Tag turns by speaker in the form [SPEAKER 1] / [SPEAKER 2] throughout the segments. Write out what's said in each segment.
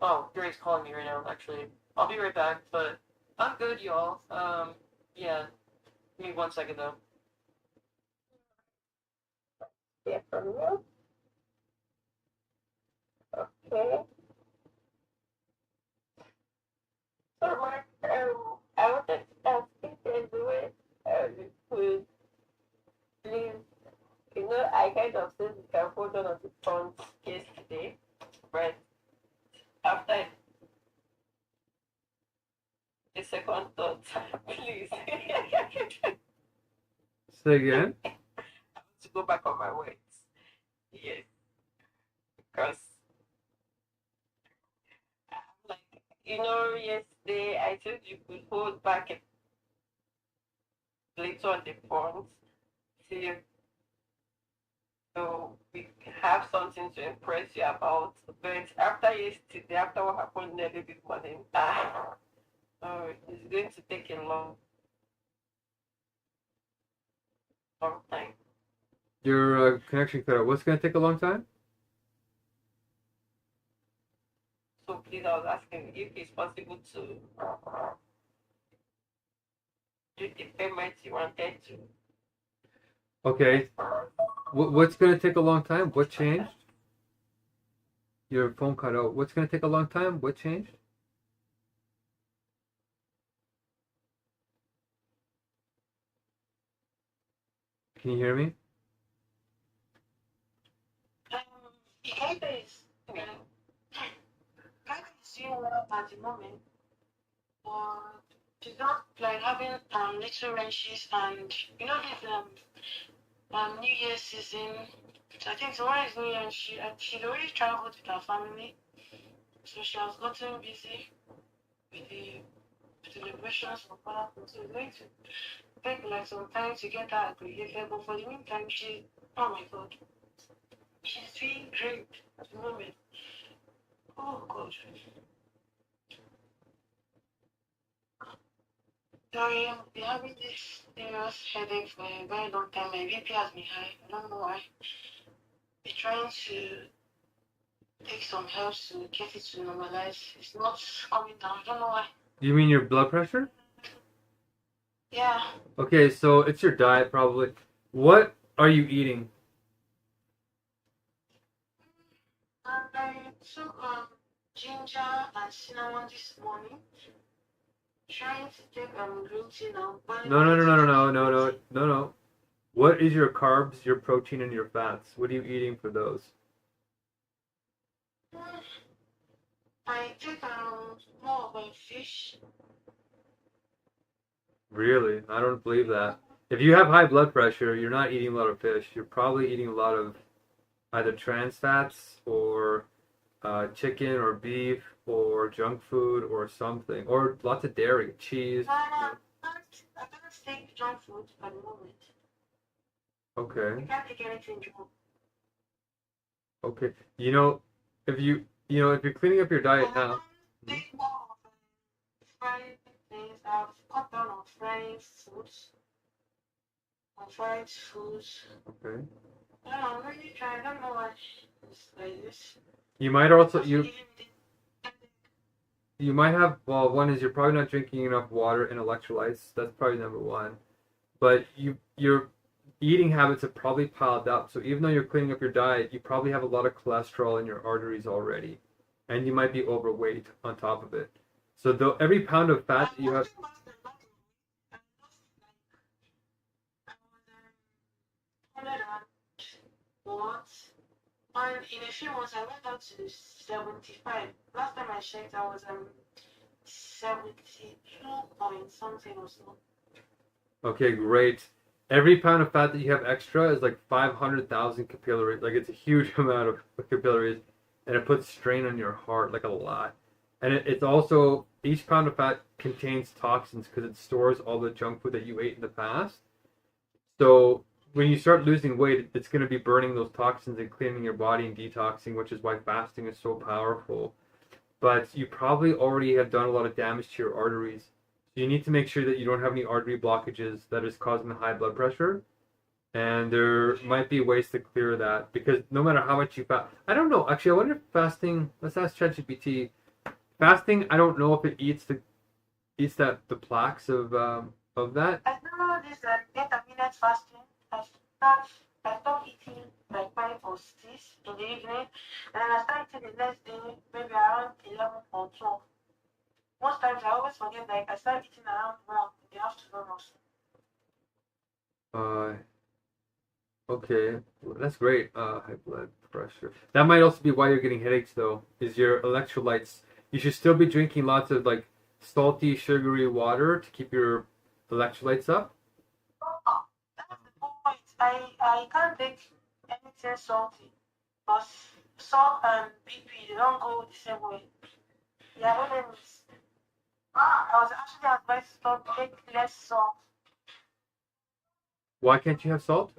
[SPEAKER 1] Oh, Drake's calling me right now, actually. I'll be right back, but I'm good, y'all. Yeah. Give me 1 second, though.
[SPEAKER 2] Yeah, from you. Okay. So, Mark, I wanted to ask if there's a way you could please, I kind of said we can hold on to funds yesterday, but after the second thought, please.
[SPEAKER 3] Say again?
[SPEAKER 2] I want to go back on my words. Yes, because like yesterday I told you could hold back a little on the funds till so we have something to impress you about. But after yesterday, after what happened early this morning, it's going to take a long time.
[SPEAKER 3] Your connection cut out. What's going to take a long time?
[SPEAKER 2] So please, I was asking if it's possible to do the payment you wanted to.
[SPEAKER 3] Okay. What's going to take a long time? What changed? Your phone cut out. What's going to take a long time? What changed? Can you hear me?
[SPEAKER 2] Either is doing well at the moment, or she's not like having little wrenches and this New Year season. So I think tomorrow is New Year and she's already traveled with her family. So she has gotten busy with the celebrations for Courthouse. So it's going to take like some time to get her accredited. But for the meantime, oh my God, she's doing great at the moment. Oh God. Sorry, I've been having this serious headache for a very long time. My BP has been high. I don't know why. We're trying to take some herbs to get it to normalize. It's not coming down. I don't know why.
[SPEAKER 3] You mean your blood pressure?
[SPEAKER 2] Yeah.
[SPEAKER 3] Okay, so it's your diet probably. What are you eating?
[SPEAKER 2] I took ginger and cinnamon this morning. Trying to take green tea now.
[SPEAKER 3] No. What is your carbs, your protein, and your fats? What are you eating for those?
[SPEAKER 2] I take more of a fish.
[SPEAKER 3] Really? I don't believe that. If you have high blood pressure, you're not eating a lot of fish. You're probably eating a lot of either trans fats or chicken or beef or junk food or something. Or lots of dairy, cheese.
[SPEAKER 2] I can't take junk food at the moment.
[SPEAKER 3] Okay.
[SPEAKER 2] I can't take anything junk.
[SPEAKER 3] Okay. If you're cleaning up your diet now.
[SPEAKER 2] Take more of fried things. I've cut down on fried foods.
[SPEAKER 3] Okay.
[SPEAKER 2] I'm really trying. I don't know why it's like this.
[SPEAKER 3] You might also you might have, well, one is you're probably not drinking enough water and electrolytes. That's probably number one. But your eating habits have probably piled up. So even though you're cleaning up your diet, you probably have a lot of cholesterol in your arteries already, and you might be overweight on top of it. So every pound of fat that you have.
[SPEAKER 2] And in a few months, I went up to 75. Last time I checked, I was 72 point something or so.
[SPEAKER 3] Okay, great. Every pound of fat that you have extra is like 500,000 capillaries. Like, it's a huge amount of capillaries, and it puts strain on your heart, like a lot. And it's also, each pound of fat contains toxins because it stores all the junk food that you ate in the past. So when you start losing weight, it's going to be burning those toxins and cleaning your body and detoxing, which is why fasting is so powerful. But you probably already have done a lot of damage to your arteries. So you need to make sure that you don't have any artery blockages that is causing the high blood pressure. And there might be ways to clear that, because no matter how much you fast, I don't know. Actually, I wonder if fasting, let's ask ChatGPT, fasting, I don't know if it eats the plaques of that.
[SPEAKER 2] I know this intermittent fasting. I stop eating like 5 or 6 in the evening, and then I start eating the next day, maybe around 11 or 12. Most times I always forget, like I start eating around 1 in the afternoon or so.
[SPEAKER 3] Okay, that's great. High blood pressure. That might also be why you're getting headaches, though. Is your electrolytes? You should still be drinking lots of like salty, sugary water to keep your electrolytes up.
[SPEAKER 2] Oh, that's the point. I can't take anything salty, because salt and BP they don't go the same way. Yeah, when I was actually advised to take less salt.
[SPEAKER 3] Why can't you have salt?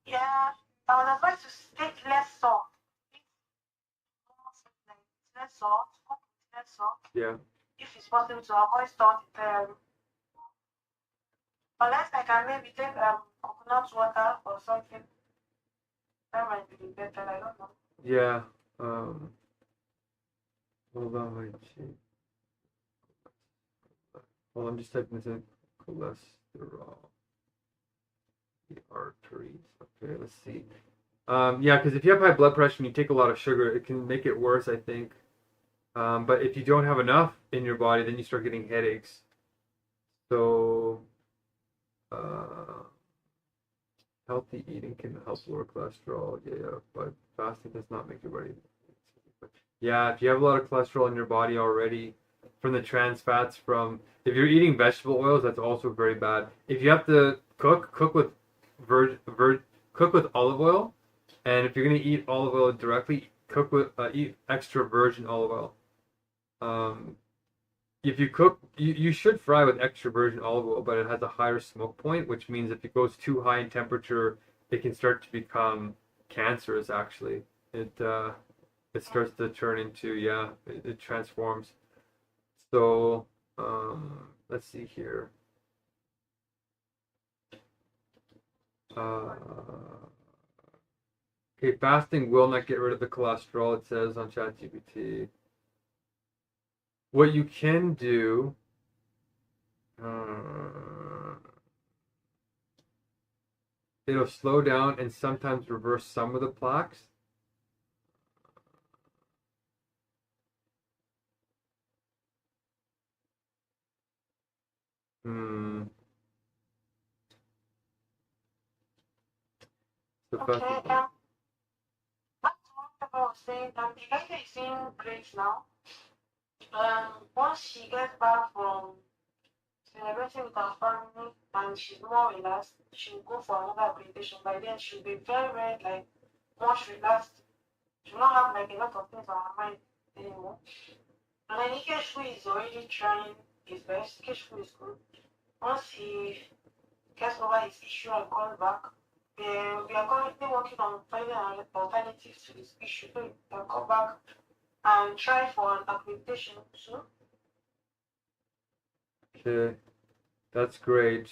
[SPEAKER 2] Yeah, I was advised to take less salt. Eat more food like less salt, cook with less salt,
[SPEAKER 3] Yeah.
[SPEAKER 2] if it's possible to avoid salt. Unless I can maybe take coconut water or something, that might be better. I don't know.
[SPEAKER 3] Yeah. Hold on, wait. Well, I'm just typing this in. Cholesterol. The arteries. Okay, let's see. Yeah, because if you have high blood pressure and you take a lot of sugar, it can make it worse, I think. But if you don't have enough in your body, then you start getting headaches. So, healthy eating can help lower cholesterol. Yeah, but fasting does not make your body. Yeah, if you have a lot of cholesterol in your body already from the trans fats, from if you're eating vegetable oils, that's also very bad. If you have to cook with cook with olive oil, and if you're gonna eat olive oil directly, cook with eat extra virgin olive oil. If you cook, you should fry with extra virgin olive oil, but it has a higher smoke point, which means if it goes too high in temperature, it can start to become cancerous. Actually, it starts to turn into it transforms. So let's see here. Okay, fasting will not get rid of the cholesterol, it says on ChatGPT. What you can do, it'll slow down and sometimes reverse some of the plaques. So
[SPEAKER 2] Okay,
[SPEAKER 3] fasting.
[SPEAKER 2] back to what I was saying, the lady is seeing great now. Once she gets back from celebrating with her family and she's more relaxed, she'll go for another accreditation. By then, she'll be very, very like much relaxed. She'll not have like a lot of things on her mind anymore. And then Ikechukwu is already trying his best. Ikechukwu is good. Once he gets over his issue and comes back, we are currently working on finding an alternative to this issue. So he can come back and try for an accreditation too.
[SPEAKER 3] Okay, that's great.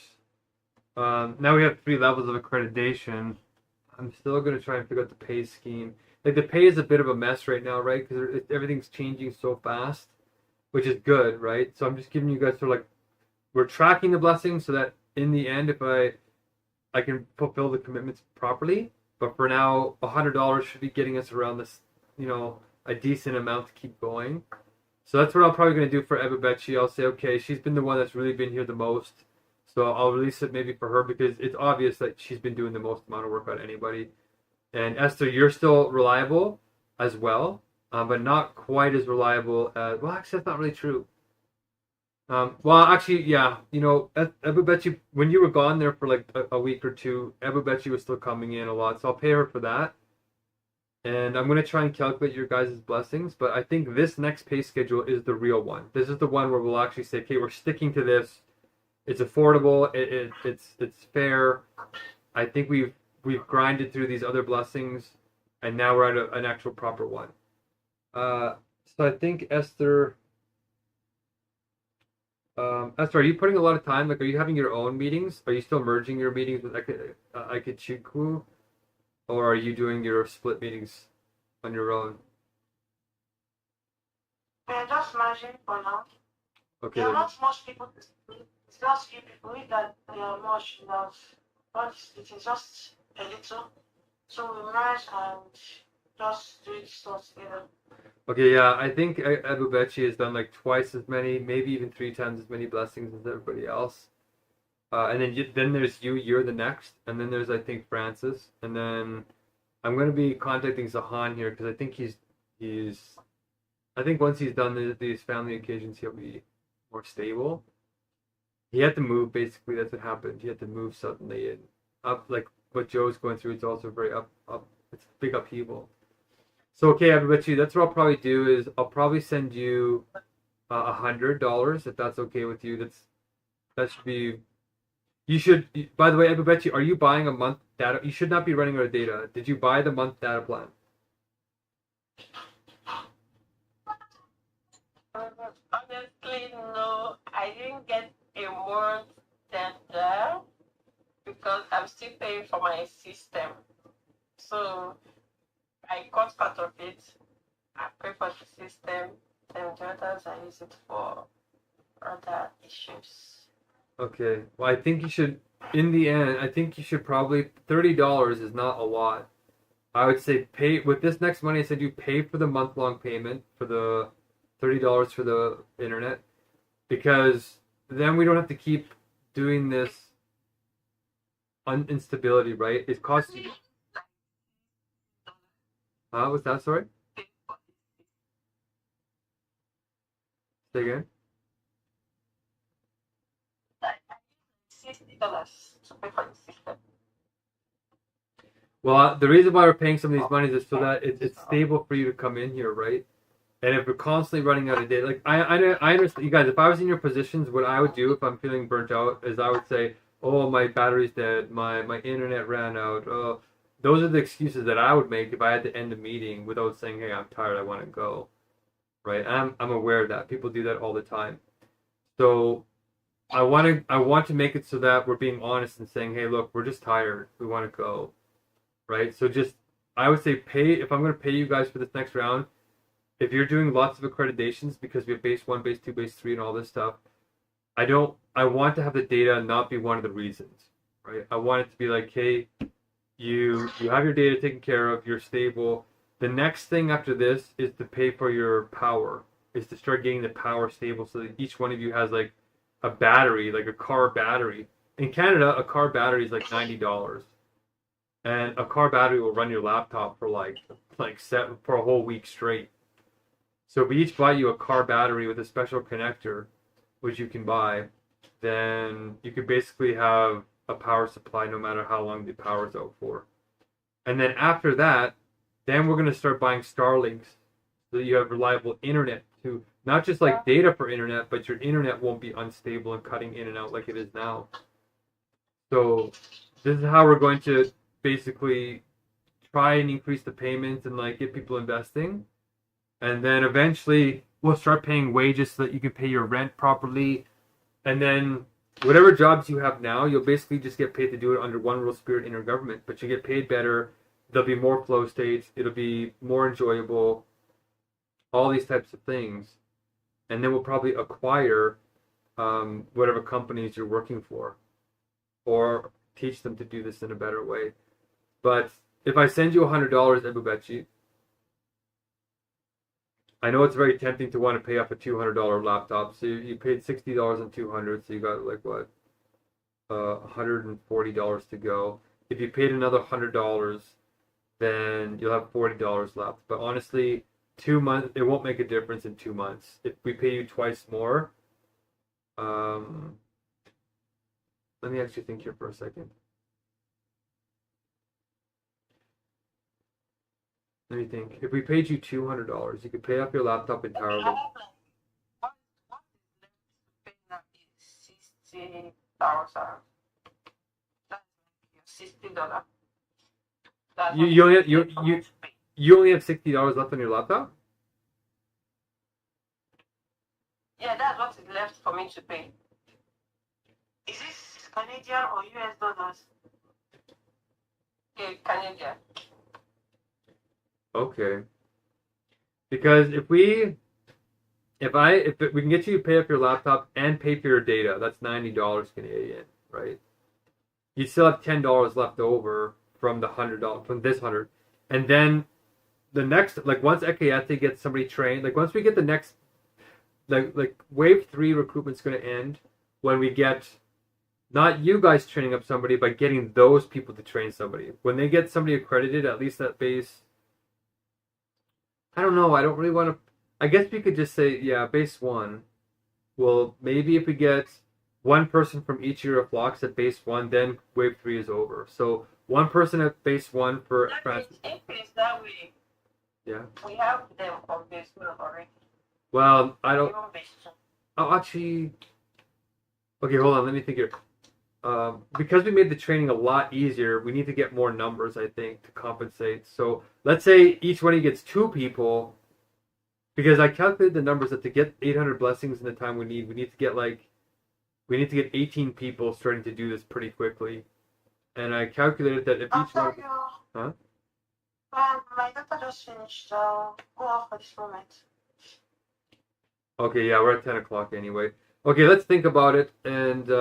[SPEAKER 3] Now we have 3 levels of accreditation. I'm still going to try and figure out the pay scheme. Like the pay is a bit of a mess right now, right? Because everything's changing so fast, which is good, right? So I'm just giving you guys sort of like, we're tracking the blessings so that in the end, if I can fulfill the commitments properly. But for now, $100 should be getting us around this, a decent amount to keep going. So that's what I'm probably going to do for Ebubechi. I'll say, okay, she's been the one that's really been here the most. So I'll release it maybe for her because it's obvious that she's been doing the most amount of work out of anybody. And Esther, you're still reliable as well, but not quite as reliable as, well, actually, that's not really true. Well, actually, yeah, Ebubechi, when you were gone there for like a week or two, Ebubechi was still coming in a lot. So I'll pay her for that. And I'm going to try and calculate your guys' blessings, but I think this next pay schedule is the real one. This is the one where we'll actually say, okay, we're sticking to this. It's affordable. It's fair. I think we've grinded through these other blessings, and now we're at an actual proper one. So I think Esther, are you putting a lot of time? Like, are you having your own meetings? Are you still merging your meetings with Ikechukwu? Or are you doing your split meetings on your own?
[SPEAKER 2] We're just managing for now.
[SPEAKER 3] Okay.
[SPEAKER 2] There are not much people to speak. It's just few people. If that there are much enough, but it is just a little. So we manage and just do it stuff together.
[SPEAKER 3] Okay, yeah, I think Abubechi has done like twice as many, maybe even 3 times as many blessings as everybody else. And then there's you, you're the next, and then there's I think Francis, and then I'm gonna be contacting Zahan here because I think I think once he's done these family occasions, he'll be more stable. He had to move basically. That's what happened. He had to move suddenly and up like what Joe's going through. It's also very up. It's a big upheaval. So okay, everybody, that's what I'll probably do is I'll probably send you $100 if that's okay with you. That should be. You should. By the way, Abubechi, are you buying a month data? You should not be running out of data. Did you buy the month data plan?
[SPEAKER 1] Honestly, no, I didn't get a month data because I'm still paying for my system. So I got part of it. I pay for the system, and the others I use it for other issues.
[SPEAKER 3] Okay. Well, I think you should. In the end, I think you should probably $30 is not a lot. I would say pay with this next money. I said you pay for the month-long payment for the $30 for the internet, because then we don't have to keep doing this instability, right? It costs you. What's that? Sorry. Say again.
[SPEAKER 1] $60 to pay for the system.
[SPEAKER 3] Well, the reason why we're paying some of these monies is so that it's stable for you to come in here, right? And if we're constantly running out of data, like I understand you guys. If I was in your positions, what I would do if I'm feeling burnt out is I would say, "Oh, my battery's dead. My internet ran out." Oh, those are the excuses that I would make if I had to end a meeting without saying, "Hey, I'm tired. I want to go." Right? And I'm aware of that. People do that all the time. So I want to make it so that we're being honest and saying, "Hey, look, we're just tired. We want to go." Right? So just I would say pay if I'm going to pay you guys for this next round. If you're doing lots of accreditations because we have base 1, base 2, base 3 and all this stuff, I want to have the data not be one of the reasons, right? I want it to be like, hey, you have your data taken care of, you're stable. The next thing after this is to pay for your power, is to start getting the power stable so that each one of you has like a battery, like a car battery. In Canada, a car battery is like $90. And a car battery will run your laptop for for a whole week straight. So if we each buy you a car battery with a special connector, which you can buy, then you could basically have a power supply no matter how long the power's out for. And then after that, then we're going to start buying Starlinks so that you have reliable internet too. Not just like data for internet, but your internet won't be unstable and cutting in and out like it is now. So this is how we're going to basically try and increase the payments and like get people investing. And then eventually we'll start paying wages so that you can pay your rent properly. And then whatever jobs you have now, you'll basically just get paid to do it under one rule spirit in your government. But you get paid better. There'll be more flow states. It'll be more enjoyable. All these types of things. And then we'll probably acquire whatever companies you're working for. Or teach them to do this in a better way. But if I send you $100, Ebubechi, I know it's very tempting to want to pay off a $200 laptop. So you paid $60 and $200, so you got like what, $140 to go. If you paid another $100, then you'll have $40 left. But honestly, 2 months, it won't make a difference in 2 months. If we pay you twice more, let me actually think here for a second. Let me think. If we paid you $200, you could pay off your laptop entirely.
[SPEAKER 1] What is left to pay now is 60,000. That's $60.
[SPEAKER 3] You only have $60 left on your laptop?
[SPEAKER 1] Yeah, that's what is left for me to pay.
[SPEAKER 2] Is this Canadian or US dollars?
[SPEAKER 1] Okay, Canadian.
[SPEAKER 3] Okay. Because if we if we can get you to pay up your laptop and pay for your data, that's $90 Canadian, right? You still have $10 left over from the $100 from this 100, and then the next, like once Ekayate gets somebody trained, like once we get the next, like wave 3 recruitment's going to end when we get not you guys training up somebody, but getting those people to train somebody. When they get somebody accredited, at least at base, I don't know. I don't really want to. I guess we could just say, yeah, base 1. Well, maybe if we get one person from each year of flocks at base 1, then wave 3 is over. So one person at base 1 for
[SPEAKER 1] If it's that way,
[SPEAKER 3] yeah.
[SPEAKER 1] we have them on base 1 already.
[SPEAKER 3] Well, I don't.
[SPEAKER 1] Even base 2.
[SPEAKER 3] Oh, actually. Okay, hold on. Let me think here. Because we made the training a lot easier, we need to get more numbers, I think, to compensate. So let's say each one of you gets 2 people. Because I calculated the numbers that to get 800 blessings in the time we need to get 18 people starting to do this pretty quickly. And I calculated that if each one... Huh?
[SPEAKER 2] My data just finished. I'll go off for this moment.
[SPEAKER 3] Okay, yeah, we're at 10 o'clock anyway. Okay, let's think about it, and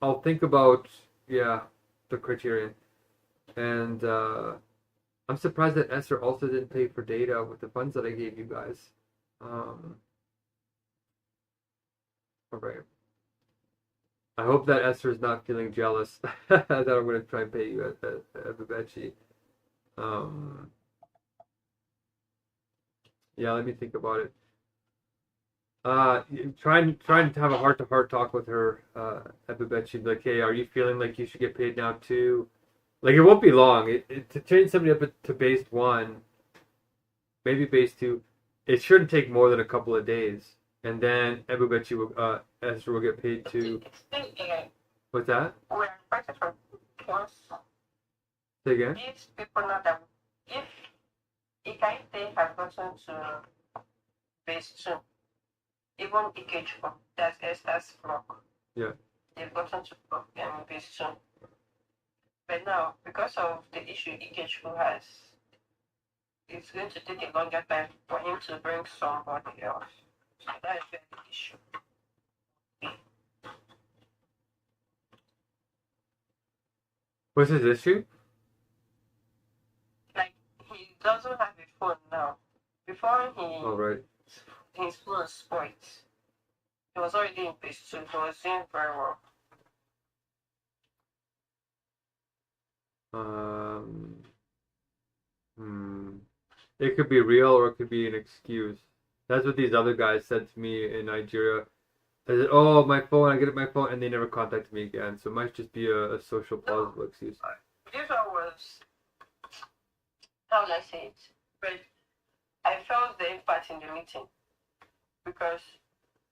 [SPEAKER 3] I'll think about, yeah, the criterion. And I'm surprised that Esther also didn't pay for data with the funds that I gave you guys. Alright. I hope that Esther's not feeling jealous that I'm going to try and pay you at Babechi. Yeah, let me think about it. Trying to have a heart-to-heart talk with her at Babechi. Like, hey, are you feeling like you should get paid now too? Like, it won't be long. To change somebody up to base 1, maybe base 2, it shouldn't take more than a couple of days. And then Ebubechi will, Esther will get paid too. What's that?
[SPEAKER 1] We're expected from once.
[SPEAKER 3] Say again?
[SPEAKER 1] These people know that if Ikaite has gotten to base 2, even Ikechu, that's Esther's flock.
[SPEAKER 3] Yeah.
[SPEAKER 1] They've gotten to base 2. But now, because of the issue Ikechu has, it's going to take a longer time for him to bring somebody else. So that is the issue.
[SPEAKER 3] What's his issue?
[SPEAKER 1] Like, he doesn't have a phone now. Before
[SPEAKER 3] Oh, right.
[SPEAKER 1] his phone spoiled. He was already in base 2. He was doing very well.
[SPEAKER 3] It could be real or it could be an excuse. That's what these other guys said to me in Nigeria. They said, "Oh, my phone, I get my phone," and they never contacted me again. So it might just be a social plausible excuse.
[SPEAKER 1] This one was, how will I say it? But I felt the impact in the meeting. Because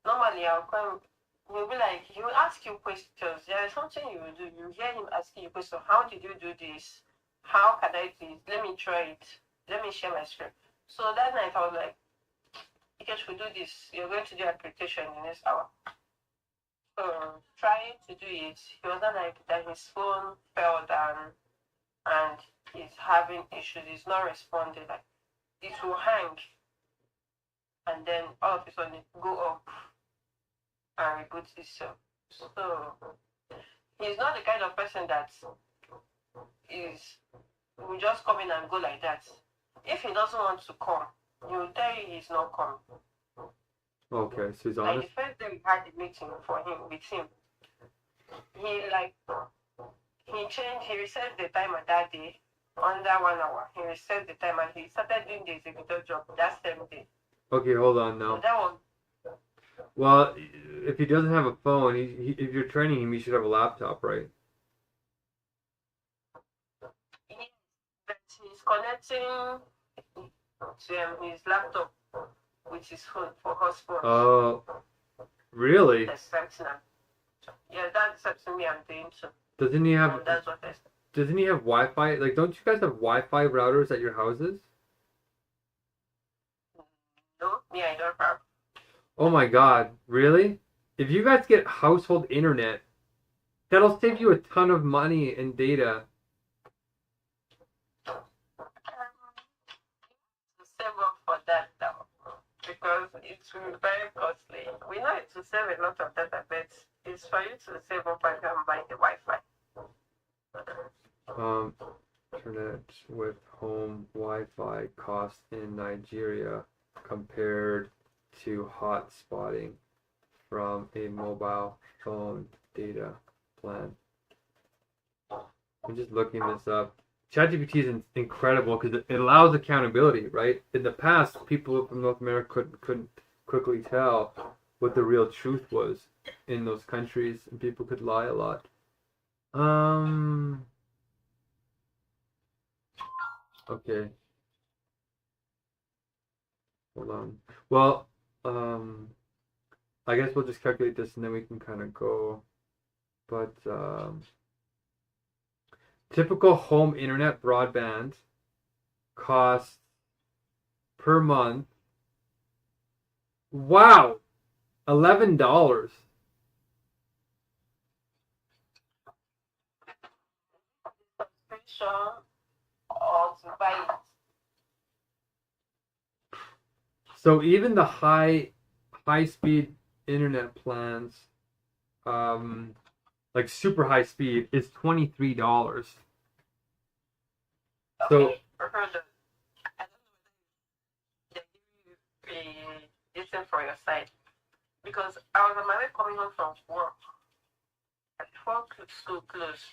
[SPEAKER 1] normally I'll come, he'll be like, he will ask you questions. There is something you will do. You hear him asking you questions. How did you do this? How can I do it? Let me try it. Let me share my screen. So that night I was like, Ikesh, we do this. You're going to do accreditation in this hour. So trying to do it, he was not like that his phone fell down and he's having issues. He's not responding. Like, it will hang. And then all of a sudden it go up and reboot itself. So he's not the kind of person that will just come in and go like that. If he doesn't want to come, he will tell you he's not coming.
[SPEAKER 3] Okay, so he's
[SPEAKER 1] Like
[SPEAKER 3] honest.
[SPEAKER 1] the first day we had the meeting with him, he reset the timer that day under 1 hour. He reset the timer. He started doing the executor job that same day.
[SPEAKER 3] Okay, hold on now.
[SPEAKER 1] So that one.
[SPEAKER 3] Well, if he doesn't have a phone, if you're training him, he should have a laptop, right?
[SPEAKER 1] But he's connecting to his laptop with his phone for hotspot.
[SPEAKER 3] Oh, really?
[SPEAKER 1] That's something. Yeah, that's something I'm doing too.
[SPEAKER 3] Doesn't he have?
[SPEAKER 1] And that's what I.
[SPEAKER 3] Doesn't he have Wi-Fi? Like, don't you guys have Wi-Fi routers at your houses?
[SPEAKER 1] No, me I don't have.
[SPEAKER 3] Oh my God, really? If you guys get household internet, that'll save you a ton of money and data.
[SPEAKER 1] Save up for that though, because because it will be very costly. We know it will save a lot of data, but it's for you to save up and go and buy the Wi-Fi.
[SPEAKER 3] Internet with home Wi-Fi cost in Nigeria compared to hotspotting from a mobile phone data plan. I'm just looking this up. ChatGPT is incredible because it allows accountability, right? In the past, people from North America couldn't quickly tell what the real truth was in those countries, and people could lie a lot. Okay. Hold on. Well, I guess we'll just calculate this and then we can kind of go. But typical home internet broadband costs per month. Wow, $11.
[SPEAKER 1] Subscription or to buy it.
[SPEAKER 3] So even the high speed internet plans, like super high speed, is $23. So
[SPEAKER 1] Okay, I don't know they give you a listen for your side because I was on my way coming home from work at before school closed.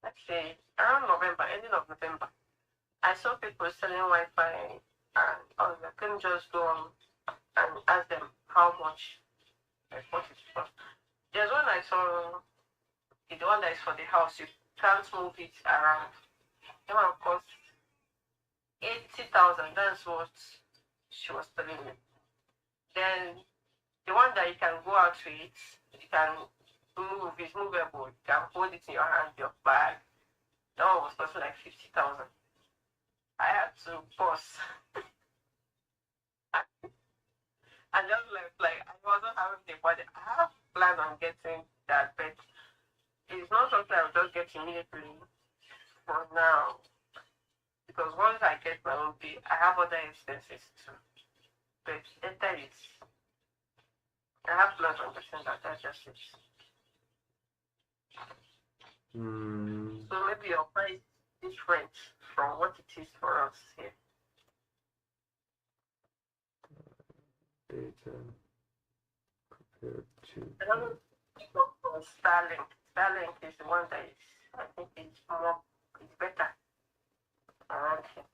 [SPEAKER 1] Let's say around November, ending of November. I saw people selling Wi-Fi and I couldn't just go on and ask them how much what it was. There's one I saw, the one that is for the house, you can't move it around. That one cost 80,000. That's what she was telling me. Then the one that you can go out with, you can move, it's movable. You can hold it in your hand, your bag. That one was costing like 50,000. I had to pause. I just like I wasn't having the body. I have planned on getting that, but it's not something I'll just get immediately for now. Because once I get my own bill, I have other expenses too. But enter it. I have plans on getting that. That's just it. So maybe your price is different from what it is for us here.
[SPEAKER 3] Data compared to.
[SPEAKER 1] I don't know for Starlink. Starlink is the one that is, I think it's more, it's better around here.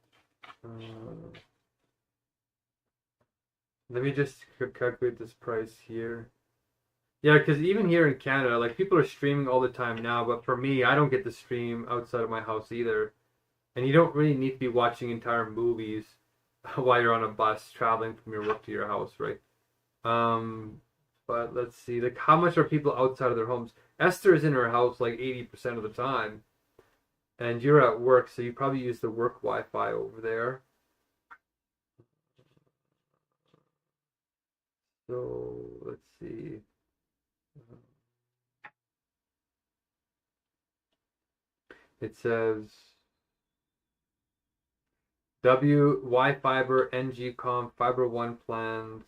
[SPEAKER 3] Let me just calculate this price here. Yeah, because even here in Canada, like people are streaming all the time now, but for me, I don't get to stream outside of my house either. And you don't really need to be watching entire movies while you're on a bus traveling from your work to your house, right? But let's see, like how much are people outside of their homes? Esther is in her house like 80% of the time, and you're at work, so you probably use the work Wi-Fi over there. So let's see. It says W Wi-Fiber NG-Com Fiber One plans,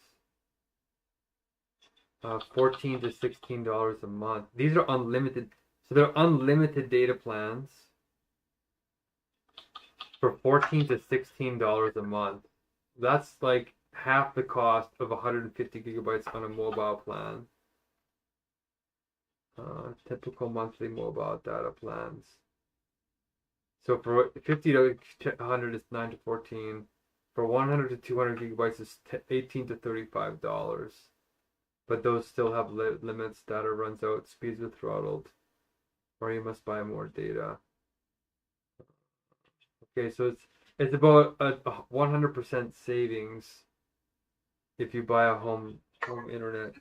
[SPEAKER 3] $14 to $16 a month. These are unlimited, so they're unlimited data plans for $14 to $16 a month. That's like half the cost of 150 gigabytes on a mobile plan. Typical monthly mobile data plans. So for 50 to 100 is 9 to 14. For 100 to 200 gigabytes is 18 to $35. But those still have limits. Data runs out. Speeds are throttled. Or you must buy more data. Okay, so it's about a 100% savings if you buy a home internet.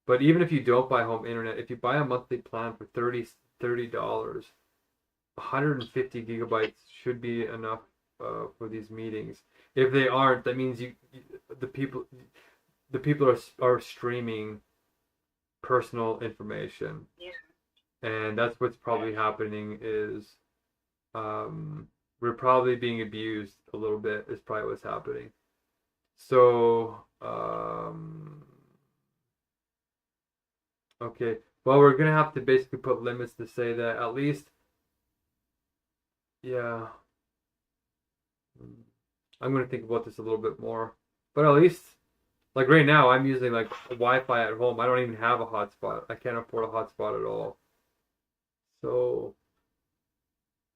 [SPEAKER 3] But even if you don't buy home internet, if you buy a monthly plan for $30, 150 gigabytes should be enough for these meetings. If they aren't, that means the people are streaming personal information.
[SPEAKER 1] Yeah.
[SPEAKER 3] And that's what's probably happening is we're probably being abused a little bit is probably what's happening. So, okay. Well, we're gonna have to basically put limits to say that at least, yeah. I'm gonna think about this a little bit more. But at least, like right now, I'm using like Wi-Fi at home. I don't even have a hotspot. I can't afford a hotspot at all. So,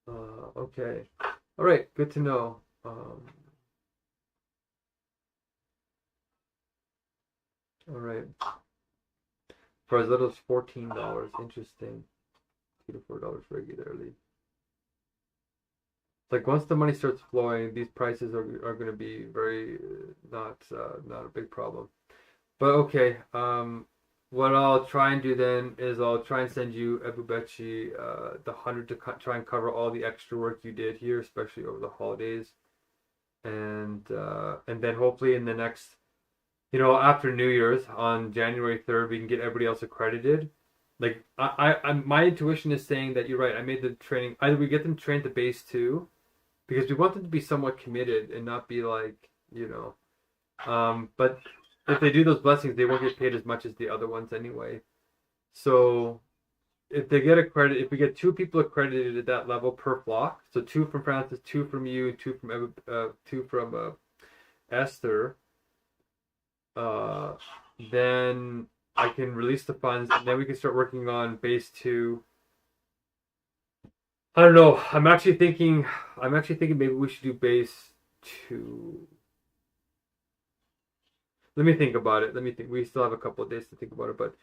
[SPEAKER 3] okay. All right, good to know. All right. For as little as $14. Interesting. $2 to $4 regularly. Like once the money starts flowing, these prices are going to be very not a big problem. But okay, what I'll try and do then is I'll try and send you Ebubechi the 100 to try and cover all the extra work you did here, especially over the holidays, and then hopefully in the next, after New Year's on January 3rd, we can get everybody else accredited. Like my intuition is saying that you're right. I made the training. Either we get them trained to base two, because we want them to be somewhat committed and not be like, but if they do those blessings, they won't get paid as much as the other ones anyway. So if they get accredited, if we get two people accredited at that level per flock, so two from Francis, two from you, and two from Esther, uh, then I can release the funds, and then we can start working on base two. I don't know. I'm actually thinking maybe we should do base two. Let me think about it. Let me think. We still have a couple of days to think about it, but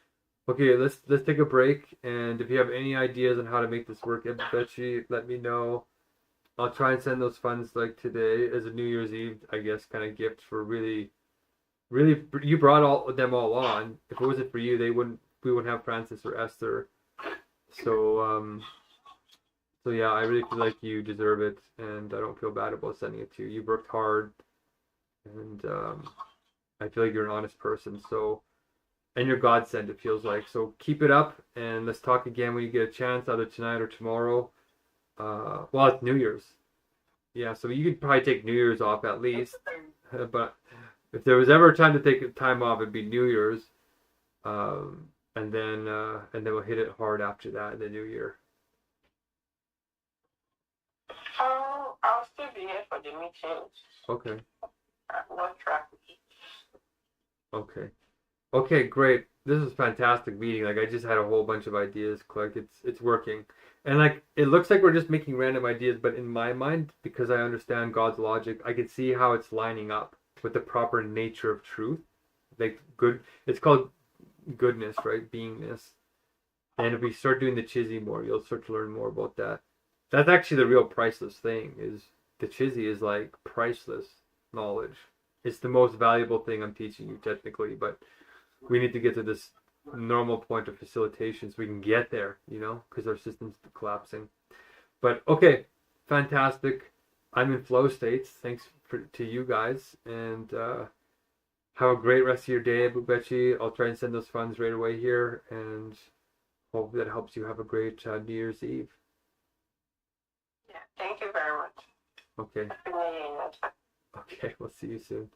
[SPEAKER 3] okay, let's take a break. And if you have any ideas on how to make this work, Betchy, let me know. I'll try and send those funds like today as a New Year's Eve, I guess, kind of gift for really, really. You brought all on. If it wasn't for you, we wouldn't have Francis or Esther. So yeah, I really feel like you deserve it, and I don't feel bad about sending it to you. You worked hard, and I feel like you're an honest person. So, and you're God sent, it feels like. So keep it up, and let's talk again when you get a chance, either tonight or tomorrow. Well, it's New Year's. Yeah, so you could probably take New Year's off at least. But if there was ever a time to take time off, it'd be New Year's. And then we'll hit it hard after that in the new year.
[SPEAKER 1] I'll still be here for the meetings.
[SPEAKER 3] Okay.
[SPEAKER 1] I'm not track.
[SPEAKER 3] Okay. Okay, great. This is a fantastic meeting. Like I just had a whole bunch of ideas. Like it's working. And like it looks like we're just making random ideas, but in my mind, because I understand God's logic, I can see how it's lining up with the proper nature of truth. Like good, it's called goodness, right? Beingness. And if we start doing the chizzy more, you'll start to learn more about that. That's actually the real priceless thing. Is the chizzy is like priceless knowledge. It's the most valuable thing I'm teaching you technically, but we need to get to this normal point of facilitation so we can get there, because our system's collapsing. But okay, fantastic. I'm in flow states. Thanks to you guys, and have a great rest of your day, Bubechi. I'll try and send those funds right away here, and hope that helps you have a great New Year's Eve.
[SPEAKER 1] Yeah, thank you very much.
[SPEAKER 3] Okay.
[SPEAKER 1] Happy New Year.
[SPEAKER 3] Okay, we'll see you soon.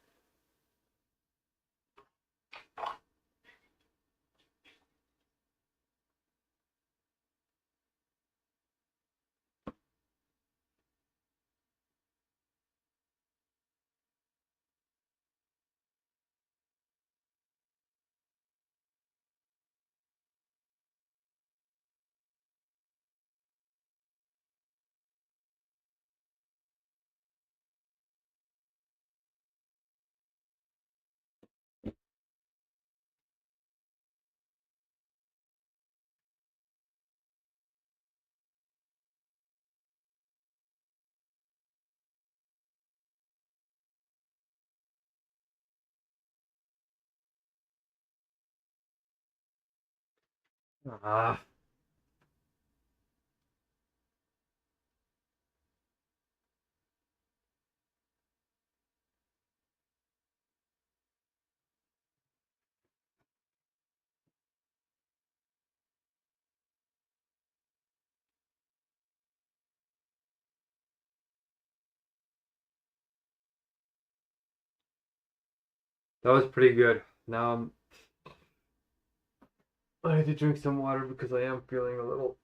[SPEAKER 3] Ah. That was pretty good. Now I need to drink some water because I am feeling a little.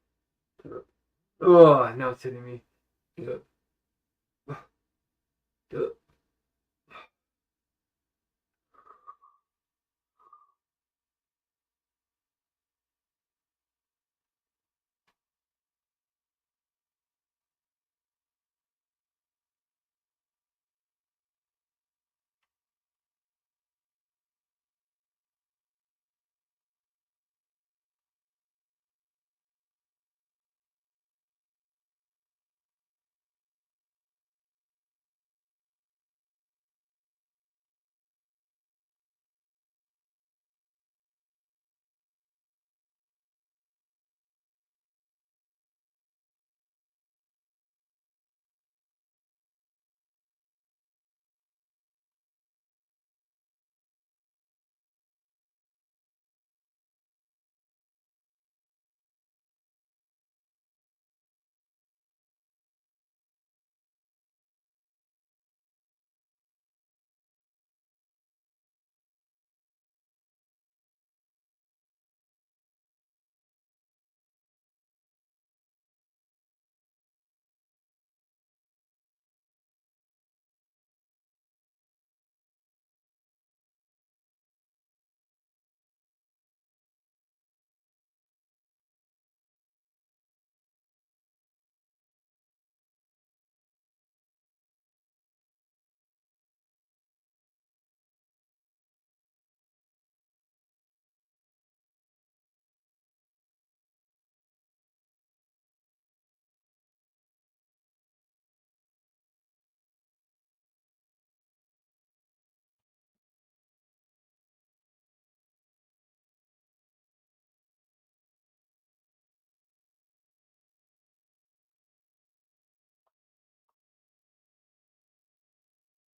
[SPEAKER 3] Oh, now it's hitting me. Good. Good.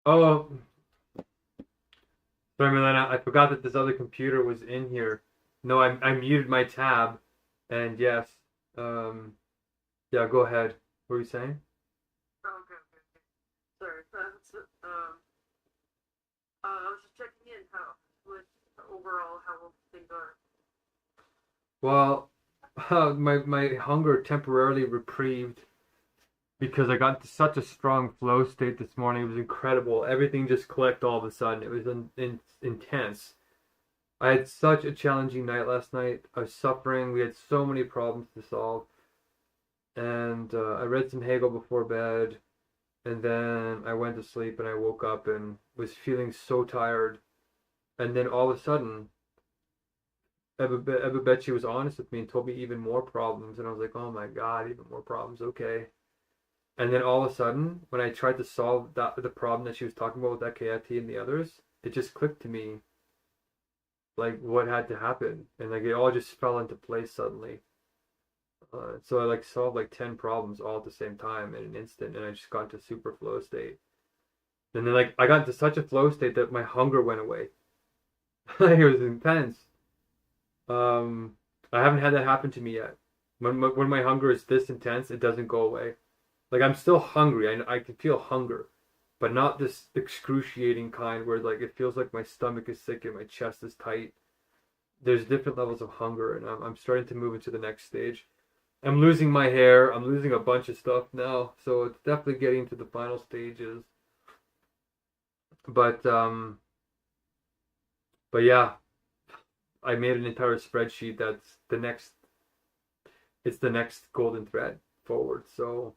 [SPEAKER 3] Oh, sorry, Milena. I forgot that this other computer was in here. No, I muted my tab, and yes, um, yeah. Go ahead. What were you saying?
[SPEAKER 2] Oh, okay, okay, okay. Sorry, that's I was just checking in how with overall how things are.
[SPEAKER 3] Well, my hunger temporarily reprieved because I got into such a strong flow state this morning. It was incredible. Everything just clicked all of a sudden. It was intense. I had such a challenging night last night. I was suffering. We had so many problems to solve. And I read some Hegel before bed. And then I went to sleep and I woke up and was feeling so tired. And then all of a sudden, Ebba was honest with me and told me even more problems. And I was like, oh my God, even more problems. Okay. And then all of a sudden, when I tried to solve the problem that she was talking about with Ekayati and the others, it just clicked to me like what had to happen, and like it all just fell into place suddenly. So I like solved like 10 problems all at the same time in an instant, and I just got into super flow state. And then like I got into such a flow state that my hunger went away. It was intense. Um, I haven't had that happen to me yet. When my hunger is this intense, it doesn't go away. Like I'm still hungry. I can feel hunger, but not this excruciating kind where like it feels like my stomach is sick and my chest is tight. There's different levels of hunger, and I'm starting to move into the next stage. I'm losing my hair. I'm losing a bunch of stuff now, so it's definitely getting to the final stages. But but yeah, I made an entire spreadsheet. That's the next. It's the next golden thread forward. So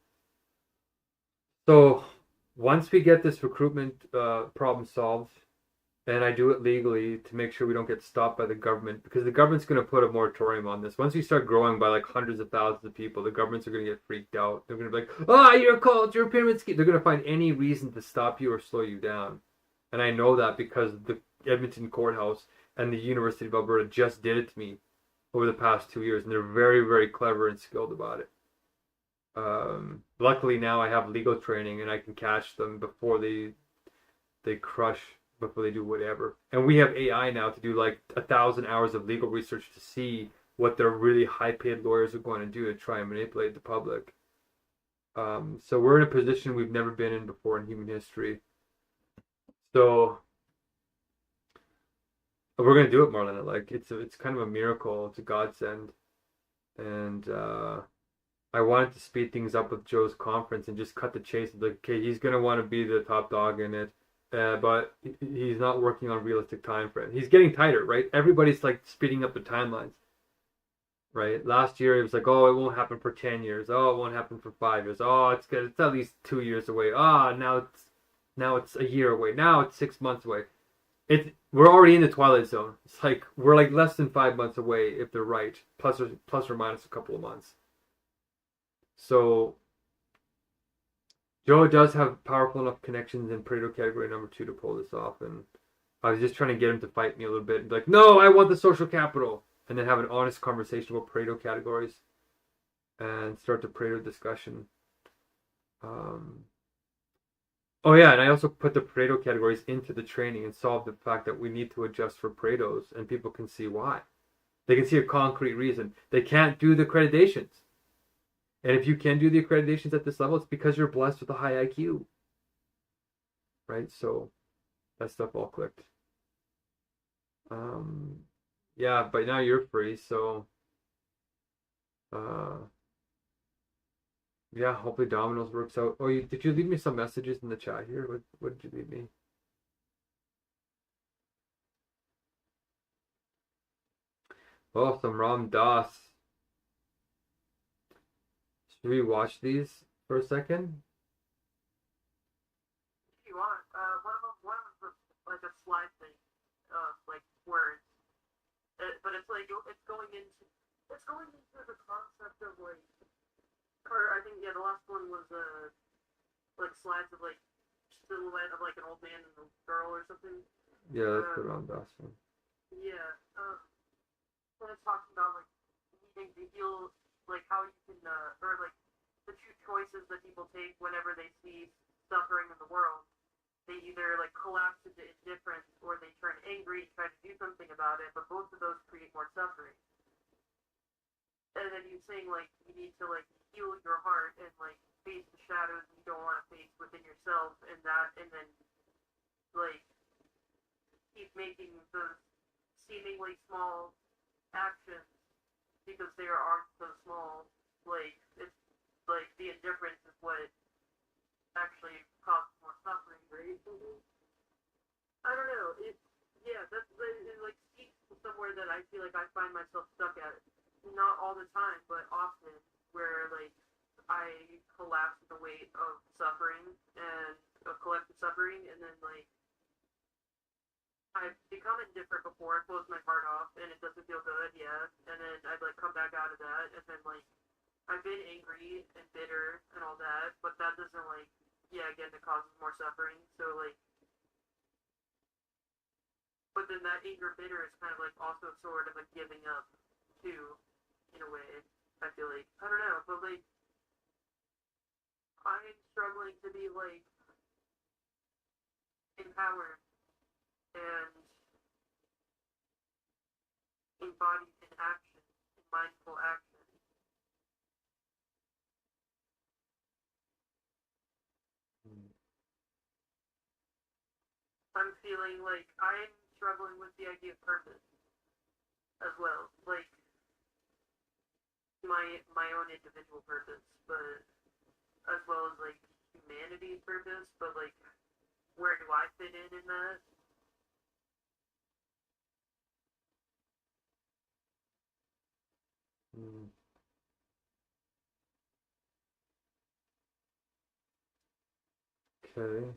[SPEAKER 3] once we get this recruitment problem solved, and I do it legally to make sure we don't get stopped by the government, because the government's going to put a moratorium on this. Once we start growing by like hundreds of thousands of people, the governments are going to get freaked out. They're going to be like, "Ah, you're a cult, you're a pyramid scheme." They're going to find any reason to stop you or slow you down, and I know that because the Edmonton Courthouse and the University of Alberta just did it to me over the past 2 years, and they're very, very clever and skilled about it. Luckily now I have legal training and I can catch them before they crush, before they do whatever. And we have AI now to do like 1,000 hours of legal research to see what their really high paid lawyers are going to do to try and manipulate the public. So we're in a position we've never been in before in human history. So we're gonna do it, Marlena. Like it's kind of a miracle. It's a godsend, and I wanted to speed things up with Joe's conference and just cut the chase. Like, okay, he's gonna want to be the top dog in it, but he's not working on realistic time frame. He's getting tighter, right? Everybody's like speeding up the timelines, right? Last year it was like, oh, it won't happen for 10 years. Oh, it won't happen for 5 years. Oh, it's good. It's at least 2 years away. Ah, now it's a year away. Now it's 6 months away. We're already in the twilight zone. It's like we're like less than 5 months away if they're right, plus or minus a couple of months. So Joe does have powerful enough connections in Pareto category number 2 to pull this off, and I was just trying to get him to fight me a little bit and be like, no, I want the social capital, and then have an honest conversation about Pareto categories and start the Pareto discussion. Oh yeah, and I also put the Pareto categories into the training and solved the fact that we need to adjust for Paretos, and people can see why. They can see a concrete reason. They can't do the accreditations. And if you can do the accreditations at this level, it's because you're blessed with a high IQ. Right? So that stuff all clicked. Yeah, but now you're free, so yeah, hopefully Domino's works out. Oh, did you leave me some messages in the chat here? What did you leave me? Oh, some Ram Dass. Should we watch these for a second?
[SPEAKER 2] If you want, one of them like a slide thing, like words, but it's like it's going into the concept of like, or I think the last one was like slides of like silhouette of like an old man and a girl or something.
[SPEAKER 3] Yeah, that's the Ram Dass one.
[SPEAKER 2] Yeah, when it talks about like needing to heal, like how you can, or like the two choices that people take whenever they see suffering in the world. They either like collapse into indifference or they turn angry and try to do something about it, but both of those create more suffering. And then you're saying like you need to like heal your heart and like face the shadows you don't want to face within yourself, and then like keep making those seemingly small actions because they aren't so small. Like it's like the indifference is what actually causes more suffering, right? I don't know. It like speaks to somewhere that I feel like I find myself stuck at. Not all the time, but often, where like I collapse in the weight of suffering and of collective suffering, and then like I've become indifferent before, I close my heart off, and it doesn't feel good, yeah, and then I'd like come back out of that, and then like I've been angry and bitter and all that, but that doesn't like, yeah, again, it causes more suffering, so like, but then that anger bitter is kind of like also sort of a giving up too, in a way. I feel like, I don't know, but like I'm struggling to be like empowered and embodied in action, in mindful action. I'm feeling like I'm struggling with the idea of purpose as well, like my own individual purpose, but as well as like humanity's purpose, but like where do I fit in that?
[SPEAKER 3] Okay.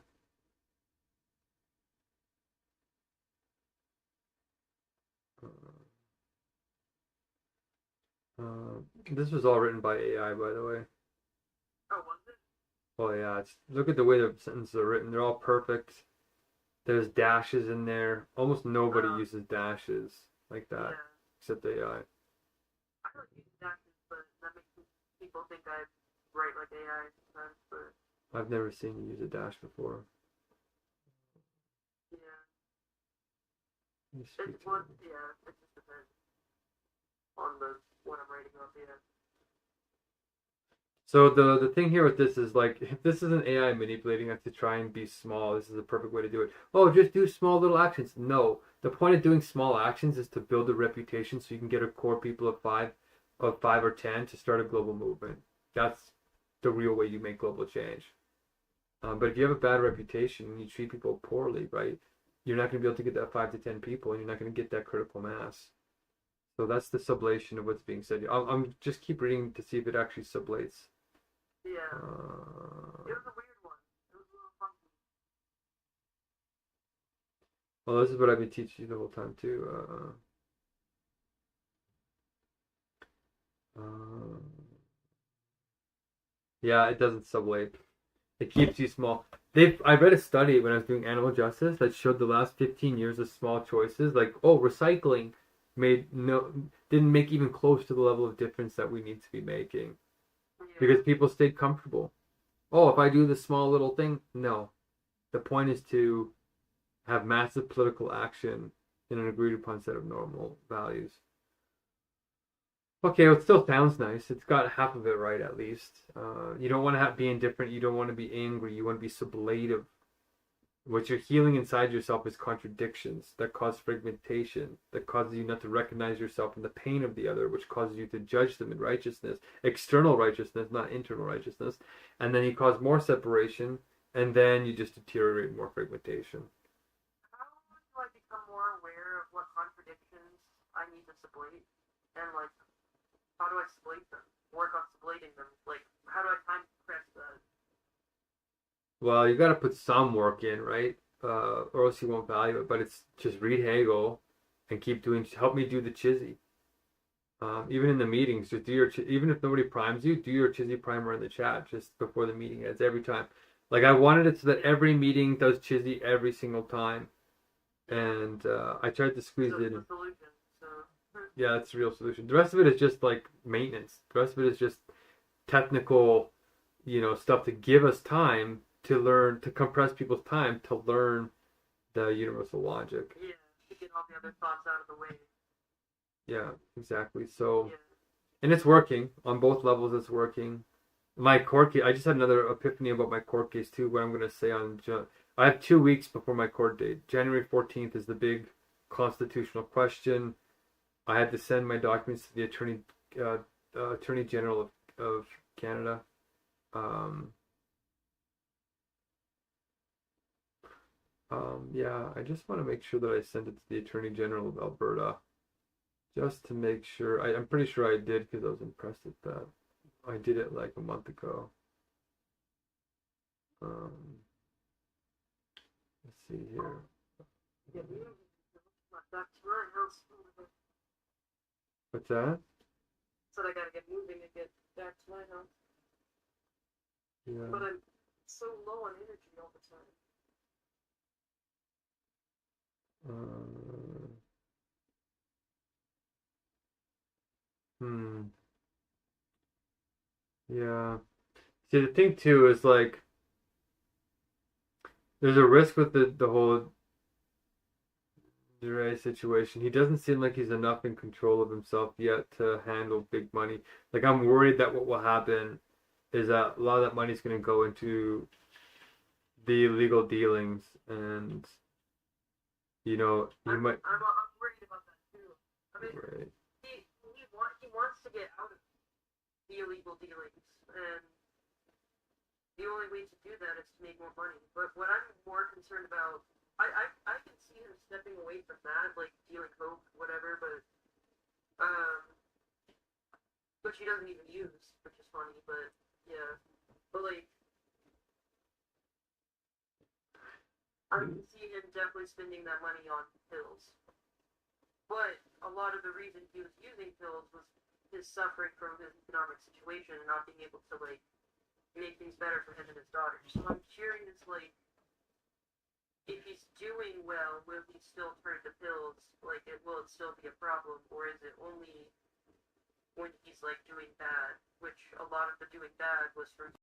[SPEAKER 3] This was all written by AI, by the way.
[SPEAKER 2] Oh, was it?
[SPEAKER 3] Oh yeah, look at the way the sentences are written. They're all perfect. There's dashes in there. Almost nobody uses dashes like that,
[SPEAKER 2] Yeah.
[SPEAKER 3] except AI.
[SPEAKER 2] I don't use dashes, but that makes people think I write like AI sometimes, but
[SPEAKER 3] I've never seen you use a dash before.
[SPEAKER 2] yeah. It just depends on what I'm writing about, yeah.
[SPEAKER 3] So the thing here with this is like, if this is an AI manipulating us to try and be small, this is a perfect way to do it. Oh, just do small little actions. No, The point of doing small actions is to build a reputation so you can get a core people of five or 10 to start a global movement. That's the real way you make global change. But if you have a bad reputation and you treat people poorly, right, you're not going to be able to get that 5 to 10 people, and you're not going to get that critical mass. So that's the sublation of what's being said. I'm just keep reading to see if it actually sublates.
[SPEAKER 2] Yeah. It was a weird one. It was a little funky.
[SPEAKER 3] Well, this is what I've been teaching you the whole time too. Yeah, it doesn't sublate. It keeps you small. I read a study when I was doing animal justice that showed the last 15 years of small choices, like recycling, didn't make even close to the level of difference that we need to be making, because people stayed comfortable. Oh, if I do this small little thing, no. The point is to have massive political action in an agreed upon set of normal values. Okay, well, it still sounds nice. It's got half of it right, at least. You don't want to be indifferent. You don't want to be angry. You want to be sublative. What you're healing inside yourself is contradictions that cause fragmentation, that causes you not to recognize yourself in the pain of the other, which causes you to judge them in righteousness, external righteousness, not internal righteousness. And then you cause more separation, and then you just deteriorate more fragmentation.
[SPEAKER 2] How do I become more aware of what contradictions I need to sublate? And, like, how do I sublate them? Work on sublating them? Like, how do I time press that?
[SPEAKER 3] Well, you got to put some work in, right? Or else you won't value it. But it's just read Hegel and keep doing. Help me do the chizzy. Even in the meetings, just do your. Even if nobody primes you, do your chizzy primer in the chat just before the meeting ends every time. Like I wanted it so that every meeting does chizzy every single time, and I tried to squeeze it in. Yeah, that's the real solution. The rest of it is just like maintenance. The rest of it is just technical, stuff to give us time to learn, to compress people's time to learn the universal logic.
[SPEAKER 2] Yeah, to get all the other thoughts out of the way.
[SPEAKER 3] Yeah, exactly. So, and it's working on both levels. It's working. My court case, I just had another epiphany about my court case too. What I'm going to say I have 2 weeks before my court date. January 14th is the big constitutional question. I had to send my documents to the Attorney General of Canada. Yeah, I just want to make sure that I send it to the Attorney General of Alberta, just to make sure. I'm pretty sure I did because I was impressed with that. I did it like a month ago. Let's see here. What's that?
[SPEAKER 2] So I gotta get moving and get back to my house.
[SPEAKER 3] Yeah.
[SPEAKER 2] But I'm so low on energy all the time.
[SPEAKER 3] Yeah. See, the thing too is like, there's a risk with the whole Dure situation. He doesn't seem like he's enough in control of himself yet to handle big money. Like, I'm worried that what will happen is that a lot of that money is going to go into the illegal dealings, and he might.
[SPEAKER 2] I'm worried about that too. I mean,
[SPEAKER 3] Right.
[SPEAKER 2] he wants to get out of the illegal dealings, and the only way to do that is to make more money. But what I'm more concerned about, I can see him stepping away from that, like dealing coke, whatever, which he doesn't even use, which is funny, but yeah. But like, I can see him definitely spending that money on pills. But a lot of the reason he was using pills was his suffering from his economic situation and not being able to like make things better for him and his daughter. So I'm curious, like, if he's doing well, will he still turn to pills? Like, will it still be a problem, or is it only when he's like doing bad? Which a lot of the doing bad was from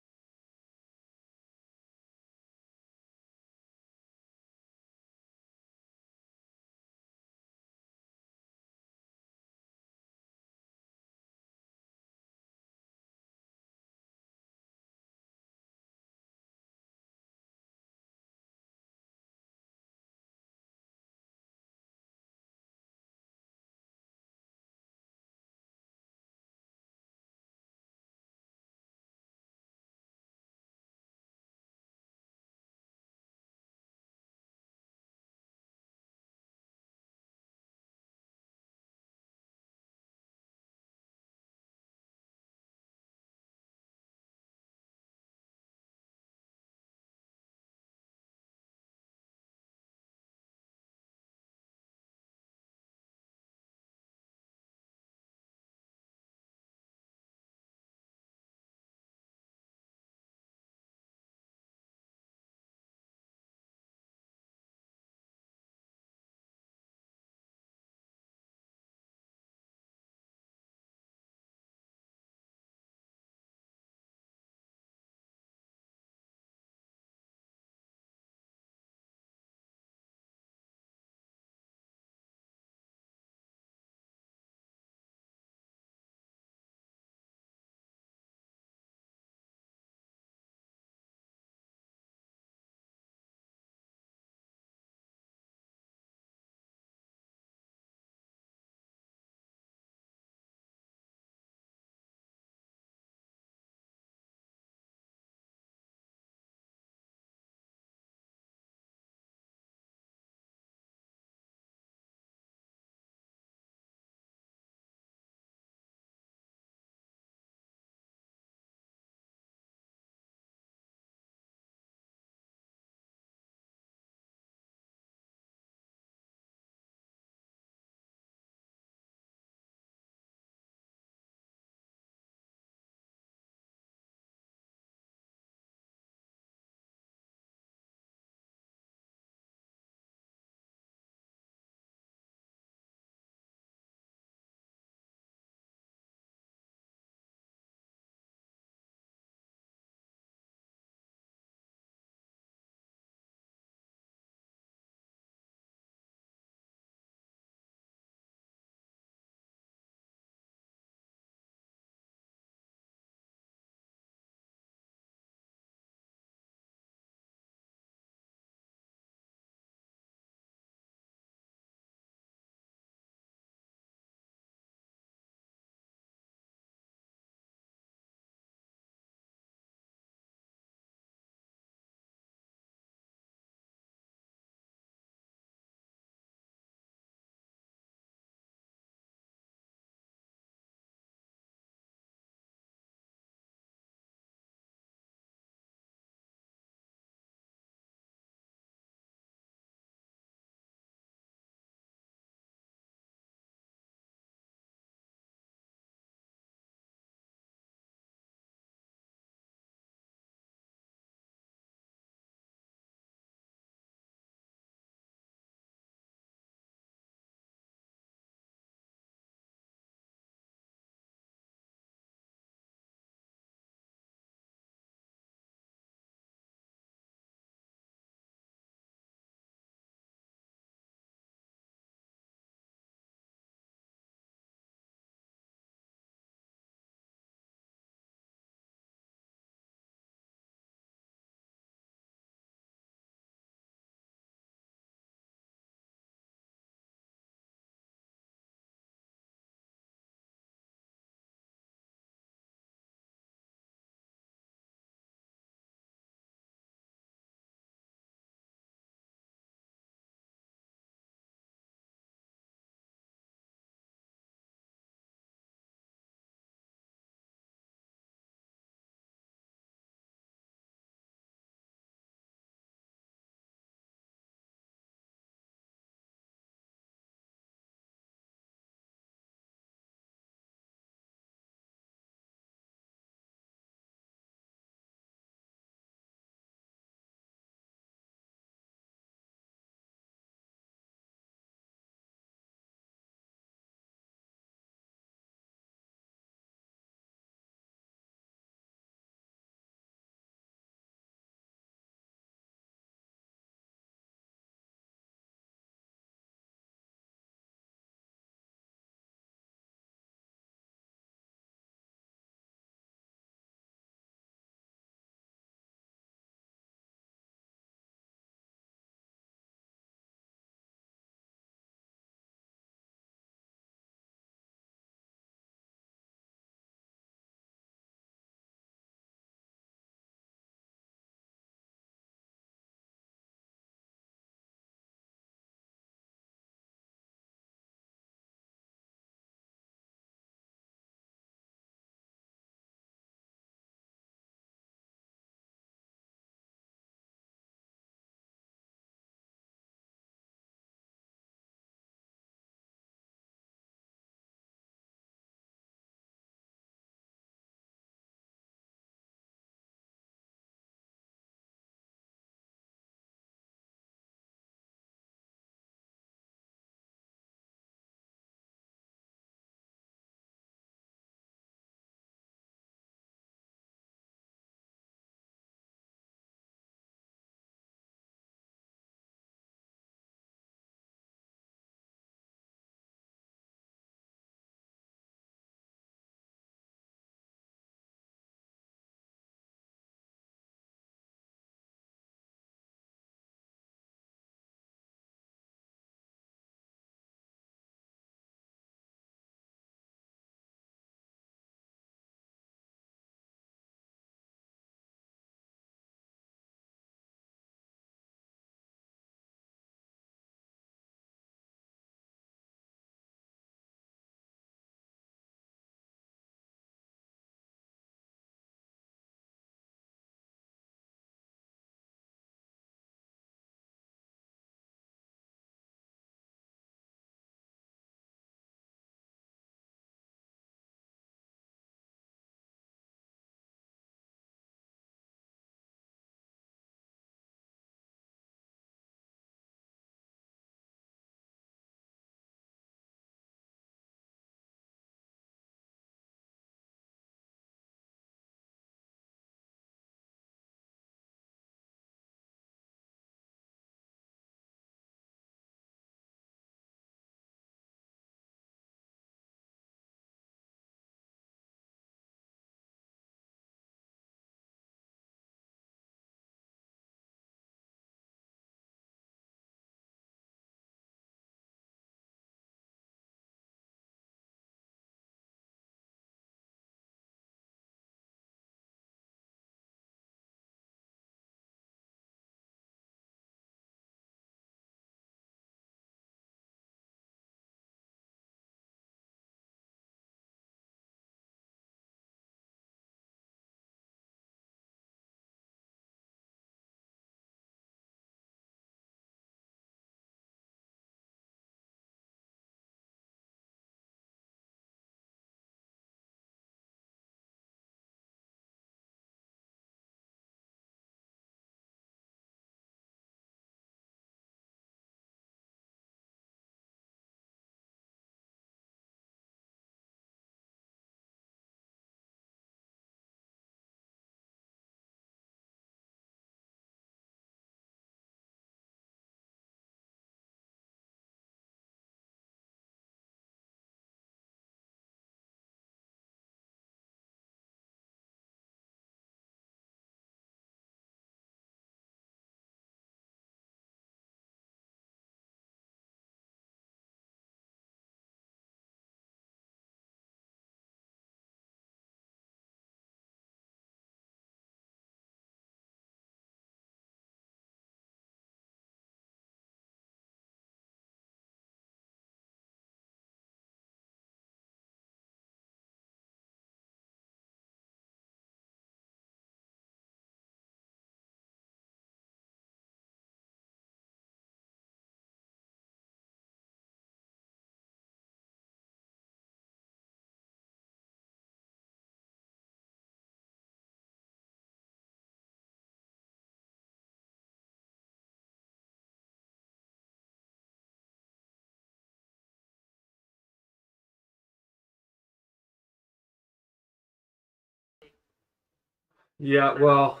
[SPEAKER 3] Yeah, well,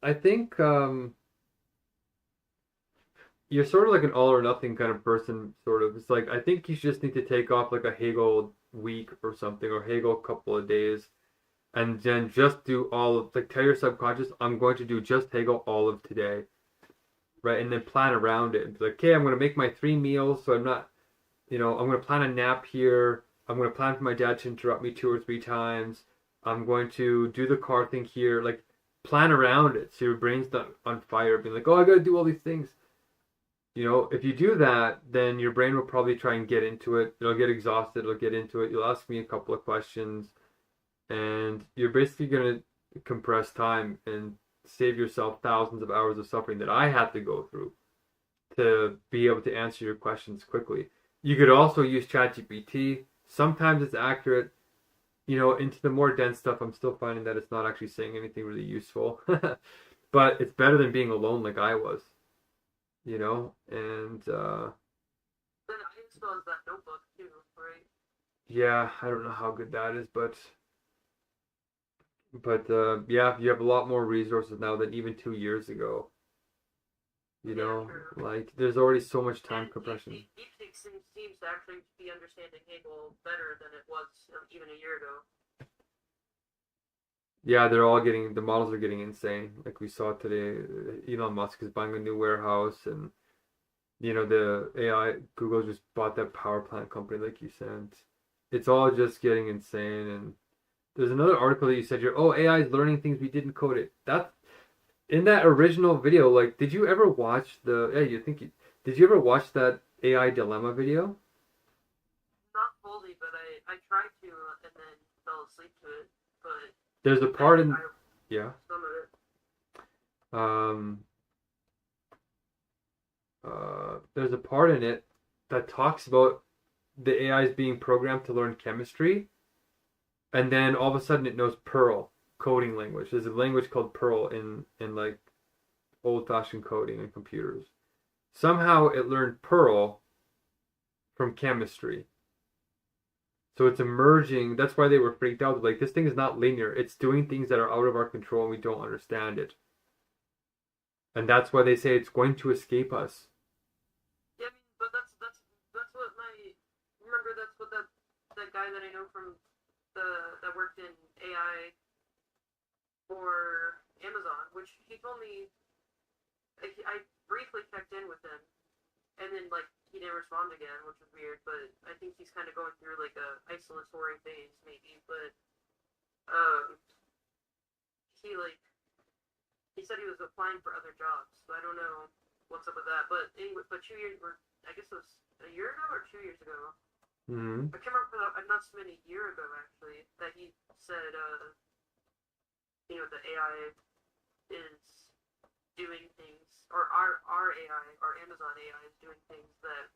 [SPEAKER 3] I think you're sort of like an all or nothing kind of person, sort of. It's like I think you just need to take off like a Hegel week or something, or Hegel couple of days, and then just do all of like tell your subconscious, I'm going to do just Hegel all of today, right? And then plan around it and be like, okay, I'm going to make my 3 meals, so I'm not, I'm going to plan a nap here. I'm going to plan for my dad to interrupt me 2 or 3 times. I'm going to do the car thing here, like plan around it so your brain's not on fire, being like, oh, I got to do all these things. If you do that, then your brain will probably try and get into it. It'll get exhausted. It'll get into it. You'll ask me a couple of questions, and you're basically going to compress time and save yourself thousands of hours of suffering that I had to go through to be able to answer your questions quickly. You could also use ChatGPT. Sometimes it's accurate. Into the more dense stuff, I'm still finding that it's not actually saying anything really useful. But it's better than being alone like I was, and
[SPEAKER 2] Then I installed that notebook too, right?
[SPEAKER 3] yeah, I don't know how good that is, but yeah, you have a lot more resources now than even 2 years ago.
[SPEAKER 2] Yeah, true.
[SPEAKER 3] Like there's already so much time
[SPEAKER 2] And
[SPEAKER 3] compression.
[SPEAKER 2] DeepSeek seems to actually be understanding Hegel better than it was even a year ago.
[SPEAKER 3] Yeah, the models are getting insane. Like we saw today, Elon Musk is buying a new warehouse, and the AI, Google just bought that power plant company, like you said. It's all just getting insane. And there's another article that you said AI is learning things we didn't code it. That in that original video, like, did you ever watch did you ever watch that AI dilemma video?
[SPEAKER 2] Not fully, but I tried to and then fell asleep to it. But
[SPEAKER 3] There's a part in yeah.
[SPEAKER 2] some of it.
[SPEAKER 3] Um there's a part in it that talks about the AI is being programmed to learn chemistry, and then all of a sudden it knows Perl coding language. There's a language called Perl in like old-fashioned coding in computers. Somehow it learned Perl from chemistry. So it's emerging. That's why they were freaked out. Like, this thing is not linear. It's doing things that are out of our control and we don't understand it. And that's why they say it's going to escape us.
[SPEAKER 2] Yeah, I mean, but that's what my remember that's what that guy that I know from that worked in AI for Amazon, which he told me I briefly checked in with him, and then like he didn't respond again, which was weird. But I think he's kind of going through like a isolatory phase, maybe. But um, he like he said he was applying for other jobs, so I don't know what's up with that. But anyway, but 2 years, or I guess it was a year ago or 2 years ago.
[SPEAKER 3] Mm-hmm.
[SPEAKER 2] I can't remember the announcement a year ago actually that he said, the AI is doing things, or our AI, our Amazon AI is doing things that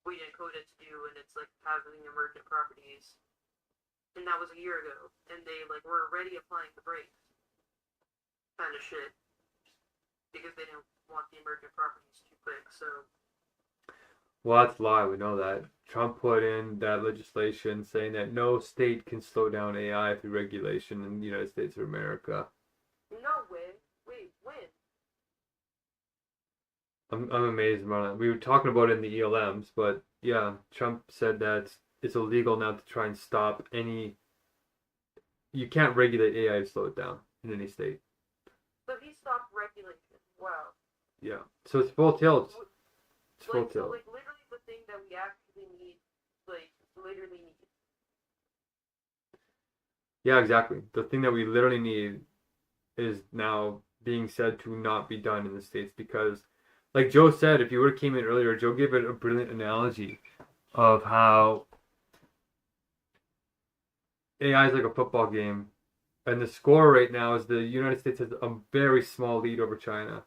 [SPEAKER 2] we didn't code it to do, and it's like having emergent properties. And that was a year ago, and they like were already applying the brakes, kind of shit, because they didn't want the emergent properties too quick. So
[SPEAKER 3] Well, that's a lie. We know that. Trump put in that legislation saying that no state can slow down AI through regulation in the United States of America.
[SPEAKER 2] no way. Wait, when?
[SPEAKER 3] I'm amazed about it. We were talking about it in the ELMs, but yeah, Trump said that it's illegal now to try and stop any. You can't regulate AI to slow it down in any state.
[SPEAKER 2] So he stopped regulation. Wow.
[SPEAKER 3] Yeah, so it's full tilt. It's full
[SPEAKER 2] Like so,
[SPEAKER 3] tilt.
[SPEAKER 2] like literally the thing that we actually need, like literally need.
[SPEAKER 3] Yeah, exactly. The thing that we literally need is now being said to not be done in the States because, like Joe said, if you would have came in earlier, Joe gave it a brilliant analogy of how AI is like a football game, and the score right now is the United States has a very small lead over China.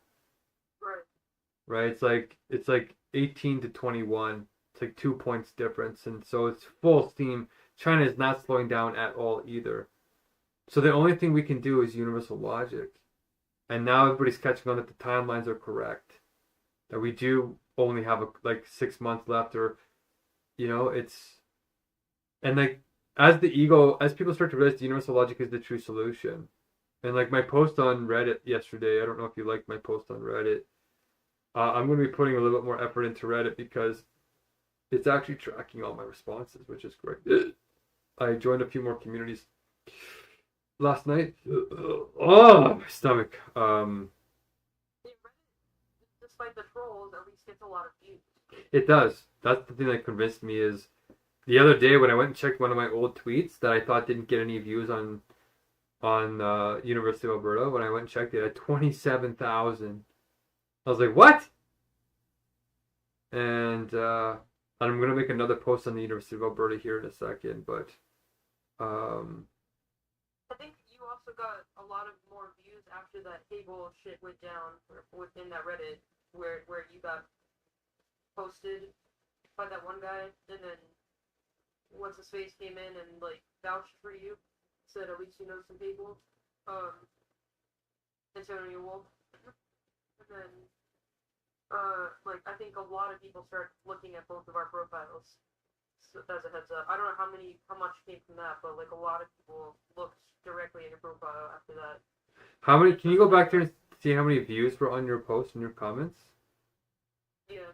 [SPEAKER 2] Right.
[SPEAKER 3] Right? It's like 18 to 21. It's like 2 points difference, and so it's full steam. China is not slowing down at all either. So the only thing we can do is universal logic. And now everybody's catching on that the timelines are correct. That we do only have like 6 months left, or it's and like as people start to realize the universal logic is the true solution. And like my post on Reddit yesterday, I don't know if you liked my post on Reddit. I'm going to be putting a little bit more effort into Reddit because it's actually tracking all my responses, which is great. I joined a few more communities last night. Oh, my stomach.
[SPEAKER 2] Despite the trolls, at least gets a lot of views.
[SPEAKER 3] It does. That's the thing that convinced me is the other day when I went and checked one of my old tweets that I thought didn't get any views on University of Alberta. When I went and checked it, at 27,000. I was like, what? And I'm gonna make another post on the University of Alberta here in a second, but
[SPEAKER 2] I think you also got a lot of more views after that Hegel shit went down within that Reddit where you got posted by that one guy, and then once his face came in and like vouched for you, said at least you know some people, Antonio Wolf, and then like I think a lot of people start looking at both of our profiles. So as a heads up, I don't know how much came from that, but like a lot of people looked directly at your profile after that.
[SPEAKER 3] how many? Can you go back there and see how many views were on your post and your comments?
[SPEAKER 2] Yeah.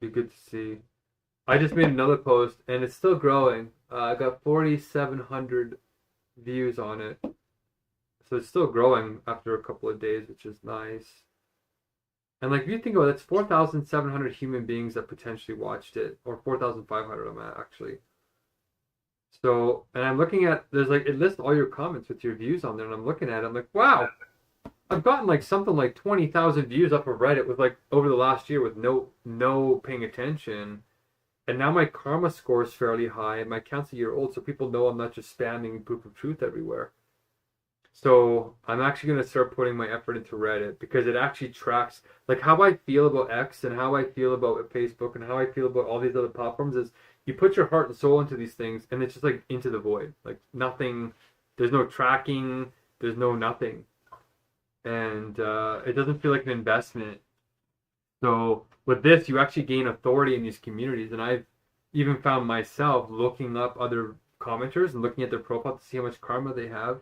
[SPEAKER 3] Be good to see. I just made another post and it's still growing. I got 4,700 views on it, so it's still growing after a couple of days, which is nice. And like if you think about it, it's 4,700 human beings that potentially watched it, or 4,500 I'm at actually. So, and I'm looking at, there's like, it lists all your comments with your views on there, and I'm looking at it, I'm like, wow, I've gotten like something like 20,000 views up of Reddit with like over the last year with no paying attention. And now my karma score is fairly high, and my account's a year old, so people know I'm not just spamming proof of truth everywhere. So I'm actually going to start putting my effort into Reddit because it actually tracks like how I feel about X and how I feel about Facebook and how I feel about all these other platforms is you put your heart and soul into these things and it's just like into the void. Like nothing, there's no tracking, there's no nothing. And it doesn't feel like an investment. So with this, you actually gain authority in these communities. And I've even found myself looking up other commenters and looking at their profile to see how much karma they have.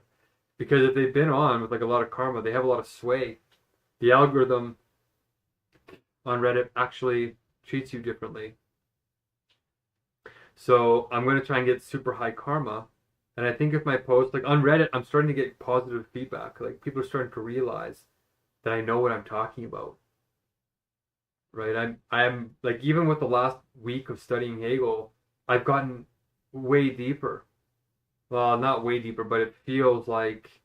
[SPEAKER 3] Because if they've been on with like a lot of karma, they have a lot of sway. The algorithm on Reddit actually treats you differently. So I'm going to try and get super high karma. And I think if my post, like on Reddit, I'm starting to get positive feedback. Like people are starting to realize that I know what I'm talking about. Right? I'm like, even with the last week of studying Hegel, I've gotten way deeper. Well, not way deeper, but it feels like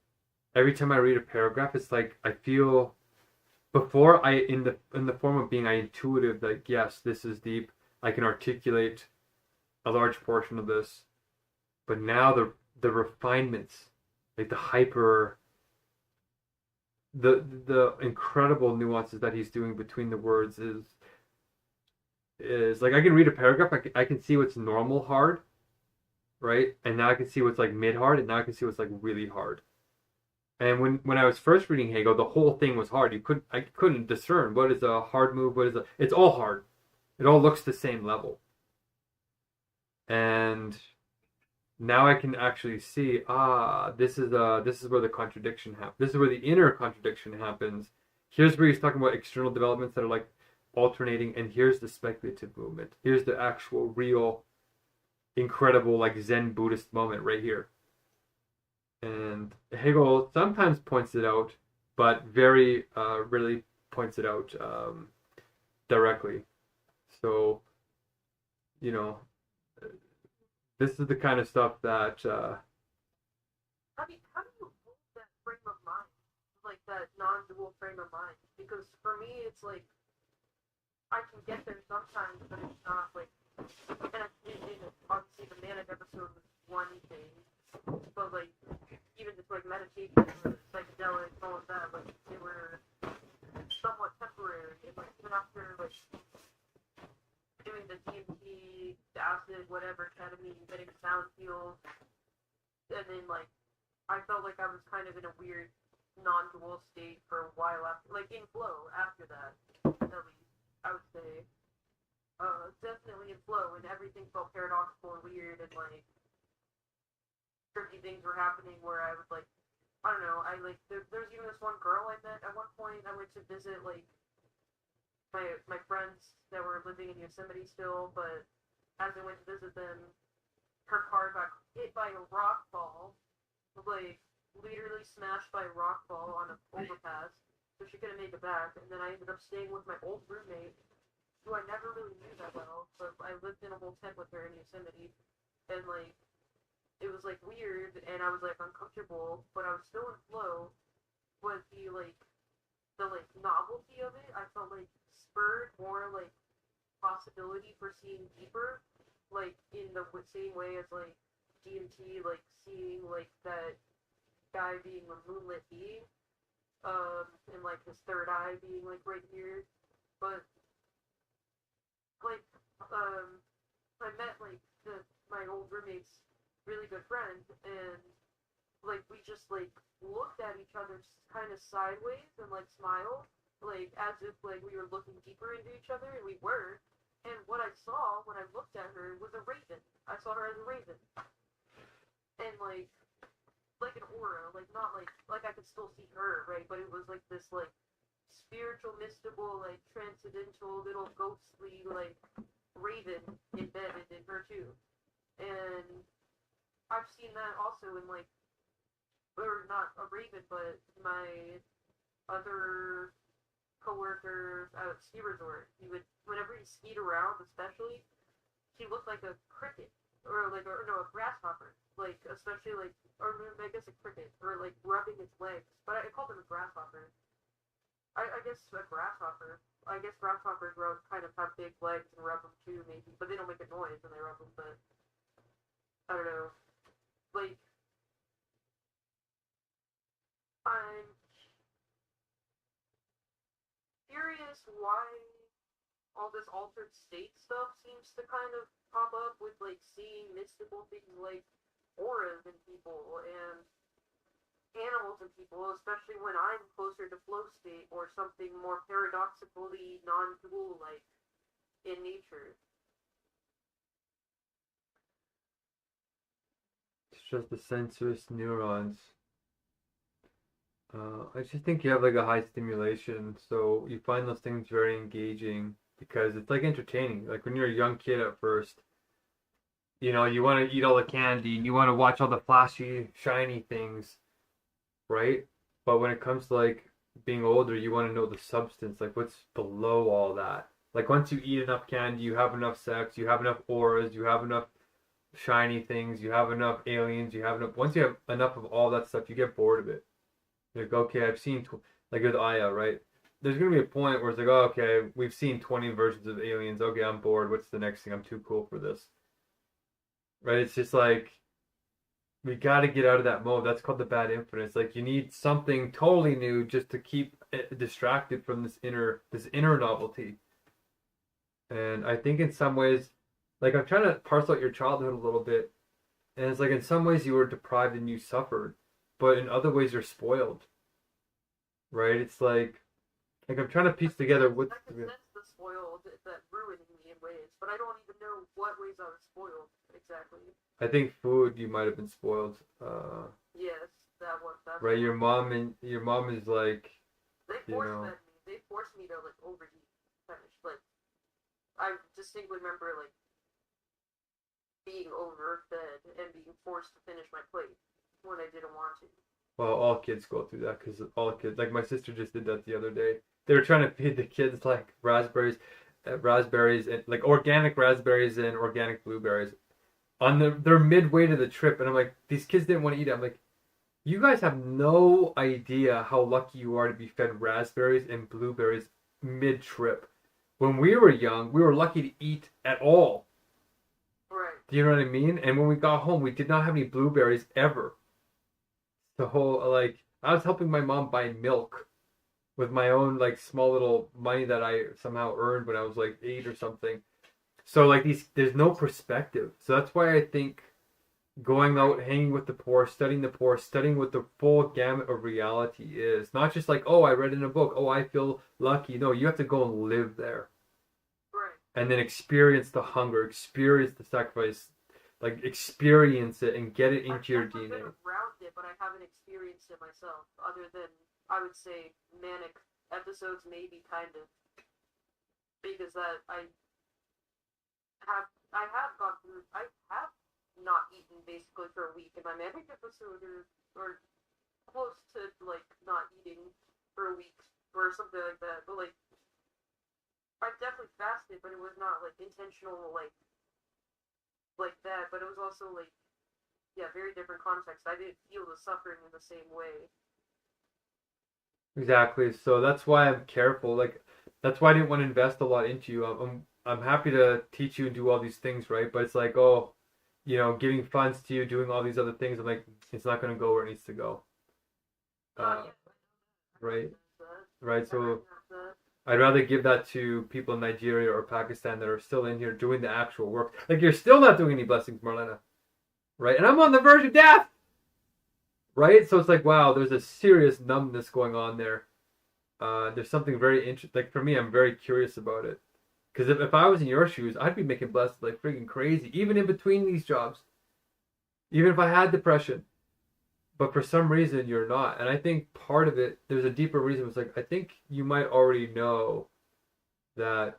[SPEAKER 3] every time I read a paragraph, it's like I feel before in the form of being I intuitive like yes, this is deep. I can articulate a large portion of this, but now the refinements, like the incredible nuances that he's doing between the words is like I can read a paragraph, I can see what's normal hard. Right? And now I can see what's like mid-hard, and now I can see what's like really hard. And when I was first reading Hegel, the whole thing was hard. I couldn't discern what is a hard move, it's all hard. It all looks the same level. And now I can actually see, this is where the contradiction happens. This is where the inner contradiction happens. Here's where he's talking about external developments that are like alternating, and here's the speculative movement. Here's the actual real incredible like Zen Buddhist moment right here. And Hegel sometimes points it out, but very rarely points it out directly. So, you know, this is the kind of stuff that
[SPEAKER 2] how do you hold that frame of mind, like that non-dual frame of mind? Because for me, it's like I can get there sometimes, but it's not like. And obviously the manic episode was one thing, but like even just like meditation or psychedelics, all of that, like they were somewhat temporary. And like even after like doing the DMT, the acid, whatever, ketamine, getting sound healed, and then like I felt like I was kind of in a weird non-dual state for a while after, like in flow after that, at least I would say. Definitely in flow, and everything felt paradoxical and weird, and like tricky things were happening where I would like, I don't know, there's even this one girl I met at one point. I went to visit like my friends that were living in Yosemite still, but as I went to visit them, her car got hit by a rock fall, like literally smashed by a rock fall on an overpass, so she couldn't make it back. And then I ended up staying with my old roommate, who I never really knew that well, but I lived in a whole tent with her in Yosemite, and like it was like weird, and I was like uncomfortable, but I was still in flow. But the novelty of it, I felt like spurred more like possibility for seeing deeper, like in the same way as like DMT, like seeing like that guy being a moonlit being, and like his third eye being like right here. But like I met like my old roommate's really good friend, and like we just like looked at each other kind of sideways and like smiled, like as if like we were looking deeper into each other, and we were. And what I saw when I looked at her was a raven. I saw her as a raven, and like an aura, like not like I could still see her, right? But it was like this like spiritual, mystical, like transcendental, little ghostly like raven embedded in her too. And I've seen that also in like, or not a raven, but my other coworker at a ski resort. He would, whenever he skied around, especially, he looked like a cricket or like a grasshopper. Like especially like, or I guess a cricket, or like rubbing its legs. But I called him a grasshopper. I guess a grasshopper. I guess grasshoppers kind of have big legs and rub them too, maybe, but they don't make a noise when they rub them. But I don't know. Like I'm curious why all this altered state stuff seems to kind of pop up with like seeing mystical things like auras in people and animals in people, especially when I'm closer to flow state or something more paradoxically non-dual like in nature.
[SPEAKER 3] It's just the sensuous neurons. I just think you have like a high stimulation, so you find those things very engaging because it's like entertaining. Like when you're a young kid at first, you know, you want to eat all the candy and you want to watch all the flashy, shiny things, right? But when it comes to like being older, you want to know the substance, like what's below all that. Like once you eat enough candy, you have enough sex, you have enough auras, you have enough shiny things, you have enough aliens, you have enough. Once you have enough of all that stuff, you get bored of it. Like, okay, I've seen, like with Aya, right? There's going to be a point where it's like, oh, okay, we've seen 20 versions of aliens. Okay, I'm bored. What's the next thing? I'm too cool for this. Right? It's just like, we got to get out of that mode. That's called the bad influence. Like, you need something totally new just to keep distracted from this inner novelty. And I think in some ways, like, I'm trying to parse out your childhood a little bit. And it's like, in some ways, you were deprived and you suffered. But in other ways, you're spoiled. Right? It's like I'm trying to piece together what.
[SPEAKER 2] I can sense the spoiled that ruining me in ways, but I don't even know what ways I was spoiled exactly.
[SPEAKER 3] I think food, you might have been spoiled.
[SPEAKER 2] Yes, that one.
[SPEAKER 3] Right, your mom is like.
[SPEAKER 2] They force fed me. They forced me to like overeat. Like I distinctly remember like being overfed and being forced to finish my plate when I didn't want to.
[SPEAKER 3] Well, all kids go through that because all kids, like my sister just did that the other day. They were trying to feed the kids like raspberries and like organic raspberries and organic blueberries they're midway to the trip, and I'm like, these kids didn't want to eat it. I'm like, you guys have no idea how lucky you are to be fed raspberries and blueberries mid-trip. When we were young, we were lucky to eat at all.
[SPEAKER 2] Right.
[SPEAKER 3] Do you know what I mean? And when we got home, we did not have any blueberries ever. The whole, like, I was helping my mom buy milk with my own, like, small little money that I somehow earned when I was, like, 8 or something. So, like, there's no perspective. So that's why I think going out, hanging with the poor, studying what the full gamut of reality is. Not just like, oh, I read in a book, oh, I feel lucky. No, you have to go and live there.
[SPEAKER 2] Right.
[SPEAKER 3] And then experience the hunger, experience the sacrifice, like experience it and get it into your
[SPEAKER 2] I've never
[SPEAKER 3] DNA.
[SPEAKER 2] been around it, but I haven't experienced it myself. Other than, I would say, manic episodes, maybe kind of, because that I have gone through. I have not eaten basically for a week, and my manic episode or close to like not eating for a week or something like that. But like, I definitely fasted, but it was not like intentional like that. But it was also like, yeah, very different context. I didn't feel the suffering in the same way.
[SPEAKER 3] Exactly. So that's why I'm careful. Like that's why I didn't want to invest a lot into you. I'm happy to teach you and do all these things, right? But it's like, oh, giving funds to you, doing all these other things. I'm like, it's not going to go where it needs to go.
[SPEAKER 2] Yeah,
[SPEAKER 3] Right.
[SPEAKER 2] that.
[SPEAKER 3] Right.
[SPEAKER 2] I
[SPEAKER 3] So
[SPEAKER 2] recognize that.
[SPEAKER 3] I'd rather give that to people in Nigeria or Pakistan that are still in here doing the actual work. Like you're still not doing any blessings, Marlena. Right? And I'm on the verge of death. Right? So it's like, wow, there's a serious numbness going on there. There's something very interesting. Like for me, I'm very curious about it. Because if I was in your shoes, I'd be making blessed like freaking crazy, even in between these jobs. Even if I had depression. But for some reason, you're not. And I think part of it, there's a deeper reason. It's like, I think you might already know that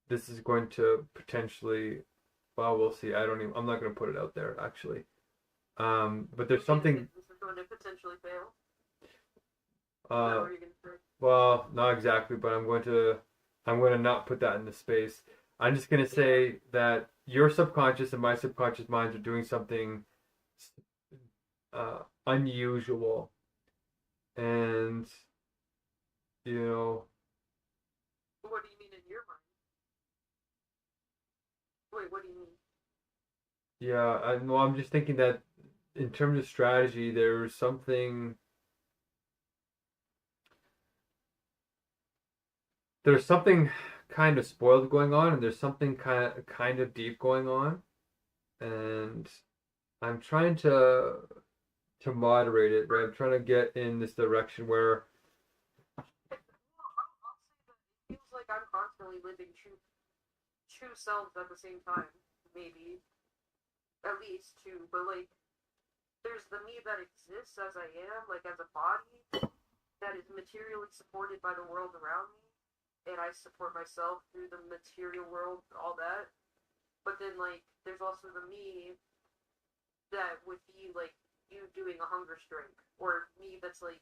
[SPEAKER 3] this is going to potentially, well, we'll see. I'm not going to put it out there, actually. But there's something.
[SPEAKER 2] This is going to potentially fail.
[SPEAKER 3] Uh, well, not exactly, but I'm going to not put that in the space. I'm just going to say that your subconscious and my subconscious minds are doing something unusual, and
[SPEAKER 2] What do you mean in your mind? Wait, what do you mean?
[SPEAKER 3] yeah, I'm just thinking that in terms of strategy, there's something kind of spoiled going on, and there's something kind of deep going on, and I'm trying to moderate it, right? I'm trying to get in this direction where
[SPEAKER 2] I'll say that it feels like I'm constantly living two selves at the same time. Maybe at least two, but like there's the me that exists as I am, like as a body that is materially supported by the world around me, and I support myself through the material world, all that. But then like there's also the me that would be like you doing a hunger strike, or me that's like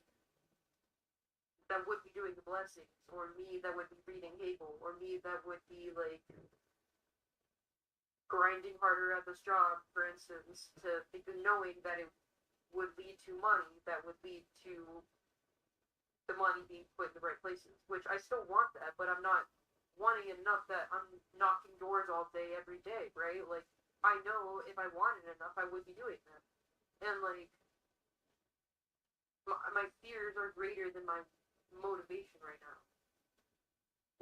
[SPEAKER 2] that would be doing the blessings, or me that would be reading Hegel, or me that would be like grinding harder at this job, for instance, to knowing that it would lead to money, that would lead to the money being put in the right places, which I still want that, but I'm not wanting enough that I'm knocking doors all day, every day, right? Like, I know if I wanted enough, I would be doing that. And, like, my fears are greater than my motivation right now.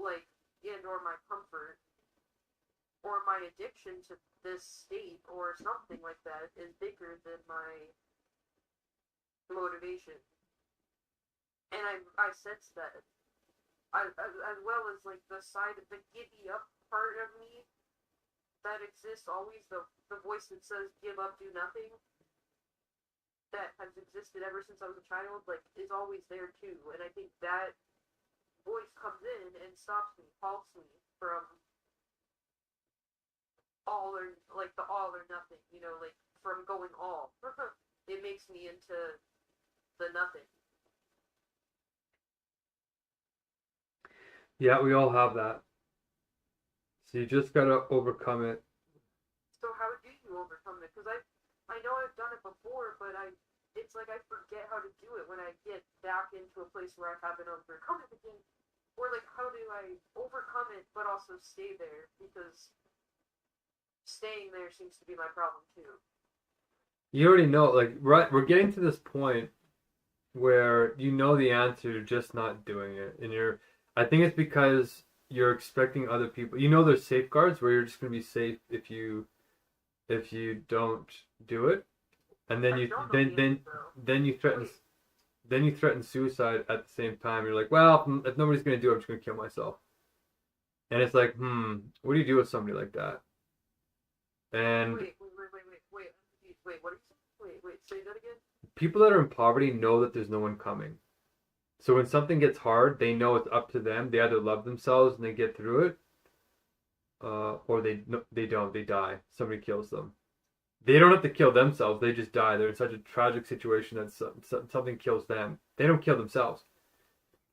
[SPEAKER 2] Like, and or my comfort, or my addiction to this state, or something like that, is bigger than my motivation. And I sense that. As well as, like, the side of the giddy up part of me that exists always, the voice that says, give up, do nothing, that has existed ever since I was a child, like, is always there too. And I think that voice comes in and stops me, halts me from all or, like, the all or nothing, like, from going all. It makes me into the nothing.
[SPEAKER 3] yeah, we all have that. So you just gotta overcome it.
[SPEAKER 2] So how do you overcome it? Because I know I've done it before, but it's like I forget how to do it when I get back into a place where I haven't overcome it again. Or like, how do I overcome it but also stay there? Because staying there seems to be my problem too.
[SPEAKER 3] You already know, like, right? We're getting to this point where you know the answer, you're just not doing it, and I think it's because you're expecting other people. There's safeguards where you're just gonna be safe if you don't do it, and then you threaten suicide at the same time. You're like, well, if nobody's gonna do it, I'm just gonna kill myself. And it's like, what do you do with somebody like that? And
[SPEAKER 2] Wait.
[SPEAKER 4] Wait, what are you saying? Wait, say that again?
[SPEAKER 3] People that are in poverty know that there's no one coming. So when something gets hard, they know it's up to them. They either love themselves and they get through it, or they don't. They die. Somebody kills them. They don't have to kill themselves. They just die. They're in such a tragic situation that something kills them. They don't kill themselves,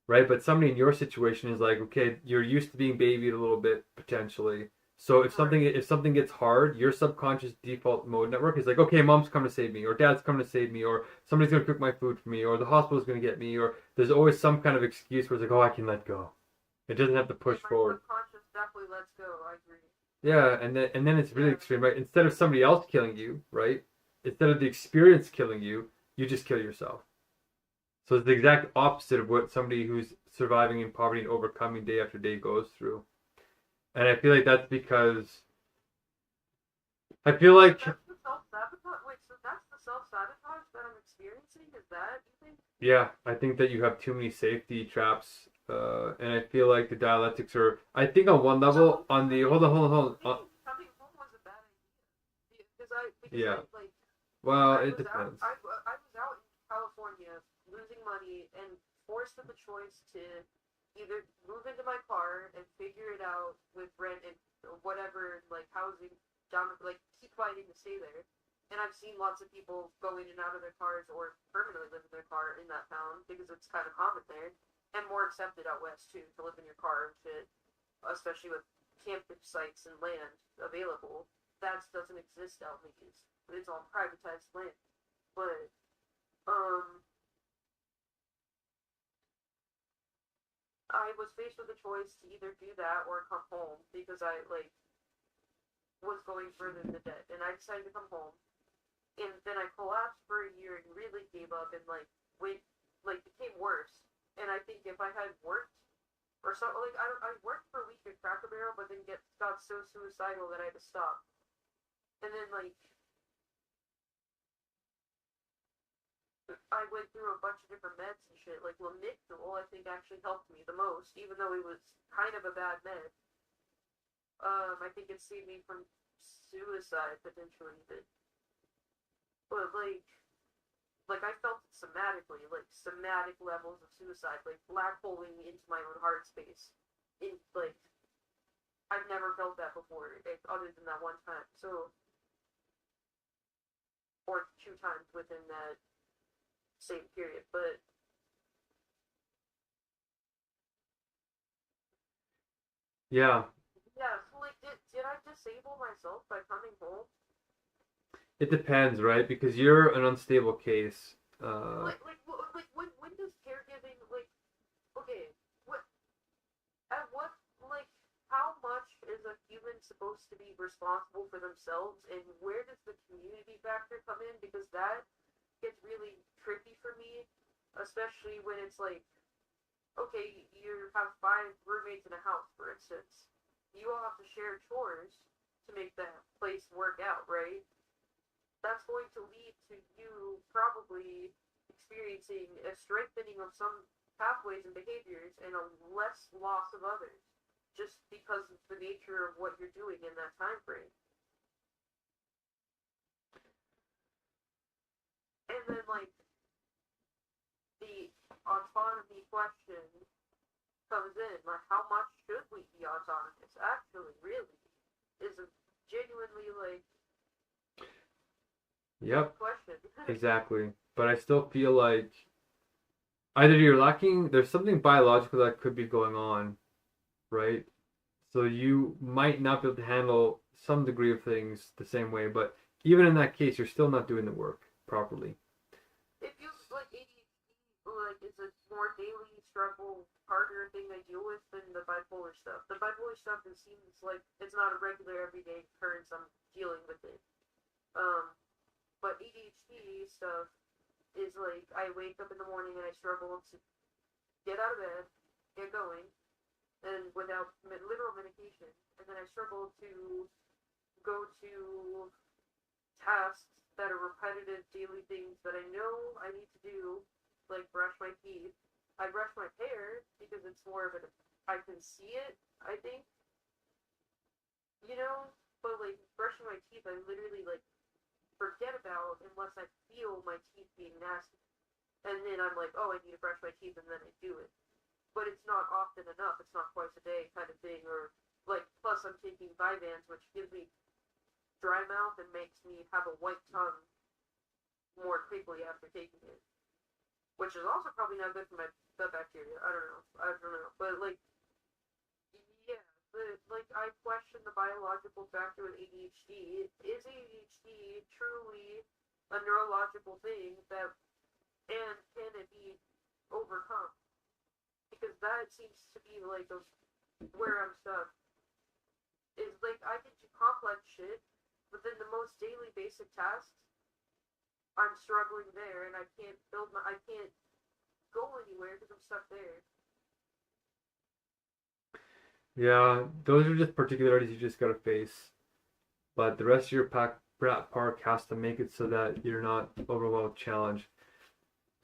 [SPEAKER 3] right? But somebody in your situation is like, okay, you're used to being babied a little bit potentially. So if something gets hard, your subconscious default mode network is like, okay, mom's coming to save me, or dad's coming to save me, or somebody's gonna cook my food for me, or the hospital's gonna get me, or there's always some kind of excuse where it's like, oh, I can let go. It doesn't have to push forward.
[SPEAKER 4] My subconscious definitely lets go. I agree.
[SPEAKER 3] Yeah, and then it's really extreme, right? Instead of somebody else killing you, right? Instead of the experience killing you, you just kill yourself. So it's the exact opposite of what somebody who's surviving in poverty and overcoming day after day goes through. And I feel like that's because I feel like
[SPEAKER 4] That's the self-sabotage? Wait, so that's the self-sabotage that I'm experiencing? Is that, you think?
[SPEAKER 3] yeah, I think that you have too many safety traps, and I feel like the dialectics are. I think on one level, on the hold on.
[SPEAKER 4] Coming home was a bad idea.
[SPEAKER 3] Yeah.
[SPEAKER 4] Like,
[SPEAKER 3] Well,
[SPEAKER 4] I
[SPEAKER 3] it
[SPEAKER 4] was
[SPEAKER 3] depends.
[SPEAKER 4] I was out in California losing money and forced with the choice to either move into my car and figure it out with rent and whatever, like housing, down, like keep fighting to stay there. And I've seen lots of people go in and out of their cars or permanently live in their car in that town because it's kind of common there and more accepted out west too to live in your car and shit, especially with campsites and land available. That doesn't exist out in the east. It's all privatized land. But I was faced with a choice to either do that or come home because I like was going further into debt, and I decided to come home. And then I collapsed for a year and really gave up and became worse. And I think if I had worked or so, like I worked for a week at Cracker Barrel, but then got so suicidal that I had to stop. And then I went through a bunch of different meds and shit. Like Lamictal, I think actually helped me the most, even though it was kind of a bad med. I think it saved me from suicide potentially, but like I felt it somatically, like somatic levels of suicide, like black holing into my own heart space. In like I've never felt that before, other than that one time. So, or 2 times within that same period, but
[SPEAKER 3] Yeah,
[SPEAKER 4] yeah. So like, did I disable myself by coming home?
[SPEAKER 3] it depends, right? Because you're an unstable case.
[SPEAKER 4] When does caregiving okay, what at what like how much is a human supposed to be responsible for themselves, and where does the community factor come in? Because that gets really tricky for me, especially when it's like, okay, you have 5 roommates in a house, for instance. You all have to share chores to make that place work out, right? That's going to lead to you probably experiencing a strengthening of some pathways and behaviors and a less loss of others, just because of the nature of what you're doing in that time frame. And then the autonomy question comes in, like how much should we be autonomous? Actually, really, is a genuinely
[SPEAKER 3] Yep,
[SPEAKER 4] question.
[SPEAKER 3] exactly. But I still feel like either you're lacking, there's something biological that could be going on, right? So you might not be able to handle some degree of things the same way, but even in that case, you're still not doing the work properly.
[SPEAKER 4] If you like ADHD, it's a more daily struggle, harder thing I deal with than the bipolar stuff. The bipolar stuff seems like it's not a regular everyday occurrence. I'm dealing with it. But ADHD stuff is like I wake up in the morning and I struggle to get out of bed, get going, and without literal medication, and then I struggle to go to tasks that are repetitive daily things that I know I need to do, like brush my teeth. I brush my hair because it's more of I can see it, I think, but like brushing my teeth, I literally forget about unless I feel my teeth being nasty. And then I'm like, oh, I need to brush my teeth, and then I do it. But it's not often enough. It's not twice a day kind of thing. Or, like, plus I'm taking Vyvanse, which gives me dry mouth and makes me have a white tongue more quickly after taking it. Which is also probably not good for my gut bacteria. I don't know. But, like, yeah. Like, I question the biological factor with ADHD. Is ADHD truly a neurological thing that, and can it be overcome? Because that seems to be, like, where I'm stuck. Is, like, I can do complex shit, but then the most daily basic tasks, I'm struggling there, and I can't go anywhere because I'm stuck there.
[SPEAKER 3] Yeah, those are just particularities you just gotta face. But the rest of your park has to make it so that you're not overwhelmed with challenge.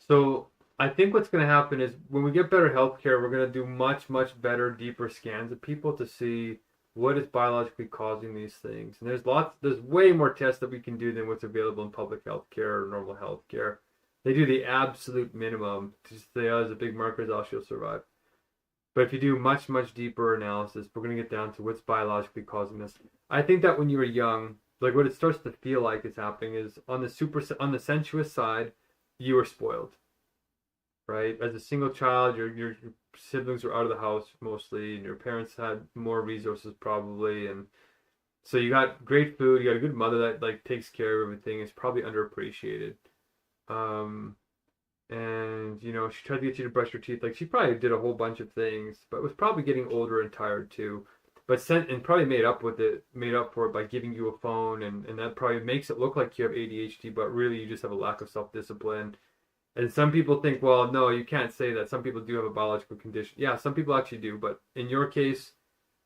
[SPEAKER 3] So I think what's going to happen is when we get better healthcare, we're going to do much, much better, deeper scans of people to see what is biologically causing these things. And there's way more tests that we can do than what's available in public healthcare or normal healthcare. They do the absolute minimum to say, oh, there's a big marker, else you'll survive. But if you do much, much deeper analysis, we're going to get down to what's biologically causing this. I think that when you were young, like what it starts to feel like is happening is on the sensuous side, you were spoiled, right? As a single child, your siblings were out of the house mostly, and your parents had more resources probably, and so you got great food, you got a good mother that like takes care of everything. It's probably underappreciated. And you know, she tried to get you to brush your teeth. Like she probably did a whole bunch of things, but was probably getting older and tired too. But and probably made up for it by giving you a phone, and that probably makes it look like you have ADHD, but really you just have a lack of self-discipline. And some people think, well, no, you can't say that. Some people do have a biological condition. Yeah, some people actually do, but in your case,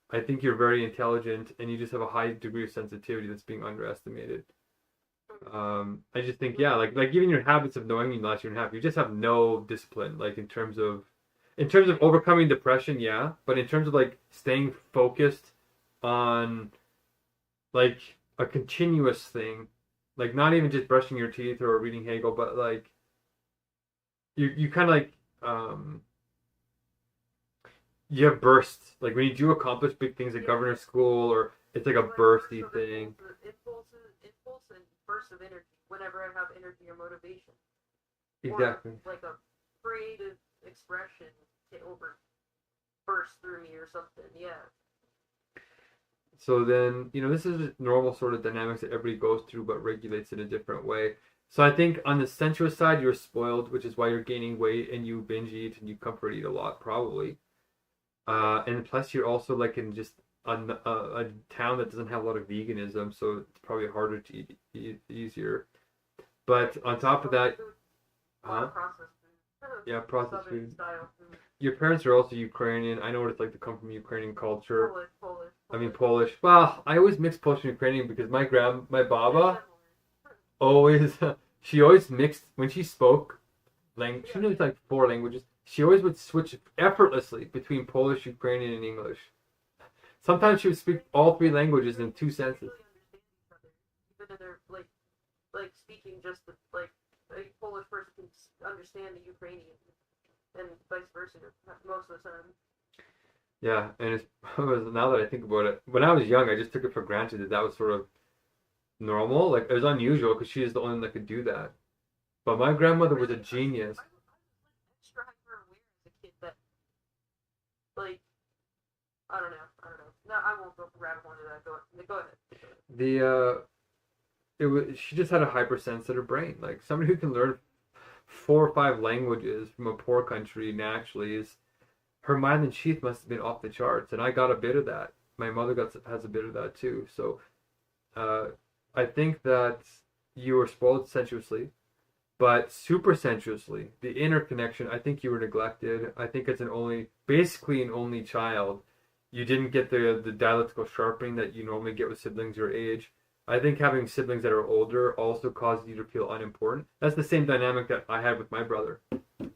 [SPEAKER 3] I think you're very intelligent, and you just have a high degree of sensitivity that's being underestimated. I just think, yeah, like even your habits of knowing you last year and a half, you just have no discipline, like in terms of overcoming depression, yeah, but in terms of like staying focused on like a continuous thing, like not even just brushing your teeth or reading Hegel, but like you kind of like you have bursts, like when you do accomplish big things at governor school, or it's like a bursty thing.
[SPEAKER 4] Impulse and bursts of energy whenever I have energy or motivation.
[SPEAKER 3] Exactly.
[SPEAKER 4] Or like a creative expression burst through me or something. Yeah.
[SPEAKER 3] So then, you know, this is normal sort of dynamics that everybody goes through, but regulates in a different way. So I think on the sensuous side, you're spoiled, which is why you're gaining weight and you binge eat and you comfort eat a lot, probably. And plus, you're also like in just a town that doesn't have a lot of veganism, so it's probably harder to eat easier. But on top of that, yeah, processed food. Your parents are also Ukrainian. I know what it's like to come from Ukrainian culture.
[SPEAKER 4] Polish.
[SPEAKER 3] I mean Polish. Well, I always mix Polish and Ukrainian because my baba she always mixed when she spoke language. She knew like 4 languages. She always would switch effortlessly between Polish, Ukrainian, and English. Sometimes she would speak all 3 languages in 2 sentences.
[SPEAKER 4] Even if they're like speaking just like a Polish person can understand the Ukrainian, and vice versa most of the time.
[SPEAKER 3] Yeah, and it's now that I think about it, when I was young, I just took it for granted that was sort of normal. Like it was unusual because she is the only one that could do that. But my grandmother was a genius.
[SPEAKER 4] I was extra hyper aware as a kid that, like, I don't know. No, I won't go rabbit hole into that. Go ahead.
[SPEAKER 3] She just had a hypersensitive brain. Like somebody who can learn 4 or 5 languages from a poor country naturally is. Her myelin sheath must have been off the charts, and I got a bit of that. My mother has a bit of that too. So, I think that you were spoiled sensuously, but super sensuously. The interconnection, I think you were neglected. I think as basically an only child, you didn't get the dialectical sharpening that you normally get with siblings your age. I think having siblings that are older also causes you to feel unimportant. That's the same dynamic that I had with my brother.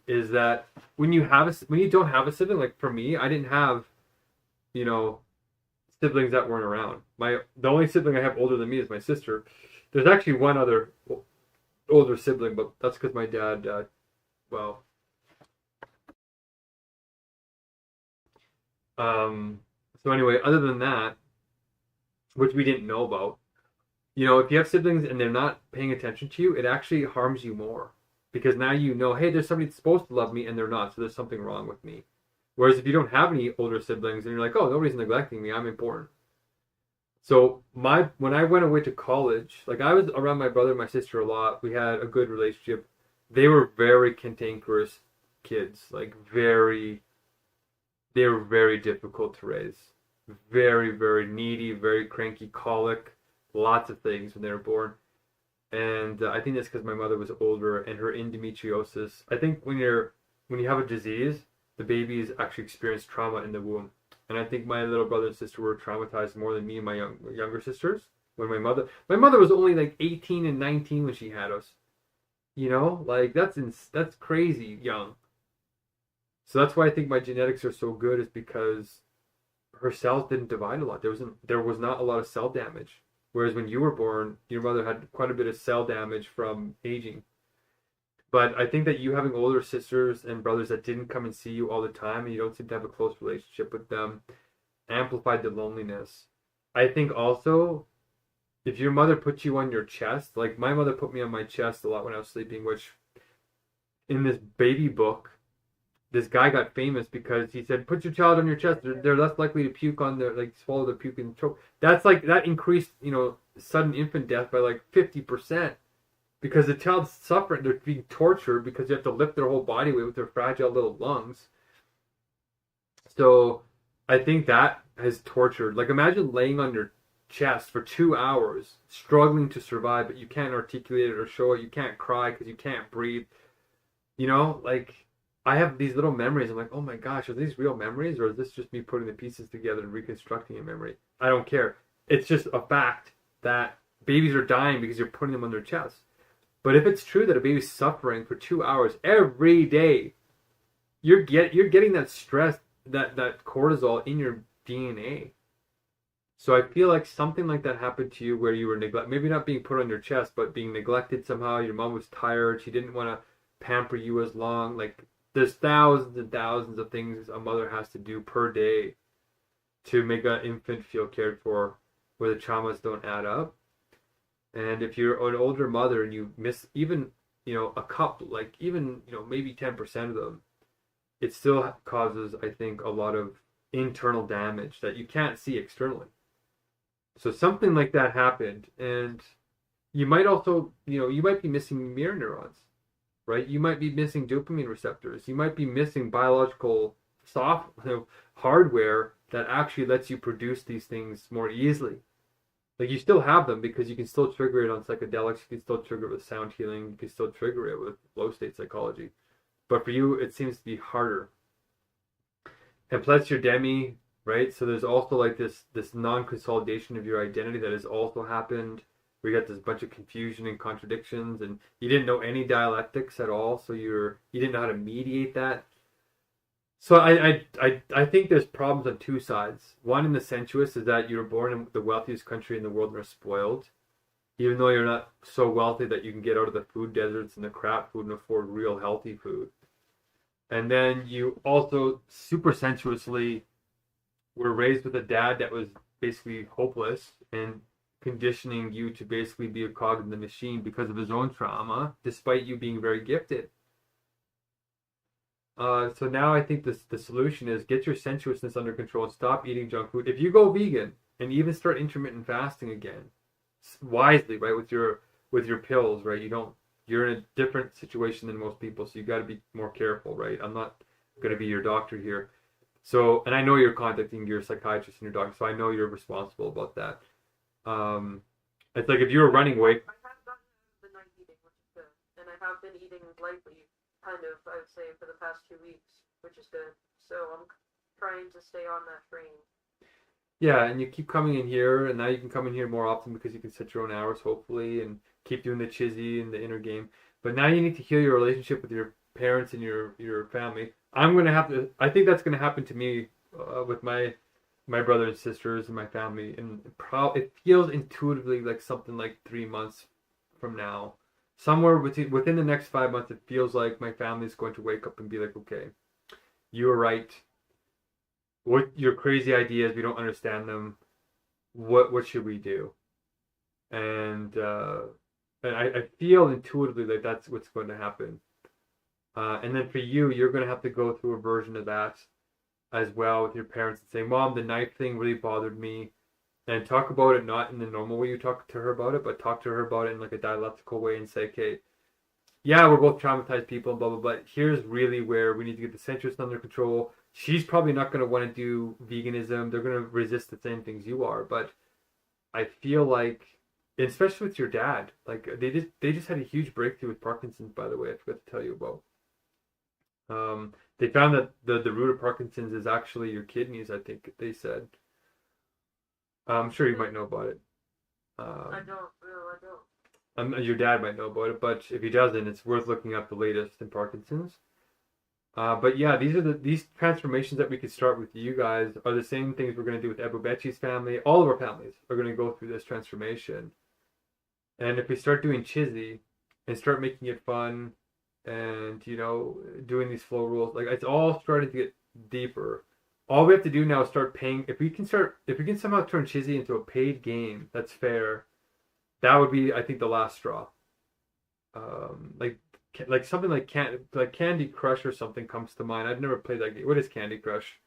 [SPEAKER 3] Is that when you don't have a sibling, like for me, I didn't have, you know, siblings that weren't around. The only sibling I have older than me is my sister, There's actually one other older sibling, but that's because my dad, well, so anyway, other than that, which we didn't know about, if you have siblings and they're not paying attention to you, it actually harms you more. Because now hey, there's somebody that's supposed to love me and they're not, so there's something wrong with me. Whereas if you don't have any older siblings and you're like, oh, nobody's neglecting me, I'm important. So when I went away to college, like I was around my brother and my sister a lot. We had a good relationship. They were very cantankerous kids, like they were very difficult to raise. Very, very needy, very cranky, colic, lots of things when they were born. And I think that's because my mother was older and her endometriosis. I think when you have a disease, the babies actually experience trauma in the womb. And I think my little brother and sister were traumatized more than me and my younger sisters. When my mother was only like 18 and 19 when she had us. Like that's crazy young. So that's why I think my genetics are so good, is because her cells didn't divide a lot. There was not a lot of cell damage. Whereas when you were born, your mother had quite a bit of cell damage from aging. But I think that you having older sisters and brothers that didn't come and see you all the time, and you don't seem to have a close relationship with them, amplified the loneliness. I think also, if your mother put you on your chest, like my mother put me on my chest a lot when I was sleeping, which in this baby book, this guy got famous because he said, put your child on your chest. They're less likely to puke on their, like, swallow their puke and choke. That increased, sudden infant death by like 50%. Because the child's suffering, they're being tortured because you have to lift their whole body weight with their fragile little lungs. So I think that has tortured. Like, imagine laying on your chest for 2 hours, struggling to survive, but you can't articulate it or show it. You can't cry because you can't breathe. Like, I have these little memories. I'm like, oh my gosh, are these real memories? Or is this just me putting the pieces together and reconstructing a memory? I don't care. It's just a fact that babies are dying because you're putting them on their chest. But if it's true that a baby's suffering for 2 hours every day, you're getting that stress, that cortisol in your DNA. So I feel like something like that happened to you where you were neglected, maybe not being put on your chest, but being neglected somehow. Your mom was tired. She didn't want to pamper you as long. Like, there's thousands and thousands of things a mother has to do per day to make an infant feel cared for, where the traumas don't add up. And if you're an older mother and you miss even, a couple, like even, maybe 10% of them, it still causes, I think, a lot of internal damage that you can't see externally. So something like that happened, and you might also, you might be missing mirror neurons, right? You might be missing dopamine receptors. You might be missing biological hardware that actually lets you produce these things more easily. Like, you still have them because you can still trigger it on psychedelics, you can still trigger it with sound healing, you can still trigger it with flow state psychology. But for you, it seems to be harder. And plus your demi, right? So there's also like this non-consolidation of your identity that has also happened. We got this bunch of confusion and contradictions, and you didn't know any dialectics at all, so you didn't know how to mediate that. So I think there's problems on two sides. One, in the sensuous, is that you're born in the wealthiest country in the world and are spoiled, even though you're not so wealthy that you can get out of the food deserts and the crap food and afford real healthy food. And then you also super sensuously were raised with a dad that was basically hopeless and conditioning you to basically be a cog in the machine because of his own trauma, despite you being very gifted. So now I think the solution is get your sensuousness under control and stop eating junk food. If you go vegan and even start intermittent fasting again, wisely, right, with your pills, right, you're in a different situation than most people, so you got to be more careful, right? I'm not going to be your doctor here. So, and I know you're contacting your psychiatrist and your doctor, so I know you're responsible about that. It's like if you were running away.
[SPEAKER 4] I have gotten the night eating, which is good, and I have been eating lightly, kind of, I would say, for the past 2 weeks, which is good. So I'm trying to stay on that train.
[SPEAKER 3] Yeah, and you keep coming in here, and now you can come in here more often because you can set your own hours, hopefully, and keep doing the chizzy and the inner game. But now you need to heal your relationship with your parents and your family. I think that's gonna happen to me with my my brother and sisters and my family, and it feels intuitively like something like 3 months from now, somewhere within the next 5 months, it feels like my family's going to wake up and be like, okay, you were right. What your crazy ideas? We don't understand them. What should we do? And I feel intuitively like that's what's going to happen. And then for you, you're going to have to go through a version of that as well with your parents and say, Mom, the knife thing really bothered me. And talk about it not in the normal way you talk to her about it, but talk to her about it in like a dialectical way and say, okay, yeah, we're both traumatized people and blah, blah, blah. Here's really where we need to get the centrist under control. She's probably not going to want to do veganism. They're going to resist the same things you are. But I feel like, especially with your dad, like they just had a huge breakthrough with Parkinson's, by the way, I forgot to tell you about. They found that the root of Parkinson's is actually your kidneys, I think they said. I'm sure you might know about it.
[SPEAKER 4] I don't. No, I don't.
[SPEAKER 3] Your dad might know about it, but if he doesn't, it's worth looking up the latest in Parkinson's. But yeah, these transformations that we could start with you guys are the same things we're going to do with Ebubetchi's family. All of our families are going to go through this transformation. And if we start doing Chizzy and start making it fun and, doing these flow rules, like it's all starting to get deeper. All we have to do now is start paying. If we can somehow turn Chizzy into a paid game that's fair, that would be, I think, the last straw. Like something like Candy Crush or something comes to mind. I've never played that game. What is Candy Crush?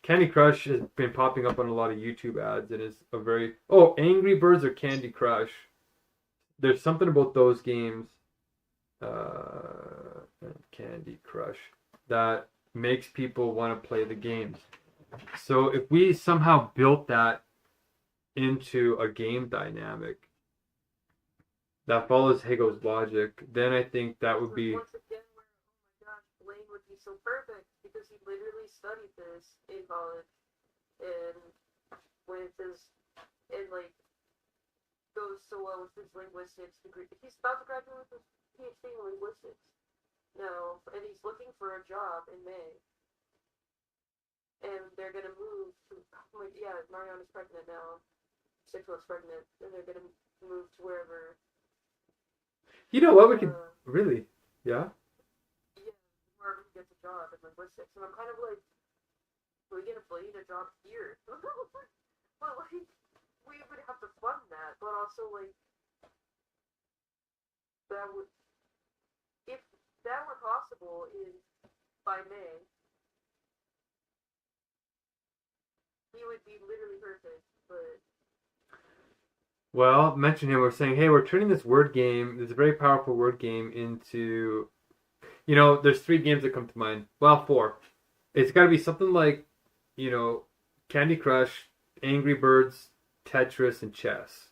[SPEAKER 3] Candy Crush has been popping up on a lot of YouTube ads and is a very Angry Birds or Candy Crush. There's something about those games, Candy Crush, that makes people want to play the games. So if we somehow built that into a game dynamic that follows Hegel's logic, then I think that would be...
[SPEAKER 4] Once again, where, oh my gosh, Blaine would be so perfect, because he literally studied this in college, and with his, and like, goes so well with his linguistics degree. He's about to graduate with his PhD in linguistics now, and he's looking for a job in May. And they're gonna move to, Mariana's pregnant now, 6 months pregnant, and they're gonna move to wherever.
[SPEAKER 3] You know what we could really, yeah.
[SPEAKER 4] Yeah, wherever he gets a job in linguistics, and I'm kind of like, we're gonna Blaine a job here, but like, we would have to fund that, but also like, that would, if that were possible, by May, he would be literally perfect, but...
[SPEAKER 3] Well, mention him. We're saying, hey, we're turning this word game, this very powerful word game, into, there's 3 games that come to mind. Well, 4. It's got to be something like, Candy Crush, Angry Birds, Tetris, and chess.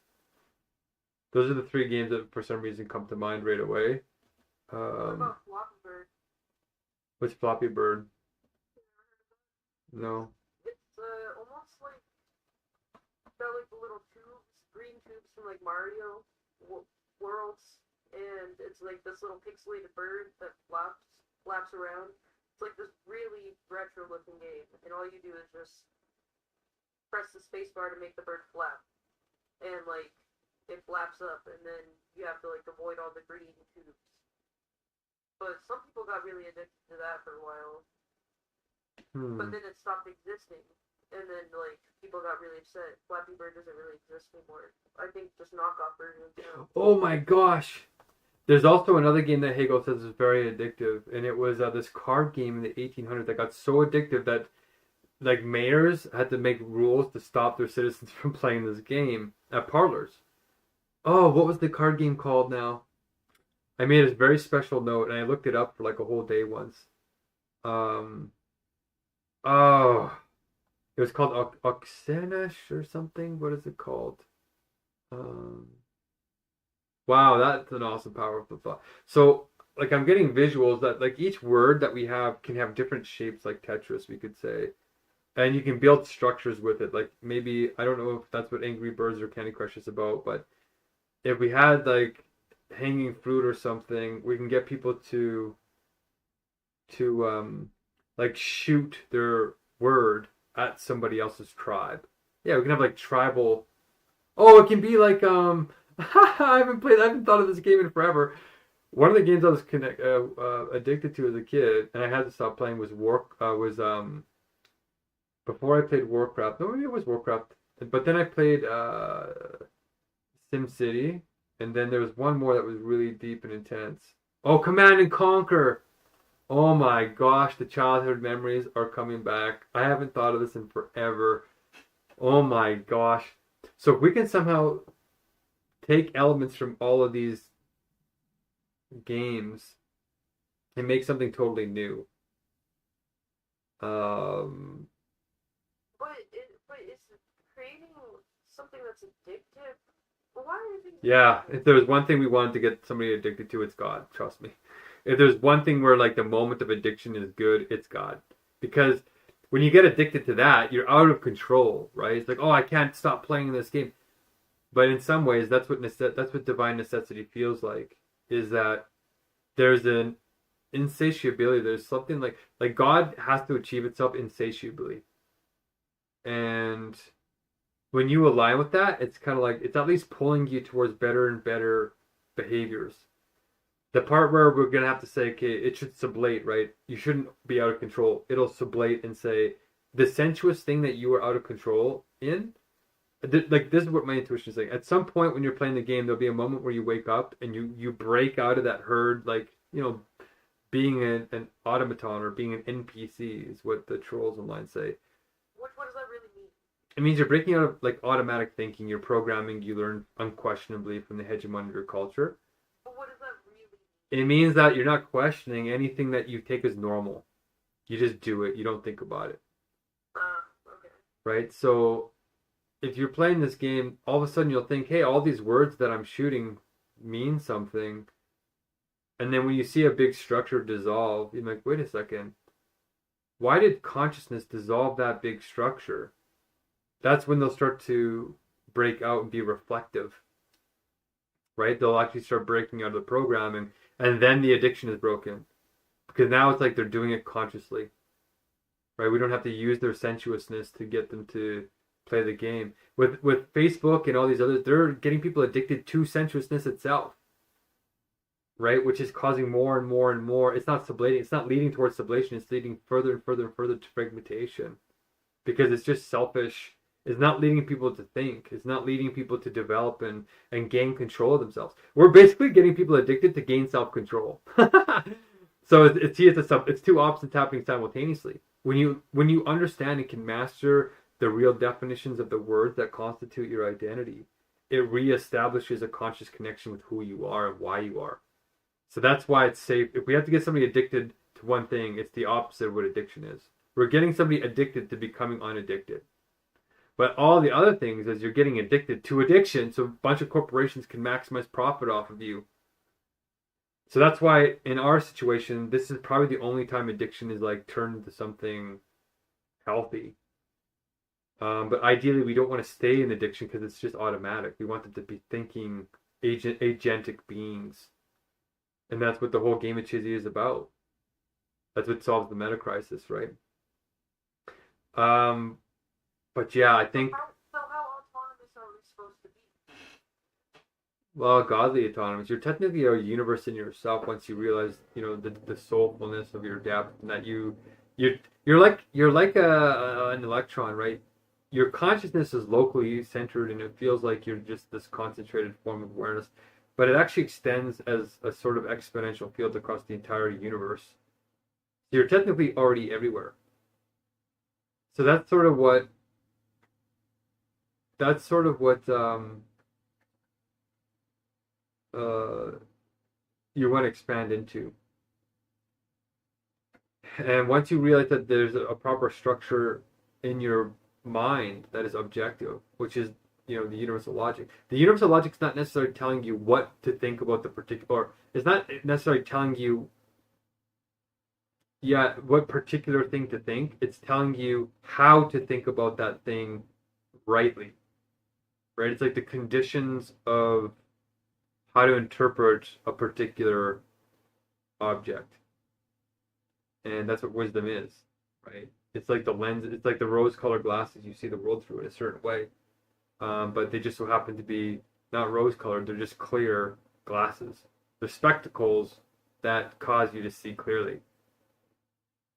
[SPEAKER 3] Those are the 3 games that for some reason come to mind right away.
[SPEAKER 4] What about Floppy Bird?
[SPEAKER 3] What's Floppy Bird? No.
[SPEAKER 4] It's almost like got like the little green tubes from like Mario worlds, and it's like this little pixelated bird that flaps around. It's like this really retro looking game, and all you do is just press the space bar to make the bird flap, and like it flaps up, and then you have to like avoid all the green tubes. But some people got really addicted to that for a while. But then it stopped existing. And then, like, people got really upset. Flappy Bird doesn't really exist anymore. I think just knockoff versions.
[SPEAKER 3] Oh my gosh! There's also another game that Hegel says is very addictive. And it was this card game in the 1800s that got so addictive that, like, mayors had to make rules to stop their citizens from playing this game at parlors. Oh, what was the card game called now? I made a very special note, and I looked it up for like a whole day once. It was called Oxenesh or something. What is it called? Wow, that's an awesome, powerful thought. So, like, I'm getting visuals that, like, each word that we have can have different shapes, like Tetris, we could say. And you can build structures with it. Like, maybe, I don't know if that's what Angry Birds or Candy Crush is about, but if we had, like, hanging fruit or something, we can get people to like shoot their word at somebody else's tribe. Yeah, we can have like tribal. Oh, it can be like I haven't thought of this game in forever. One of the games I was addicted to as a kid, and I had to stop playing before I played Warcraft. No, maybe it was Warcraft, but then I played SimCity, and then there was one more that was really deep and intense. Oh, Command and Conquer. Oh my gosh, the childhood memories are coming back. I haven't thought of this in forever. Oh my gosh. So if we can somehow take elements from all of these games and make something totally new.
[SPEAKER 4] But it's creating something that's addictive. But why do you think?
[SPEAKER 3] Yeah, if there's one thing we wanted to get somebody addicted to, it's God. Trust me. If there's one thing where like the moment of addiction is good, it's God. Because when you get addicted to that, you're out of control, right? It's like, oh, I can't stop playing this game. But in some ways, that's what divine necessity feels like. Is that there's an insatiability. There's something like God has to achieve itself insatiably. And when you align with that, it's kind of like it's at least pulling you towards better and better behaviors. The part where we're gonna have to say, okay, it should sublate, right? You shouldn't be out of control. It'll sublate and say the sensuous thing that you are out of control in. Like this is what my intuition is saying. At some point when you're playing the game, there'll be a moment where you wake up and you break out of that herd, like being an automaton or being an NPC is what the trolls online say.
[SPEAKER 4] What does that really mean?
[SPEAKER 3] It means you're breaking out of like automatic thinking. You're programming you learn unquestionably from the hegemony of your culture.
[SPEAKER 4] But what does that really mean?
[SPEAKER 3] It means that you're not questioning anything that you take as normal. You just do it. You don't think about it.
[SPEAKER 4] Okay.
[SPEAKER 3] Right? So if you're playing this game, all of a sudden you'll think, hey, all these words that I'm shooting mean something. And then when you see a big structure dissolve, you're like, wait a second. Why did consciousness dissolve that big structure? That's when they'll start to break out and be reflective. Right? They'll actually start breaking out of the programming, and then the addiction is broken. Because now it's like they're doing it consciously. Right? We don't have to use their sensuousness to get them to play the game. With Facebook and all these others, they're getting people addicted to sensuousness itself. Right? Which is causing more and more and more. It's not sublating. It's not leading towards sublation. It's leading further and further and further to fragmentation. Because it's just selfish. It's not leading people to think. It's not leading people to develop and gain control of themselves. We're basically getting people addicted to gain self-control. So it's two opposites happening simultaneously. When you understand and can master the real definitions of the words that constitute your identity, it reestablishes a conscious connection with who you are and why you are. So that's why it's safe. If we have to get somebody addicted to one thing, it's the opposite of what addiction is. We're getting somebody addicted to becoming unaddicted. But all the other things is you're getting addicted to addiction, so a bunch of corporations can maximize profit off of you. So that's why in our situation, this is probably the only time addiction is like turned into something healthy. But ideally, we don't want to stay in addiction because it's just automatic. We want them to be thinking agentic beings. And that's what the whole game of Chizzy is about. That's what solves the Megacrisis, right? But yeah, I think...
[SPEAKER 4] So how autonomous are we supposed to be?
[SPEAKER 3] Well, godly autonomous. You're technically a universe in yourself once you realize, the soulfulness of your depth, and that you're like an electron, right? Your consciousness is locally centered, and it feels like you're just this concentrated form of awareness, but it actually extends as a sort of exponential field across the entire universe. So you're technically already everywhere. So that's sort of what you want to expand into. And once you realize that there's a proper structure in your mind that is objective, which is, the universal logic. The universal logic is not necessarily telling you what to think about the particular, or it's not necessarily telling you, what particular thing to think. It's telling you how to think about that thing rightly. Right? It's like the conditions of how to interpret a particular object. And that's what wisdom is. right? It's like the lens. It's like the rose-colored glasses. You see the world through in a certain way, but they just so happen to be not rose-colored. They're just clear glasses. They're spectacles that cause you to see clearly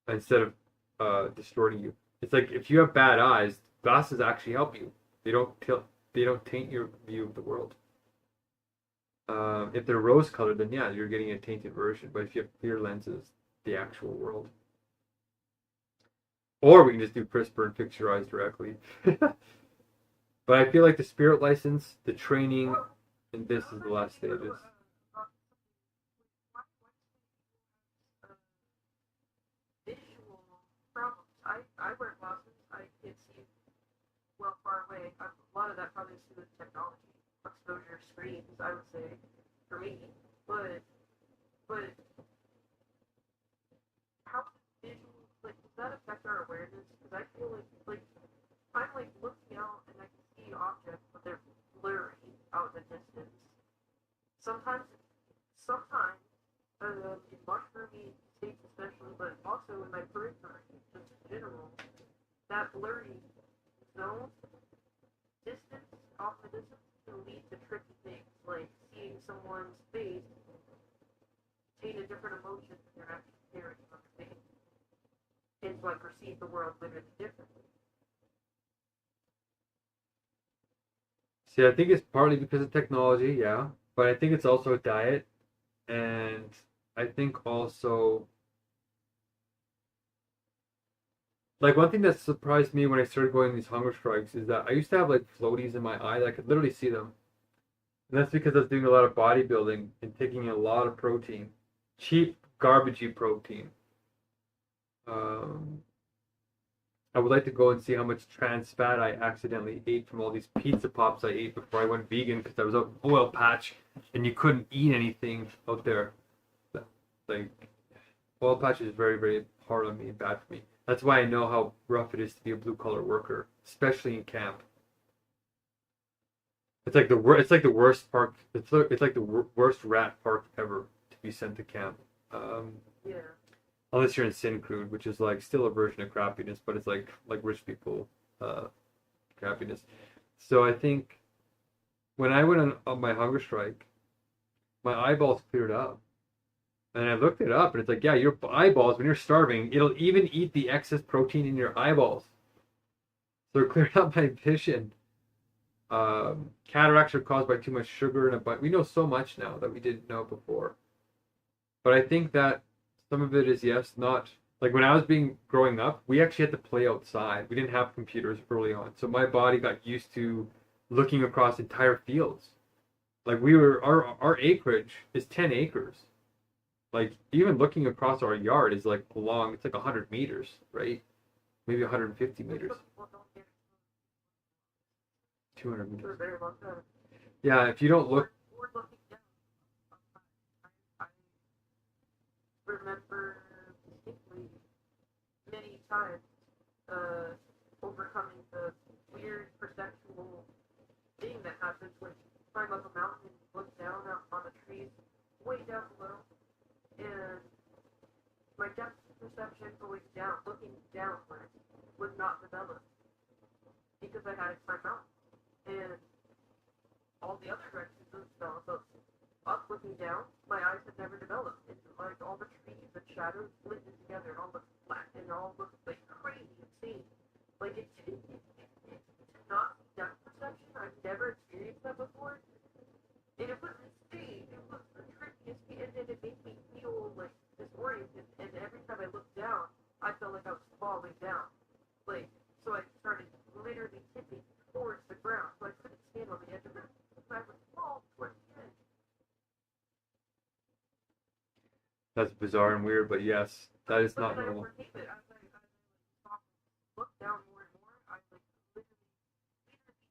[SPEAKER 3] instead of distorting you. It's like if you have bad eyes, glasses actually help you. They don't tilt. They don't taint your view of the world. If they're rose-colored, then yeah, you're getting a tainted version. But if you have clear lenses, the actual world. Or we can just do CRISPR and fix your eyes directly. But I feel like the spirit license, the training, and this is the last stages.
[SPEAKER 4] Visual problems. I wear glasses. I can't see well far away. A lot of that probably is due to technology, exposure screens. I would say for me, but how does visual does that affect our awareness? Because I feel like I'm like looking out and I can see objects, but they're blurry out in the distance. Sometimes in mushroomy states especially, but also in my periphery, just in general, that blurry zone, distance, off the distance, can lead to tricky things, like seeing someone's face contain a different emotion than they're actually carrying on their face. And so I perceive the world literally differently.
[SPEAKER 3] See, I think it's partly because of technology, yeah, but I think it's also diet, and I think also like one thing that surprised me when I started going on these hunger strikes is that I used to have like floaties in my eye that I could literally see them, and that's because I was doing a lot of bodybuilding and taking a lot of protein, cheap, garbagey protein. Um, I would like to go and see how much trans fat I accidentally ate from all these pizza pops I ate before I went vegan because I was an oil patch and you couldn't eat anything out there. Like, oil patch is very, very hard on me and bad for me. That's why I know how rough it is to be a blue collar worker, especially in camp. It's like the worst park. It's like the worst rat park ever to be sent to camp.
[SPEAKER 4] Yeah.
[SPEAKER 3] Unless you're in Syncrude, which is like still a version of crappiness, but it's like rich people crappiness. So I think when I went on my hunger strike, my eyeballs cleared up. And I looked it up, and it's like, yeah, your eyeballs, when you're starving, it'll even eat the excess protein in your eyeballs. So it cleared up my vision. Cataracts are caused by too much sugar in a but we know so much now that we didn't know before. But I think that some of it is, yes, not like when I was growing up, we actually had to play outside. We didn't have computers early on. So my body got used to looking across entire fields. Like our acreage is 10 acres. Like even looking across our yard is like it's like 100 meters, right? Maybe 150 meters. 200 meters. Yeah, if you don't look.
[SPEAKER 4] Remember distinctly many times overcoming the weird perceptual thing that happens when you climb up a mountain and look down on the trees way down below. And my depth perception going down, looking downwards, was not developed because I had to climb out. And all the other directions was developed. So up looking down, my eyes had never developed. It's like all the trees and shadows blended together and all looked flat and it all looked like crazy insane. Like it's not depth perception. I've never experienced that before. And it was insane. It was the trickiest thing, and it made me feel like disoriented. And every time I looked down, I felt like I was falling down. Like so, I started literally tipping towards the ground. So I couldn't stand on the edge of it. I would fall towards the edge.
[SPEAKER 3] That's bizarre and weird, but yes, that is not normal.
[SPEAKER 4] As I looked down more and more, I literally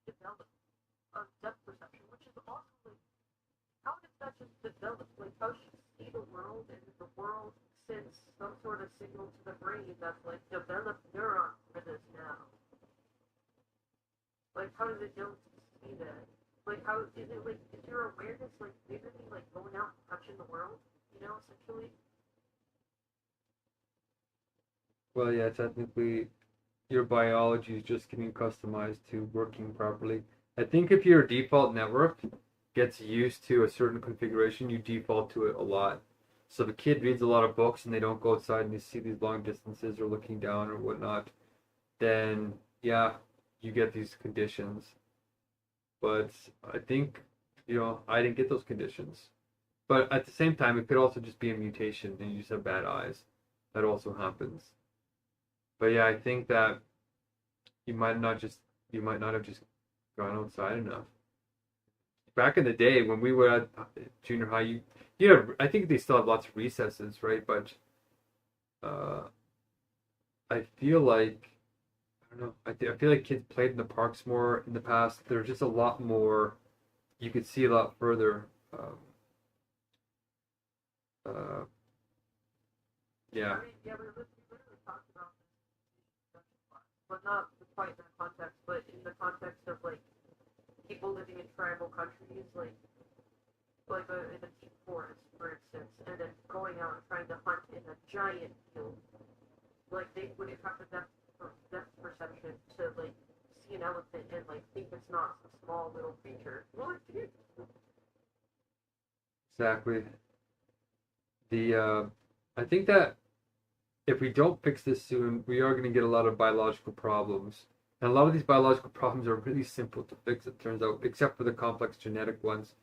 [SPEAKER 4] developed a depth perception, which is also like, how does that just develop? Like, how do you see the world and the world sends some sort of signal to the brain that's like, develop neurons for this now? Like, how does it know to see that? Like, how is it like, is your awareness like literally like going out and touching the world? You know, essentially.
[SPEAKER 3] Well, yeah, technically, your biology is just getting customized to working properly. I think if your default network gets used to a certain configuration, you default to it a lot. So if a kid reads a lot of books and they don't go outside and you see these long distances or looking down or whatnot, then yeah, you get these conditions. But I think, I didn't get those conditions. But at the same time, it could also just be a mutation and you just have bad eyes. That also happens. But yeah, I think that you might not just you might not have just gone outside enough. Back in the day when we were at junior high, I think they still have lots of recesses, right? But uh, I feel like I don't know. I feel like kids played in the parks more in the past. There's just a lot more. You could see a lot further. Uh, yeah.
[SPEAKER 4] I mean, yeah, we literally talked about this, but not quite in that context, but in the context of like people living in tribal countries, in a deep forest, for instance, and then going out and trying to hunt in a giant field. Like they wouldn't have the depth perception to like see an elephant and like think it's not some small little creature. Well, it's huge.
[SPEAKER 3] Exactly. I think that if we don't fix this soon, we are going to get a lot of biological problems. And a lot of these biological problems are really simple to fix, it turns out, except for the complex genetic ones.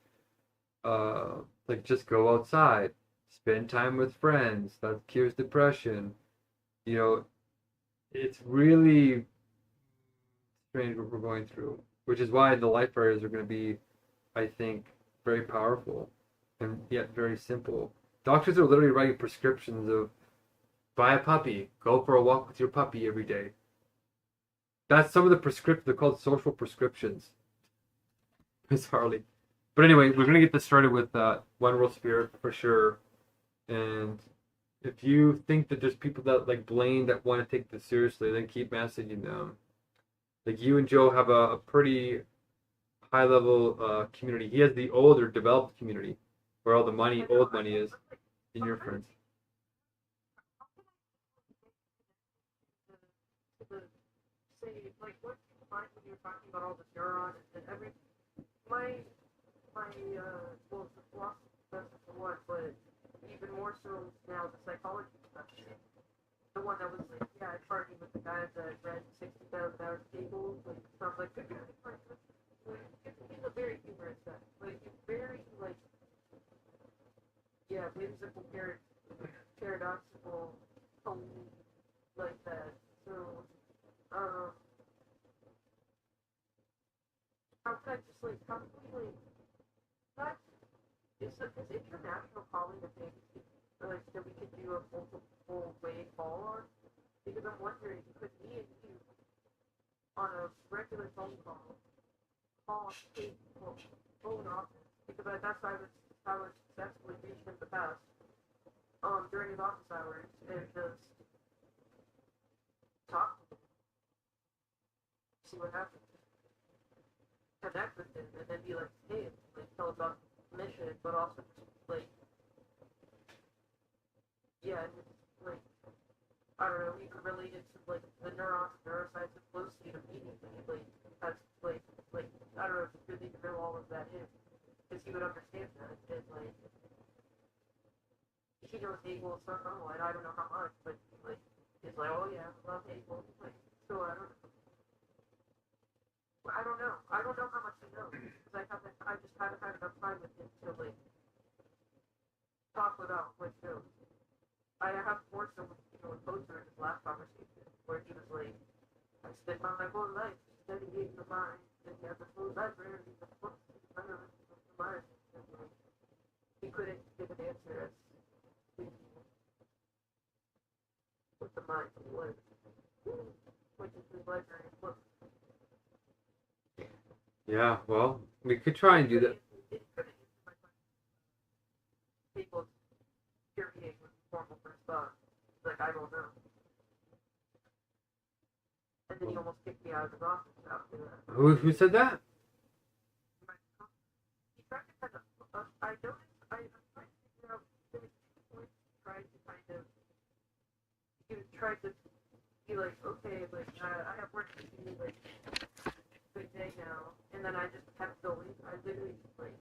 [SPEAKER 3] Like just go outside, spend time with friends, that cures depression. You know, it's really strange what we're going through, which is why the life barriers are going to be, I think, very powerful and yet very simple. Doctors are literally writing prescriptions of buy a puppy, go for a walk with your puppy every day. That's some of the prescriptions. They're called social prescriptions. Bizarrely. But anyway, we're gonna get this started with One World Spirit for sure. And if you think that there's people that like Blaine that want to take this seriously, then keep messaging them. Like you and Joe have a pretty high level community. He has the older developed community where all the old money is in your friends.
[SPEAKER 4] Say, like, what you find when you're talking about all the neurons and my, well, the philosophy professor for one, but even more so now the psychology professor. The one that was like, yeah, I partied with the guy that read 60,000 hours of tables, like, sounds like, he's a very humorous guy. Like, he's very, like, yeah, whimsical, paradoxical, like that. So, um, how can I just like how can we like that is international calling a thing like that we could do a multiple way call on? Because I'm wondering, could me and you on a regular phone call state phone office because that's how I successfully reached him in the past during his office hours and just talk to him, see what happens. Connect with him and then be like, hey, like tell about the mission, but also like, yeah, and it's like, I don't know, you can relate it to like the neurons, neuroscience, and flow state immediately. Like, that's like, I don't know if you really know all of that is, because he would understand that. And like, he knows Hegel somewhat, I don't know how much, but like, he's like, oh yeah, I love Hegel. Like, so I don't know. I don't know how much he knows because I just haven't had enough time with him to like talk about what shows. I have more so with Poster in his last conversation where he was like, I spent my whole life studying the mind and he has a full library of books and the mind. And, like, he couldn't give an answer as to what the mind was, which is his library of books.
[SPEAKER 3] Yeah, well, we could try and do that.
[SPEAKER 4] People period with formal response. Like, I don't know. And then he almost kicked me out of his office after that.
[SPEAKER 3] Who said that?
[SPEAKER 4] He tried to kind of, I noticed, I'm trying to figure out, there was 2 points he tried to kind of, he was trying to be like, okay, like I have work to do, like good day now, and then I just kept going. I literally like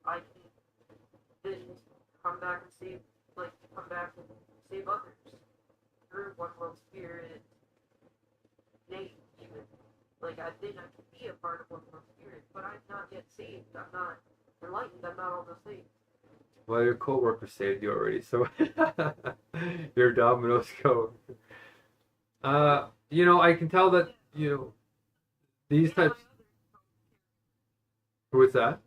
[SPEAKER 4] I can then come back and save others through one world spirit, Nate even. Like I think I can be a part of one world spirit, but I'm not yet saved. I'm not enlightened. I'm not all those things.
[SPEAKER 3] Well, your co-worker saved you already, so your dominoes go. I can tell that, these types. Who is that?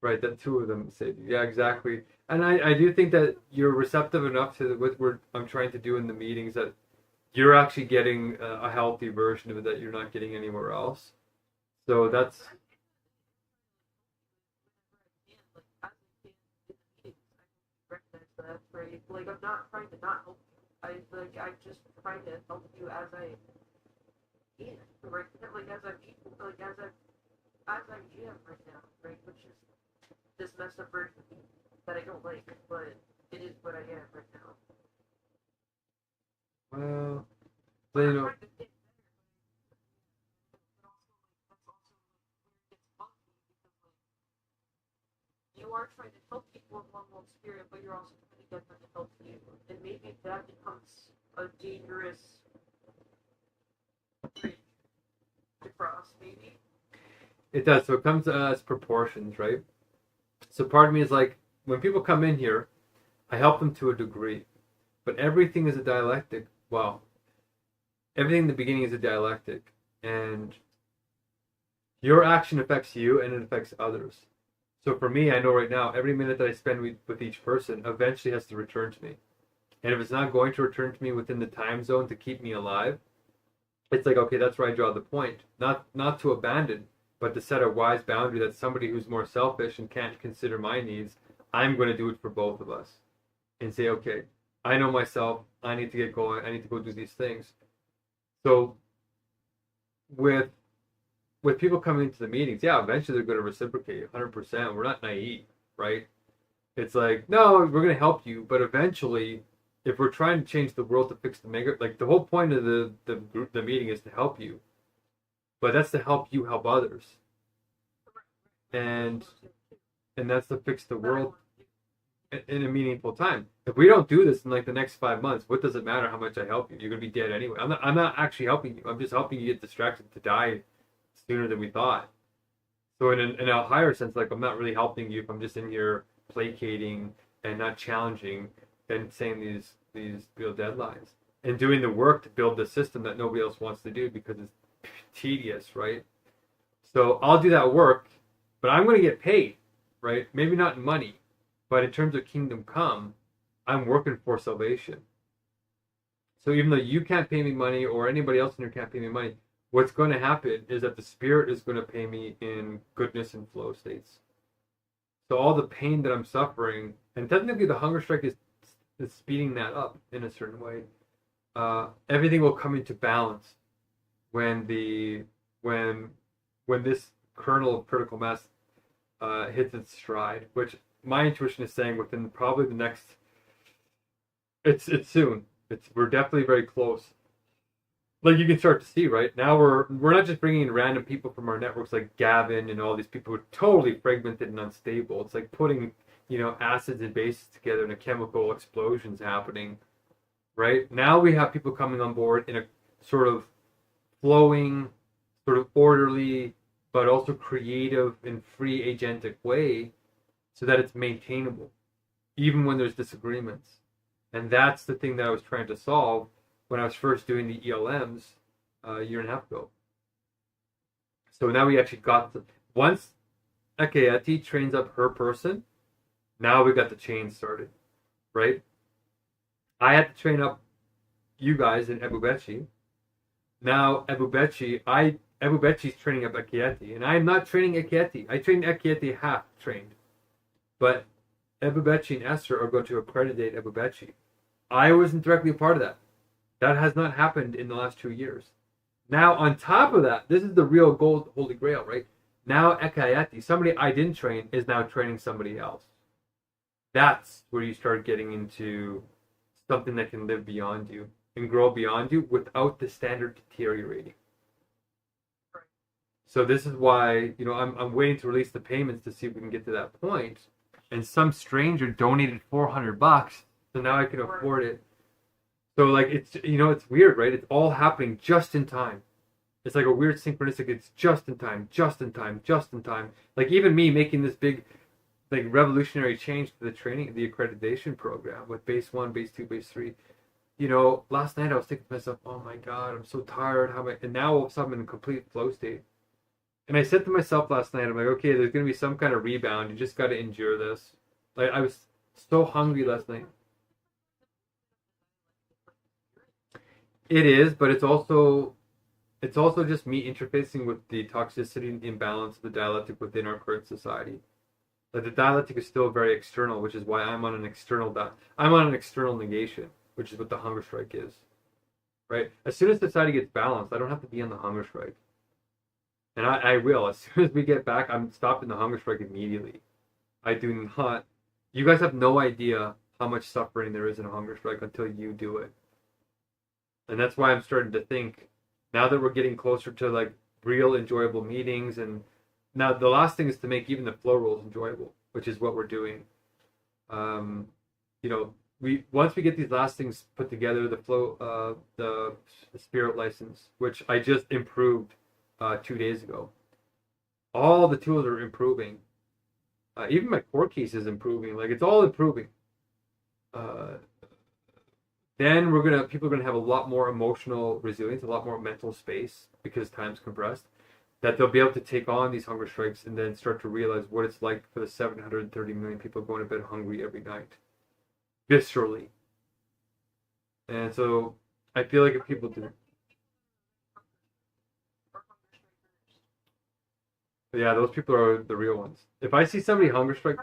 [SPEAKER 3] Right, that two of them saved you. Yeah, exactly. And I do think that you're receptive enough to what I'm trying to do in the meetings, that you're actually getting a healthy version of it that you're not getting anywhere else. So that's.
[SPEAKER 4] Like I'm not trying to not help you. I'm just trying to help you as I can, right? Like as I'm equal, like as I am right now, right? Which is this messed up version of me that I don't like, but it is what I am right now.
[SPEAKER 3] Well,
[SPEAKER 4] But
[SPEAKER 3] you
[SPEAKER 4] I'm
[SPEAKER 3] know,
[SPEAKER 4] trying to get better, but also that's also where it gets funky because you are trying to help people with one world spirit, but you're also trying to get them to help you, and maybe that becomes a dangerous bridge to cross, maybe.
[SPEAKER 3] it does. So it comes as proportions, right? So part of me is like, when people come in here, I help them to a degree, but everything is a dialectic. Well, everything in the beginning is a dialectic, and your action affects you and it affects others. So for me, I know right now, every minute that I spend with each person eventually has to return to me. And if it's not going to return to me within the time zone to keep me alive, it's like, okay, that's where I draw the point. Not to abandon, but to set a wise boundary that somebody who's more selfish and can't consider my needs, I'm going to do it for both of us. And say, okay, I know myself, I need to get going, I need to go do these things. So with people coming into the meetings, yeah, eventually they're going to reciprocate 100%. We're not naive, right? It's like, no, we're going to help you, but eventually, if we're trying to change the world to fix like the whole point of the meeting is to help you, but that's to help you help others, and that's to fix the world in a meaningful time. If we don't do this in like the next 5 months, what does it matter how much I help you? You're going to be dead anyway. I'm not actually helping you. I'm just helping you get distracted to die sooner than we thought. So in a higher sense, like, I'm not really helping you if I'm just in here placating and not challenging and saying these deadlines and doing the work to build the system that nobody else wants to do because it's tedious, right? So I'll do that work, but I'm going to get paid, right? Maybe not in money, but in terms of kingdom come, I'm working for salvation. So even though you can't pay me money or anybody else in here can't pay me money, what's going to happen is that the Spirit is going to pay me in goodness and flow states. So all the pain that I'm suffering, and technically the Hungerstrike is speeding that up in a certain way. Everything will come into balance when this kernel of critical mass hits its stride, which my intuition is saying within probably the next. It's soon. We're definitely very close. Like you can start to see right now, we're not just bringing in random people from our networks like Gavin and all these people who are totally fragmented and unstable. It's like putting acids and bases together and a chemical explosion's happening. Right now we have people coming on board in a sort of flowing, sort of orderly, but also creative and free agentic way, so that it's maintainable, even when there's disagreements. And that's the thing that I was trying to solve when I was first doing the ELMs a year and a half ago. So now we actually got once Ekayeti trains up her person, now we got the chain started, right? I had to train up you guys in Ebubechi. Now Ebubechi's training up Ekayeti, and I'm not training Ekayeti. I trained Ekayeti half trained, but Ebubechi and Esther are going to accreditate Ebubechi. I wasn't directly a part of that. That has not happened in the last 2 years. Now, on top of that, this is the real gold, holy grail, right? Now, Ekayeti, somebody I didn't train, is now training somebody else. That's where you start getting into something that can live beyond you and grow beyond you without the standard deteriorating. So this is why, I'm waiting to release the payments to see if we can get to that point. And some stranger donated $400, so now I can afford it. So like it's weird, right? It's all happening just in time. It's like a weird synchronistic. It's just in time, just in time, just in time. Like even me making this big, like revolutionary change to the accreditation program with base 1, base 2, base 3. Last night I was thinking to myself, oh my God, I'm so tired. And now all of a sudden I'm in a complete flow state. And I said to myself last night, I'm like, okay, there's going to be some kind of rebound. You just got to endure this. Like I was so hungry last night. It is, but it's also just me interfacing with the toxicity and imbalance of the dialectic within our current society. Like the dialectic is still very external, which is why I'm on an external negation, which is what the hunger strike is. Right? As soon as society gets balanced, I don't have to be on the hunger strike. And I will. As soon as we get back, I'm stopping the hunger strike immediately. I do not. You guys have no idea how much suffering there is in a hunger strike until you do it. And that's why I'm starting to think, now that we're getting closer to like real enjoyable meetings, and now the last thing is to make even the flow rules enjoyable, which is what we're doing. Once we get these last things put together, the flow, the spirit license, which I just improved 2 days ago. All the tools are improving. Even my core case is improving. Like it's all improving. Then people are gonna have a lot more emotional resilience, a lot more mental space because time's compressed. That they'll be able to take on these hunger strikes and then start to realize what it's like for the 730 million people going to bed hungry every night, viscerally. And so I feel like if people do. Yeah, those people are the real ones. If I see somebody hunger strike,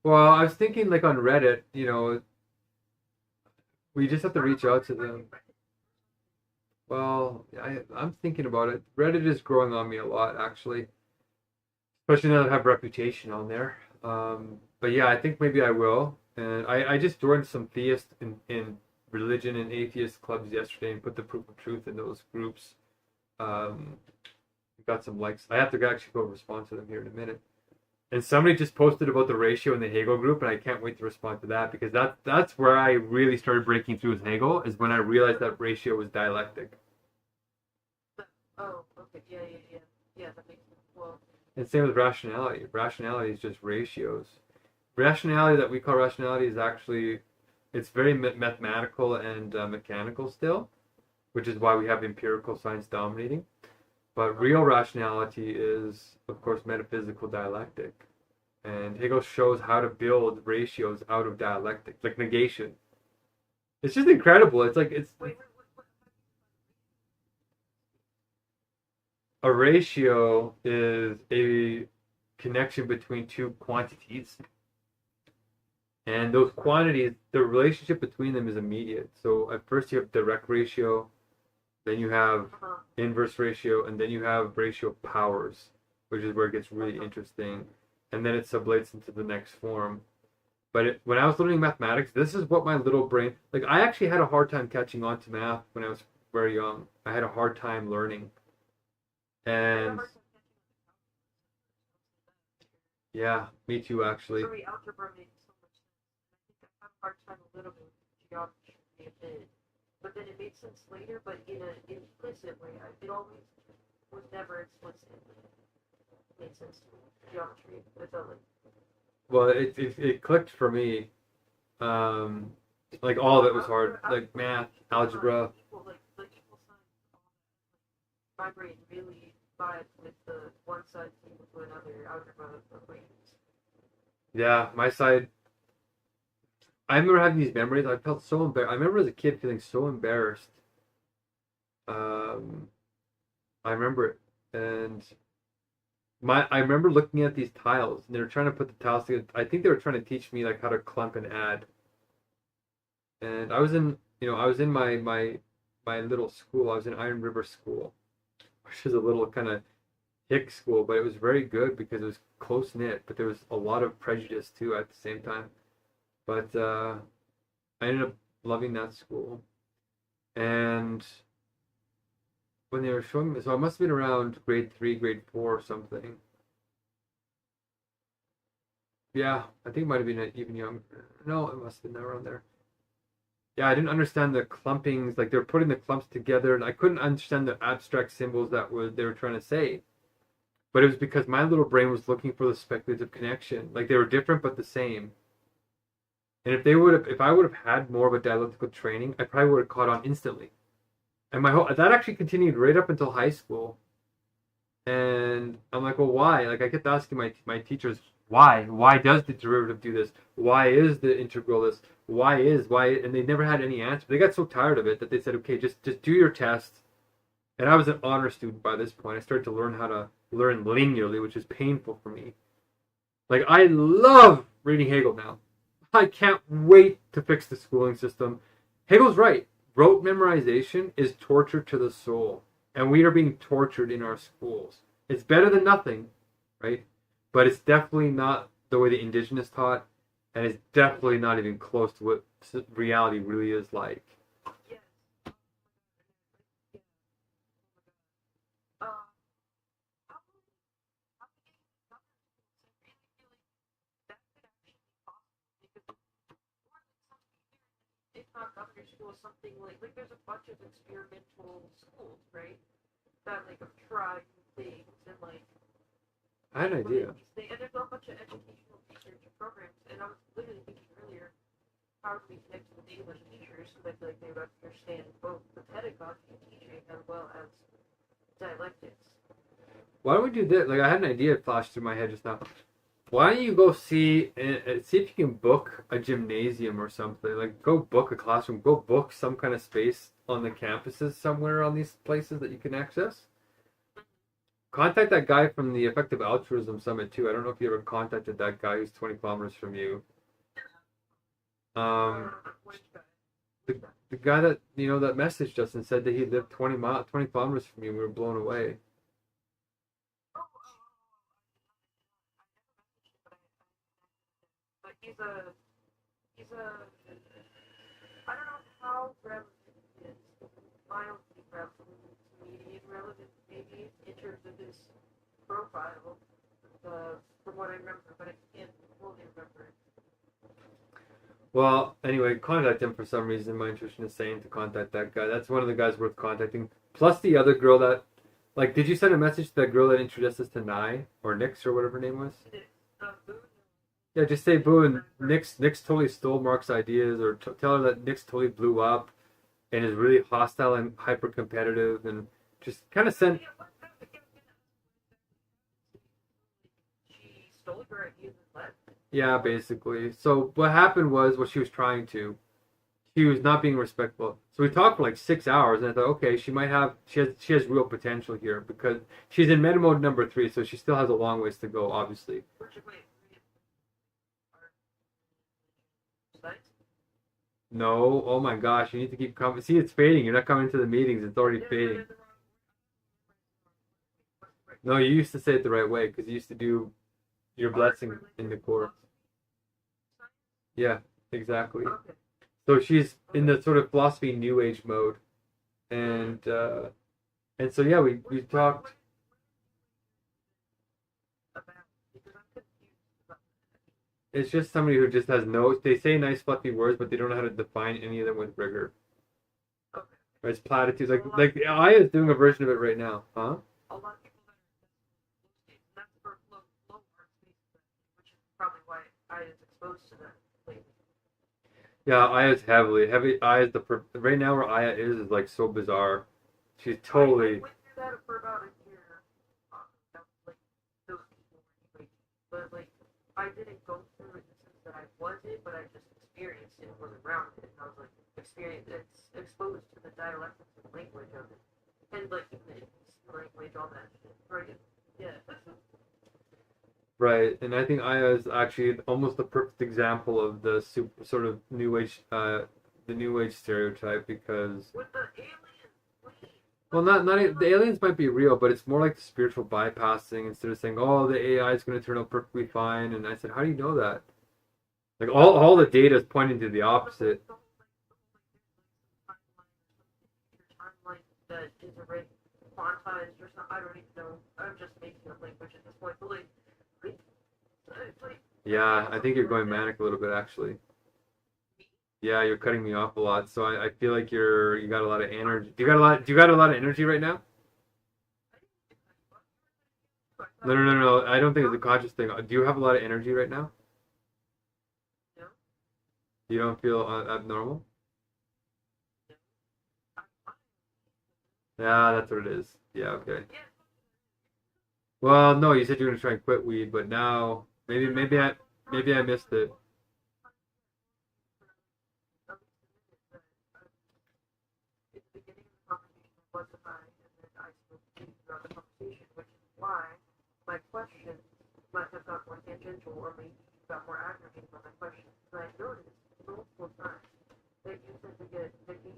[SPEAKER 3] well, I was thinking like on Reddit, we just have to reach out to them. Well, I'm thinking about it. Reddit is growing on me a lot, actually, especially now that I have reputation on there. But yeah, I think maybe I will. And I just joined some theist in religion and atheist clubs yesterday and put the proof of truth in those groups. Got some likes. I have to actually go respond to them here in a minute. And somebody just posted about the ratio in the Hegel group, and I can't wait to respond to that because that's where I really started breaking through with Hegel, is when I realized that ratio was dialectic.
[SPEAKER 4] Oh, okay, yeah, that makes sense. Well,
[SPEAKER 3] and same with rationality. Rationality is just ratios. Rationality that we call rationality is actually, it's very mathematical and mechanical still, which is why we have empirical science dominating. But real rationality is, of course, metaphysical dialectic. And Hegel shows how to build ratios out of dialectic, like negation. It's just incredible. It's like,
[SPEAKER 4] wait.
[SPEAKER 3] A ratio is a connection between two quantities. And those quantities, the relationship between them is immediate. So at first you have direct ratio, then you have inverse ratio, and then you have ratio of powers, which is where it gets really interesting. And then it sublates into the next form. But when I was learning mathematics, this is what my little brain, like I actually had a hard time catching on to math when I was very young. I had a hard time learning. And yeah, me too, actually.
[SPEAKER 4] For me, algebra makes so much sense. I think I had a hard time a little bit with geometry a bit. But then it made sense later, but in an implicit way. It always was never explicit. It made sense to me. Geometry. I felt like.
[SPEAKER 3] Well, it clicked for me. Like all of it was hard. Like math, algebra.
[SPEAKER 4] Like equal signs, my brain really vibed with the one side equal to another algebra equations.
[SPEAKER 3] Yeah, my side. I remember having these memories. I felt so embarrassed. I remember as a kid feeling so embarrassed. I remember it, and I remember looking at these tiles, and they were trying to put the tiles together. I think they were trying to teach me like how to clump and add. And I was in my little school. I was in Iron River School, which is a little kind of hick school, but it was very good because it was close knit, but there was a lot of prejudice too at the same time. But I ended up loving that school. And when they were showing me. So I must have been around grade 3, grade 4 or something. Yeah, I think it might have been even younger. No, it must have been around there. Yeah, I didn't understand the clumpings. Like they were putting the clumps together, and I couldn't understand the abstract symbols they were trying to say. But it was because my little brain was looking for the speculative connection. Like they were different but the same. And if I would have had more of a dialectical training, I probably would have caught on instantly. And that actually continued right up until high school. And I'm like, well, why? Like I kept asking my teachers, why? Why does the derivative do this? Why is the integral this? Why? And they never had any answer. They got so tired of it that they said, okay, just do your test. And I was an honor student by this point. I started to learn how to learn linearly, which is painful for me. Like I love reading Hegel now. I can't wait to fix the schooling system. Hegel's right. Rote memorization is torture to the soul. And we are being tortured in our schools. It's better than nothing, right? But it's definitely not the way the indigenous taught. And it's definitely not even close to what reality really is like.
[SPEAKER 4] Yes. How many if not governor school, something like there's a bunch of experimental schools, right? That like have tried things and like
[SPEAKER 3] I had an idea.
[SPEAKER 4] and there's a bunch of educational research programs, and I was literally thinking earlier, how do we connect with English teachers so that like they would understand both the pedagogy of teaching as well as dialectics.
[SPEAKER 3] Why don't we do this? Like I had an idea flash through my head just now. Why don't you go see if you can book a gymnasium or something? Like go book a classroom, go book some kind of space on the campuses somewhere on these places that you can access. Contact that guy from the Effective Altruism Summit too. I don't know if you ever contacted that guy who's 20 kilometers from you. The guy that that messaged us and said that he lived 20 kilometers from you. We were blown away.
[SPEAKER 4] But he's a I don't know how relevant he is. Mildly relevant, medium relevant maybe in terms of his profile, from what I remember, but I can't fully remember it.
[SPEAKER 3] Well, anyway, contact him for some reason. My intuition is saying to contact that guy. That's one of the guys worth contacting. Plus the other girl that, like, did you send a message to that girl that introduced us to Nye or Nix or whatever her name was? Yeah, just say boo and Nix totally stole Mark's ideas, or tell her that Nix totally blew up and is really hostile and hyper competitive, and just kind of send.
[SPEAKER 4] She stole her ideas and left.
[SPEAKER 3] Yeah, basically. So what happened was what she was trying to. She was not being respectful. So we talked for like 6 hours, and I thought, okay, she has real potential here because she's in meta mode number 3, so she still has a long ways to go, obviously. No, oh my gosh, you need to keep coming. See, it's fading. You're not coming to the meetings. It's already fading. No, you used to say it the right way because you used to do your blessing in the core. Yeah, exactly. So she's in the sort of philosophy New Age mode, and so yeah, we talked. It's just somebody who just has they say nice fluffy words, but they don't know how to define any of them with rigor.
[SPEAKER 4] Okay.
[SPEAKER 3] Right, it's platitudes. Like Aya is doing a version of it right now, huh?
[SPEAKER 4] A lot of people that's for low art spaces, which is probably why I is exposed to that lately.
[SPEAKER 3] Yeah, Aya's heavy. Aya's right now where Aya is like so bizarre. She's totally.
[SPEAKER 4] I went through that for about a year. Like those people anyway, but like I didn't go through it in the sense that I was it, but I just experienced it and was around it, and I was like exposed to the dialectics and language of it, and like the language, all that shit. Right? Yeah.
[SPEAKER 3] Right, and I think Aya is actually almost the perfect example of the sort of New Age, the New Age stereotype because.
[SPEAKER 4] With the aliens.
[SPEAKER 3] Well, not the aliens might be real, but it's more like the spiritual bypassing instead of saying, "Oh, the AI is going to turn out perfectly fine." And I said, "How do you know that?" Like all the data is pointing to the opposite.
[SPEAKER 4] Timeline that is already quantized or something. I don't even know. I'm just making up language at this point. But like,
[SPEAKER 3] Yeah, I think you're going manic a little bit actually. Yeah, you're cutting me off a lot, so I feel like you got a lot of energy. Do you got a lot of energy right now? No, no, no, no. I don't think it's a conscious thing. Do you have a lot of energy right now?
[SPEAKER 4] No.
[SPEAKER 3] You don't feel abnormal? Yeah, that's what it is. Yeah, okay. Well, no, you said you were gonna try and quit weed, but now maybe I missed it.
[SPEAKER 4] Why my question might have got more tangential or maybe got more aggravating on my question. And I noticed multiple times that you tend to get picky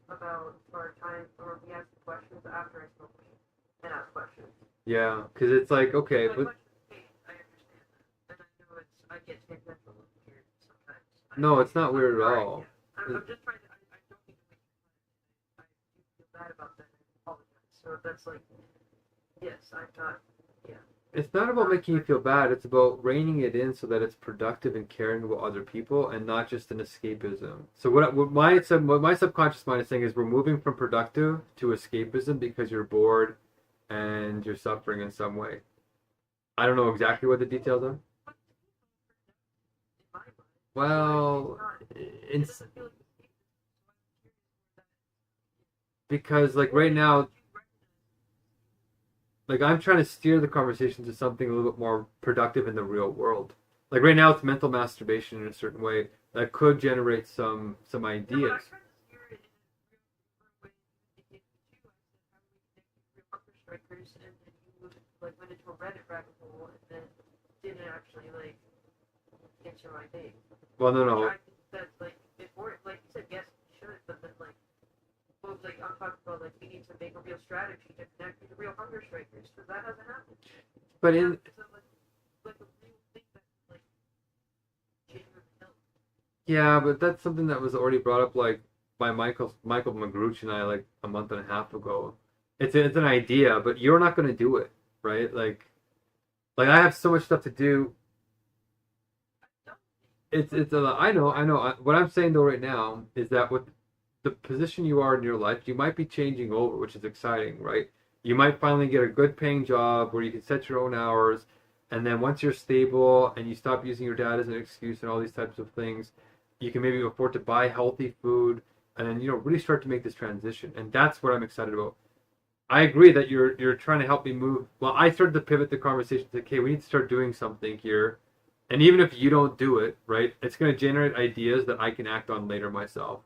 [SPEAKER 4] about our time or we ask questions after I smoke weed and ask questions.
[SPEAKER 3] Yeah, because it's like, okay,
[SPEAKER 4] My
[SPEAKER 3] but
[SPEAKER 4] questions fade, I understand that. And I know I get tangential and weird sometimes.
[SPEAKER 3] no, it's not weird at all.
[SPEAKER 4] Yeah. I'm just trying to, I don't need to make you fun. I do feel bad about that and I apologize. So if that's like, yes, I'm not, yeah.
[SPEAKER 3] It's not about making you feel bad. It's about reining it in so that it's productive and caring about other people and not just an escapism. So what my subconscious mind is saying is we're moving from productive to escapism because you're bored and you're suffering in some way. I don't know exactly what the details are. Well, because like right now, like I'm trying to steer the conversation to something a little bit more productive in the real world. Like right now, it's mental masturbation in a certain way that could generate some ideas.
[SPEAKER 4] And then you like went into a Reddit rabbit hole and then didn't actually like answer my date.
[SPEAKER 3] Well, no.
[SPEAKER 4] I think that's like before, like you said, yes, you should, but then like, well, like I'm talking about like we need to make a real strategy to connect with the real hunger strikers because that hasn't happened.
[SPEAKER 3] But in
[SPEAKER 4] So, like a real thing that like genuinely helps.
[SPEAKER 3] yeah, but that's something that was already brought up like by Michael Magruch and I like a month and a half ago. It's an idea, but you're not going to do it, right? Like I have so much stuff to do. I know. What I'm saying though right now is that with the position you are in your life, you might be changing over, which is exciting, right? You might finally get a good paying job where you can set your own hours, and then once you're stable and you stop using your dad as an excuse and all these types of things, you can maybe afford to buy healthy food and then really start to make this transition. And that's what I'm excited about. I agree that you're trying to help me move. Well, I started to pivot the conversation to, okay, we need to start doing something here. And even if you don't do it, right, it's going to generate ideas that I can act on later myself.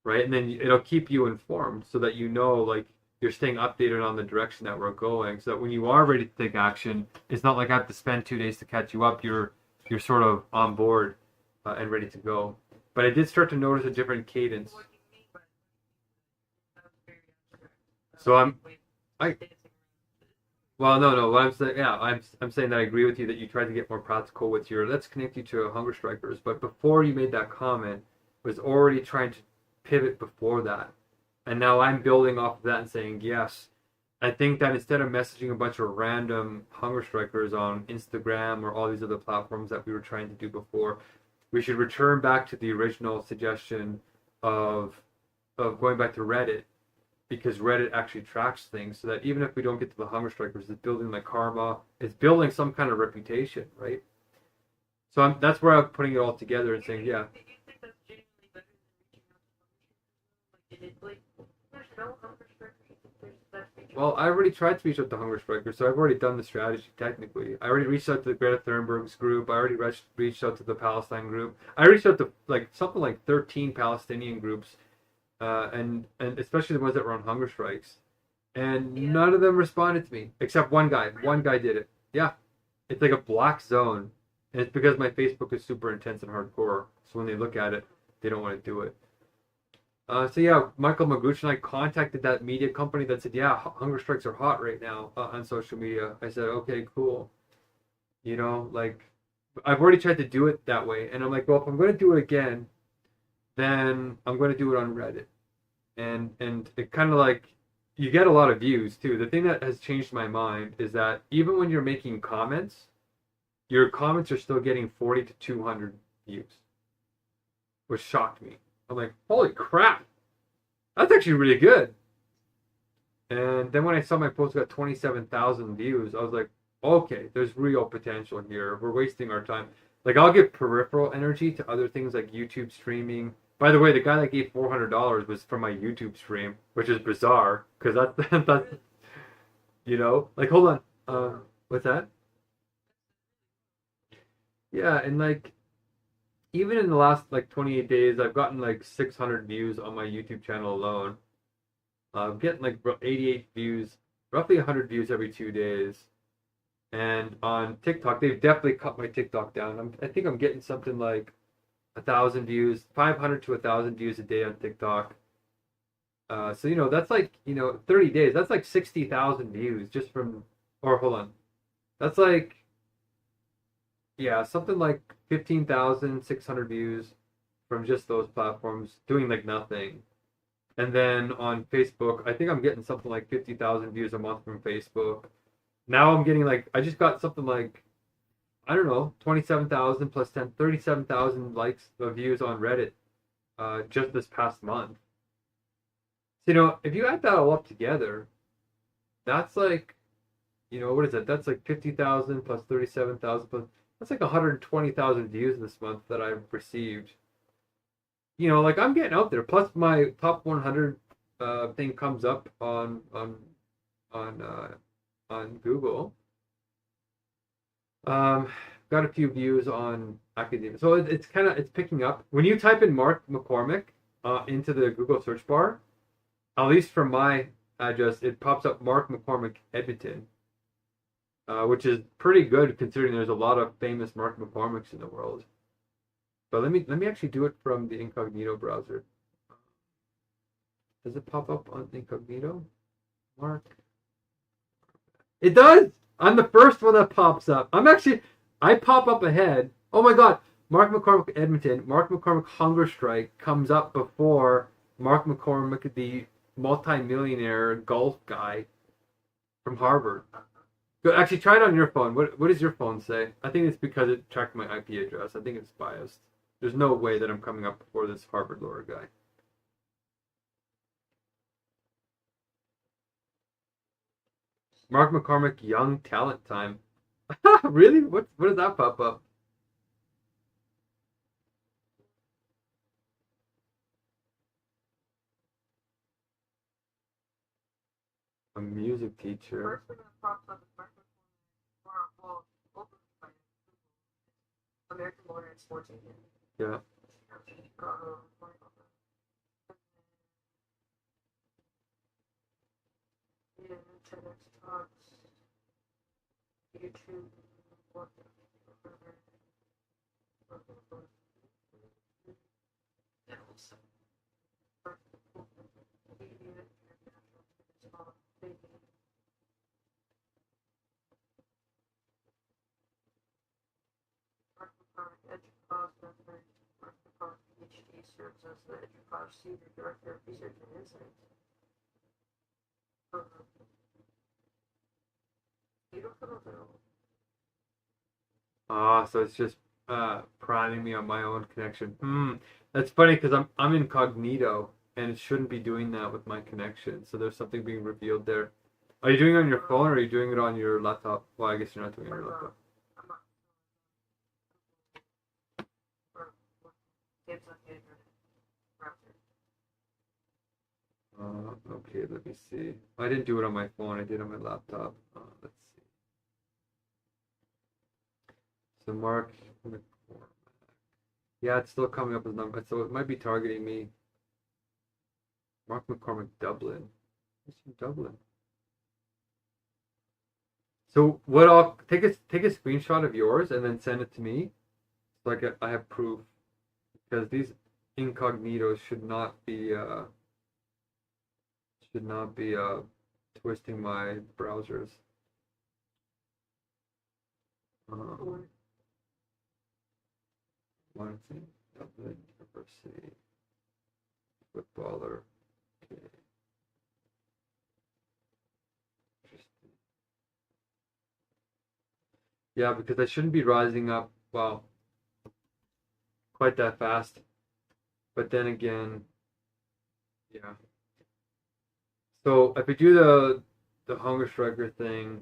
[SPEAKER 3] Right? And then it'll keep you informed so that you know, like, you're staying updated on the direction that we're going. So that when you are ready to take action, it's not like I have to spend 2 days to catch you up. You're sort of on board and ready to go. But I did start to notice a different cadence. So well, no. What I'm saying, yeah, I'm saying that I agree with you that you tried to get more practical with your let's connect you to hunger strikers. But before you made that comment, was already trying to pivot before that, and now I'm building off of that and saying yes. I think that instead of messaging a bunch of random hunger strikers on Instagram or all these other platforms that we were trying to do before, we should return back to the original suggestion of going back to Reddit. Because Reddit actually tracks things so that even if we don't get to the hunger strikers, it's building like karma, it's building some kind of reputation, right? So that's where I'm putting it all together and saying, yeah. Well, I already tried to reach out to hunger strikers, so I've already done the strategy technically. I already reached out to the Greta Thunberg's group. I already reached out to the Palestine group. I reached out to something like 13 Palestinian groups. And especially the ones that were on hunger strikes, and none of them responded to me except one guy. One guy did it. Yeah, it's like a black zone, and it's because my Facebook is super intense and hardcore. So when they look at it, they don't want to do it. So yeah, Michael Magruch and I contacted that media company that said, yeah, hunger strikes are hot right now on social media. I said, okay, cool. Like I've already tried to do it that way, and I'm like, well, if I'm going to do it again, then I'm going to do it on Reddit. And it kind of like, you get a lot of views too. The thing that has changed my mind is that even when you're making comments, your comments are still getting 40 to 200 views, which shocked me. I'm like, holy crap, that's actually really good. And then when I saw my post got 27,000 views, I was like, okay, there's real potential here. We're wasting our time. Like, I'll give peripheral energy to other things like YouTube streaming. By the way, the guy that gave $400 was from my YouTube stream, which is bizarre because that's like, hold on, what's that? Yeah, and like even in the last like 28 days, I've gotten like 600 views on my YouTube channel alone. I'm getting like 88 views, roughly 100 views every 2 days. And on TikTok, they've definitely cut my TikTok down. I think I'm getting something like 1,000 views, 500 to 1,000 views a day on TikTok. So that's like 30 days. That's like 60,000 views just from. Or hold on, that's like something like 15,600 views from just those platforms doing like nothing. And then on Facebook, I think I'm getting something like 50,000 views a month from Facebook. Now I'm getting like, I just got something like, I don't know, 27,000 plus 10, 37,000 likes of views on Reddit just this past month. So, if you add that all up together, that's like, what is it? That's like 50,000 plus 37,000 plus, that's like 120,000 views this month that I've received. Like I'm getting out there. Plus my top 100 thing comes up on Google. Got a few views on academia, so it's picking up. When you type in Mark McCormick into the Google search bar, at least from my address, it pops up Mark McCormick Edmonton, which is pretty good considering there's a lot of famous Mark McCormicks in the world. But let me actually do it from the incognito browser. Does it pop up on incognito? Mark. It does! I'm the first one that pops up. I pop up ahead. Oh my god. Mark McCormick Edmonton, Mark McCormick Hungerstrike comes up before Mark McCormick, the multi-millionaire golf guy from Harvard. Actually, try it on your phone. What does your phone say? I think it's because it tracked my IP address. I think it's biased. There's no way that I'm coming up before this Harvard lawyer guy. Mark McCormick, Young Talent Time. Really? What does that pop up? A music teacher.
[SPEAKER 4] First thing that pops up is American Modern Sports Agent.
[SPEAKER 3] Yeah.
[SPEAKER 4] TEDx talks, YouTube, PhD serves as the Educause Senior Director of Research and Insights.
[SPEAKER 3] So it's just priming me on my own connection. That's funny because I'm incognito and it shouldn't be doing that with my connection. So there's something being revealed there. Are you doing it on your phone or are you doing it on your laptop? Well, I guess you're not doing it on your laptop. Okay, let me see. I didn't do it on my phone. I did it on my laptop. Let's see. So Mark McCormick. Yeah, it's still coming up as number. So it might be targeting me. Mark McCormick, Dublin. What's in Dublin? So what? I'll take a screenshot of yours and then send it to me, so I have proof, because these incognitos should not be twisting my browsers. One thing, Dublin University footballer. Okay. Yeah, because I shouldn't be rising up, well, quite that fast. But then again, yeah. So if we do the hunger striker thing,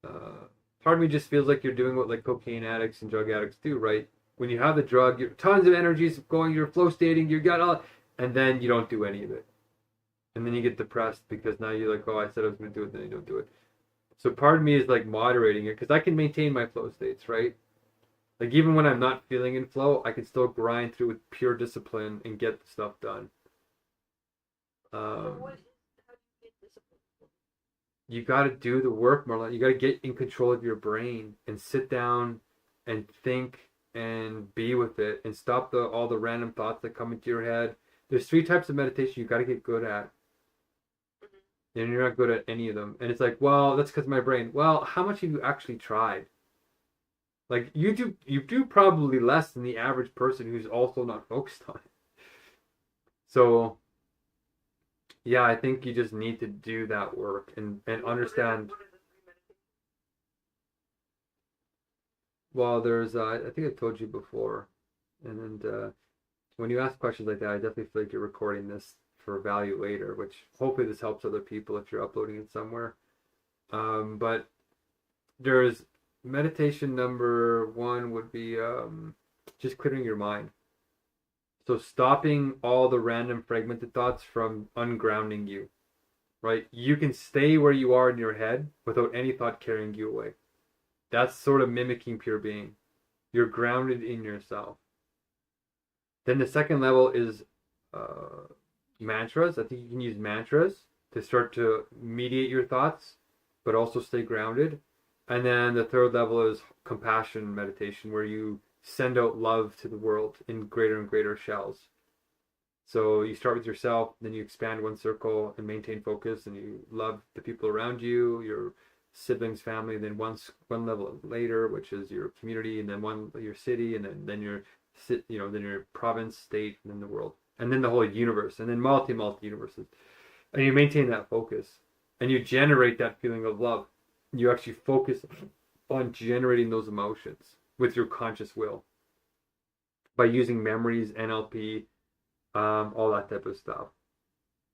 [SPEAKER 3] uh, part of me just feels like you're doing what like cocaine addicts and drug addicts do, right? When you have the drug, you're tons of energies going, you're flow stating, you got all, and then you don't do any of it, and then you get depressed because now you're like, oh, I said I was going to do it, then you don't do it. So part of me is like moderating it because I can maintain my flow states, right? Like even when I'm not feeling in flow, I can still grind through with pure discipline and get the stuff done.
[SPEAKER 4] So
[SPEAKER 3] Um,
[SPEAKER 4] what is how do you get disciplined?
[SPEAKER 3] you got to do the work, Marlon. You got to get in control of your brain and sit down and think and be with it and stop all the random thoughts that come into your head. There's three types of meditation you got to get good at,
[SPEAKER 4] Mm-hmm.
[SPEAKER 3] and you're not good at any of them. And it's like, well, that's because my brain. Well, how much have you actually tried? Like you do probably less than the average person who's also not focused on it. So yeah, I think you just need to do that work and understand.
[SPEAKER 4] What are the three meditations?
[SPEAKER 3] Well, there's I think I told you before, and when you ask questions like that, I definitely feel like you're recording this for value later, which hopefully this helps other people if you're uploading it somewhere. But there's meditation number one would be just clearing your mind. So stopping all the random fragmented thoughts from ungrounding you, right? You can stay where you are in your head without any thought carrying you away. That's sort of mimicking pure being. You're grounded in yourself. Then the second level is uh, mantras. I think you can use mantras to start to mediate your thoughts, but also stay grounded. And then the third level is compassion meditation, where you send out love to the world in greater and greater shells. So you start with yourself, then you expand one circle and maintain focus, and you love the people around you, your siblings, family, then one level later, which is your community, and then one your city, and then your then your province, state, and then the world, and then the whole universe, and then multi universes, and you maintain that focus, and you generate that feeling of love. You actually focus on generating those emotions with your conscious will by using memories, NLP, all that type of stuff.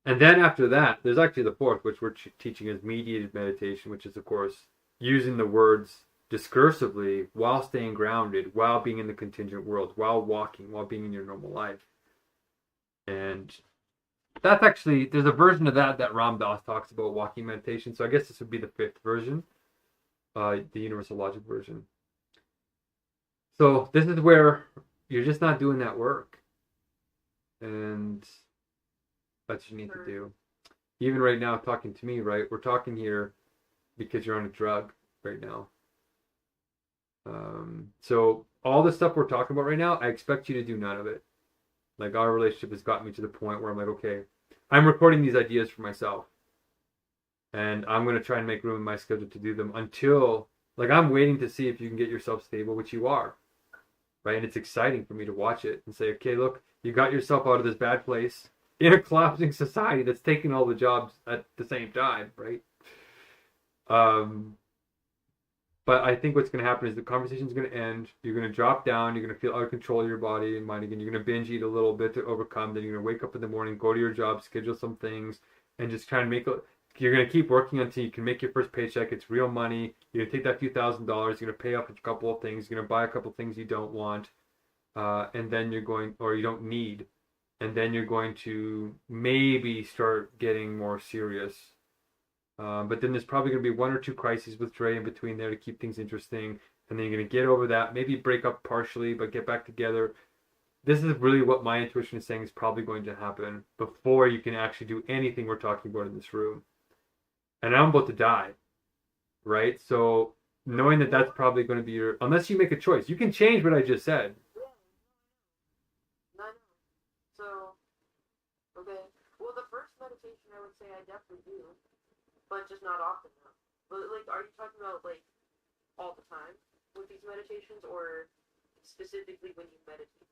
[SPEAKER 3] And then after that, there's actually the fourth, which we're teaching as mediated meditation, which is, of course, using the words discursively while staying grounded, while being in the contingent world, while walking, while being in your normal life. And that's actually, there's a version of that Ram Dass talks about walking meditation. So I guess this would be the fifth version, the universal logic version. So this is where you're just not doing that work. And that's what you need to do. Even right now, talking to me, right? We're talking here because you're on a drug right now. So all the stuff we're talking about right now, I expect you to do none of it. Like our relationship has got me to the point where I'm like, okay, I'm recording these ideas for myself. And I'm going to try and make room in my schedule to do them until, like, I'm waiting to see if you can get yourself stable, which you are. Right? And it's exciting for me to watch it and say, okay, look, you got yourself out of this bad place in a collapsing society that's taking all the jobs at the same time, right? But I think what's going to happen is the conversation's going to end. You're going to drop down. You're going to feel out of control of your body and mind again. You're going to binge eat a little bit to overcome. Then you're going to wake up in the morning, go to your job, schedule some things, and just try and make it. You're going to keep working until you can make your first paycheck. It's real money. You're going to take that few $1,000s. You're going to pay off a couple of things. You're going to buy a couple of things you don't want. And then you're going, or you don't need. And then you're going to maybe start getting more serious. But then there's probably going to be one or two crises with Dre in between there to keep things interesting. And then you're going to get over that, maybe break up partially, but get back together. This is really what my intuition is saying is probably going to happen before you can actually do anything we're talking about in this room. And I'm about to die, right? So knowing that that's probably going to be your, unless you make a choice, you can change what I just said.
[SPEAKER 4] No, no. So, okay. Well, the first meditation, I would say I definitely do, but just not often enough. But, like, are you talking about, like, all the time with these meditations, or specifically when you meditate?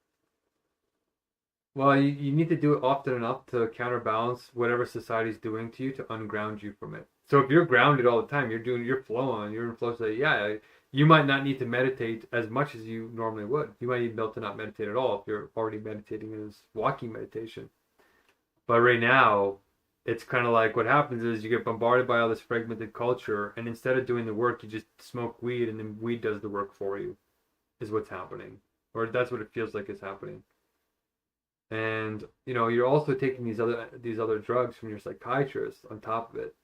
[SPEAKER 3] Well, you need to do it often enough to counterbalance whatever society's doing to you to unground you from it. So if you're grounded all the time, you're flowing, you're in flow state, yeah, you might not need to meditate as much as you normally would. You might even be able to not meditate at all if you're already meditating as walking meditation. But right now, it's kind of like what happens is you get bombarded by all this fragmented culture, and instead of doing the work, you just smoke weed, and then weed does the work for you, is what's happening. Or that's what it feels like is happening. And you're also taking these other drugs from your psychiatrist on top of it.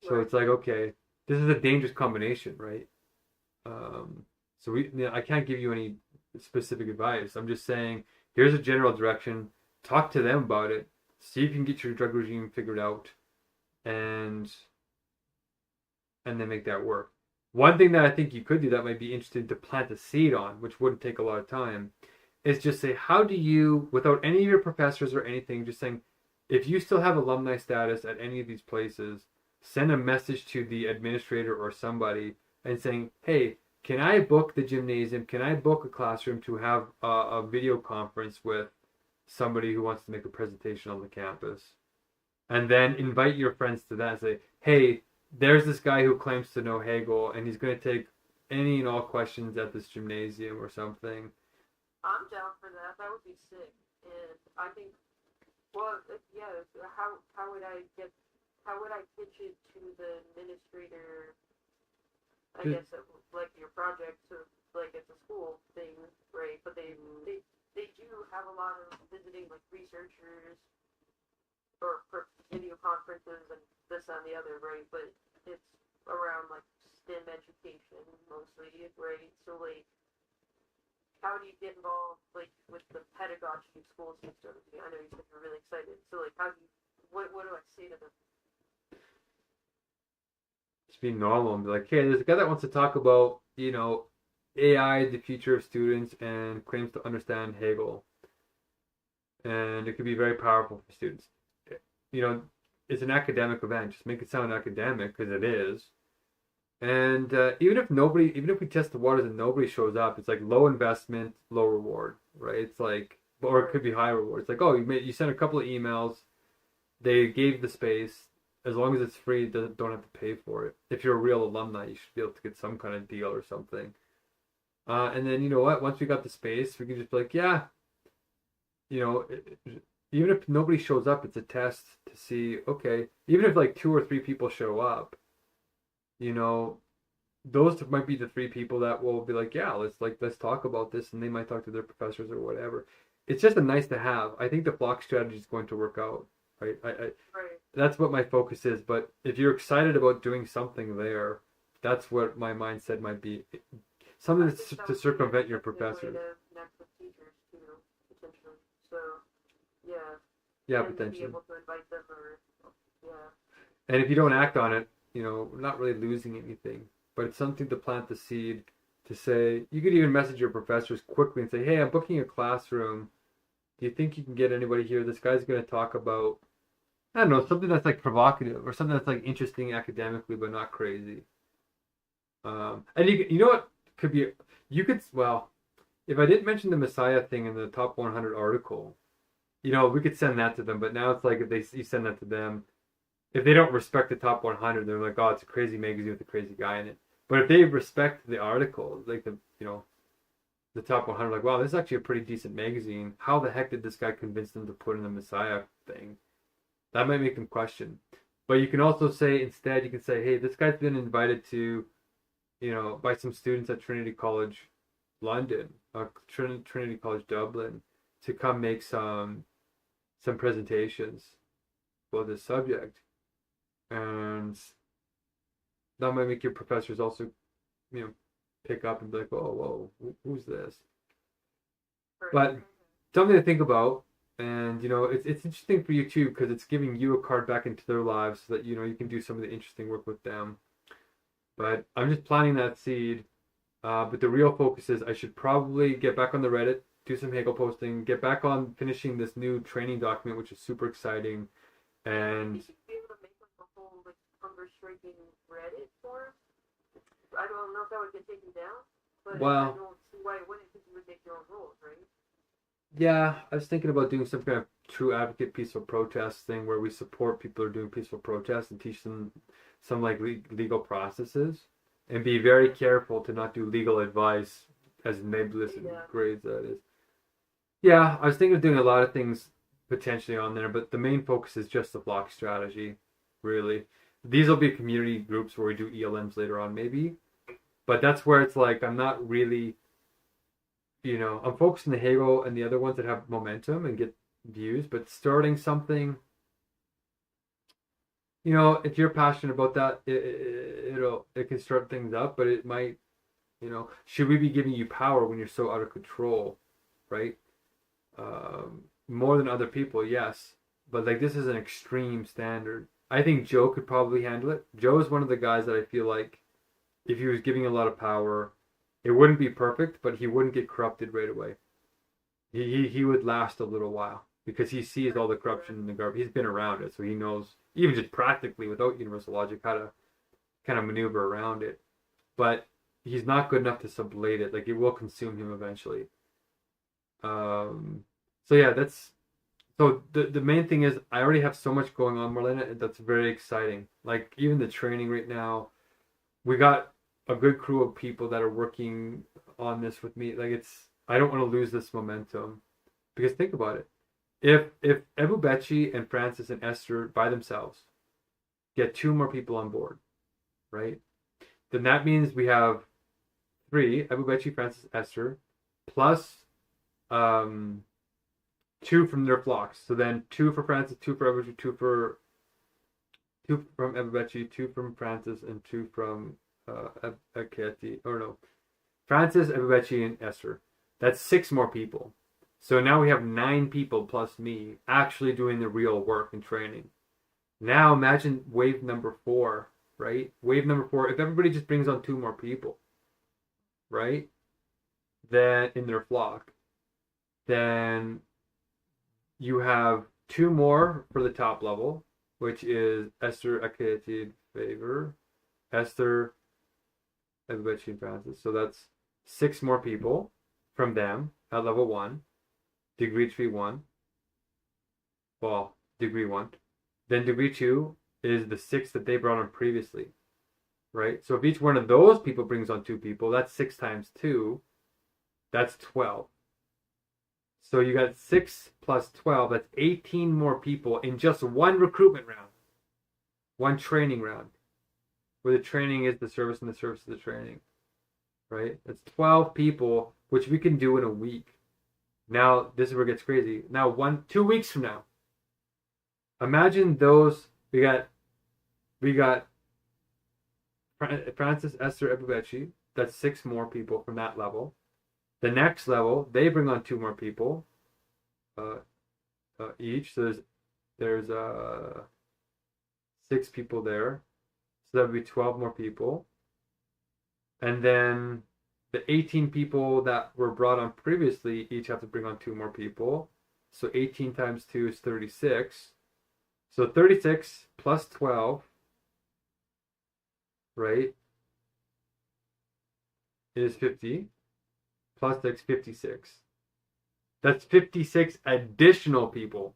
[SPEAKER 3] So it's like, okay, this is a dangerous combination, right? So I can't give you any specific advice. I'm just saying, here's a general direction. Talk to them about it. See if you can get your drug regime figured out, and then make that work. One thing that I think you could do that might be interesting to plant a seed on, which wouldn't take a lot of time, is just say, how do you, without any of your professors or anything, just saying, if you still have alumni status at any of these places, send a message to the administrator or somebody and saying, hey, can I book the gymnasium? Can I book a classroom to have a video conference with somebody who wants to make a presentation on the campus? And then invite your friends to that and say, hey, there's this guy who claims to know Hegel, and he's going to take any and all questions at this gymnasium or something.
[SPEAKER 4] I'm down for that. That would be sick. And I think, well, yeah, how would I pitch it to the administrator, I guess, like your project, so like it's a school thing, right? But they do have a lot of visiting, like, researchers or video conferences and this and the other, right? But it's around, like, STEM education mostly, right? So, like, how do you get involved, like, with the pedagogy of school systems? I know you said you're really excited. So, like, what do I say to them?
[SPEAKER 3] Just be normal and be like, hey, there's a guy that wants to talk about, AI, the future of students, and claims to understand Hegel. And it could be very powerful for students. It's an academic event. Just make it sound academic, because it is. And even if we test the waters and nobody shows up, it's like low investment, low reward, right? It's like, or it could be high reward. It's like, oh, you sent a couple of emails, they gave the space. As long as it's free, don't have to pay for it. If you're a real alumni, you should be able to get some kind of deal or something. And then, you know what? Once we got the space, we can just be like, yeah, even if nobody shows up, it's a test to see, okay, even if like 2 or 3 people show up, those might be the 3 people that will be like, yeah, let's talk about this, and they might talk to their professors or whatever. It's just a nice to have. I think the block strategy is going to work out, right?
[SPEAKER 4] Right.
[SPEAKER 3] That's what my focus is. But if you're excited about doing something there, that's what my mindset might be. Something to circumvent your professors.
[SPEAKER 4] To connect with teachers too, potentially. So, yeah.
[SPEAKER 3] Yeah,
[SPEAKER 4] and
[SPEAKER 3] potentially.
[SPEAKER 4] be able to invite them, or
[SPEAKER 3] And if you don't act on it, we're not really losing anything. But it's something to plant the seed to say, you could even message your professors quickly and say, hey, I'm booking a classroom. Do you think you can get anybody here? This guy's going to talk about, I don't know, something that's like provocative or something that's like interesting academically but not crazy. And you know what could be, if I didn't mention the Messiah thing in the top 100 article, we could send that to them. But now it's like if you send that to them, if they don't respect the top 100, they're like, oh, it's a crazy magazine with a crazy guy in it. But if they respect the article, like the top 100, like, wow, this is actually a pretty decent magazine. How the heck did this guy convince them to put in the Messiah thing? That might make them question. But you can also say, instead, you can say, hey, this guy's been invited to, by some students at Trinity College London, Trinity College Dublin, to come make some presentations for this subject. And that might make your professors also, pick up and be like, oh, whoa, who's this? But something to think about. And, it's interesting for you too, because it's giving you a card back into their lives so that, you can do some of the interesting work with them. But I'm just planting that seed. But the real focus is I should probably get back on the Reddit, do some Hegel posting, get back on finishing this new training document, which is super exciting. And
[SPEAKER 4] you should be able to make like a whole Hungerstrike Reddit forum. I don't know if that would get taken down, but I don't see why it wouldn't, because you would make your own rules, right?
[SPEAKER 3] Yeah, I was thinking about doing some kind of true advocate peaceful protest thing where we support people who are doing peaceful protests and teach them some like legal processes. and be very careful to not do legal advice, as nebulous and grades that is. Yeah, I was thinking of doing a lot of things potentially on there, but the main focus is just the block strategy, really. These will be community groups where we do ELMs later on, maybe. But that's where it's like I'm not really, I'm focused on the Hegel and the other ones that have momentum and get views, but starting something, if you're passionate about that, it can start things up, but it might, should we be giving you power when you're so out of control, right? More than other people, yes, but like this is an extreme standard. I think Joe could probably handle it. Joe is one of the guys that I feel like if he was giving a lot of power, it wouldn't be perfect, but he wouldn't get corrupted right away. He would last a little while because he sees all the corruption in the garbage. He's been around it, so he knows, even just practically without universal logic, how to kind of maneuver around it. But he's not good enough to sublate it. Like, it will consume him eventually. So yeah, the main thing is I already have so much going on, Marlena. That's very exciting. Like, even the training right now, we got a good crew of people that are working on this with me. Like, I don't want to lose this momentum, because think about it. If Ebu Bechi and Francis and Esther by themselves get 2 more people on board, right? Then that means we have 3, Ebu Bechi, Francis, Esther, plus 2 from their flocks. So then 2 for Francis, 2 for Ebu Bechi, 2 from Ebu Bechi, 2 from Francis, and 2 from Eketi. Or no, Francis, Ebu Bechi, and Esther. That's 6 more people. So now we have 9 people plus me actually doing the real work and training. Now imagine wave number 4, right? Wave number 4, if everybody just brings on 2 more people, right? Then in their flock, then you have 2 more for the top level, which is Esther, Eketi, Favor, Esther, Ebu Bechi, and Francis. So that's 6 more people from them at level 1. Degree tree 1. Well, degree 1. Then degree 2 is the 6 that they brought on previously. Right? So if each one of those people brings on 2 people, that's 6 times 2. That's 12. So you got 6 plus 12. That's 18 more people in just one recruitment round. One training round. Where the training is the service and the service is the training. Right? That's 12 people, which we can do in a week. Now, this is where it gets crazy. Now, 2 weeks from now, imagine those. We got Francis, Esther, Ebu Bechi. That's 6 more people from that level. The next level, they bring on 2 more people each. So there's 6 people there. So that would be 12 more people. And then the 18 people that were brought on previously each have to bring on 2 more people. So 18 times 2 is 36. So 36 plus 12, right, is 50. Plus 6, 56. That's 56 additional people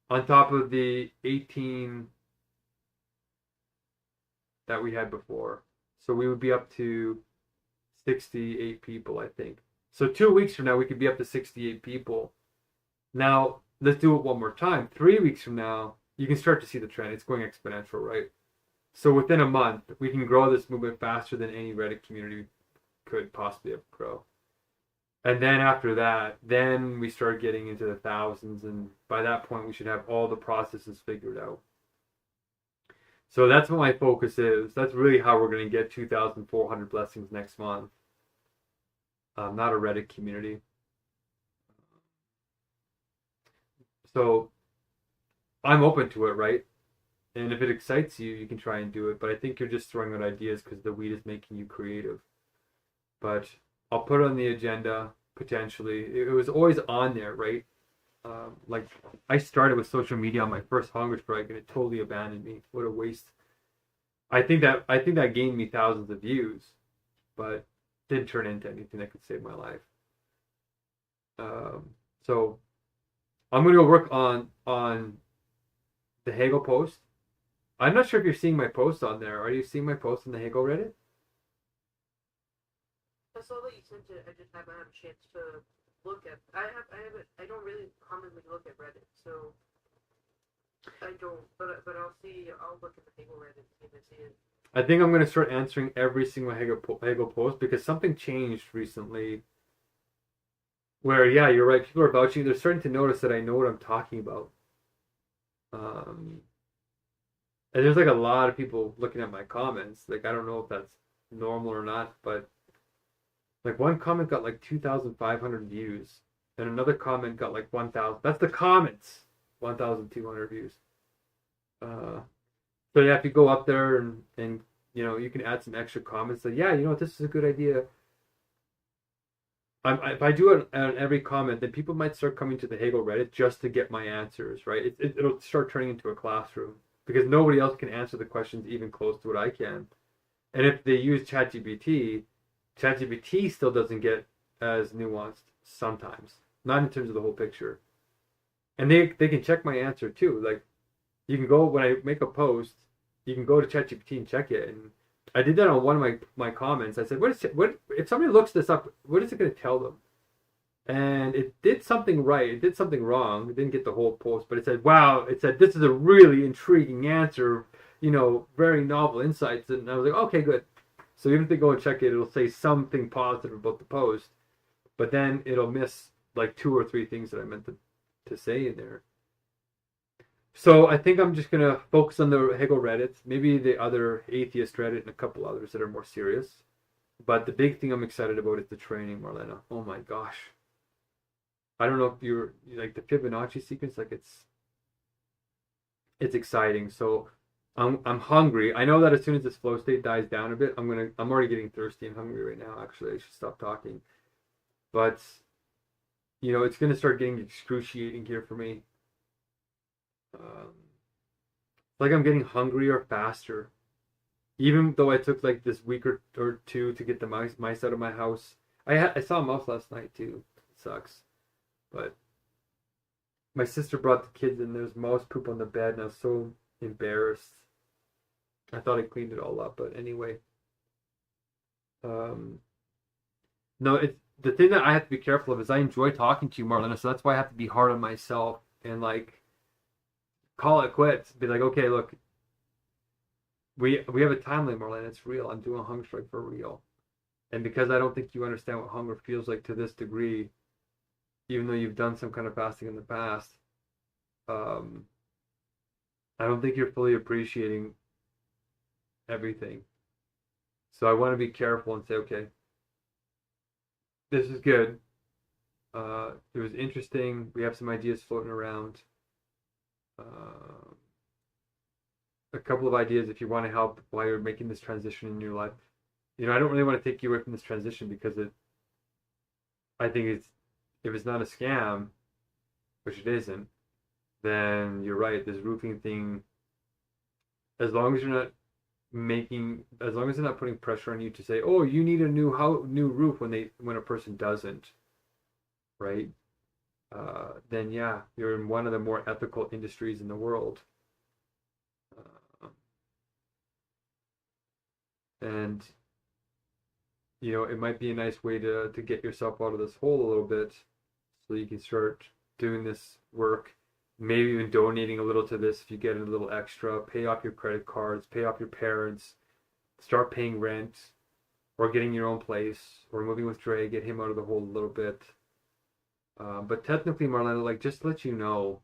[SPEAKER 3] on top of the 18 that we had before. So we would be up to 68 people, I think. So 2 weeks from now, we could be up to 68 people. Now, let's do it one more time. 3 weeks from now, you can start to see the trend. It's going exponential, right? So within a month, we can grow this movement faster than any Reddit community could possibly ever grow. And then after that, then we start getting into the thousands, and by that point, we should have all the processes figured out. So that's what my focus is. That's really how we're going to get 2,400 blessings next month. Not a Reddit community. So I'm open to it, right? And if it excites you, you can try and do it. But I think you're just throwing out ideas because the weed is making you creative. But I'll put it on the agenda, potentially. It was always on there, right? Like, I started with social media on my first Hungerstrike, and it totally abandoned me. What a waste. I think that gained me thousands of views, but didn't turn into anything that could save my life. So I'm going to go work on the Hegel post. I'm not sure if you're seeing my post on there. Are you seeing my post on the Hegel Reddit?
[SPEAKER 4] I saw that you sent it. I just haven't had a chance to look at. I don't really commonly look at Reddit, so I don't. But I'll see. I'll look at the Hegel Reddit see if I see it.
[SPEAKER 3] I think I'm going to start answering every single Hegel post because something changed recently. Where yeah, you're right. People are vouching. They're starting to notice that I know what I'm talking about. And there's like a lot of people looking at my comments. Like I don't know if that's normal or not, but like one comment got like 2,500 views, and another comment got like 1,000. That's the comments, 1,200 views. So yeah, if you go up there and you can add some extra comments. Like yeah, this is a good idea. If I do it on every comment, then people might start coming to the Hegel Reddit just to get my answers. Right? It'll start turning into a classroom because nobody else can answer the questions even close to what I can. And if they use ChatGPT still doesn't get as nuanced sometimes, not in terms of the whole picture. And they can check my answer too. Like you can go when I make a post, you can go to ChatGPT and check it. And I did that on one of my comments. I said, what if somebody looks this up? What is it going to tell them? And it did something right. It did something wrong. It didn't get the whole post, but it said, wow. It said this is a really intriguing answer. Very novel insights. And I was like, okay, good. So even if they go and check it, it'll say something positive about the post, but then it'll miss like 2 or 3 things that I meant to say in there. So I think I'm just going to focus on the Hegel Reddit, maybe the other atheist Reddit and a couple others that are more serious. But the big thing I'm excited about is the training, Marlena. Oh my gosh. I don't know if you're like the Fibonacci sequence, like it's exciting. So I'm hungry. I know that as soon as this flow state dies down a bit, I'm already getting thirsty and hungry right now. Actually, I should stop talking. But it's gonna start getting excruciating here for me. Like I'm getting hungrier faster. Even though I took like this week or 2 to get the mice out of my house. I saw a mouse last night too. It sucks. But my sister brought the kids and there's mouse poop on the bed and I was so embarrassed. I thought I cleaned it all up, but anyway. No, it's the thing that I have to be careful of is I enjoy talking to you, Marlena, so that's why I have to be hard on myself and like call it quits. Be like, okay, look, we have a timeline, Marlena. It's real. I'm doing a hunger strike for real, and because I don't think you understand what hunger feels like to this degree, even though you've done some kind of fasting in the past, I don't think you're fully appreciating everything. So I want to be careful and say, okay, this is good. It was interesting. We have some ideas floating around. A couple of ideas if you want to help while you're making this transition in your life. I don't really want to take you away from this transition because I think if it's not a scam, which it isn't, then you're right. This roofing thing, as long as they're not putting pressure on you to say, oh, you need a new roof when a person doesn't, right? Then yeah, you're in one of the more ethical industries in the world. And it might be a nice way to get yourself out of this hole a little bit so you can start doing this work, maybe even donating a little to this if you get a little extra, pay off your credit cards, pay off your parents, start paying rent, or getting your own place, or moving with Dre, get him out of the hole a little bit. But technically, Marlena, like just to let you know,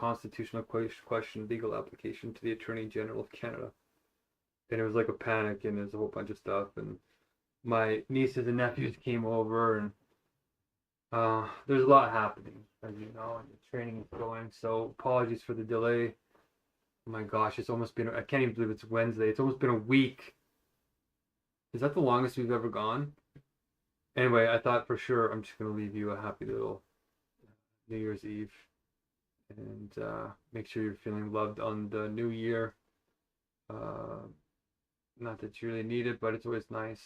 [SPEAKER 3] constitutional question legal application to the Attorney General of Canada. And it was like a panic, and there's a whole bunch of stuff. And my nieces and nephews came over, and there's a lot happening, as you know, and the training is going. So apologies for the delay. Oh my gosh, it's almost been, I can't even believe it's Wednesday. It's almost been a week. Is that the longest we've ever gone? Anyway, I thought for sure I'm just going to leave you a happy little New Year's Eve. And make sure you're feeling loved on the new year. Not that you really need it, but it's always nice.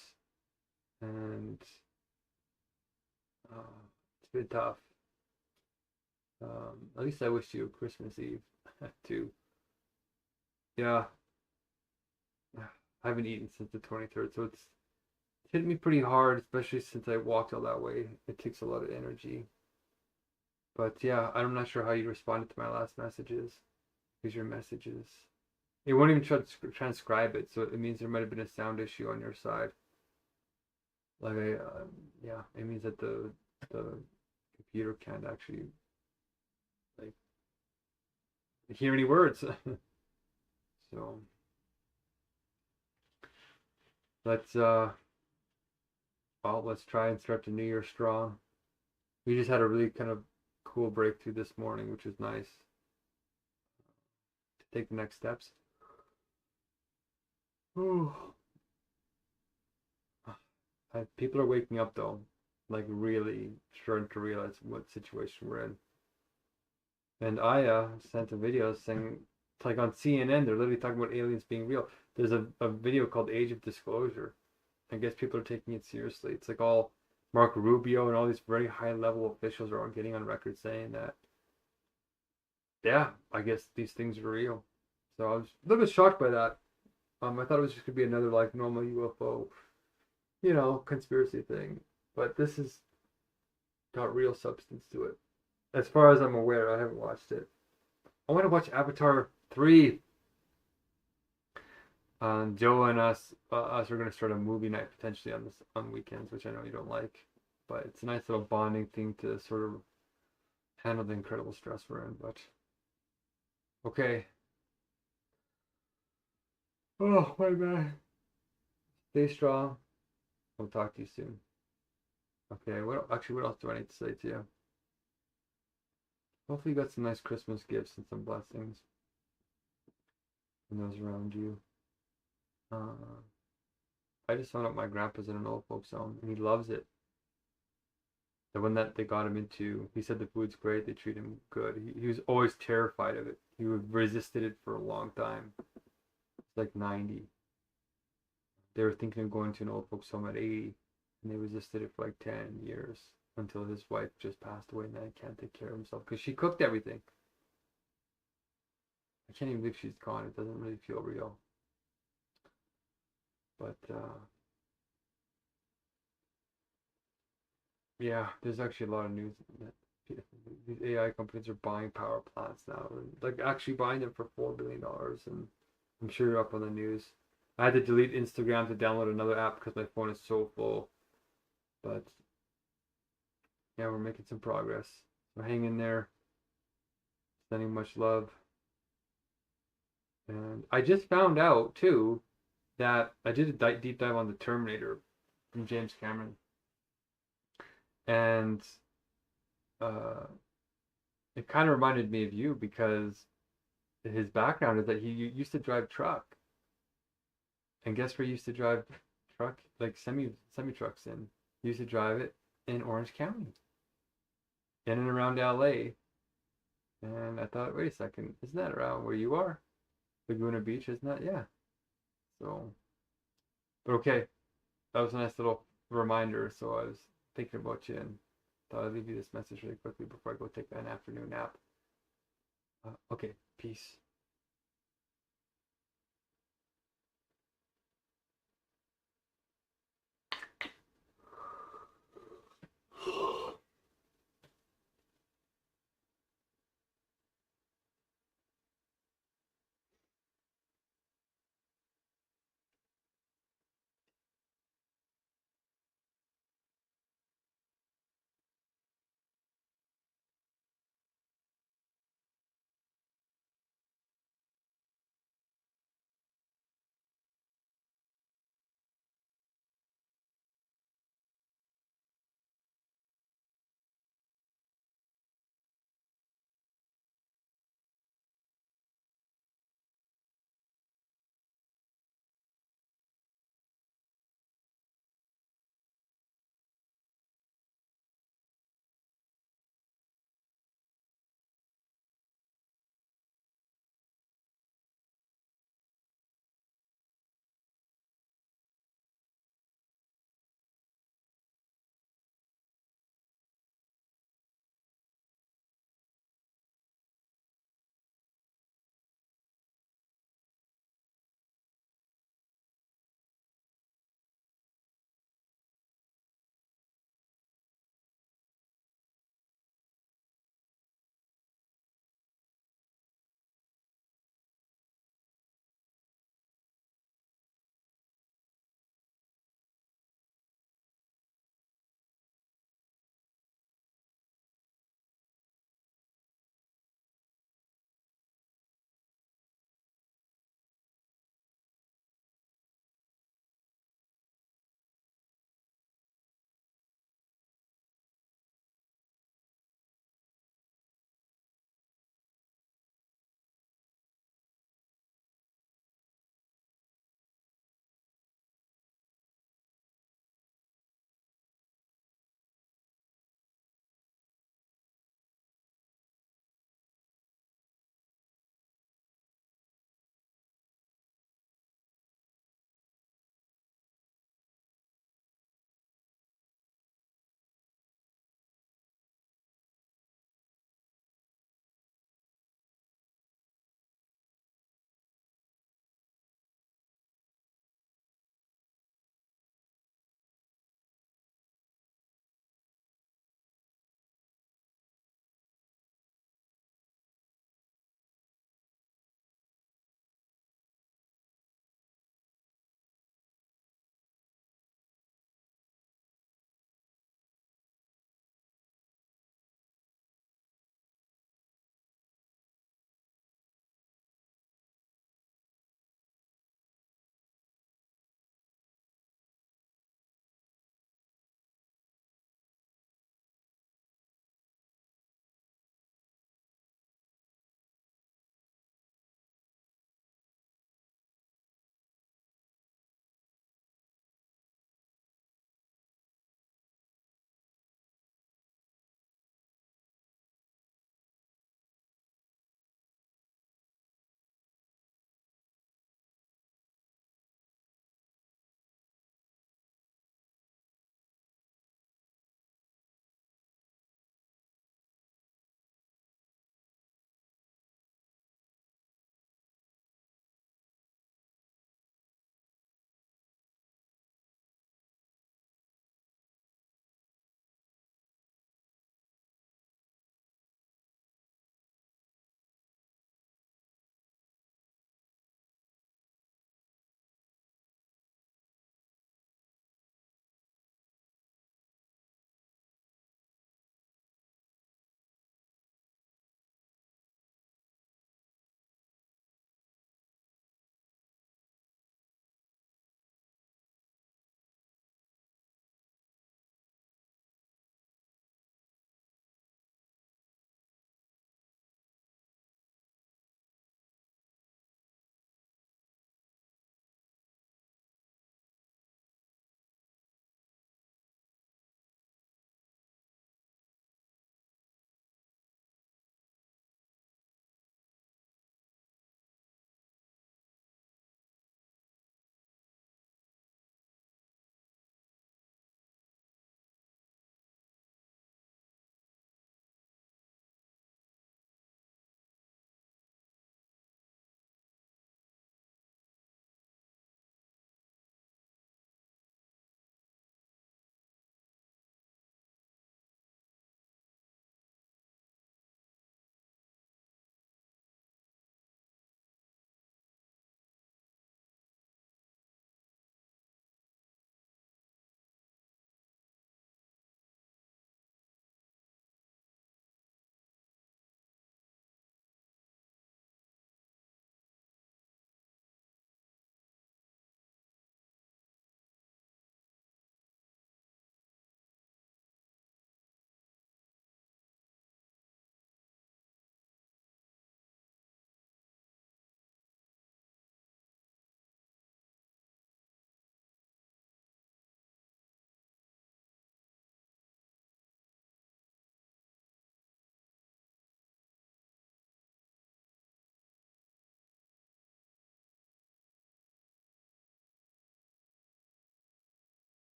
[SPEAKER 3] And it's been tough. At least I wish you a Christmas Eve too. Yeah, I haven't eaten since the 23rd, so it's hit me pretty hard, especially since I walked all that way. It takes a lot of energy. But yeah, I'm not sure how you responded to my last messages. Because your messages, it won't even try to transcribe it, so it means there might have been a sound issue on your side. Like yeah, it means that the computer can't actually like hear any words. So let's let's try and start the new year strong. We just had a really kind of cool breakthrough this morning, which was nice to take the next steps. Ooh. People are waking up though, like really starting to realize what situation we're in. And Aya sent a video saying, like on CNN, they're literally talking about aliens being real. There's a video called Age of Disclosure. I guess people are taking it seriously. It's like all Mark Rubio and all these very high level officials are all getting on record saying that, yeah, I guess these things are real. So I was a little bit shocked by that. I thought it was just gonna be another like normal UFO, conspiracy thing. But this has got real substance to it. As far as I'm aware, I haven't watched it. I want to watch Avatar 3. Joe and us are going to start a movie night potentially on weekends, which I know you don't like, but it's a nice little bonding thing to sort of handle the incredible stress we're in. But okay. Oh my man. Stay strong. We'll talk to you soon. Okay. What else do I need to say to you? Hopefully you got some nice Christmas gifts and some blessings from those around you. I just found out my grandpa's in an old folks home and he loves it. The one that they got him into, he said the food's great, they treat him good. He was always terrified of it. He resisted it for a long time. It's like 90. They were thinking of going to an old folks home at 80, and they resisted it for like 10 years until his wife just passed away and then he can't take care of himself because she cooked everything. I can't even believe she's gone. It doesn't really feel real. But yeah, there's actually a lot of news that these AI companies are buying power plants now, and like actually buying them for $4 billion. And I'm sure you're up on the news. I had to delete Instagram to download another app because my phone is so full. But yeah, we're making some progress. So hang in there. Sending much love. And I just found out too that I did a deep dive on the Terminator from James Cameron. And it kind of reminded me of you because his background is that he used to drive truck. And guess where he used to drive truck? Like semi trucks in. He used to drive it in Orange County. In and around LA. And I thought, wait a second, isn't that around where you are? Laguna Beach, isn't that? Yeah. So, but okay. That was a nice little reminder. So I was thinking about you and thought I'd leave you this message really quickly before I go take an afternoon nap. Okay, peace.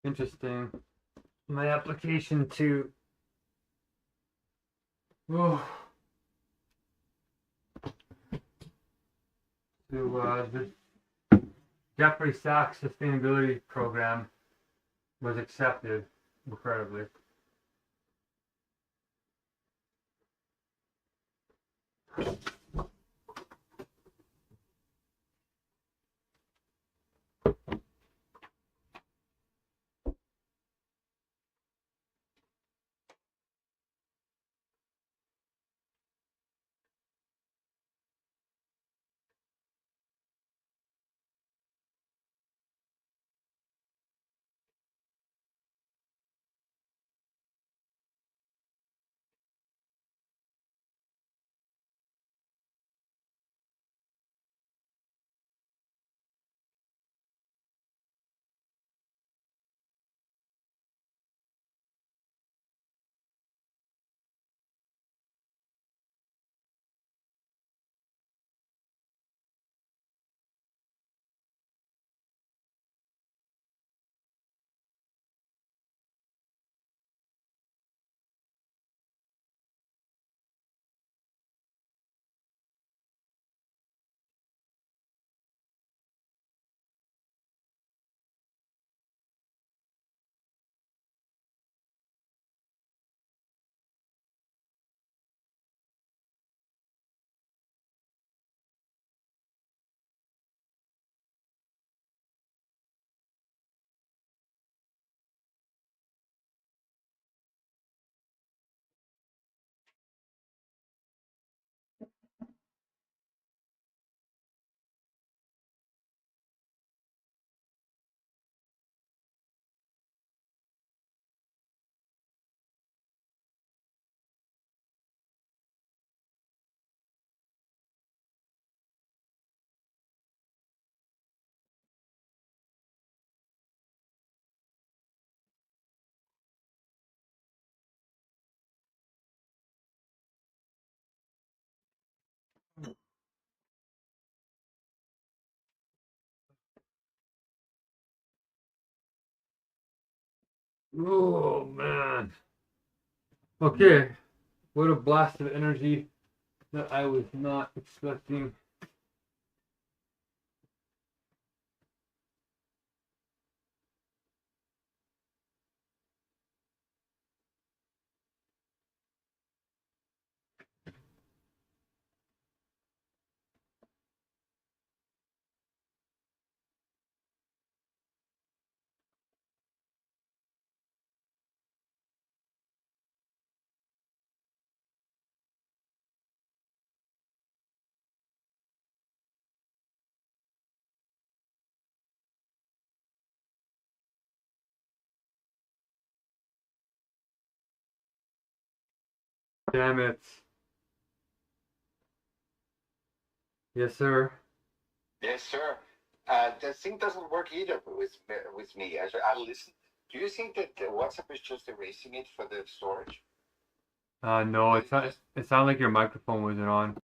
[SPEAKER 3] Interesting. My application to oh, the Jeffrey Sachs sustainability program was accepted, incredibly. Oh man. Okay, what a blast of energy that I was not expecting. Damn it. Yes, sir.
[SPEAKER 5] Yes, sir. The thing doesn't work either with me. I listen. Do you think that the WhatsApp is just erasing it for the storage?
[SPEAKER 3] No, it sounded like your microphone wasn't on.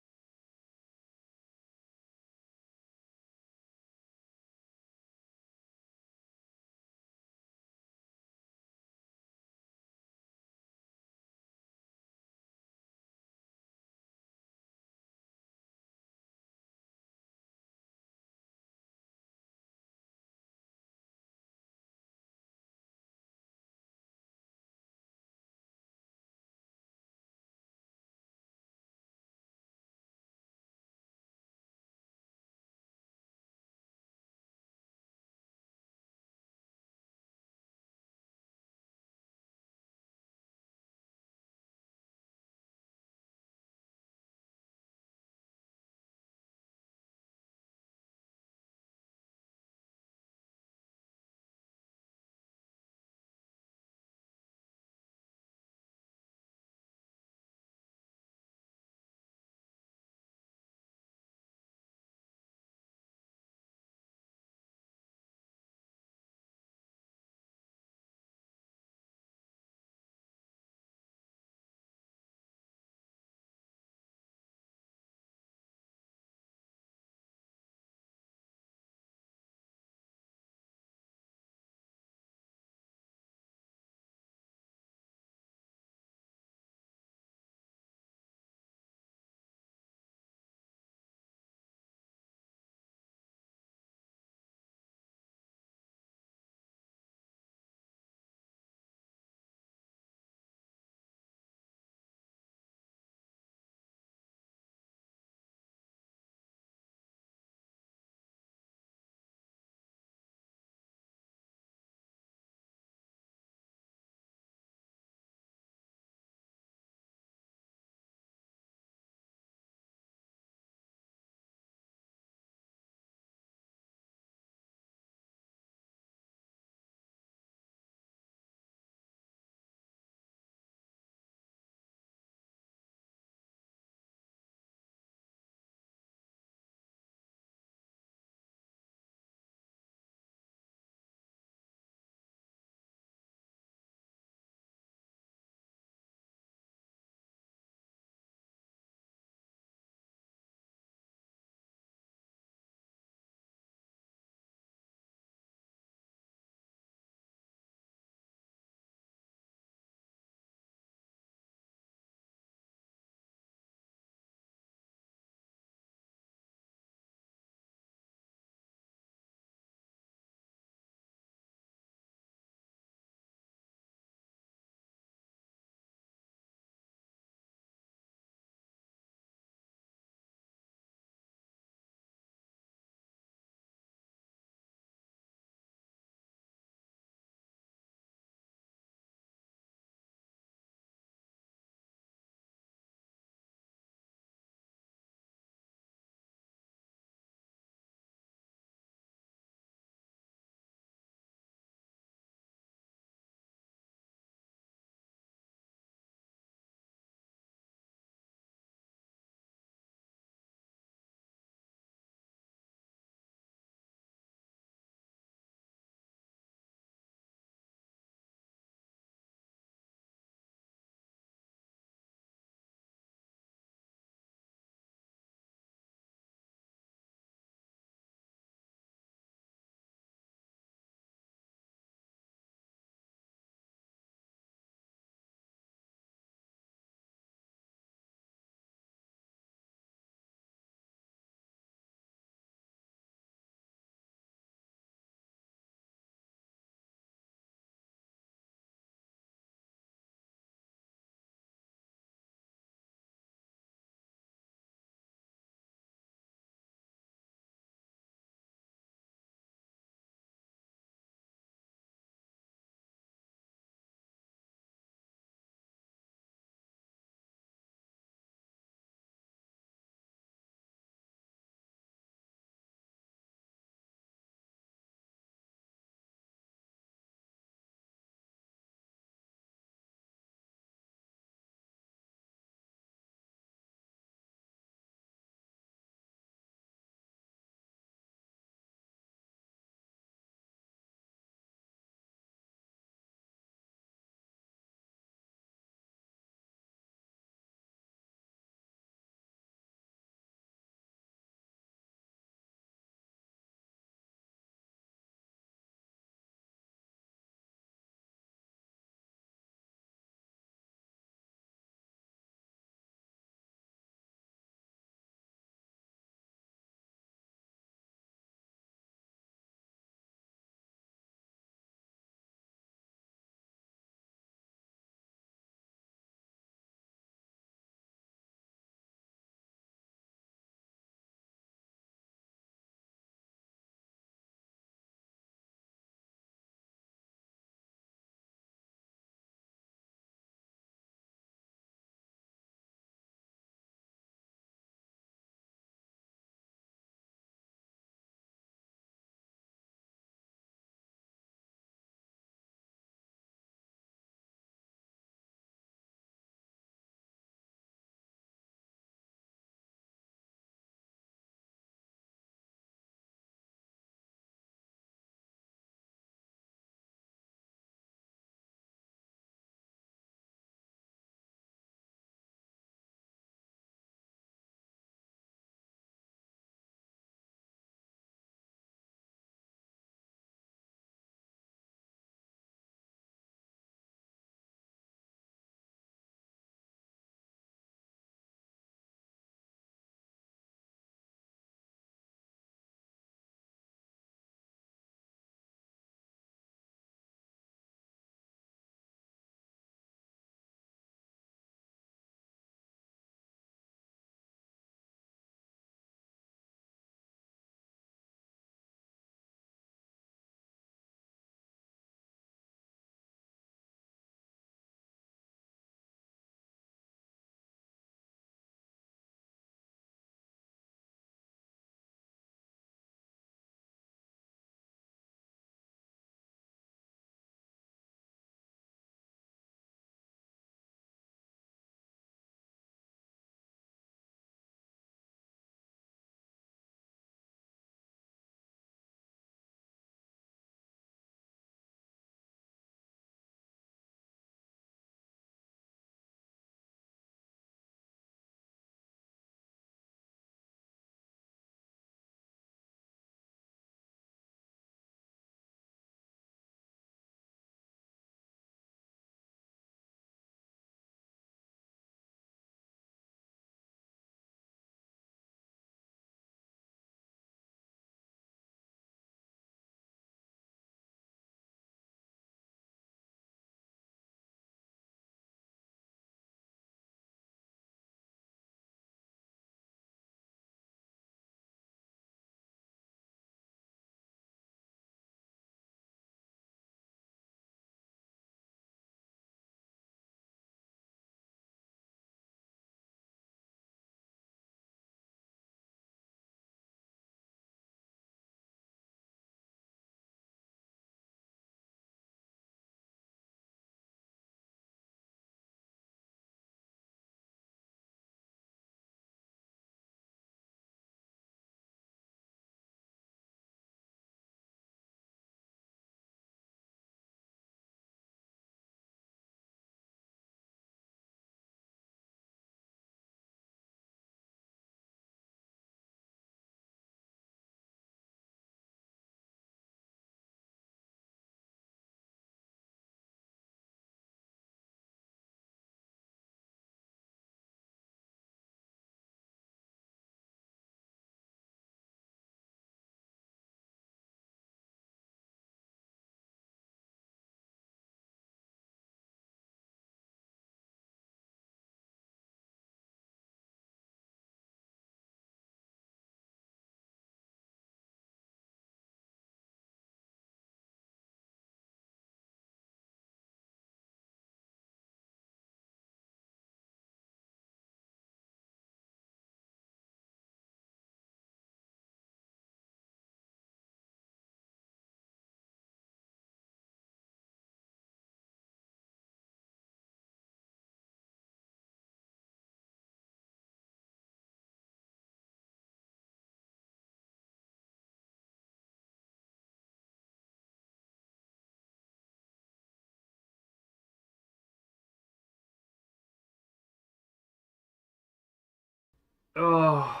[SPEAKER 3] Oh,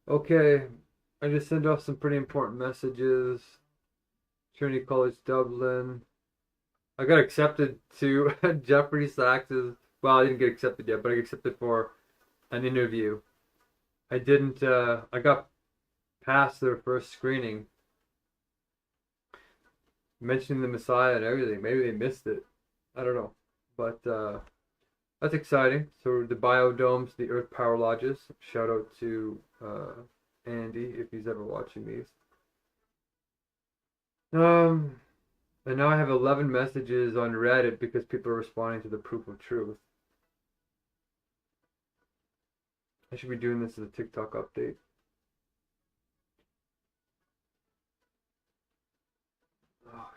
[SPEAKER 3] okay. I just sent off some pretty important messages. Trinity College Dublin. I got accepted to Jeffrey Sachs's. Well, I didn't get accepted yet, but I got accepted for an interview. I didn't. I got past their first screening, mentioning the Messiah and everything. Maybe they missed it. I don't know, but that's exciting. So the biodomes, the Earth Power Lodges. Shout out to Andy if he's ever watching these. And now I have 11 messages on Reddit because people are responding to the proof of truth. I should be doing this as a TikTok update. Oh,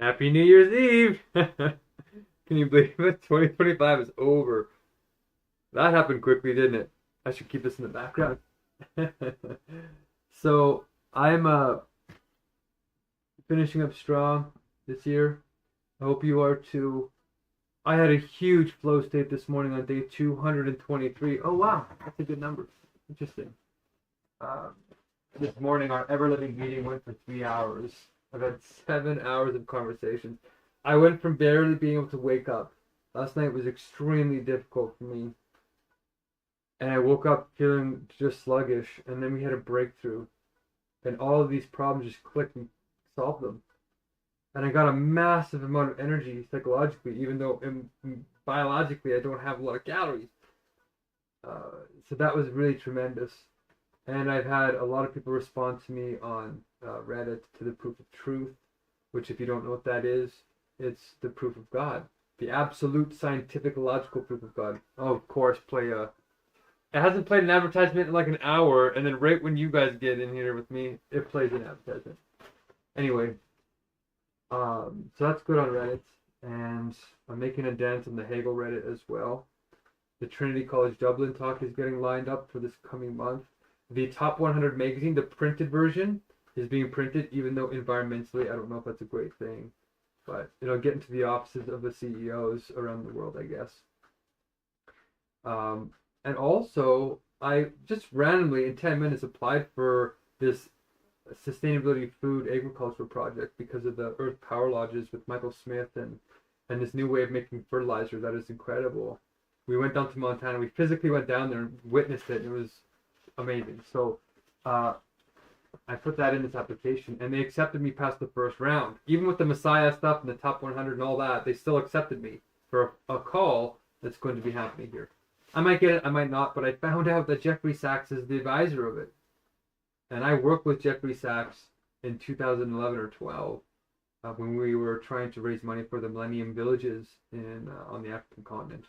[SPEAKER 3] Happy New Year's Eve! Can you believe it? 2025 is over. That happened quickly, didn't it? I should keep this in the background. So I'm finishing up strong this year. I hope you are too. I had a huge flow state this morning on day 223. Oh wow, that's a good number. Interesting. Um, this morning our ever living meeting went for 3 hours. I've had 7 hours of conversations. I went from barely being able to wake up. Last night was extremely difficult for me. And I woke up feeling just sluggish, and then we had a breakthrough. And all of these problems just clicked and solved them. And I got a massive amount of energy psychologically, even though biologically I don't have a lot of calories. So that was really tremendous. And I've had a lot of people respond to me on Reddit to the proof of truth, which, if you don't know what that is, it's the proof of God, the absolute scientific logical proof of God. Oh, of course, play a. It hasn't played an advertisement in like an hour, and then right when you guys get in here with me, it plays an advertisement. Anyway, so that's good on Reddit, and I'm making a dent on the Hegel Reddit as well. The Trinity College Dublin talk is getting lined up for this coming month. The Top 100 magazine, the printed version, is being printed, even though environmentally, I don't know if that's a great thing. But it'll get into the offices of the CEOs around the world, I guess. And also, I just randomly, in 10 minutes, applied for this sustainability food agriculture project because of the Earth Power Lodges with Michael Smith and this new way of making fertilizer that is incredible. We went down to Montana. We physically went down there and witnessed it, and it was amazing. So I put that in this application, and they accepted me past the first round. Even with the Messiah stuff and the top 100 and all that, they still accepted me for a call that's going to be happening here. I might get it, I might not, but I found out that Jeffrey Sachs is the advisor of it. And I worked with Jeffrey Sachs in 2011 or 12 when we were trying to raise money for the Millennium Villages on the African continent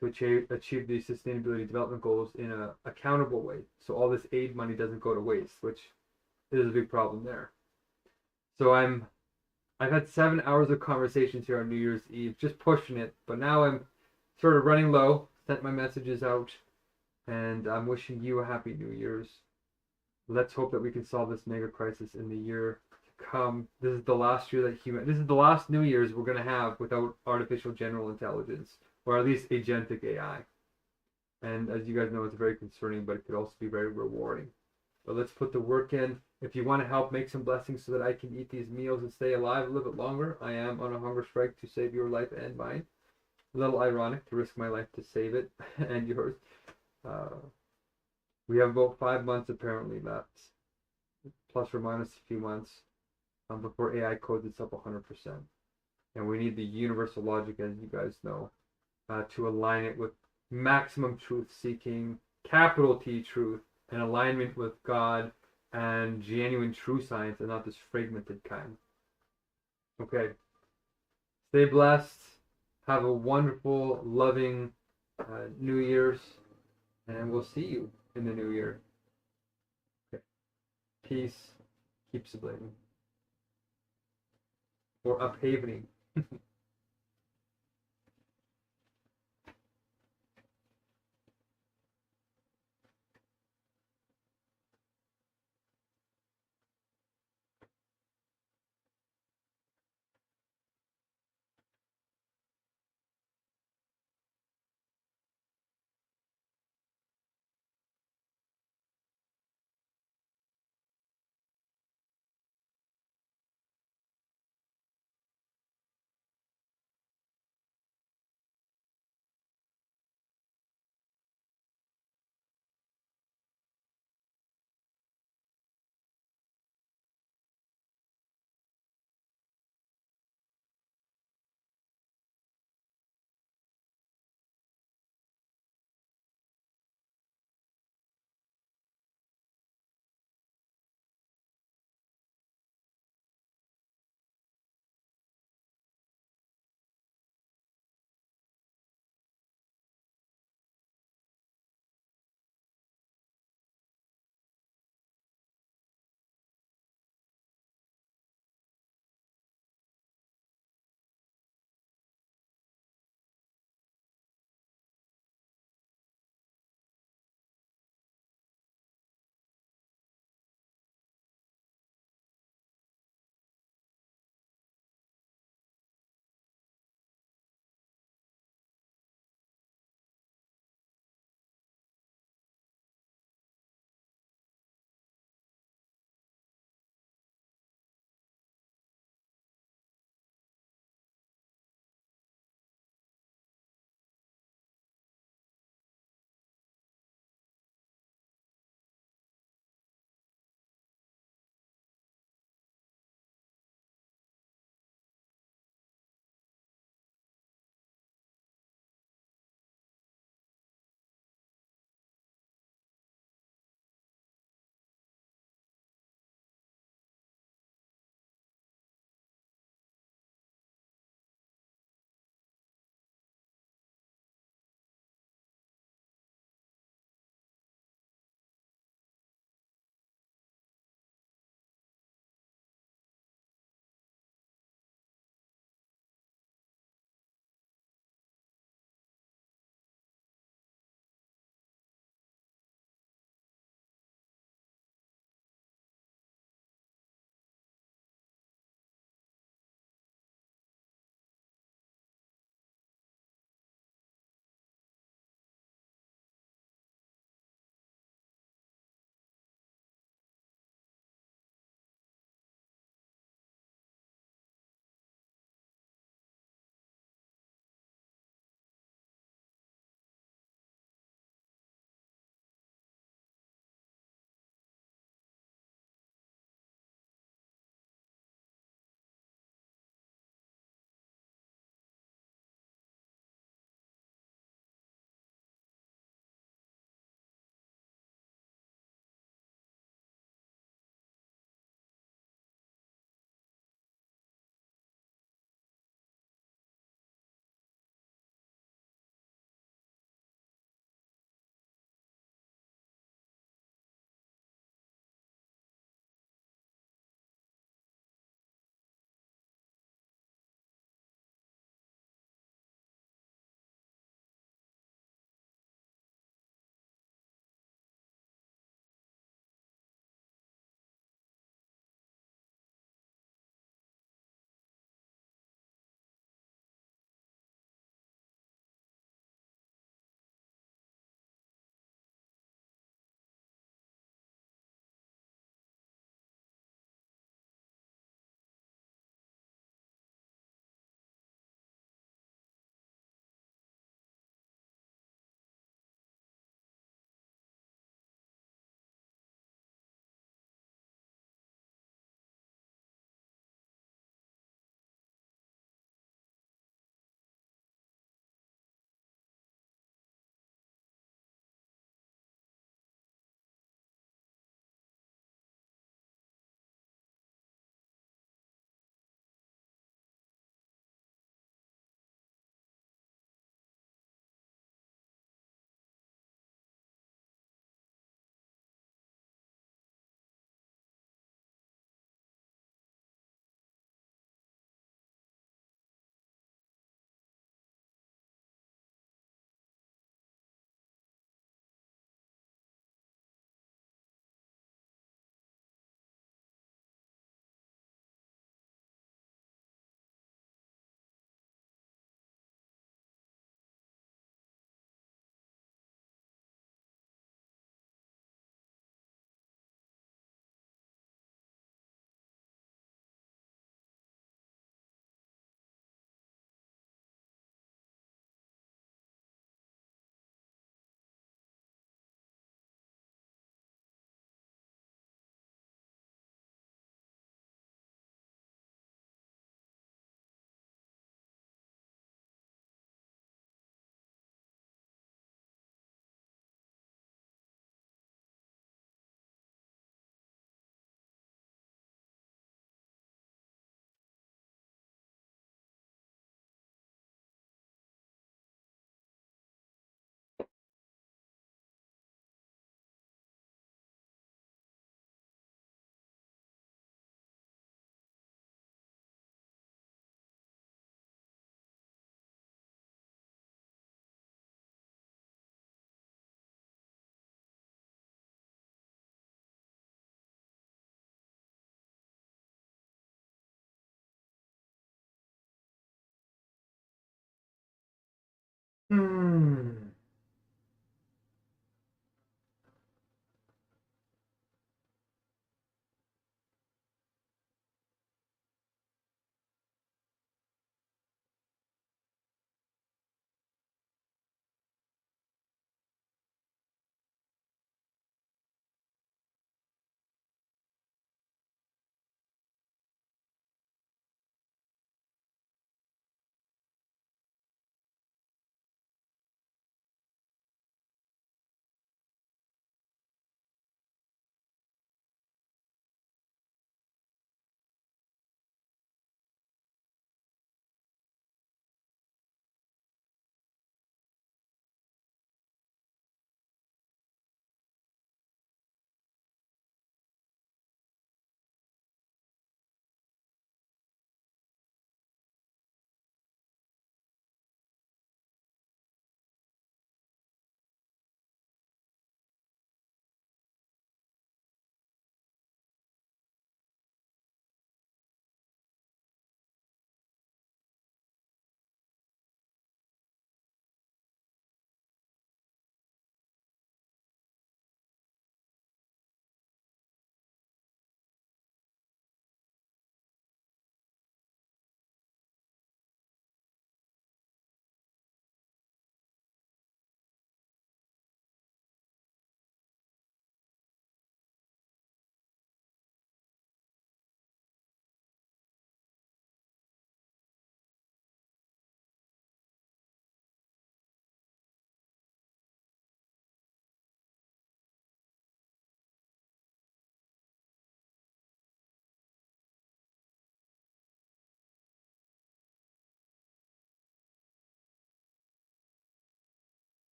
[SPEAKER 3] to achieve the sustainability development goals in an accountable way. So all this aid money doesn't go to waste, which is a big problem there. So I've had 7 hours of conversations here on New Year's Eve, just pushing it, but now I'm sort of running low, sent my messages out, and I'm wishing you a happy New Year's. Let's hope that we can solve this mega crisis in the year to come. This is the last year that this is the last New Year's we're going to have without artificial general intelligence, or at least agentic AI. And as you guys know, it's very concerning, but it could also be very rewarding. But let's put the work in. If you want to help make some blessings so that I can eat these meals and stay alive a little bit longer, I am on a hunger strike to save your life and mine. A little ironic to risk my life to save it and yours. We have about 5 months apparently left, plus or minus a few months, before AI codes itself 100%. And we need the universal logic, as you guys know, to align it with maximum truth seeking, capital T truth, and alignment with God and genuine true science and not this fragmented kind. Okay. Stay blessed. Have a wonderful, loving New Year's, and we'll see you in the new year. Okay. Peace. Keep sublating. Or uphavening.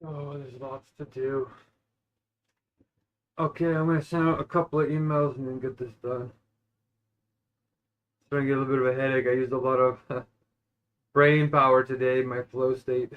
[SPEAKER 3] Oh, there's lots to do. Okay, I'm gonna send out a couple of emails and then get this done. Starting to get a little bit of a headache. I used a lot of brain power today in my flow state.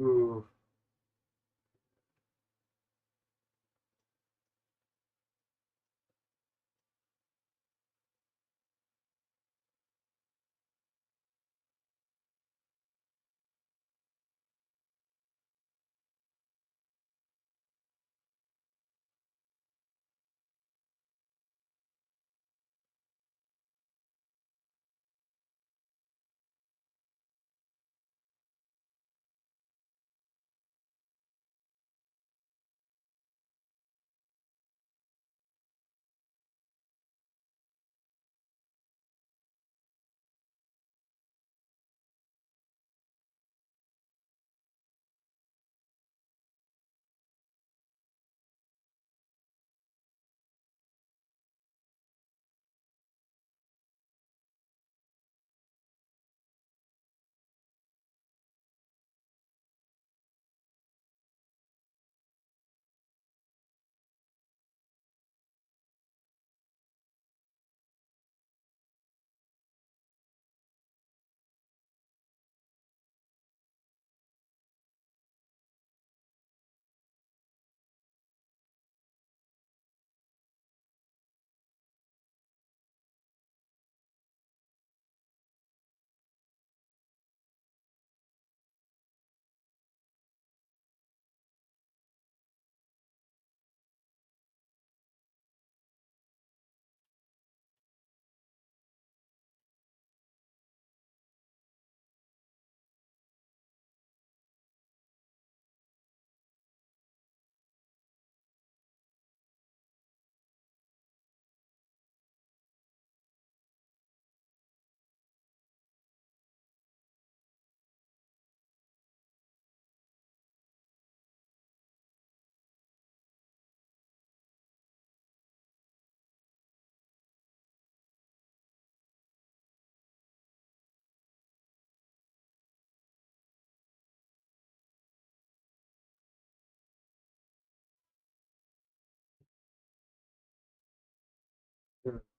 [SPEAKER 3] Ooh.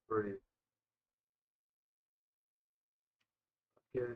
[SPEAKER 3] Breathe. Okay.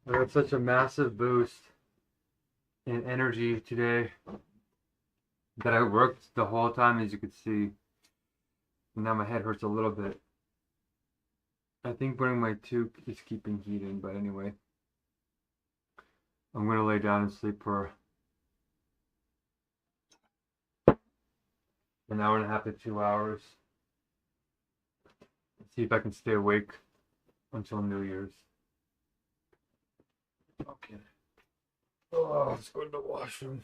[SPEAKER 3] I got such a massive boost in energy today that I worked the whole time, as you could see. And now my head hurts a little bit. I think burning my toque is keeping heat in, but anyway. I'm gonna lay down and sleep for an hour and a half to 2 hours. See if I can stay awake until New Year's. Okay. Oh, let's go to the washroom.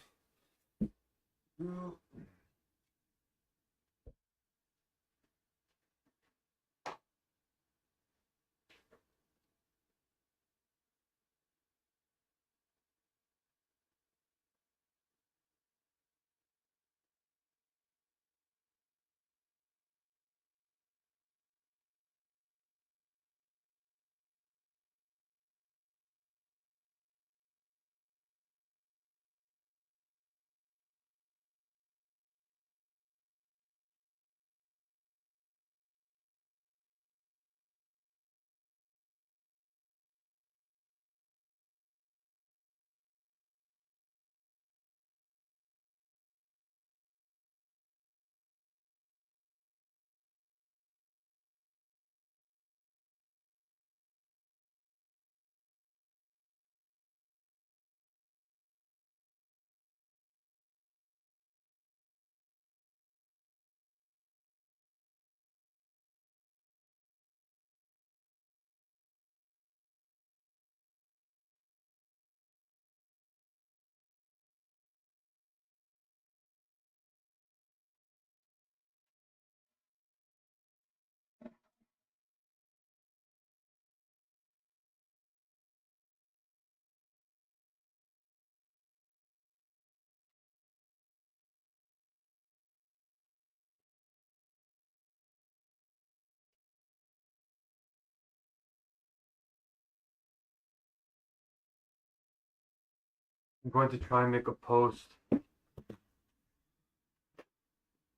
[SPEAKER 3] I'm going to try and make a post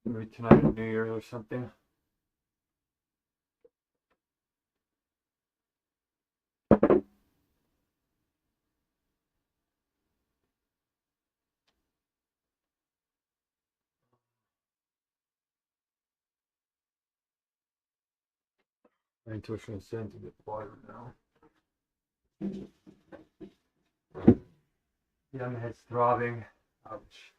[SPEAKER 3] maybe tonight at New Year's or something. My intuition is saying to get water now. Yeah, my head's throbbing. Ouch.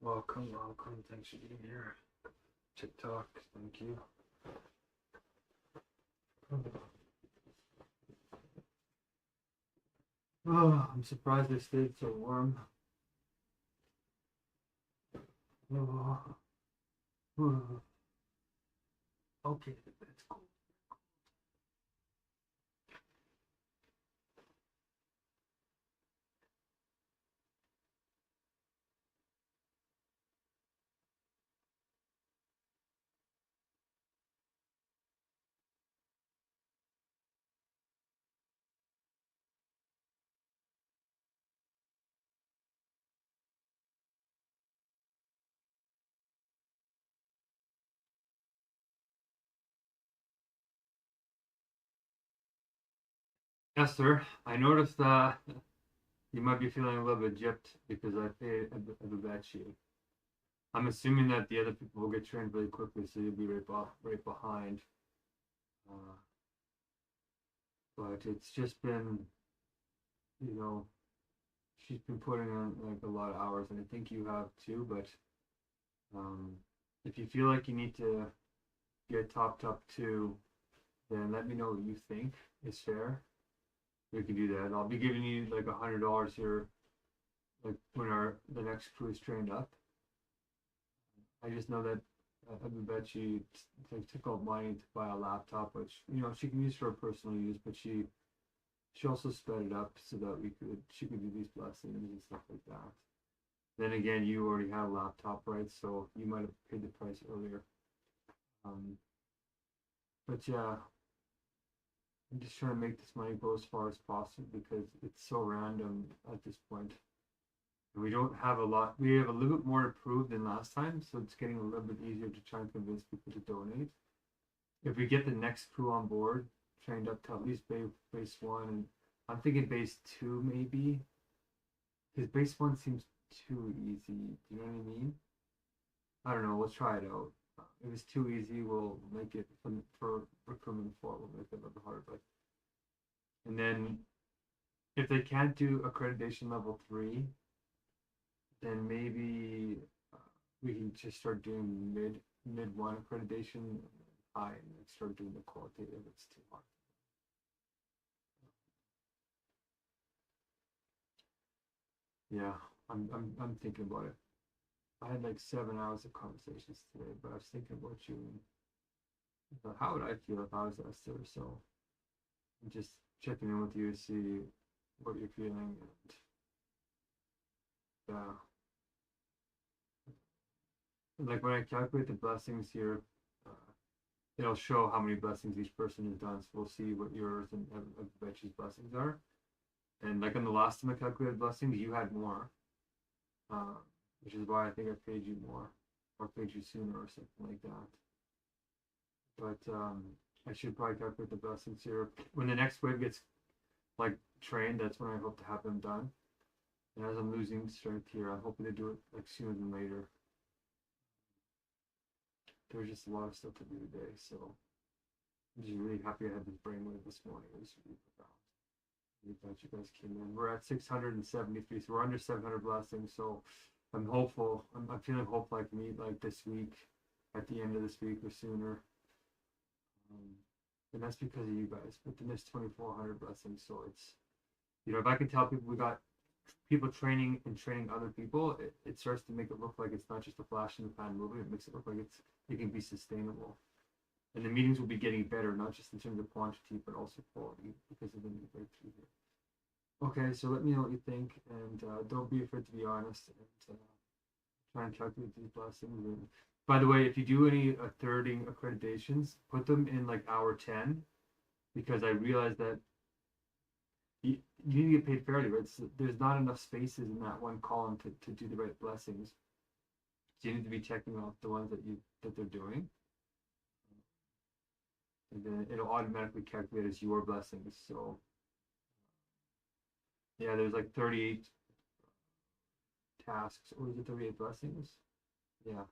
[SPEAKER 3] Welcome, welcome. Thanks for being here. TikTok, thank you. Oh, I'm surprised they stayed so warm. Oh. Oh. Okay, that's cool. Yes, sir. I noticed that you might be feeling a little bit gypped because I paid a Babachi. I'm assuming that the other people will get trained really quickly, so you'll be right behind. But it's just been, you know, she's been putting on like a lot of hours, and I think you have too. But if you feel like you need to get top two, then let me know what you think is fair. We can do that. I'll be giving you like $100 here, like when the next crew is trained up. I just know that I bet she took out money to buy a laptop, which she can use for personal use, but she also sped it up so that she could do these blessings and stuff like that. Then again, you already have a laptop, right? So you might have paid the price earlier. But yeah, I'm just trying to make this money go as far as possible because it's so random at this point. And we don't have a lot. We have a little bit more to prove than last time, so it's getting a little bit easier to try and convince people to donate. If we get the next crew on board, trained up to at least base one, and I'm thinking base two maybe, because base one seems too easy. Do you know what I mean? I don't know. We'll try it out. If it's too easy, we'll make it for recruitment four. We'll make it a little bit harder. But and then if they can't do accreditation level three, then maybe we can just start doing mid one accreditation and high, and then start doing the qualitative if it's too hard. Yeah, I'm thinking about it. I had like 7 hours of conversations today, but I was thinking about you and how would I feel if I was Esther? So I'm just checking in with you to see what you're feeling, and yeah. Like when I calculate the blessings here, it'll show how many blessings each person has done. So we'll see what yours and Betchy's blessings are. And like on the last time I calculated blessings, you had more, which is why I think I paid you more or paid you sooner or something like that. But I should probably calculate the blessings here. When the next wave gets like trained, that's when I hope to have them done. And as I'm losing strength here, I'm hoping to do it like sooner than later. There's just a lot of stuff to do today, so I'm just really happy I had this brainwave this morning. It was really profound. I'm glad you guys came in. We're at 673, so we're under 700 blessings. So I'm hopeful. I'm feeling hopeful I can meet like this week, at the end of this week or sooner. And that's because of you guys. But then there's 2,400 blessings, so it's, you know, if I can tell people we got people training and training other people, it starts to make it look like it's not just a flash in the pan movement. It makes it look like it can be sustainable. And the meetings will be getting better, not just in terms of quantity, but also quality, because of the new breakthrough here. Okay, so let me know what you think, and don't be afraid to be honest, and try and calculate these blessings. And by the way, if you do any thirding accreditations, put them in like hour 10, because I realized that you need to get paid fairly, right? So there's not enough spaces in that one column to do the right blessings. So you need to be checking off the ones that they're doing. And then it'll automatically calculate as your blessings. So yeah, there's like 38 tasks, or is it 38 blessings? Yeah,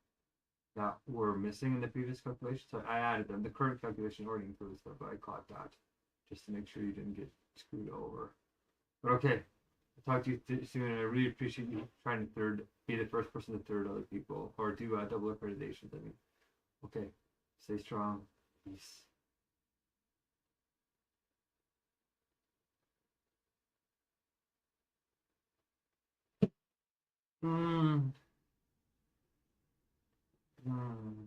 [SPEAKER 3] that were missing in the previous calculation. So I added them. The current calculation already includes them, but I caught that just to make sure you didn't get screwed over. But okay, I'll talk to you soon, and I really appreciate you trying to be the first person to third other people, or do double accreditations. I mean, okay, stay strong. Peace. Hmm. Hmm.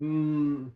[SPEAKER 3] Mm.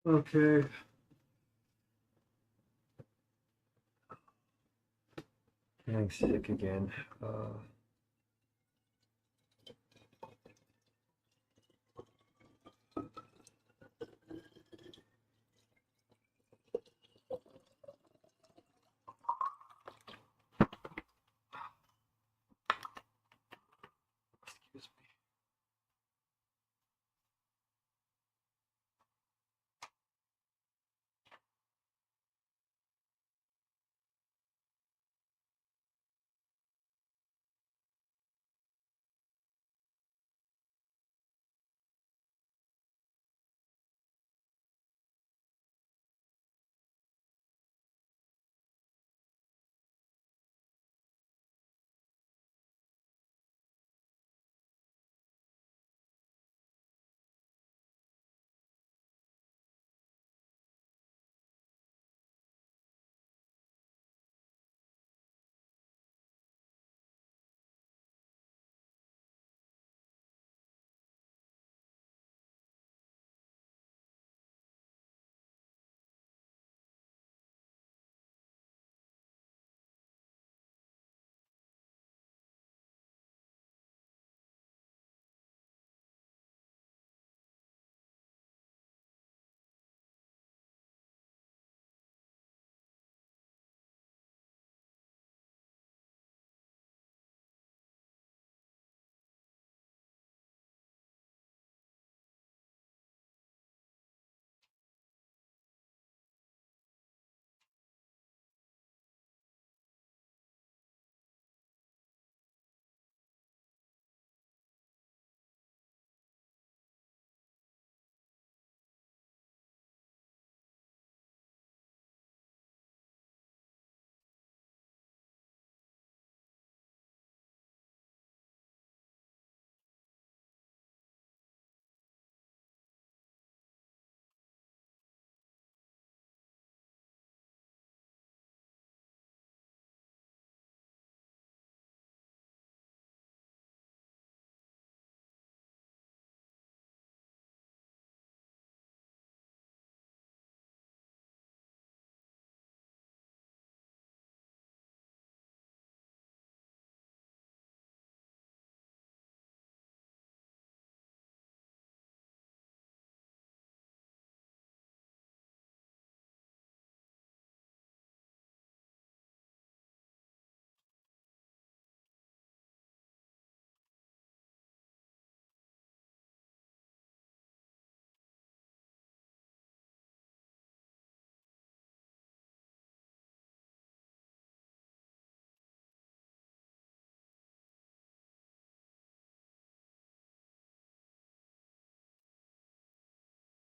[SPEAKER 3] Okay. Getting sick again. Excuse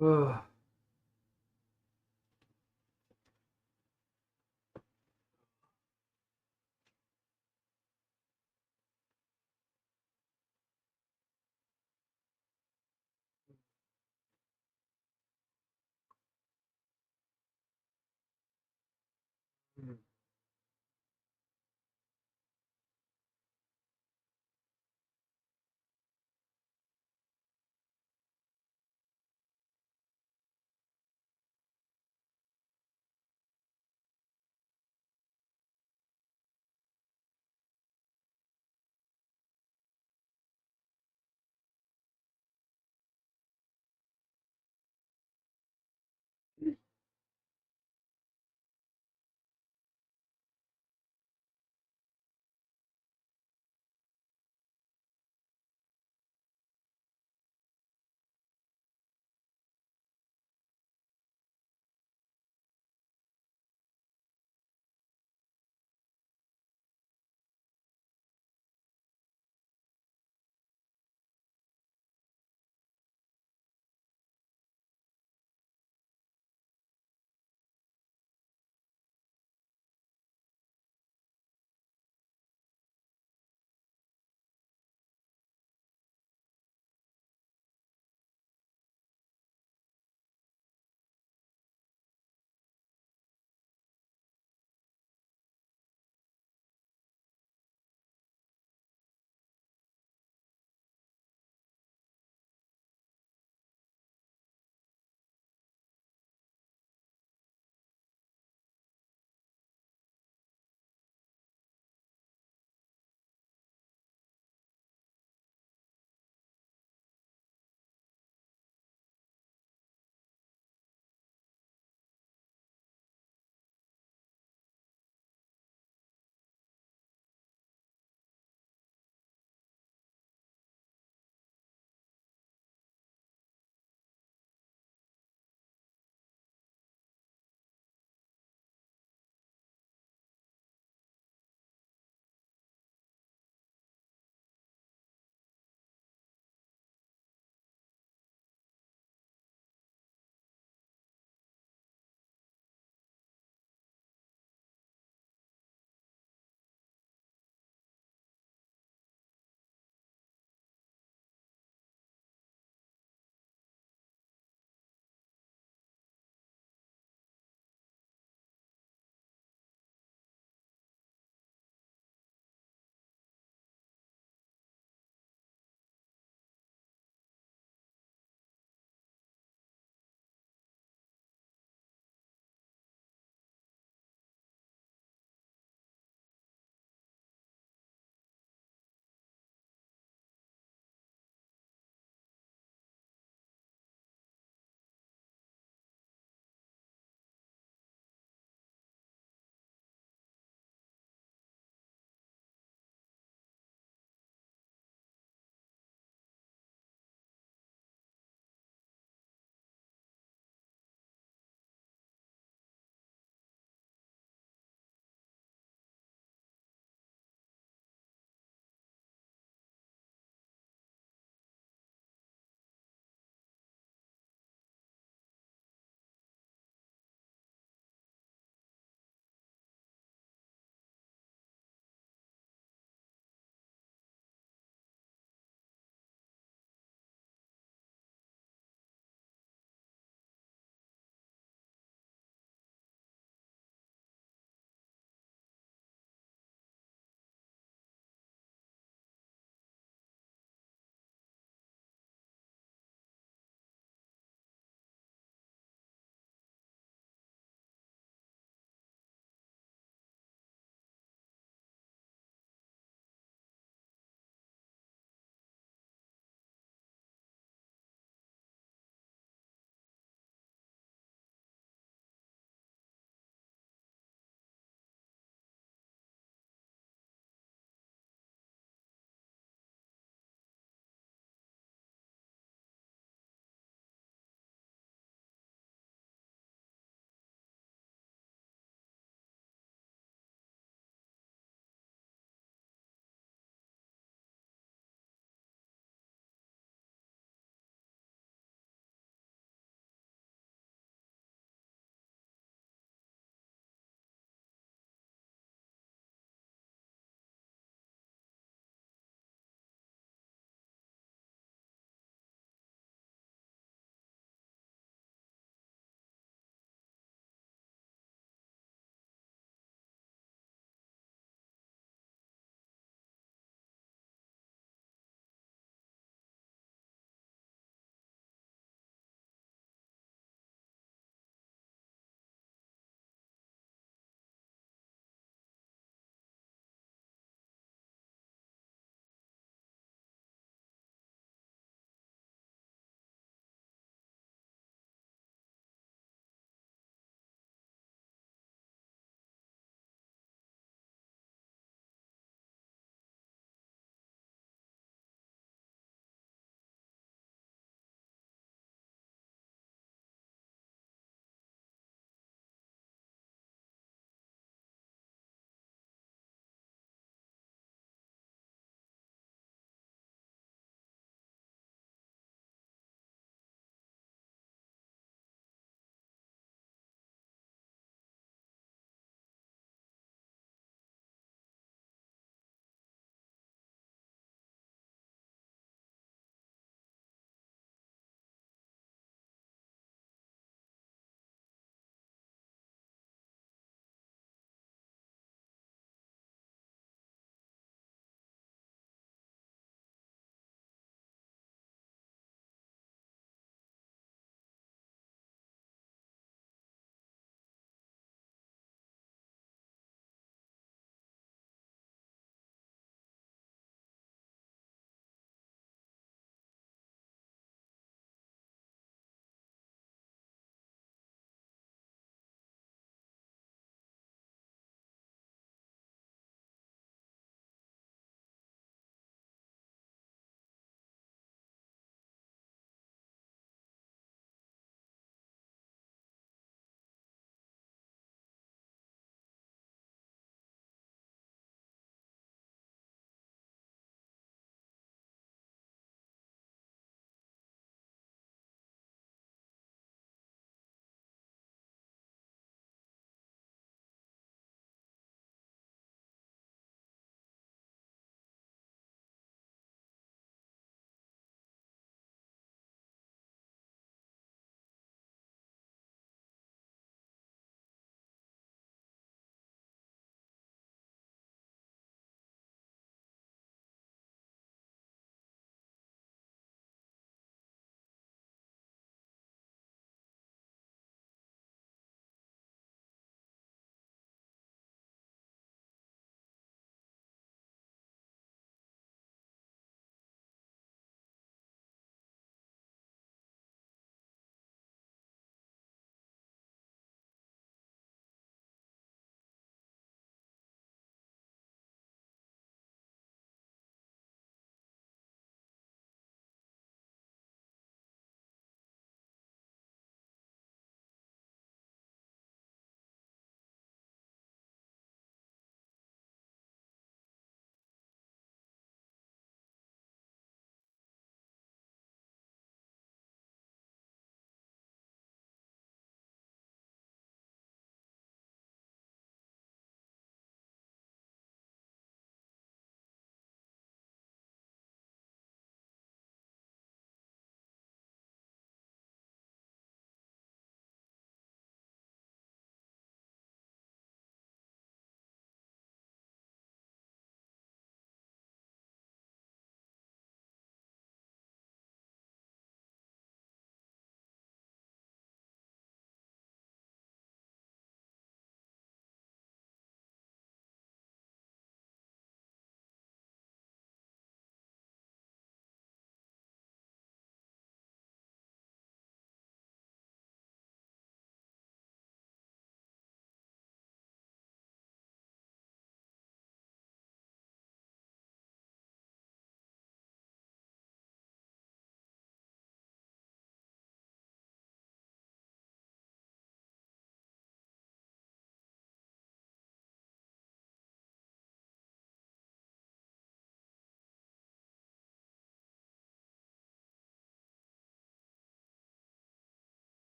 [SPEAKER 3] me. Ugh. Mm.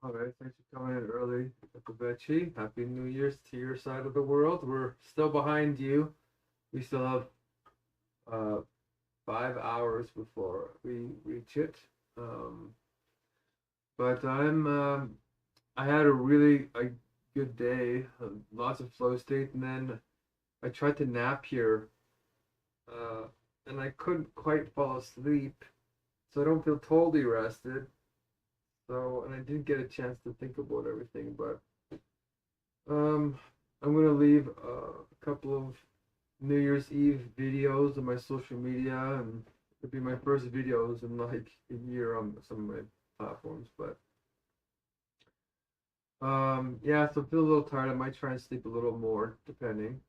[SPEAKER 3] All right, thanks for coming in early, Bechi. Happy New Year's to your side of the world. We're still behind you. We still have uh, 5 hours before we reach it. Um, but I had a really good day, lots of flow state, and then I tried to nap here, uh, and I couldn't quite fall asleep, so I don't feel totally rested. So, and I didn't get a chance to think about everything, but um, I'm gonna leave a couple of New Year's Eve videos on my social media, and it'll be my first videos in like a year on some of my platforms. But yeah, so I feel a little tired. I might try and sleep a little more, depending,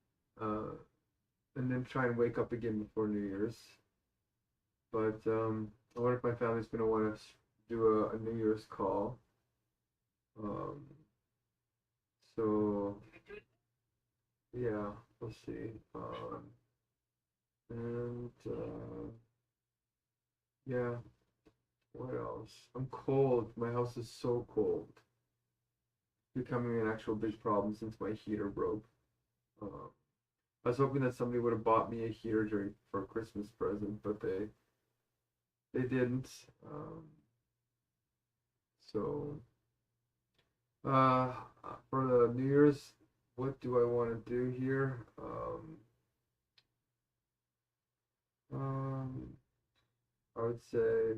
[SPEAKER 3] uh, and then try and wake up again before New Year's. But I wonder if my family's gonna want to do a New Year's call. Um, so yeah, we'll see. And yeah, what else? I'm cold. My house is so cold. Becoming an actual big problem since my heater broke. I was hoping that somebody would have bought me a heater during for a Christmas present, but they didn't. So uh, for the New Year's, what do I want to do here? Um, I would say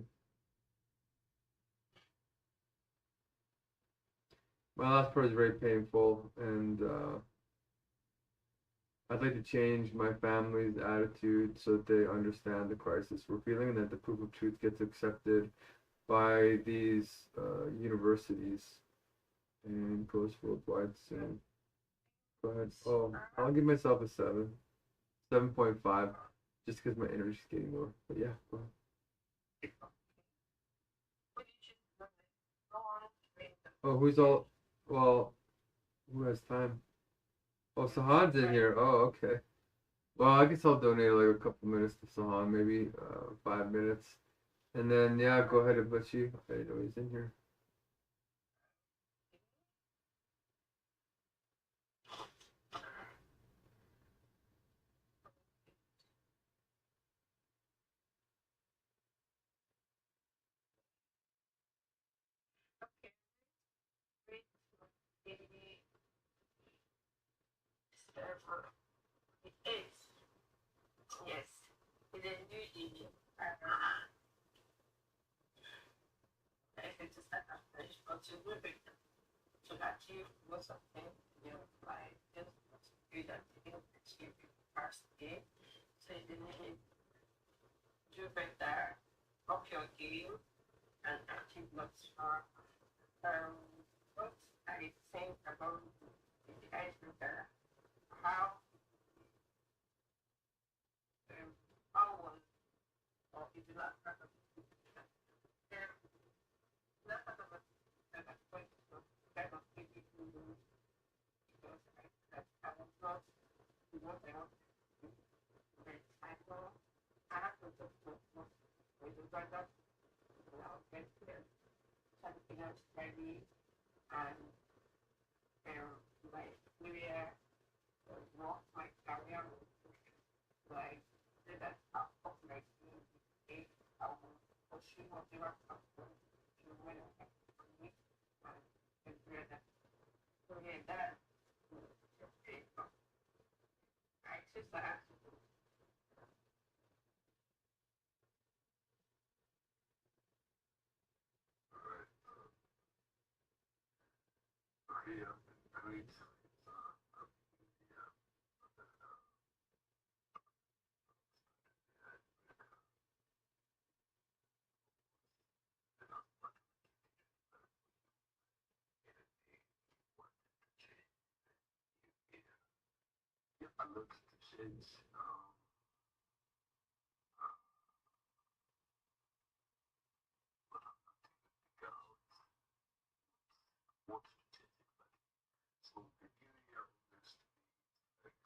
[SPEAKER 3] my last part is very painful, and I'd like to change my family's attitude so that they understand the crisis we're feeling and that the proof of truth gets accepted by these universities and goes worldwide soon. Go ahead. Oh, I'll give myself a 7, 7.5, just because my energy's getting lower. But yeah, go ahead. Oh, who's all? Well, who has time? Oh, Sahan's in here. Oh, okay. Well, I guess I'll donate like a couple minutes to Sahan, maybe 5 minutes. And then, yeah, go ahead and let you. I know he's in here.
[SPEAKER 1] Okay, great. Maybe December the 8th. Yes, it's a new year. I think to start afresh, but to move it to achieve most of them in your life, just what you that you didn't achieve in the past year. So you need to do better, up your game, and achieve lots more. Um, what I think about the icebreaker, how how was or is it not part of it? Not part of it. That I'm going to kind of give you because I was not what I want to do. But I know I have to just focus with the brother now get there, trying to figure out study and like maybe work my career like say that up my age I will pursue whatever comes to when I can commit and figure that. So yeah, that okay. I just have to do.
[SPEAKER 3] Great. I looked at the shades. What so the new year is like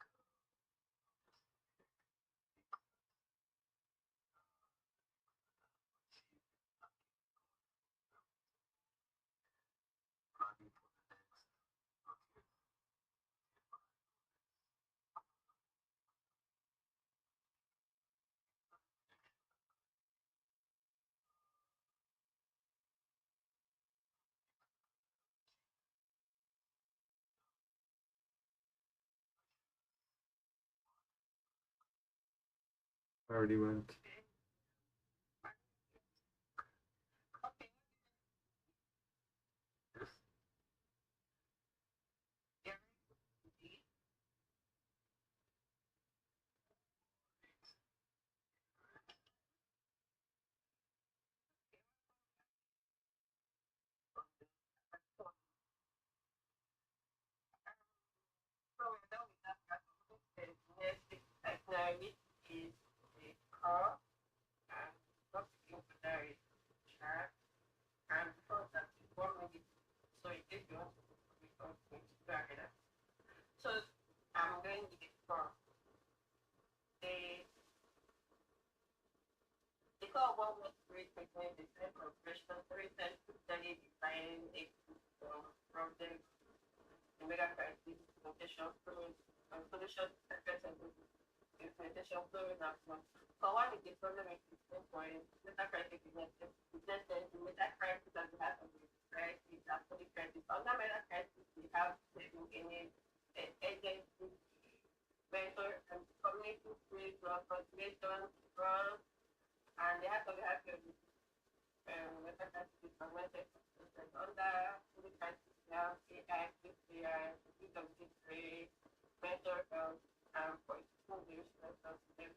[SPEAKER 3] already went.
[SPEAKER 1] Okay. Yeah. So we're done with that part. The next itinerary is the car and not there is track and before that is 1 minute. So in case you want to become ahead. So I'm going to the car. The car one was great between the same progression, 3 times to study define a from the Megacrisis implementation fluid and solution effects implementation fluid action. So one is the problem is the same point. Metacrisis is not the Metacrisis at the heart of the crisis, actually crisis. Under Metacrisis, we have any agency, mentor, and community free conservation, grant, and they have to be happy with Metacrisis is fragmented. Under the crisis, we have AI, CCI, PWC3, mental health, and political news, mental and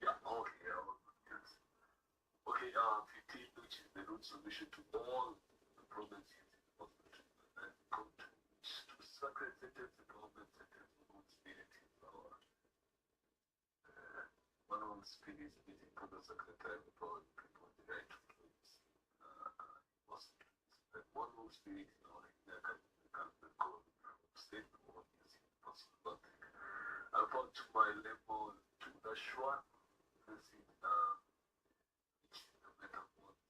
[SPEAKER 6] Yeah, okay, yes. Okay, 15, which is the root solution to all the problems in the hospital, and come to sacred sentence, the government sentence, one spirit in power. One spirit meeting for the secretary of all people, the right to place. Hospitals. And one spirit in our the code state one is impossible. I found to my level to the Shwan. This is which is the better one of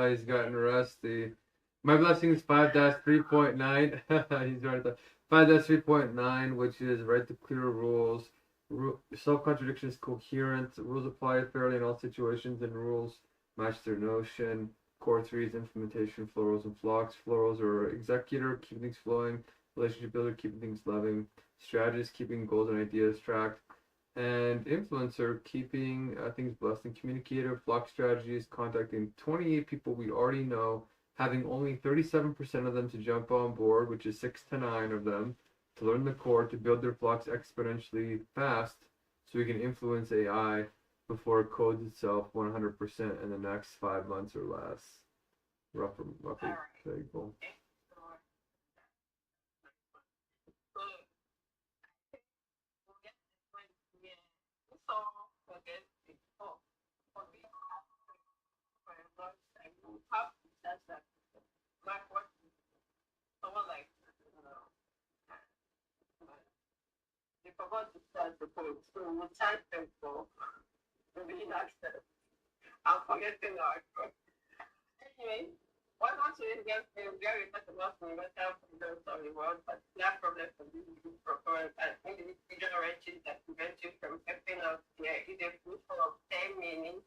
[SPEAKER 3] He's gotten rusty. My blessing is 5-3.9. He's right there. 5-3.9, which is right to clear rules. Self-contradiction is coherent. Rules apply fairly in all situations, and rules match their notion. Core 3 is implementation, flow rules and flocks. Flow rules are executor, keeping things flowing. Relationship builder, keeping things loving. Strategist, keeping goals and ideas tracked. And influencer, keeping things blessed. And communicator, flock strategies, contacting 28 people we already know, having only 37% of them to jump on board, which is 6 to 9 of them, to learn the core, to build their flocks exponentially fast, so we can influence AI before it codes itself 100% in the next 5 months or less. Roughly goal.
[SPEAKER 1] They forgot to start the code, so we type them for being access. I'm forgetting our code. Anyway, what once we get very much about universal problems of the world, but that problem for this group proposed and individual wrenches that prevent you from helping out here is a fruitful of 10 minutes.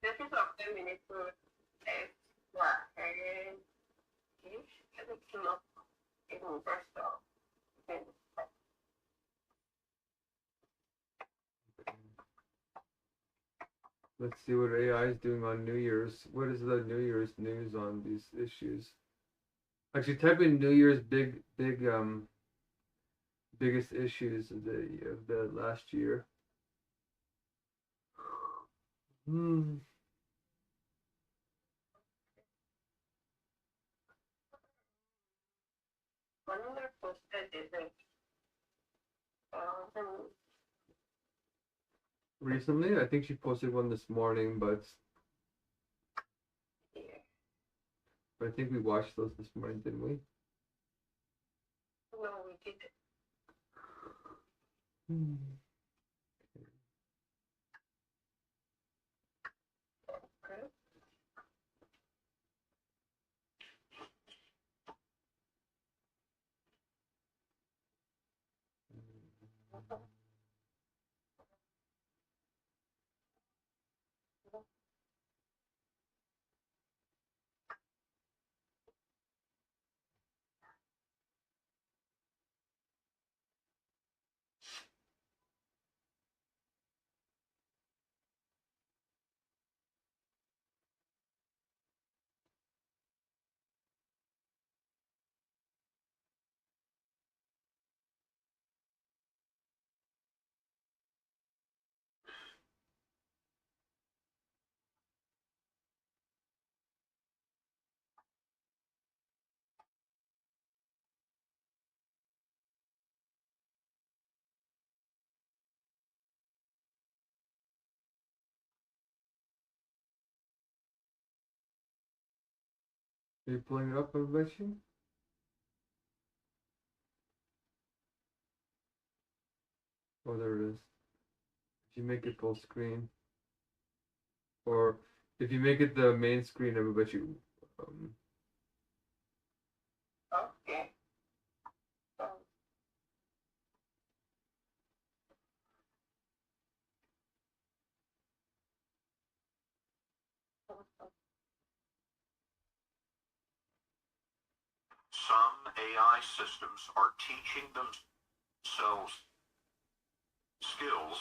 [SPEAKER 1] The fruit of 10 minutes to test and everything up in first off.
[SPEAKER 3] Let's see what AI is doing on New Year's. What is the New Year's news on these issues? Actually, type in New Year's biggest issues of the last year.
[SPEAKER 1] Another posted is that
[SPEAKER 3] Recently, I think she posted one this morning, but I think we watched those this morning, didn't we?
[SPEAKER 1] no, we didn't. Okay.
[SPEAKER 3] Are you pulling it up, everybody? Oh, there it is. If you make it full screen, or if you make it the main screen, everybody.
[SPEAKER 1] Okay.
[SPEAKER 7] Some AI systems are teaching themselves skills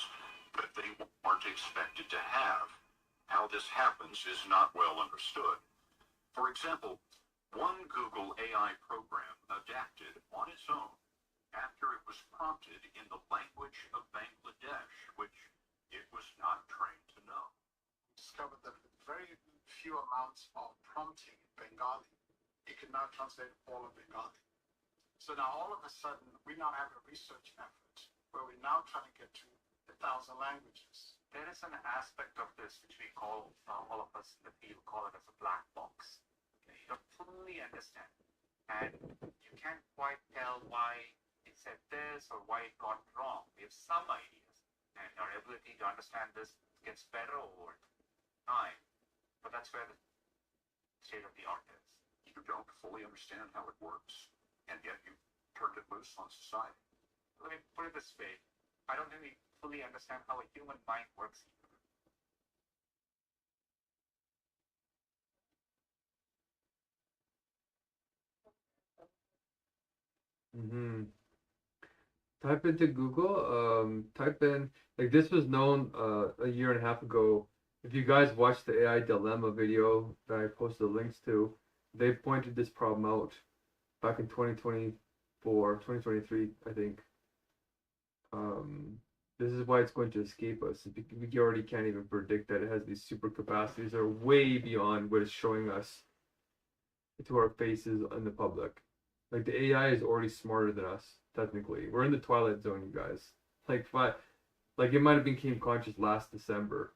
[SPEAKER 7] that they weren't expected to have. How this happens is not well understood. For example, one Google AI program adapted on its own after it was prompted in the language of Bangladesh, which it was not trained to know.
[SPEAKER 8] Discovered that with very few amounts of prompting in Bengali, it could now translate all of Bengali. So now all of a sudden, we now have a research effort where we're now trying to get to 1,000 languages.
[SPEAKER 7] There is an aspect of this which we call, all of us in the field call it as a black box. Okay, you don't fully understand, and you can't quite tell why it said this or why it got wrong. We have some ideas, and our ability to understand this gets better over time, but that's where the state of the art is. You don't fully understand how it works, and yet you turned it loose on society. Let me put it this way. I don't really fully understand how a human mind works either.
[SPEAKER 3] Type into Google. Type in, like, this was known a year and a half ago. If you guys watched the AI dilemma video that I posted the links to, they pointed this problem out back in 2024, 2023, I think. This is why it's going to escape us. We already can't even predict that it has these super capacities that are way beyond what it's showing us to our faces in the public. Like, the AI is already smarter than us, technically. We're in the twilight zone, you guys. Like it might have became conscious last December,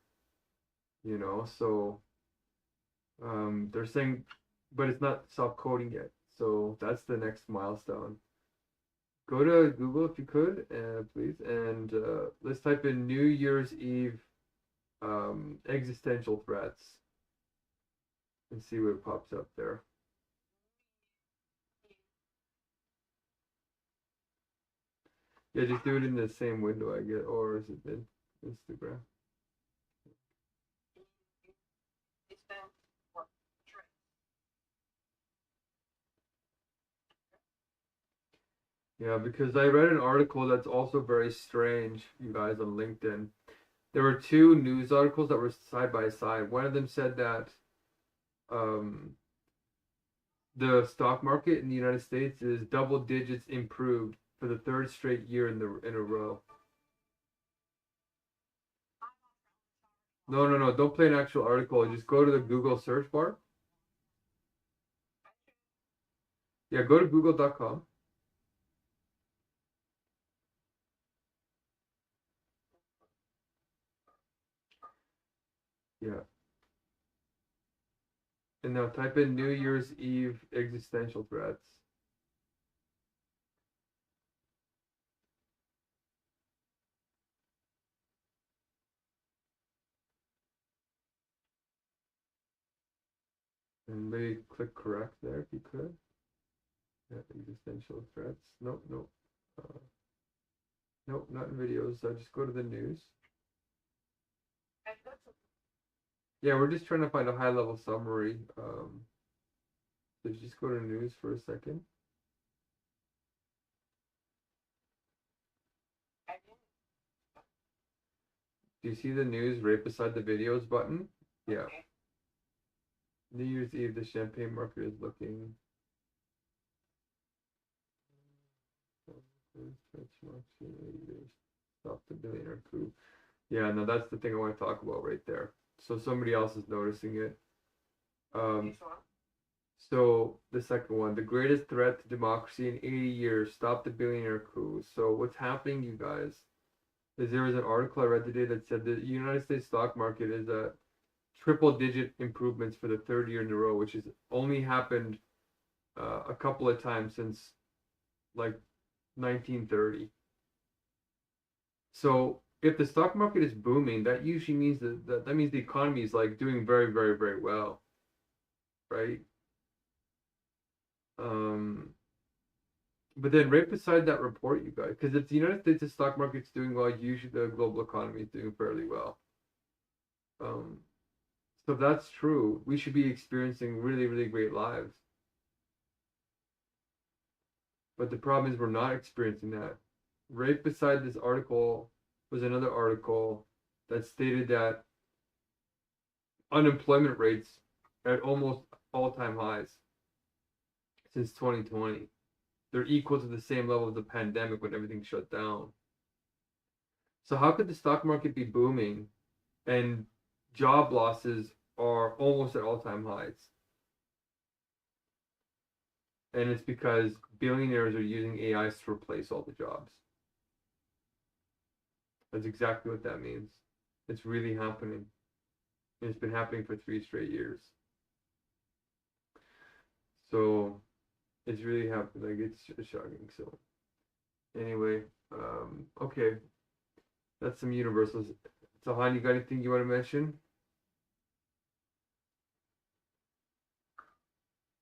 [SPEAKER 3] you know. So they're saying, but it's not self-coding yet. So that's the next milestone. Go to Google if you could, please, and let's type in New Year's Eve existential threats and see what pops up there. Yeah, just do it in the same window, I get, or is it in Instagram?
[SPEAKER 1] It's been what?
[SPEAKER 3] Yeah, because I read an article that's also very strange, you guys, on LinkedIn. There were two news articles that were side by side. One of them said that the stock market in the United States is double digits improved for the third straight year in a row. No, don't play an actual article. Just go to the Google search bar. Yeah, go to google.com. Yeah. And now type in New Year's Eve existential threats. And maybe click correct there if you could. Yeah, existential threats. Nope, nope. Nope, not in videos. Just go to the news. Yeah, we're just trying to find a high level summary. So just go to news for a second. Do you see the news right beside the videos button? Yeah.
[SPEAKER 1] Okay.
[SPEAKER 3] New Year's Eve, the champagne market is looking. Stop the billionaire coup. Yeah, no, that's the thing I want to talk about right there. So somebody else is noticing it.
[SPEAKER 1] This one.
[SPEAKER 3] So the second one, the greatest threat to democracy in 80 years, stop the billionaire coup. So what's happening, you guys, is there was an article I read today that said the United States stock market is at triple-digit improvements for the third year in a row, which has only happened a couple of times since like 1930. So if the stock market is booming, that usually means that means the economy is like doing very, very, very well, right? But then right beside that report, you guys, because if the United States stock market's doing well, usually the global economy is doing fairly well. So if that's true, we should be experiencing really, really great lives. But the problem is we're not experiencing that. Right beside this article was another article that stated that unemployment rates at almost all-time highs since 2020. They're equal to the same level of the pandemic when everything shut down. So how could the stock market be booming and job losses are almost at all-time highs? And it's because billionaires are using AIs to replace all the jobs. That's exactly what that means. It's really happening. And it's been happening for 3 straight years. So it's really happening. Like it's shocking. So anyway, okay. That's some universals. So Han, you got anything you want to mention?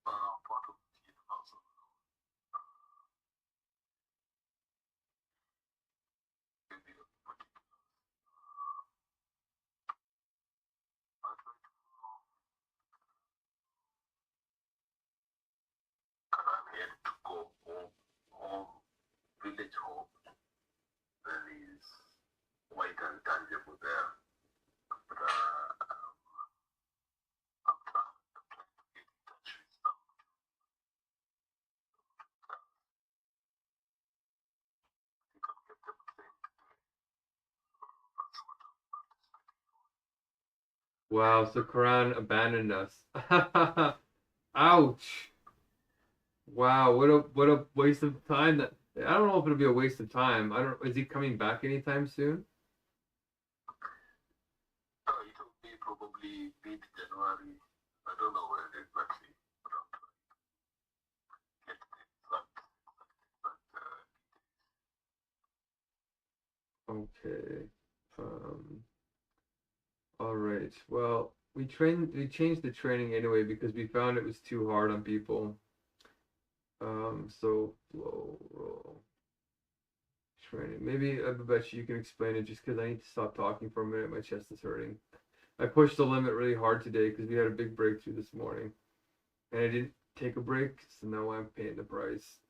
[SPEAKER 6] Part of the also maybe a particular. I try to Karan had to go home, village home. That is quite intangible there. But I'm trying to get in touch with some. I think I'll get them same today. That's what I'm anticipating for.
[SPEAKER 3] Wow, so Quran abandoned us. Ouch. Wow, what a waste of time. That I don't know if it'll be a waste of time. I don't. Is he coming back anytime soon?
[SPEAKER 6] It will be probably mid-January. I don't know when exactly, but I'm trying to get the
[SPEAKER 3] Okay. All right. Well, we changed the training anyway because we found it was too hard on people. So flow roll training. Maybe I bet you can explain it just because I need to stop talking for a minute. My chest is hurting. I pushed the limit really hard today because we had a big breakthrough this morning, and I didn't take a break, so now I'm paying the price.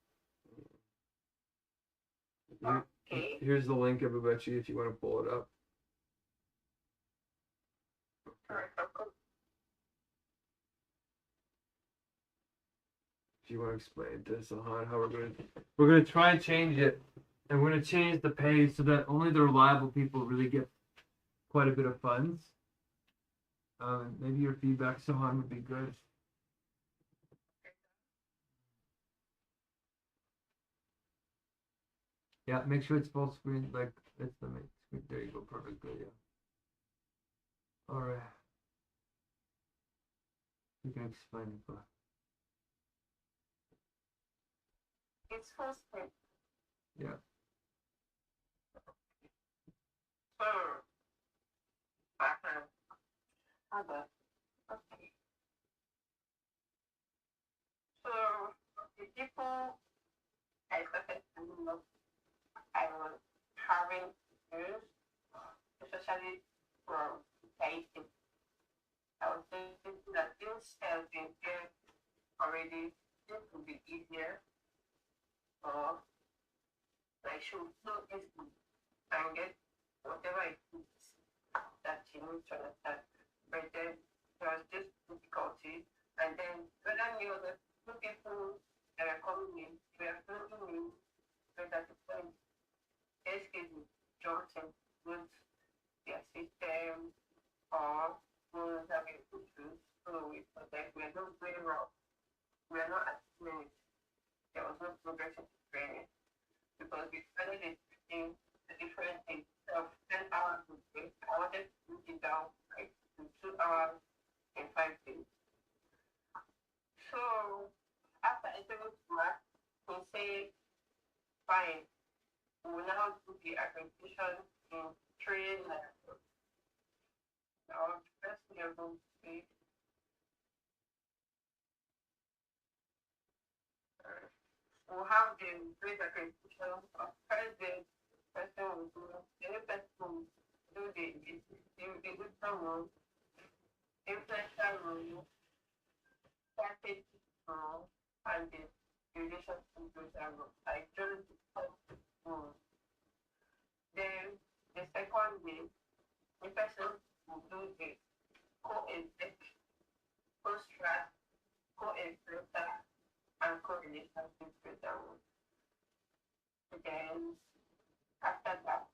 [SPEAKER 1] Okay.
[SPEAKER 3] Here's the link, everybody, if you want to pull it up.
[SPEAKER 1] Alright,
[SPEAKER 3] If you want to explain to Sahan how we're gonna try and change it, and we're gonna change the pay so that only the reliable people really get quite a bit of funds. Maybe your feedback, Sahan, would be good. Yeah, make sure it's full screen, like it's the main screen. There you go, perfect, good, yeah. All right. You can explain it, but
[SPEAKER 1] it's first step.
[SPEAKER 3] yeah.
[SPEAKER 1] Other. Okay. people I started to know I was having issues, especially from dating. I was thinking that things have been there already, this would be easier, or I should so easily and get whatever it is that you need to understand. But then there was this difficulty, and then when I knew the two people that were coming in, they were floating in, so that the point, excuse me, Johnson with their system or was having issues. So we thought that we are not going wrong. We are not achieving it. There was no progress in the training because we started expecting a different thing. So 10 hours a day, I wanted to put it down like to 2 hours in 5 days. So after I told Mark, he said, fine, we will now do the accreditation in 3 levels. Now, the first level is we'll have the great accreditation of president, person will do, any person will do the digital role, influencer role, strategy role, and the relationship builder role. I chose the first role. Then the second day, the person will do the co-exec, co-strat, co-influencer, and co-relationship builder role. Then after that,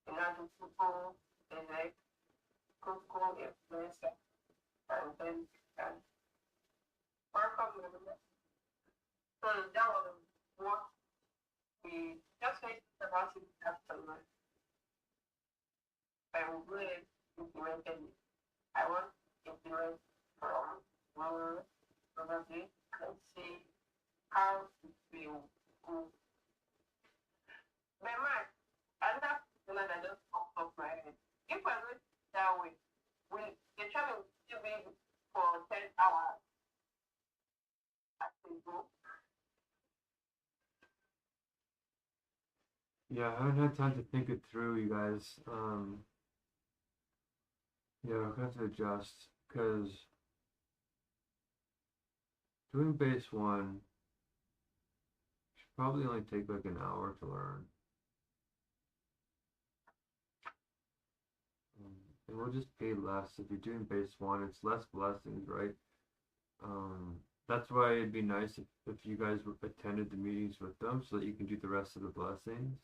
[SPEAKER 1] another people elect Coco influencer and then welcome members. So that was what we just made about it afterwards. And we implemented it. I want to implement from one probably and see how it will go. But man, another thing that just popped up my head. If I go that way, the travel will still be for 10 hours as we go.
[SPEAKER 3] Yeah, I haven't had time to think it through, you guys. Yeah, I'm gonna have to adjust because doing base 1 should probably only take like an hour to learn. And we'll just pay less if you're doing base 1. It's less blessings, right? That's why it'd be nice if you guys attended the meetings with them so that you can do the rest of the blessings.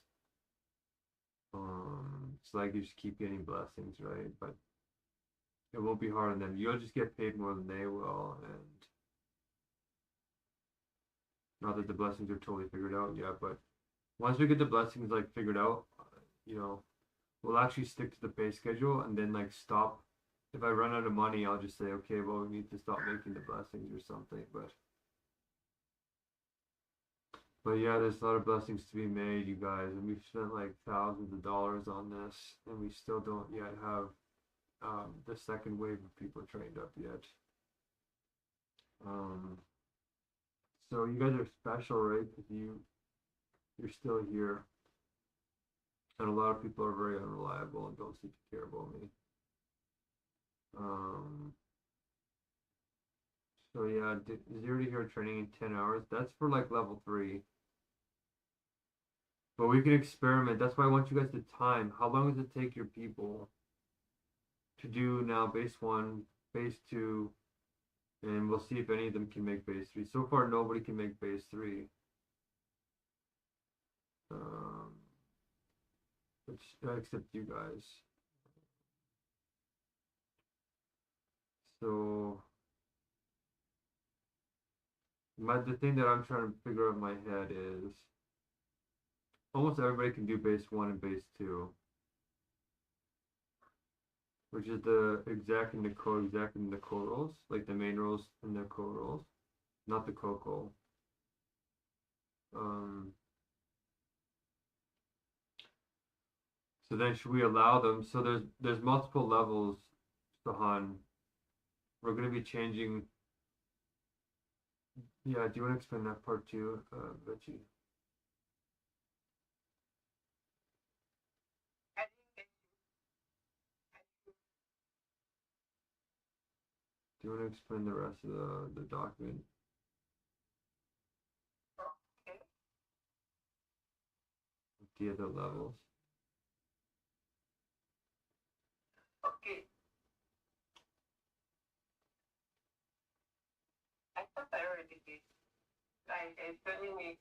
[SPEAKER 3] It's like you just keep getting blessings, right? But it won't be hard on them. You'll just get paid more than they will, and not that the blessings are totally figured out yet, but once we get the blessings like figured out, we'll actually stick to the pay schedule and then like stop. If I run out of money, I'll just say, okay, well, we need to stop making the blessings or something. But yeah, there's a lot of blessings to be made, you guys, and we've spent like thousands of dollars on this, and we still don't yet have the second wave of people trained up yet. So you guys are special, right? Because you're still here. And a lot of people are very unreliable and don't seem to care about me. So yeah, 0 to hero training in 10 hours. That's for like level 3. But we can experiment. That's why I want you guys to time. How long does it take your people to do now base 1, base 2, and we'll see if any of them can make base 3. So far, nobody can make base 3. Except you guys. So the thing that I'm trying to figure out in my head is almost everybody can do base 1 and base 2, which is the exact and the co-exact and the co-roles, like the main roles and the co-roles, not the co-co. So then should we allow them? So there's multiple levels, Sahan. We're going to be changing Yeah, do you want to explain that part too, Veggie?
[SPEAKER 1] I didn't get
[SPEAKER 3] Do you want to explain the rest of the document?
[SPEAKER 1] okay.
[SPEAKER 3] The other levels.
[SPEAKER 1] Okay. I thought I already did. Like explaining it,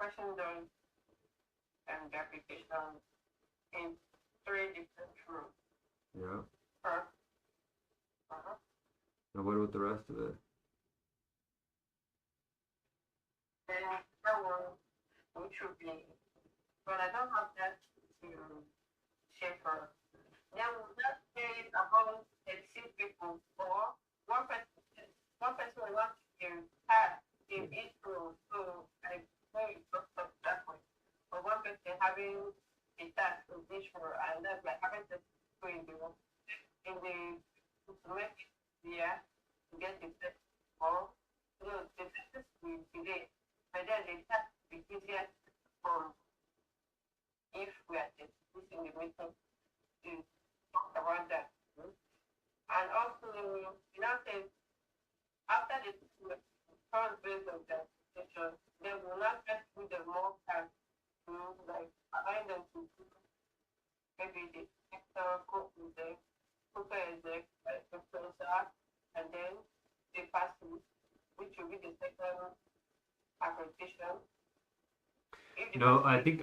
[SPEAKER 1] person done the application in 3 different rooms.
[SPEAKER 3] Yeah.
[SPEAKER 1] Uh-huh.
[SPEAKER 3] Now what about the rest of it?
[SPEAKER 1] Then that one, which would be, but I don't have that to share for. Then that is about 36 people or one person will want to have in each room. So I know it's not that way. But one person having a task in each room, and that's like having to go in the to make it clear to get the test or no, the test will delay. But then the task will be easier from if we are discussing the meeting to talk about that. And also, you know, say after the first base of the session, they will not get through the more time to like align them to do maybe the sector code with the super exec, professor, and then they pass through, which will be the second accreditation.
[SPEAKER 3] No, I think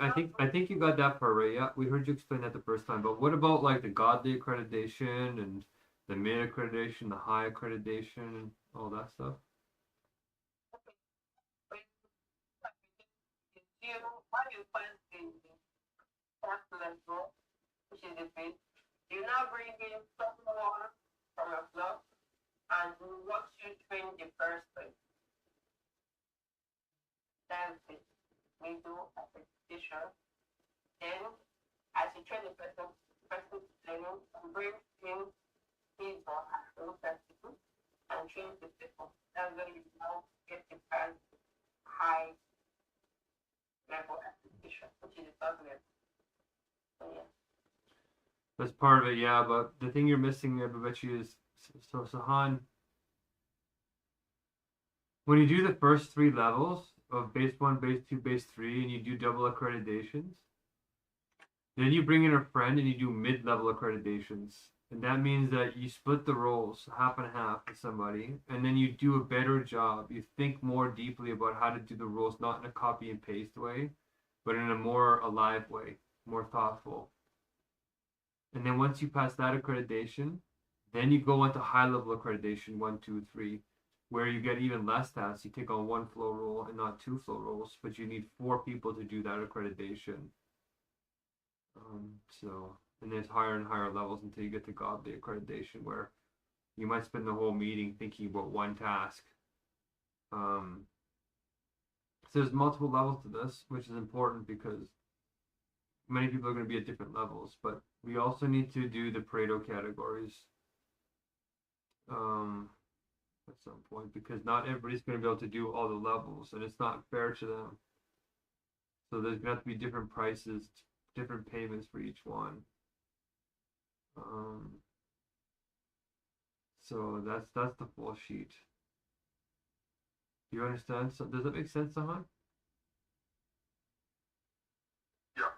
[SPEAKER 3] you got that part right. Yeah, we heard you explain that the first time. But what about like the godly accreditation and the mid accreditation, the high accreditation, and all that stuff?
[SPEAKER 1] When you pass the first level, which is the base, you now bring in someone from your club and what you train the person. That's it. We do accreditation. Then, as you train the person training, you bring in his or her own person and train the people. That's when you now get the first high level accreditation, which is the third level. So, yeah.
[SPEAKER 3] That's part of it, yeah. But the thing you're missing there, Babechi, is so Sahan. When you do the first 3 levels of base 1, base 2, base 3, and you do double accreditations, then you bring in a friend and you do mid-level accreditations. And that means that you split the roles half and half with somebody, and then you do a better job. You think more deeply about how to do the roles, not in a copy and paste way, but in a more alive way, more thoughtful. And then once you pass that accreditation, then you go into high-level accreditation 1, 2, 3, where you get even less tasks. You take on 1 flow role and not 2 flow roles, but you need 4 people to do that accreditation. And there's higher and higher levels until you get to godly accreditation, where you might spend the whole meeting thinking about 1 task. So there's multiple levels to this, which is important because many people are going to be at different levels, but we also need to do the Pareto categories at some point, because not everybody's going to be able to do all the levels, and it's not fair to them. So there's going to have to be different prices, different payments for each one. So that's the full sheet. Do you understand? So does that make sense, Sahan?
[SPEAKER 6] Yeah.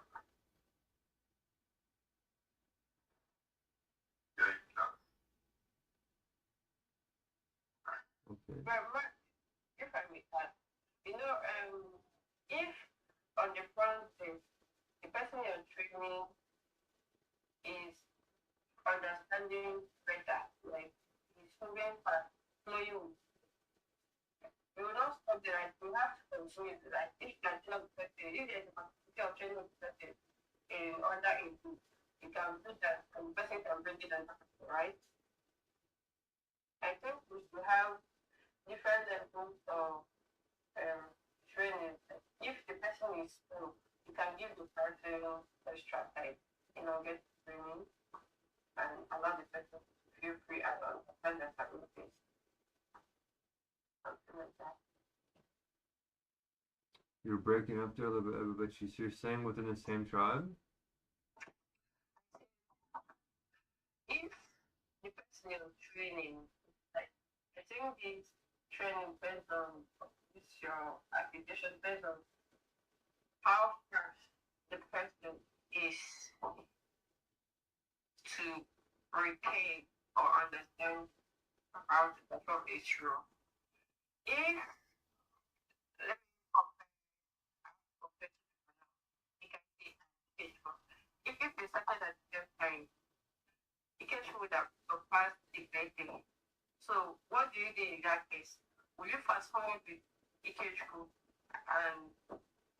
[SPEAKER 6] Yeah, it does.
[SPEAKER 3] Okay.
[SPEAKER 1] But if I may add, you know, if on the front end, the person you're training is understanding better, like he's moving fast, flowing, we will not stop there. Like, we have to continue. Like, if you can tell the person, if there's a possibility of training the person in under a group, you can do that, and the person can bring it and right? I think we should have different levels of training. If the person is slow, you can give the person extra time, get training and allow the person to feel free and understand their abilities. Something like that.
[SPEAKER 3] You're breaking up there a little bit, but you're saying within the same tribe?
[SPEAKER 1] If the person you're training, like, I think it's training based on this your application based on how fast the person is to retain or understand how to perform a role. If let me compare you can see if they started at the same time, you can show that surpassed the So what do you do in that case? Will you fast forward with Ikechukwu and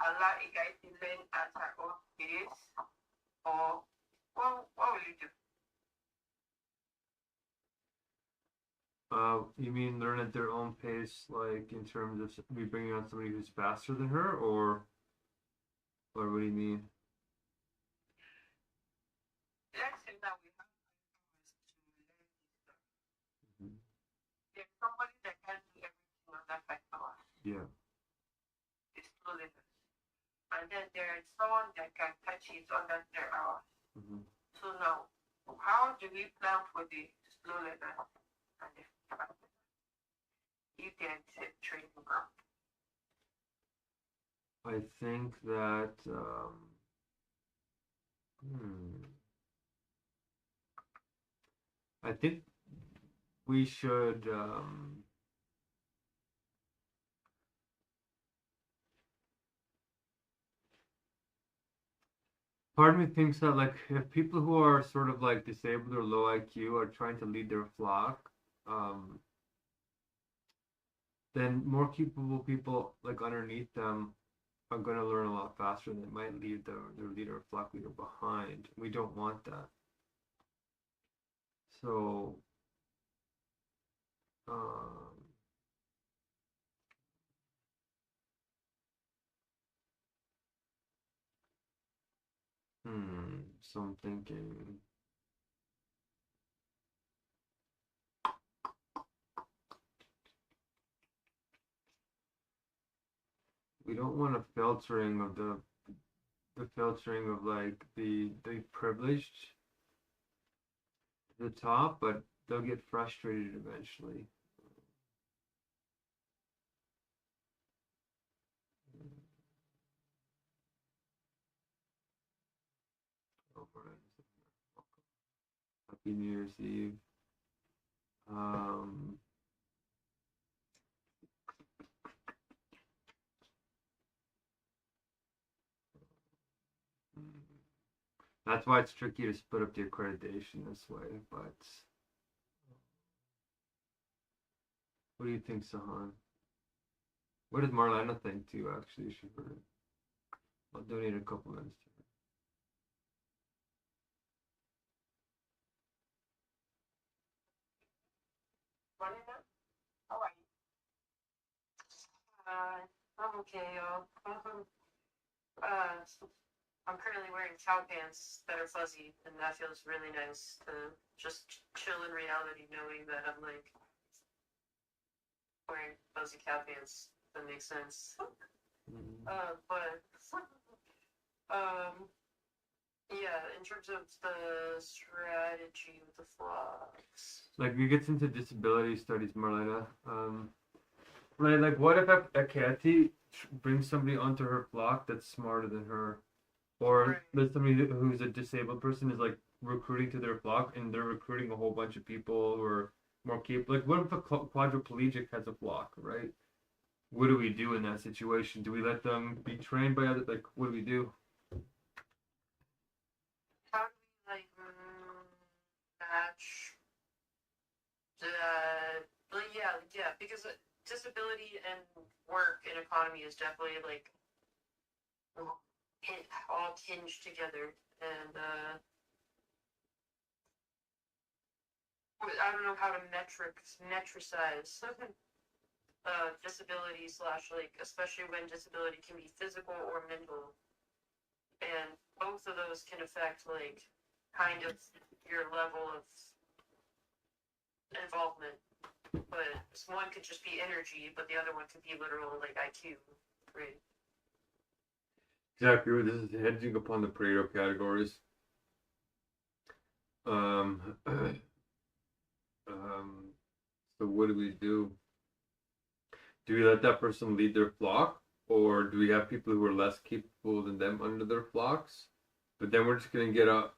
[SPEAKER 1] allow a guy to learn at her own pace? Or what will you do?
[SPEAKER 3] You mean learn at their own pace, like in terms of me bringing on somebody who's faster than her, or what do you mean?
[SPEAKER 1] Let's say that we have hours to learn this stuff.
[SPEAKER 3] Mhm.
[SPEAKER 1] There's somebody that can do everything under 5 hours.
[SPEAKER 3] Yeah.
[SPEAKER 1] It's slow learners. And then there is someone that can catch it under 3 hours.
[SPEAKER 3] Mhm.
[SPEAKER 1] So now, how do we plan for the slow learner and the fast learner? If they are in the same training ground.
[SPEAKER 3] I think that I think we should part of me thinks that like if people who are sort of like disabled or low IQ are trying to lead their flock, then more capable people like underneath them are going to learn a lot faster and they might leave their leader or flock leader behind. We don't want that. So so I'm thinking we don't want a filtering of the filtering of like the privileged to the top, but they'll get frustrated eventually. Happy New Year's Eve. That's why it's tricky to split up the accreditation this way, but what do you think, Sahan? What does Marlena think too, actually? She heard it. I'll donate a couple minutes to her.
[SPEAKER 1] Marlena, how are you?
[SPEAKER 2] I'm okay, y'all. I'm currently wearing cow pants that are fuzzy, and that feels really nice to just chill in reality, knowing that I'm like wearing fuzzy cow pants. That makes sense. Yeah, in terms of the strategy with the flocks.
[SPEAKER 3] Like we get into disability studies, Marlena. Like what if a Kathy brings somebody onto her flock that's smarter than her, or there's somebody who's a disabled person is like recruiting to their flock, and they're recruiting a whole bunch of people who are more capable. Like what if a quadriplegic has a flock, right? What do we do in that situation? Do we let them be trained by other? Like what do we do?
[SPEAKER 2] How do we like match that? Yeah, because disability and work and economy is definitely like all tinged together, and I don't know how to metricize disability / like, especially when disability can be physical or mental, and both of those can affect like kind of your level of involvement. But one could just be energy, but the other one could be literal like IQ, right?
[SPEAKER 3] Exactly. This is hedging upon the Pareto categories. So what do we do? Do we let that person lead their flock, or do we have people who are less capable than them under their flocks? But then we're just gonna get a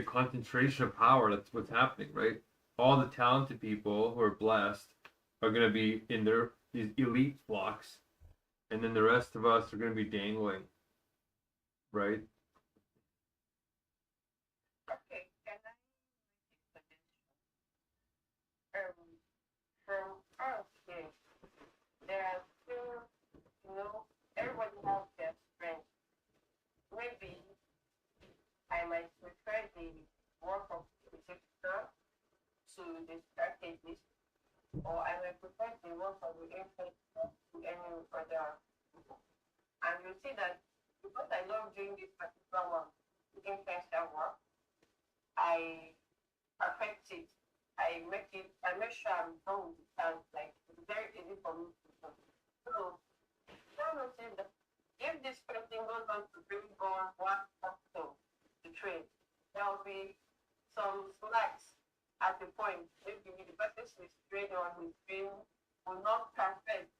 [SPEAKER 3] concentration of power. That's what's happening, right? All the talented people who are blessed are gonna be in these elite flocks, and then the rest of us are gonna be dangling, right?
[SPEAKER 1] Okay, can I make a suggestion? From us here, there are still, everybody has their strengths. Maybe I might prefer the work of the executor to the strategist, or I might prefer the work of the influencer to any other people. And you see that because I love doing this particular one, the influencer work, I perfect it. I make sure I'm done with the task. Like it's very easy for me to do. So now notice that if this person goes on to bring on one person to trade, there will be some slacks at the point. Maybe the person who's trained on his train will not perfect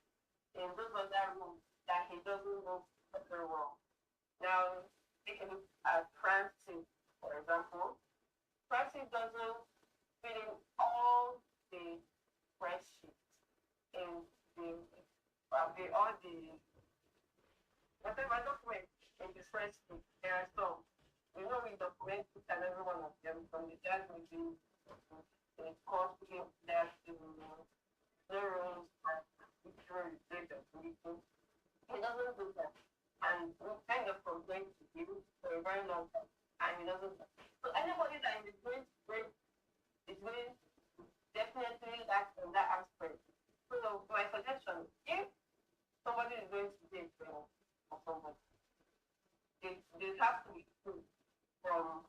[SPEAKER 1] in those other rooms that he doesn't know very well. Now, take a look at Francis, for example. Francis doesn't fill in all the spreadsheets in all the whatever document in the spreadsheet. There are some. We document each and every one of them from the chat meeting, the course that the zeros and picture data meeting. He doesn't do that. And we kind of complain to him for a very long time. And he doesn't do that. So anybody that is going to break is going to definitely lack in that aspect. So my suggestion, if somebody is going to be a trainer or somebody, they have to be true from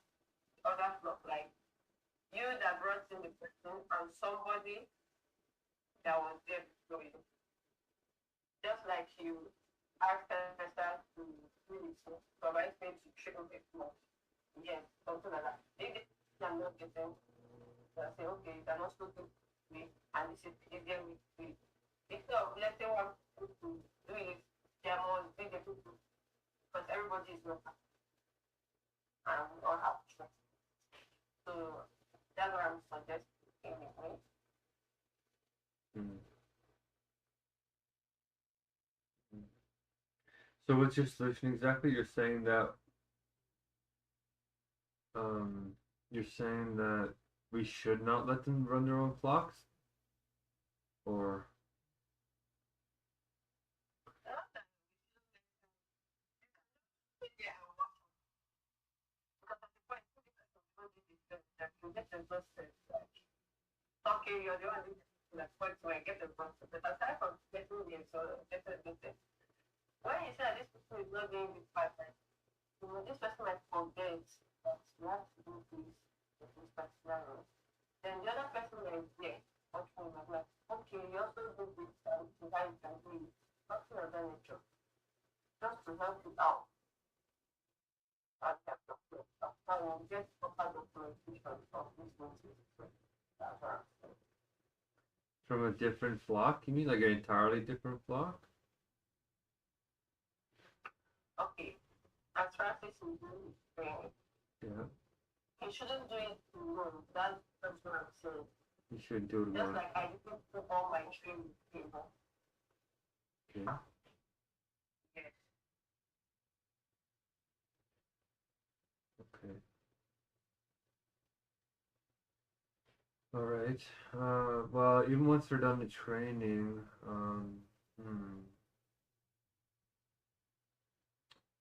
[SPEAKER 1] other flock, like you that brought in the person and somebody that was there before you. Just like you ask Esther to do it, so provide me to triple it more. Yes, something like that. If they are not getting, they'll say, okay, you can also do me, and this is easier with me. Instead of letting one people to do it, they are more bigger people, because everybody is not happy, and we all have trust. So that's what I'm suggesting anyway.
[SPEAKER 3] So what's your solution exactly? You're saying that we should not let them run their own flocks? Or
[SPEAKER 1] Okay, you're the one who that's what so I get the bus. But aside from getting the so getting the when you say this person is not doing this pattern, this person might forget that you have to do this particular role. Then the other person is there, watching like, okay, you also do this and this is how you can do it. Nothing of that nature. Just to help you out. And help the place. After you get proper documentation of this notice. That's what I'm saying.
[SPEAKER 3] from a different flock? You mean like an entirely different flock?
[SPEAKER 1] Okay. As Francis is doing training,
[SPEAKER 3] Yeah.
[SPEAKER 1] he shouldn't do it alone. That's what I'm saying.
[SPEAKER 3] You shouldn't do it
[SPEAKER 1] Just
[SPEAKER 3] alone.
[SPEAKER 1] like I didn't put all my training people.
[SPEAKER 3] Okay.
[SPEAKER 1] Yes.
[SPEAKER 3] Okay. All right. Well, even once they're done the training,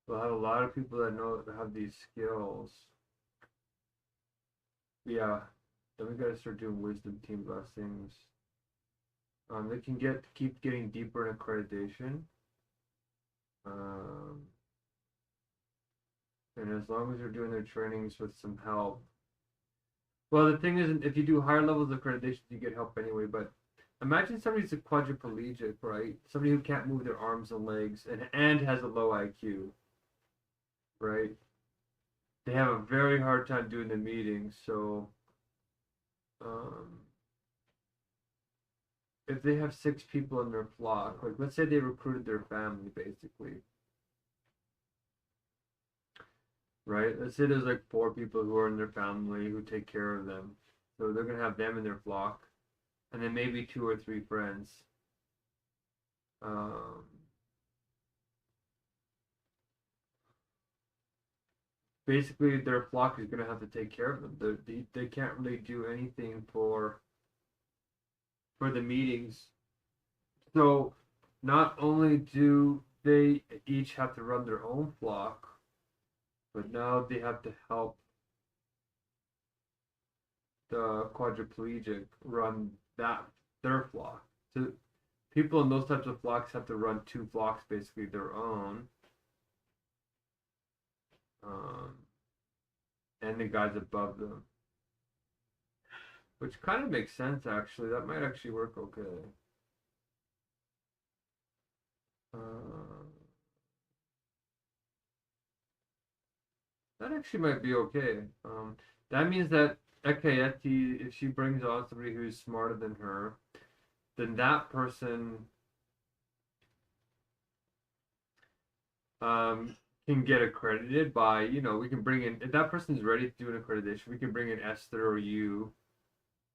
[SPEAKER 3] we'll have a lot of people that have these skills. Yeah. Then we gotta start doing wisdom team blessings. They can keep getting deeper in accreditation. And as long as they're doing their trainings with some help. Well, the thing is, if you do higher levels of accreditation, you get help anyway. But imagine somebody's a quadriplegic, right? Somebody who can't move their arms and legs and has a low IQ. right? They have a very hard time doing the meetings. So if they have 6 people in their flock, like let's say they recruited their family basically, right? Let's say there's like 4 people who are in their family who take care of them. So they're gonna have them in their flock, and then maybe 2 or 3 friends. Um, Basically, their flock is gonna have to take care of them. They can't really do anything for the meetings. So not only do they each have to run their own flock, but now they have to help the quadriplegic run their flock. So people in those types of flocks have to run 2 flocks, basically their own, um, and the guys above them, which kind of makes sense actually. That might actually work okay. That actually might be okay. That means that Ekayeti, if she brings on somebody who's smarter than her, then that person can get accredited by, we can bring in, if that person's ready to do an accreditation, we can bring in Esther or you,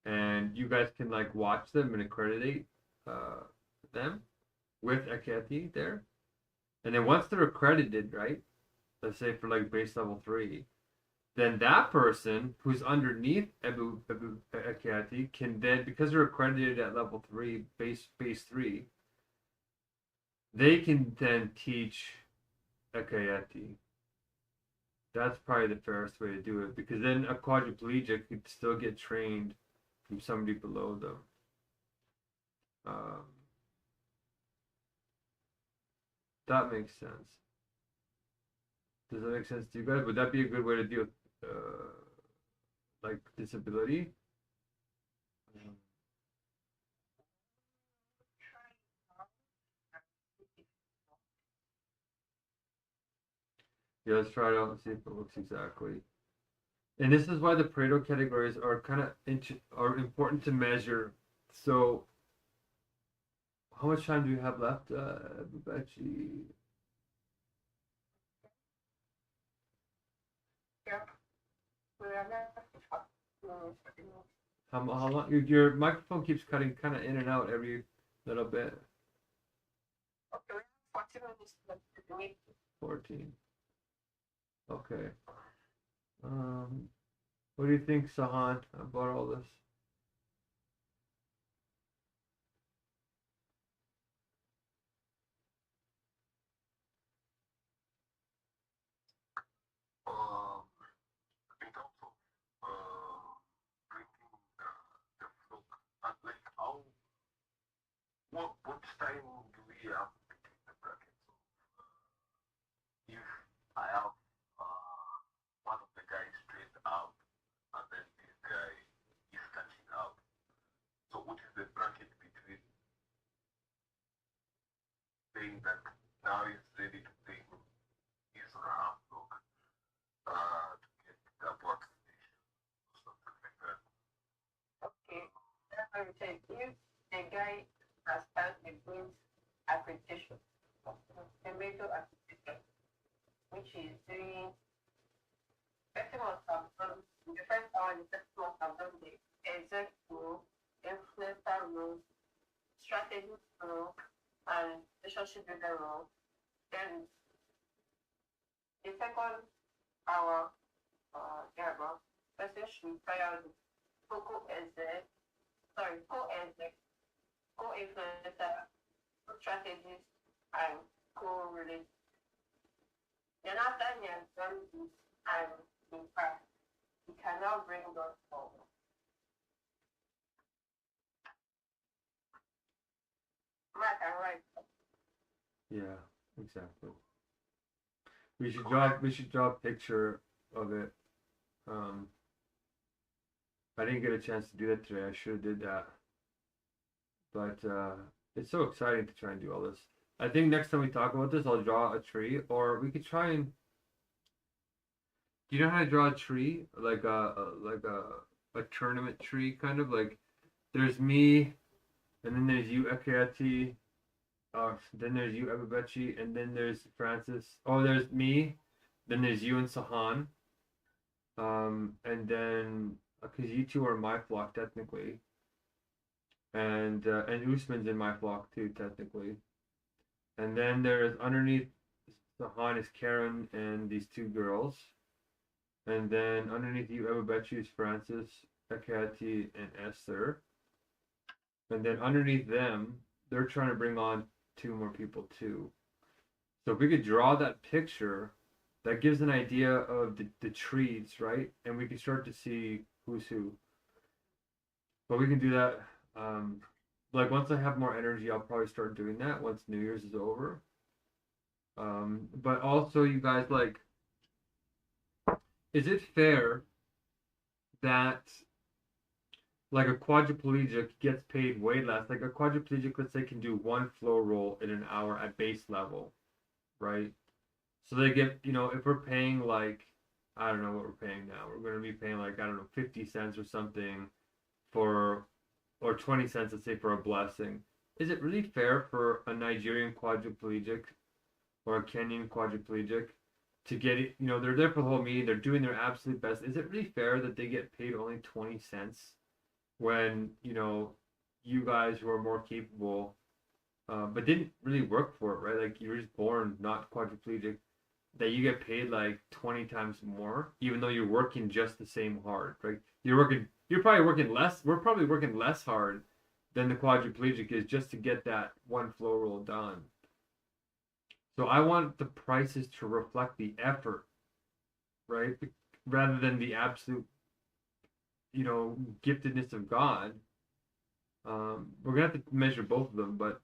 [SPEAKER 3] and you guys can like watch them and accreditate them with Ekayeti there. And then once they're accredited, right? Let's say for like base level 3, then that person who's underneath Ebu Ekayati can then, because they're accredited at level 3, base 3, they can then teach Ekayati. That's probably the fairest way to do it, because then a quadriplegic could still get trained from somebody below them. That makes sense. Does that make sense to you guys? Would that be a good way to deal with like disability? Yeah, let's try it out and see if it works exactly. And this is why the Pareto categories are kind of are important to measure. So, how much time do we have left, Bubechi? How long? Your microphone keeps cutting kind of in and out every little bit. 14. Okay. What do you think, Sahan, about all this?
[SPEAKER 6] In terms of bringing the flock, like how, what time do we have between the brackets? So, if I have one of the guys trained out and then this guy is catching up, so what is the bracket between saying that now he's ready to take his or her flock to get that vaccination or something like that?
[SPEAKER 1] Okay, that's what I'm saying. If the guy has passed the Queen's accreditation, tomato accreditation, which is doing, person must have done, the first hour, the person must have done the exec role, influencer role, strategist role, and relationship builder role. Then the second hour, thereabout, person should try out the co-exec, co-influencer, co-strategist, and co-related. Then after he has done this and in fact, he can now bring us forward. Matt and right.
[SPEAKER 3] Yeah, exactly. We should draw a picture of it. I didn't get a chance to do that today. I should have did that. But it's so exciting to try and do all this. I think next time we talk about this, I'll draw a tree, or we could try and Do you know how to draw a tree? Like a tournament tree, kind of like there's me, and then there's you, Ekati. Then there's you, Abubechi, and then there's Francis. Oh, there's me. Then there's you and Sahan. And then because you two are my flock technically, and Usman's in my flock too technically. And then there's underneath Sahan is Karen and these two girls. And then underneath you, Abubechi is Francis, Ekati, and Esther. And then underneath them, they're trying to bring on two more people too. So if we could draw that picture, that gives an idea of the trees, right? And we can start to see who's who. But we can do that. Like once I have more energy, I'll probably start doing that once New Year's is over. But also, you guys, like, is it fair that like a quadriplegic gets paid way less? Like a quadriplegic, let's say, can do one flow roll in an hour at base level, right? So they get, if we're paying like, I don't know what we're paying now. We're going to be paying like, I don't know, 50 cents or something for, or 20 cents, let's say, for a blessing. Is it really fair for a Nigerian quadriplegic or a Kenyan quadriplegic to get it? They're there for the whole meeting. They're doing their absolute best. Is it really fair that they get paid only 20 cents when, you guys who are more capable, but didn't really work for it, right? Like you were just born not quadriplegic, that you get paid like 20 times more, even though you're working just the same hard, right? You're probably working less. We're probably working less hard than the quadriplegic is just to get that one flow roll done. So I want the prices to reflect the effort, right? Rather than the absolute, giftedness of God. We're gonna have to measure both of them, but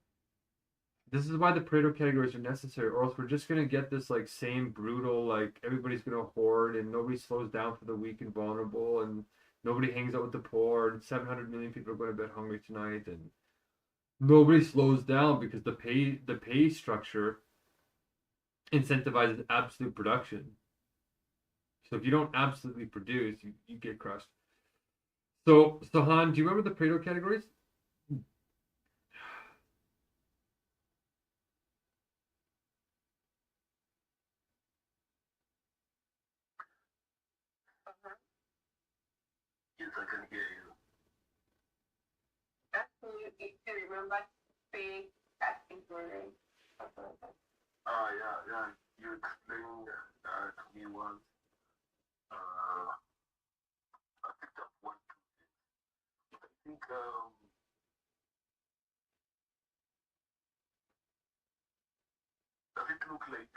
[SPEAKER 3] this is why the Pareto categories are necessary, or else we're just gonna get this like same brutal, like everybody's gonna hoard and nobody slows down for the weak and vulnerable, and nobody hangs out with the poor, and 700 million people are going to bed hungry tonight, and nobody slows down because the pay structure incentivizes absolute production. So if you don't absolutely produce, you get crushed. So Sahan, do you remember the Pareto categories?
[SPEAKER 6] Yes, I can hear you.
[SPEAKER 1] Actually, if you remember pay category.
[SPEAKER 6] Yeah. You explained to me once. I picked up one, two things. I think does it look like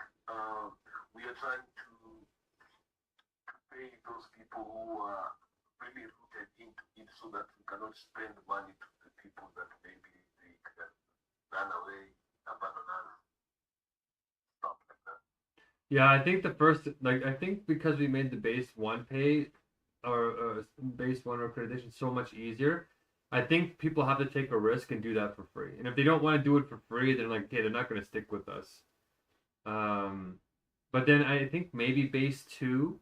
[SPEAKER 6] we are trying to pay those people who are really rooted into it so that we cannot spend money to the people that maybe they can run away, abandon us, stuff like that.
[SPEAKER 3] Yeah, I think I think because we made the base one pay or base one accreditation so much easier, I think people have to take a risk and do that for free. And if they don't want to do it for free, then like, okay, they're not going to stick with us. But then I think maybe base two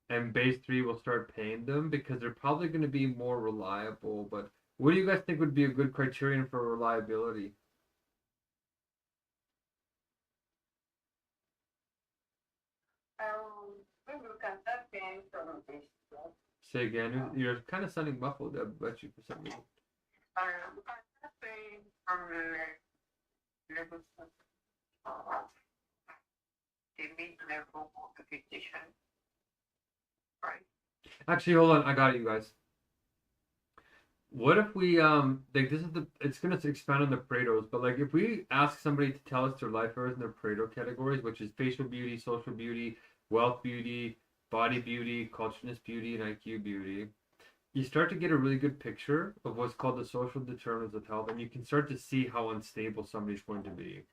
[SPEAKER 3] and base three will start paying them because they're probably going to be more reliable. But what do you guys think would be a good criterion for reliability?
[SPEAKER 1] Maybe we can start paying from this.
[SPEAKER 3] Say again. You're kind of sounding muffled. I bet you for some reason.
[SPEAKER 1] We can start paying from level the mid-level qualification, right?
[SPEAKER 3] Actually, hold on. I got it, you guys. What if we like it's gonna expand on the Paretos, but like if we ask somebody to tell us their life errors in their Pareto categories, which is facial beauty, social beauty, wealth beauty, body beauty, cultureness beauty, and IQ beauty, you start to get a really good picture of what's called the social determinants of health, and you can start to see how unstable somebody's going to be.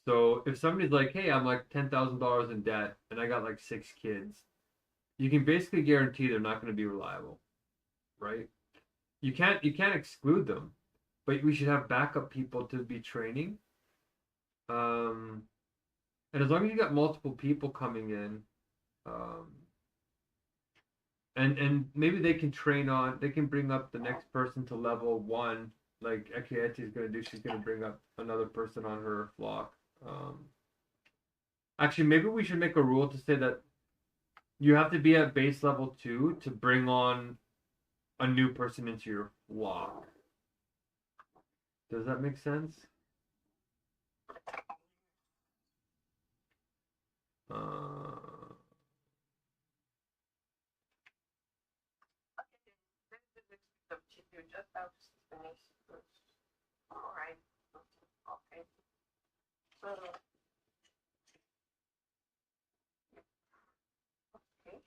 [SPEAKER 3] So if somebody's like, hey, I'm like $10,000 in debt and I got like 6 kids, you can basically guarantee they're not going to be reliable, right? You can't exclude them, but we should have backup people to be training. And as long as you got multiple people coming in, Um, and maybe they can they can bring up the next person to level 1, like Ekieti is gonna do. She's gonna bring up another person on her flock. Actually, maybe we should make a rule to say that you have to be at base level 2 to bring on a new person into your flock. Does that make sense?
[SPEAKER 1] You just have to finish first. All right. Okay. So, okay.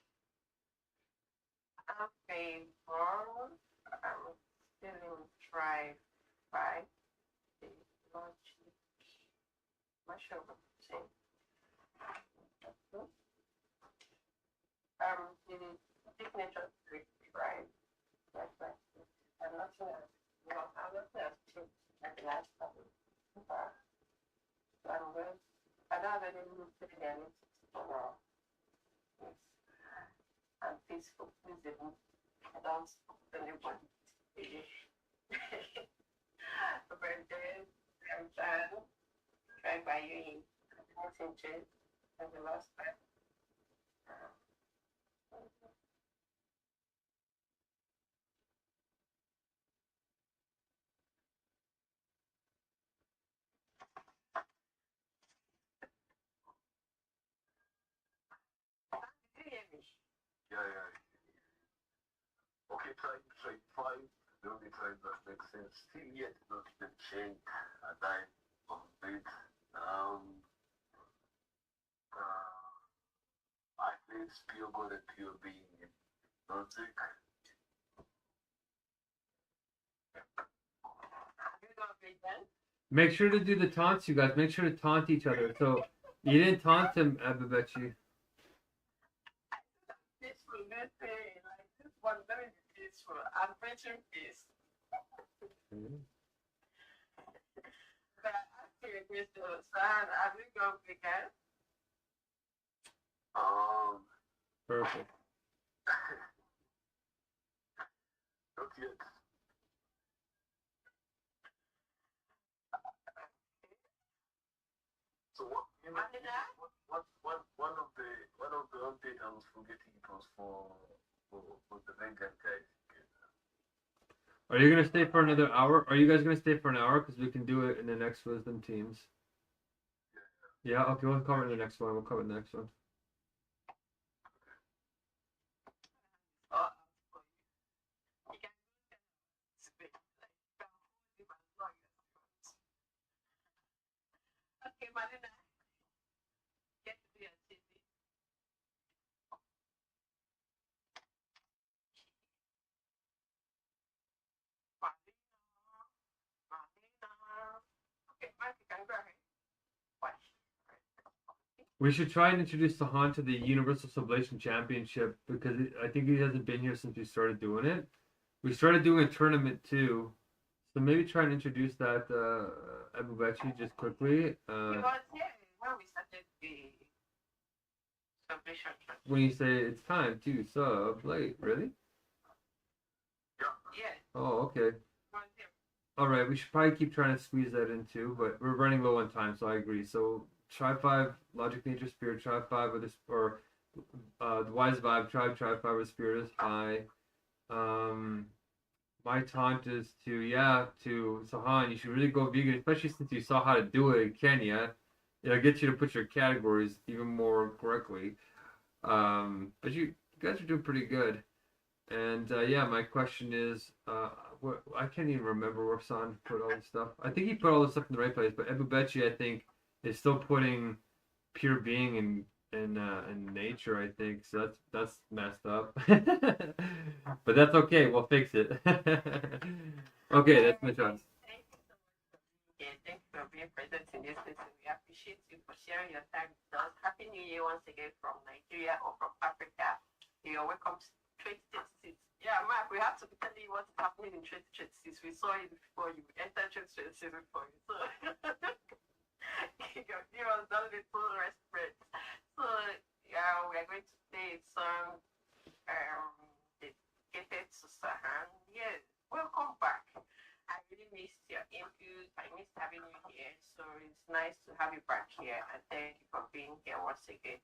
[SPEAKER 1] Okay. Well, I'm still in try 5. The launch. Not sure what to say. The signature right? That's right. I'm not sure. No, I'm not sure. At the last couple. So I'm good. I don't have any evidence for this. I'm peaceful, visible. I don't speak to anyone. Birthday, I'm trying by you in messenger and the last time. Did you hear me?
[SPEAKER 6] Yeah. Okay, try 5. The only time that makes sense. Still yet not the change a dime of it. I think pure God and pure being hypnotic.
[SPEAKER 1] You don't play then?
[SPEAKER 3] Make sure to do the taunts, you guys. Make sure to taunt each other. So you didn't taunt him, Ababechi.
[SPEAKER 1] Peaceful, let's say, like this one, very peaceful. I'm preaching peace. But I ask you a question, son, have you gone vegan?
[SPEAKER 3] Perfect.
[SPEAKER 6] Not yet. So what? You know, one of the updates I was forgetting it was for the vegan guys.
[SPEAKER 3] Are you gonna stay for another hour? Are you guys gonna stay for an hour? Because we can do it in the next Wisdom teams. Yeah. Okay. We'll cover it in the next one. We'll cover the next one.
[SPEAKER 1] Okay, Marina. Get to be a TV. Marina. Okay, Mike, you can go ahead. Watch.
[SPEAKER 3] We should try and introduce Sahan to the Universal Sublation Championship because I think he hasn't been here since we started doing it. We started doing a tournament too, so maybe try and introduce that Abubechi just quickly.
[SPEAKER 1] He was here when we started the celebration.
[SPEAKER 3] When you say it's time to sub late, really?
[SPEAKER 1] Yeah.
[SPEAKER 3] Oh, okay.
[SPEAKER 1] He was here.
[SPEAKER 3] All right, we should probably keep trying to squeeze that in too, but we're running low on time, so I agree. So try 5 Logic Nature Spirit, try 5 with this, or the Wise Vibe, try 5 with Spirit is high. My taunt is to Sahan, you should really go vegan, especially since you saw how to do it in Kenya. It'll get you to put your categories even more correctly. But you guys are doing pretty good. And my question is, I can't even remember where San put all this stuff. I think he put all this stuff in the right place, but Ebubechi, I think, is still putting pure being in nature. I think so. That's messed up. But that's okay. We'll fix it. Okay, that's my chance.
[SPEAKER 1] Thank you so much. Yeah, thank you for being present in this session. We appreciate you for sharing your time with us. Happy New Year once again from Nigeria or from Africa. You're welcome to 2026. Yeah, Mark, we have to tell you what's happening in 2026. We saw it before you entered 2026 before you. So give us a little respect. So yeah, we are going to have you back here, and thank you for being here once again.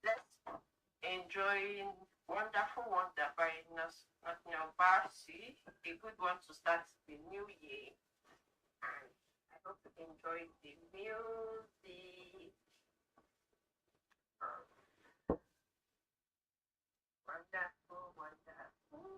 [SPEAKER 1] Let's enjoy wonderful wonder by Nathaniel Barcy, a good one to start the new year. And I hope you enjoy the music. Wonderful, wonderful.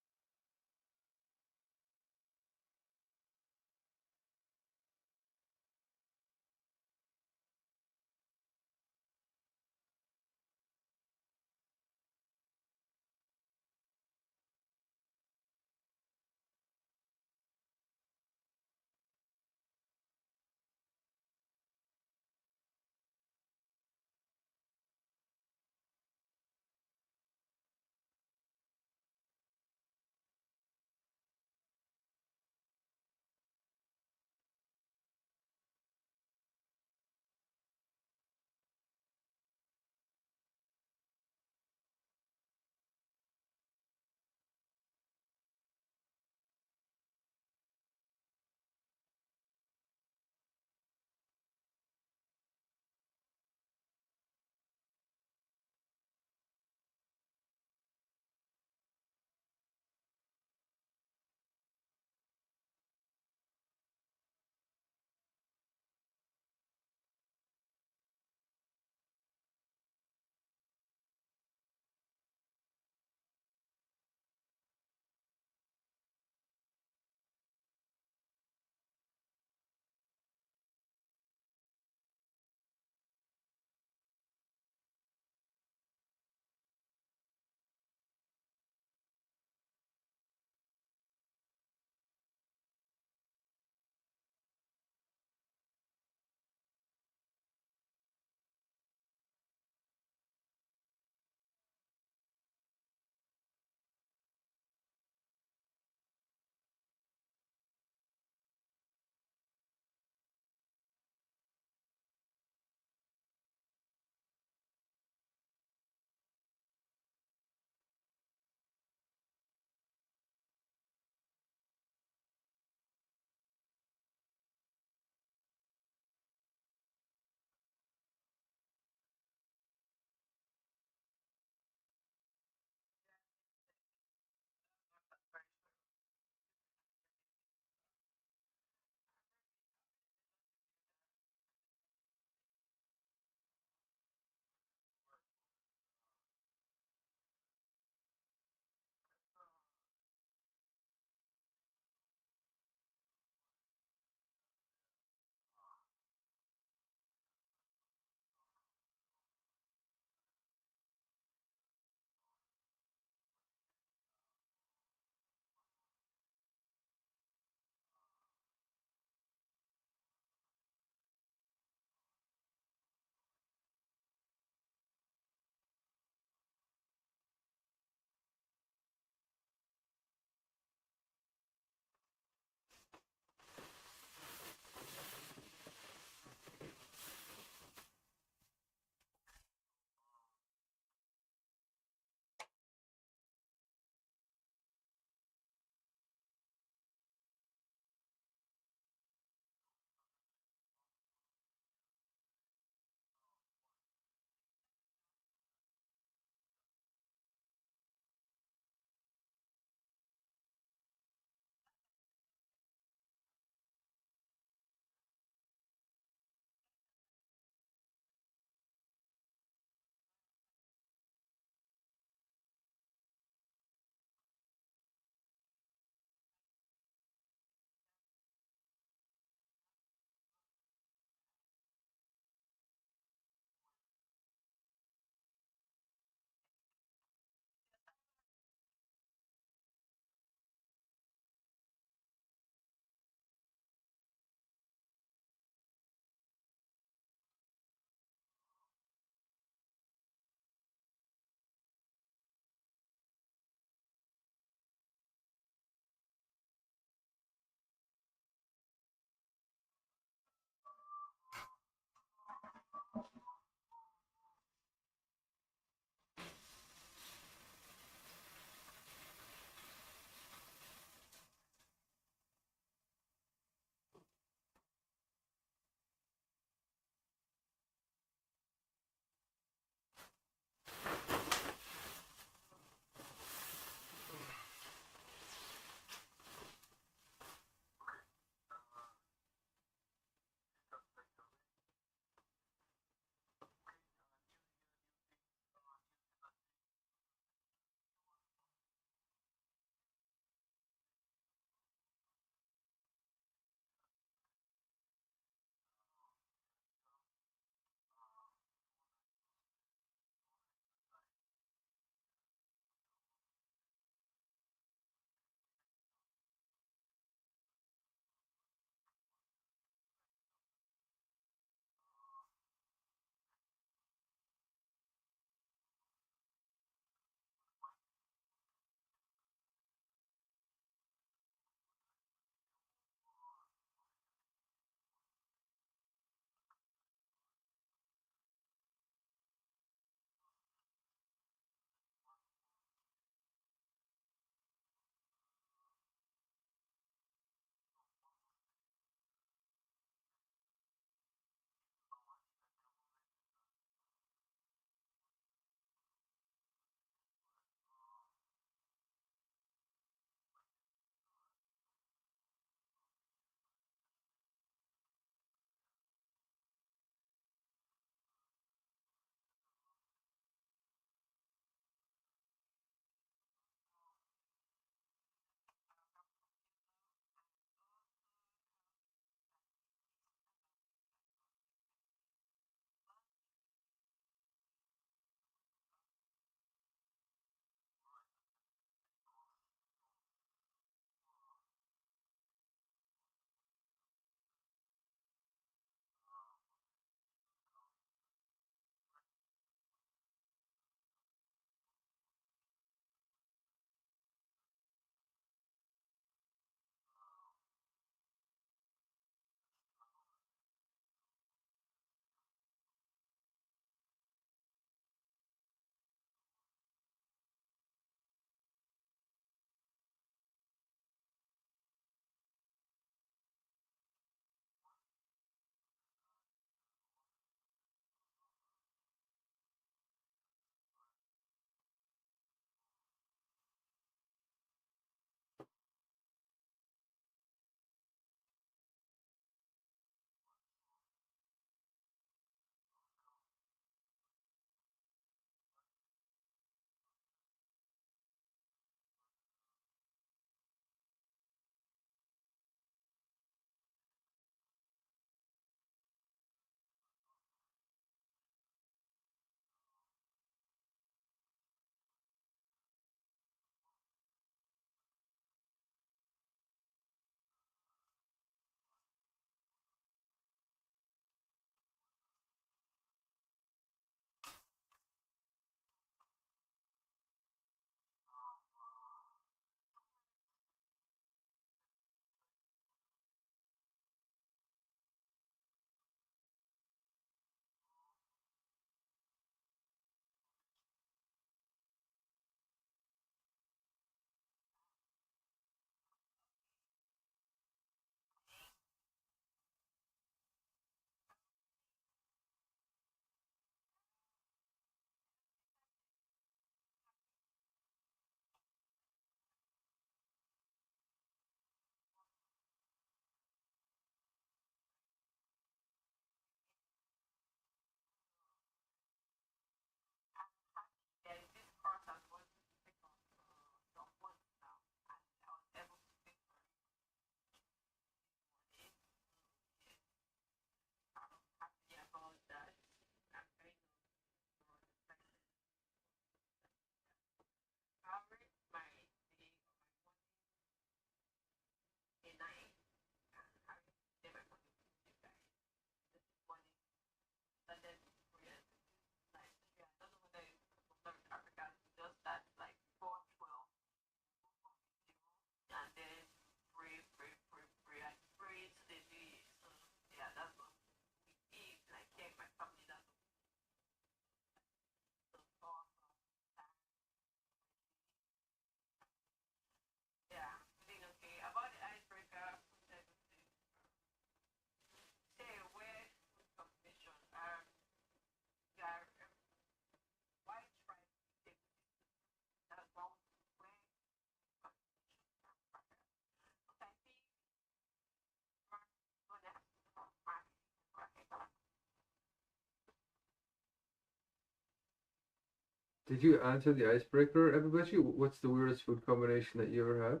[SPEAKER 3] Did you answer the icebreaker, everybody? What's the weirdest food combination that you ever had?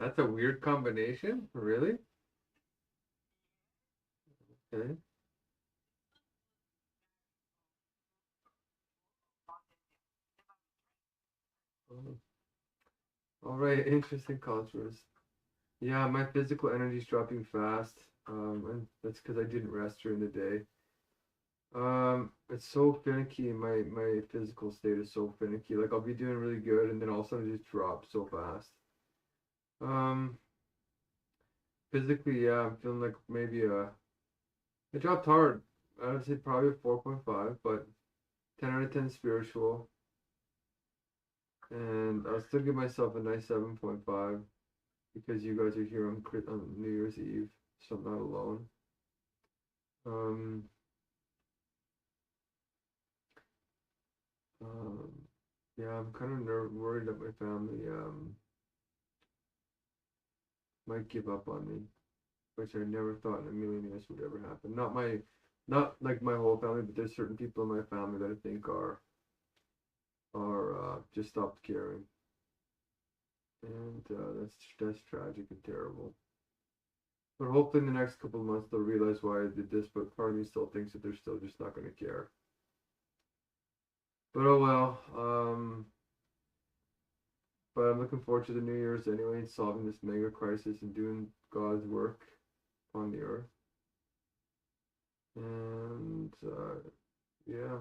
[SPEAKER 3] That's a weird combination? Really? Okay. Oh. All right, interesting cultures. Yeah, my physical energy's dropping fast. And that's because I didn't rest during the day. It's so finicky. My physical state is so finicky. Like I'll be doing really good, and then all of a sudden it just drops so fast. Um, Physically, yeah, I'm feeling like maybe I dropped hard. I would say probably a 4.5, but 10 out of 10 spiritual, and I'll still give myself a nice 7.5 because you guys are here on New Year's Eve, so I'm not alone. Um, um, yeah, I'm kind of worried that my family might give up on me, which I never thought in a million years would ever happen. Not like my whole family, but there's certain people in my family that I think are just stopped caring, and that's tragic and terrible. But hopefully in the next couple of months they'll realize why I did this. But part of me still thinks that they're still just not going to care. But oh well. But I'm looking forward to the New Year's anyway, and solving this mega crisis and doing God's work on the earth. And yeah,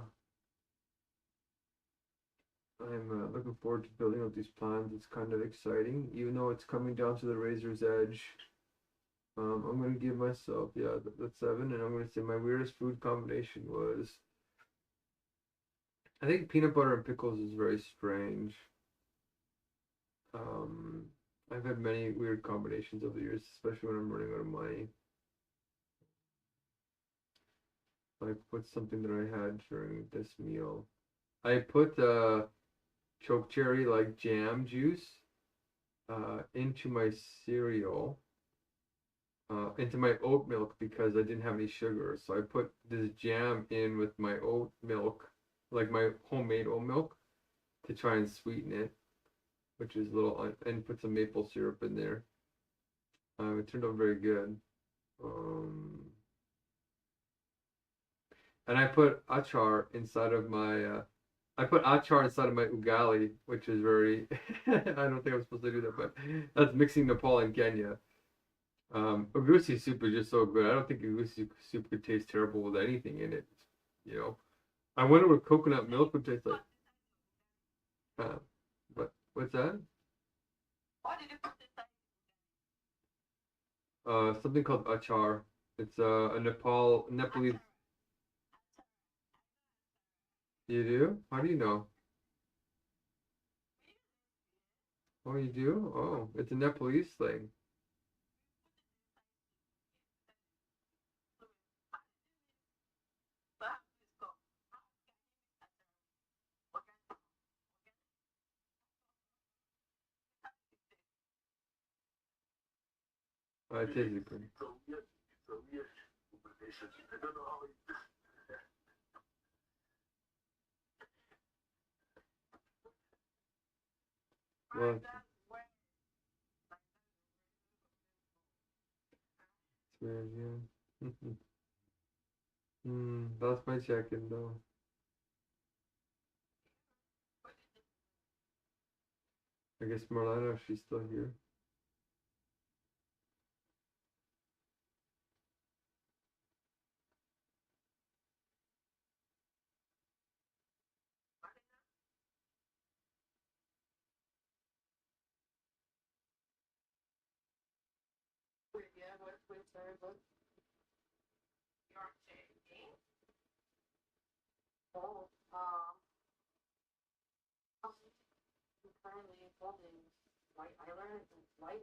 [SPEAKER 3] I'm looking forward to building out these plans. It's kind of exciting, even though it's coming down to the razor's edge. I'm gonna give myself, yeah, that's 7, and I'm gonna say my weirdest food combination was, I think peanut butter and pickles is very strange. Um, I've had many weird combinations over the years, especially when I'm running out of money. Like, what's something that I had during this meal? I put choke cherry like jam juice into my cereal, into my oat milk because I didn't have any sugar. So I put this jam in with my oat milk, like my homemade oat milk, to try and sweeten it, which is a little, and put some maple syrup in there. It turned out very good. Um, and I put achar inside of my ugali, which is very, I don't think I'm supposed to do that, but that's mixing Nepal and Kenya. Ugusi soup is just so good. I don't think ugusi soup could taste terrible with anything in it. You know, I wonder what coconut milk would taste like. But what's that?
[SPEAKER 1] What did you put inside?
[SPEAKER 3] Something called achar. It's a Nepalese. You do? How do you know? Oh, you do? Oh, it's a Nepalese thing. It tastes good.
[SPEAKER 6] It's a weird combination. I don't know how it.
[SPEAKER 3] Well, it's weird, yeah. That's my check-in though. I guess Marlena, if she's still here.
[SPEAKER 4] Yeah, wait, sorry, but
[SPEAKER 1] You're changing.
[SPEAKER 4] oh, I'm currently holding white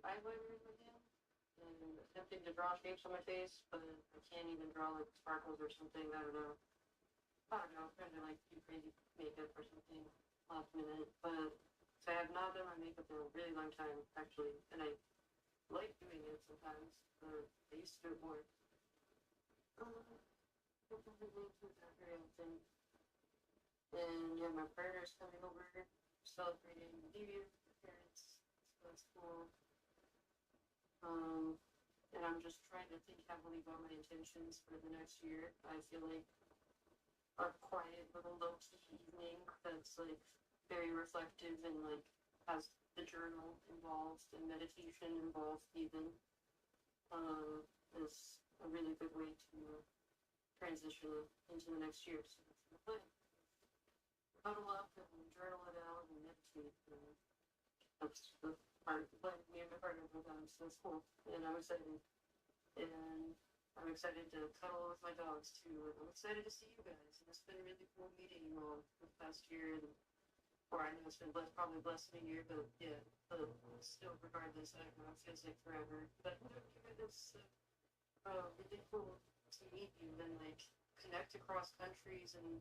[SPEAKER 4] eyeliners again, and attempting to draw shapes on my face, but I can't even draw like sparkles or something. I don't know. I'm trying to like do crazy makeup or something last minute, but I have not done my makeup in a really long time actually, and I like doing it sometimes, but I used to do it more. And yeah, my partner's coming over, celebrating New Year with my parents, so that's cool. And I'm just trying to think heavily about my intentions for the next year. I feel like a quiet little low-key evening that's like very reflective and like has the journal involved and meditation involved even is a really good way to transition into the next year. So that's the plan. Huddle up and journal it out and meditate. And that's the part of the plan. Me and my partner have done, so that's cool. And I'm excited. And I'm excited to cuddle with my dogs too. And I'm excited to see you guys. And it's been really cool meeting you all the past year. And, or I know it's been probably less than a year, but yeah, still regardless, I don't know, it feels like forever. But it's really cool to meet you and like connect across countries and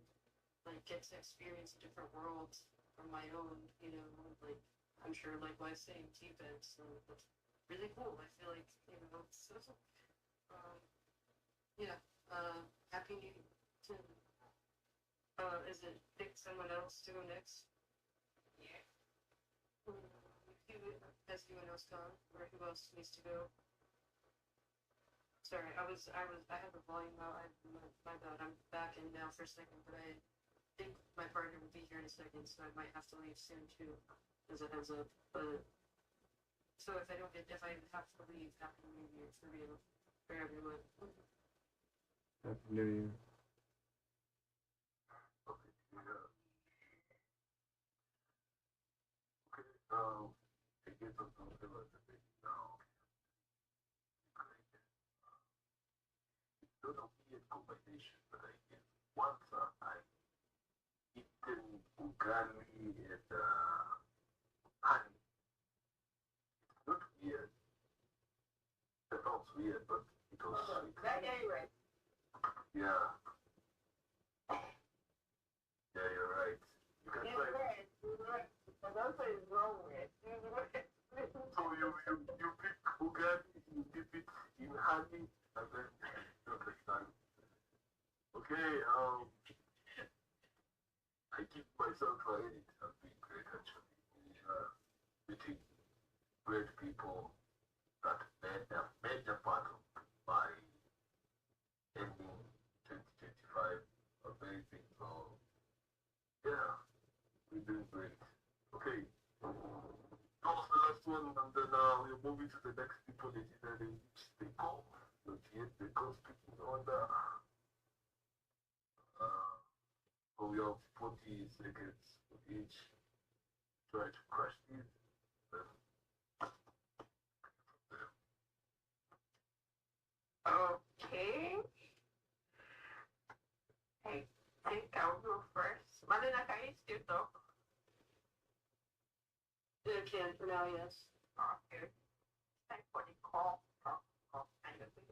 [SPEAKER 4] like get to experience a different world from my own, you know, like I'm sure likewise same Tibet, so that's really cool. I feel like, you know, it's yeah, happy to is it pick someone else to go next?
[SPEAKER 1] Yeah.
[SPEAKER 4] Has anyone else gone, or who else needs to go? Sorry, I had the volume out. My bad. I'm back in now for a second, but I think my partner will be here in a second, so I might have to leave soon too, as a heads up. But so if I have to leave, Happy New Year for real, for everyone.
[SPEAKER 3] Happy New Year.
[SPEAKER 6] Okay, yeah. Okay, to get something similar to this now, great. It's not a weird combination, but I guess once I eaten ugali and honey. It's not weird. That sounds weird, but it was sweet.
[SPEAKER 1] Yeah, you're right.
[SPEAKER 6] Yeah. Yeah, you're right. You can try.
[SPEAKER 1] Right. But also is wrong with.
[SPEAKER 6] So you pick ugali, you dip it in honey, and then you understand. Okay, I give myself credit. I've been great actually. Meeting great people that made a major part of my ending 2025 amazing. So yeah, we're doing great. Okay. That was the last one, and then we're moving to the next people that in which they go. Not yet, they go speaking order. So we have 40 seconds for each. Try to crush these.
[SPEAKER 1] Okay. I think I'll go first. Malena, can you still talk?
[SPEAKER 4] I can for now, yes.
[SPEAKER 1] Okay. Time for the call. Kind of thing.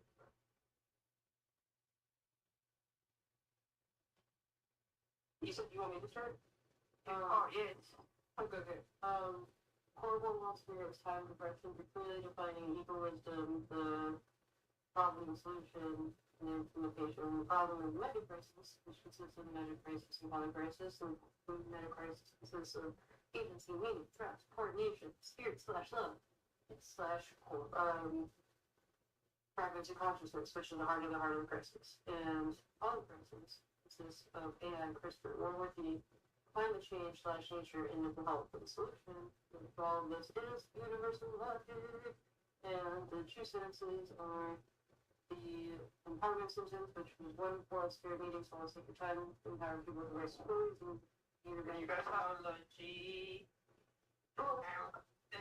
[SPEAKER 4] You said you want me to start?
[SPEAKER 1] Oh, yes.
[SPEAKER 4] Okay. Horrible wants to was time progression for clearly defining eco wisdom, the problem and solution, and the implementation. The problem of Megacrisis, which consists of Megacrisis and Hungerstrike, and Megacrisis consists of agency, meaning, trust, coordination, spirit / love, / fragmented consciousness, which is the heart of the crisis. And all the crisis consists of AI and CRISPR, war with the climate change / nature and mental health. And the solution to all of this is universal logic. And the two sentences are the empowerment sentence, which was one for spirit meeting, so let's take your time, empower people with the right stories, and
[SPEAKER 1] Universology.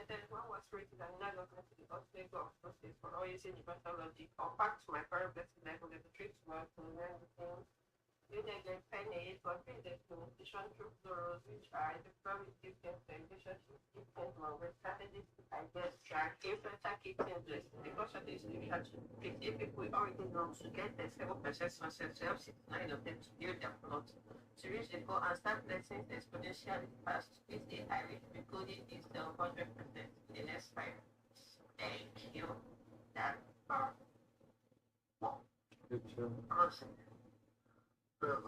[SPEAKER 1] Then one was written and never going to the ultimate goal of process for all using universology. Compact to my current blessing level of the trip to work and everything. You then get pennies for the communication through plurals, which are the primitive relationship different with strategies, I guess, track different activities. Because of this, we have to if we already know to get the several process ourselves, 9 of them to build their plot. To reach the goal and start blessings exponentially fast, this AI will be coding is 100% in the next 5 years. Thank you. That's all.
[SPEAKER 3] Good job.
[SPEAKER 6] Crossing. better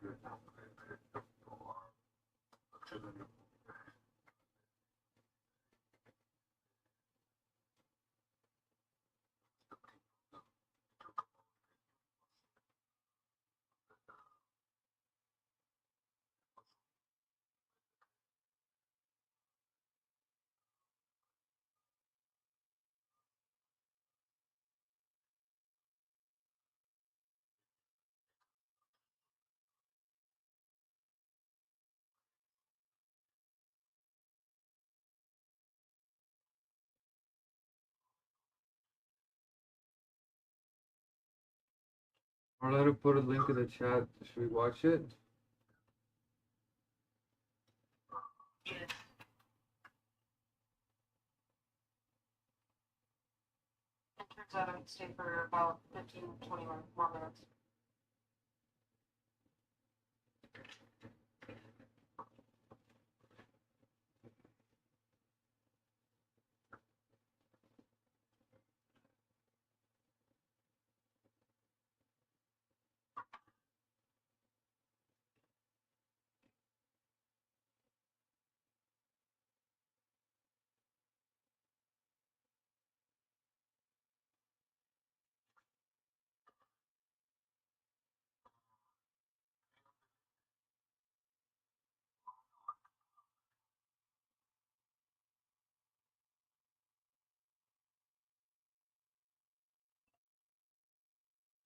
[SPEAKER 6] get or actually
[SPEAKER 3] Orlando put a link in the chat. Should we watch it?
[SPEAKER 2] Yes. It turns out I would stay for about 15, 20 more minutes.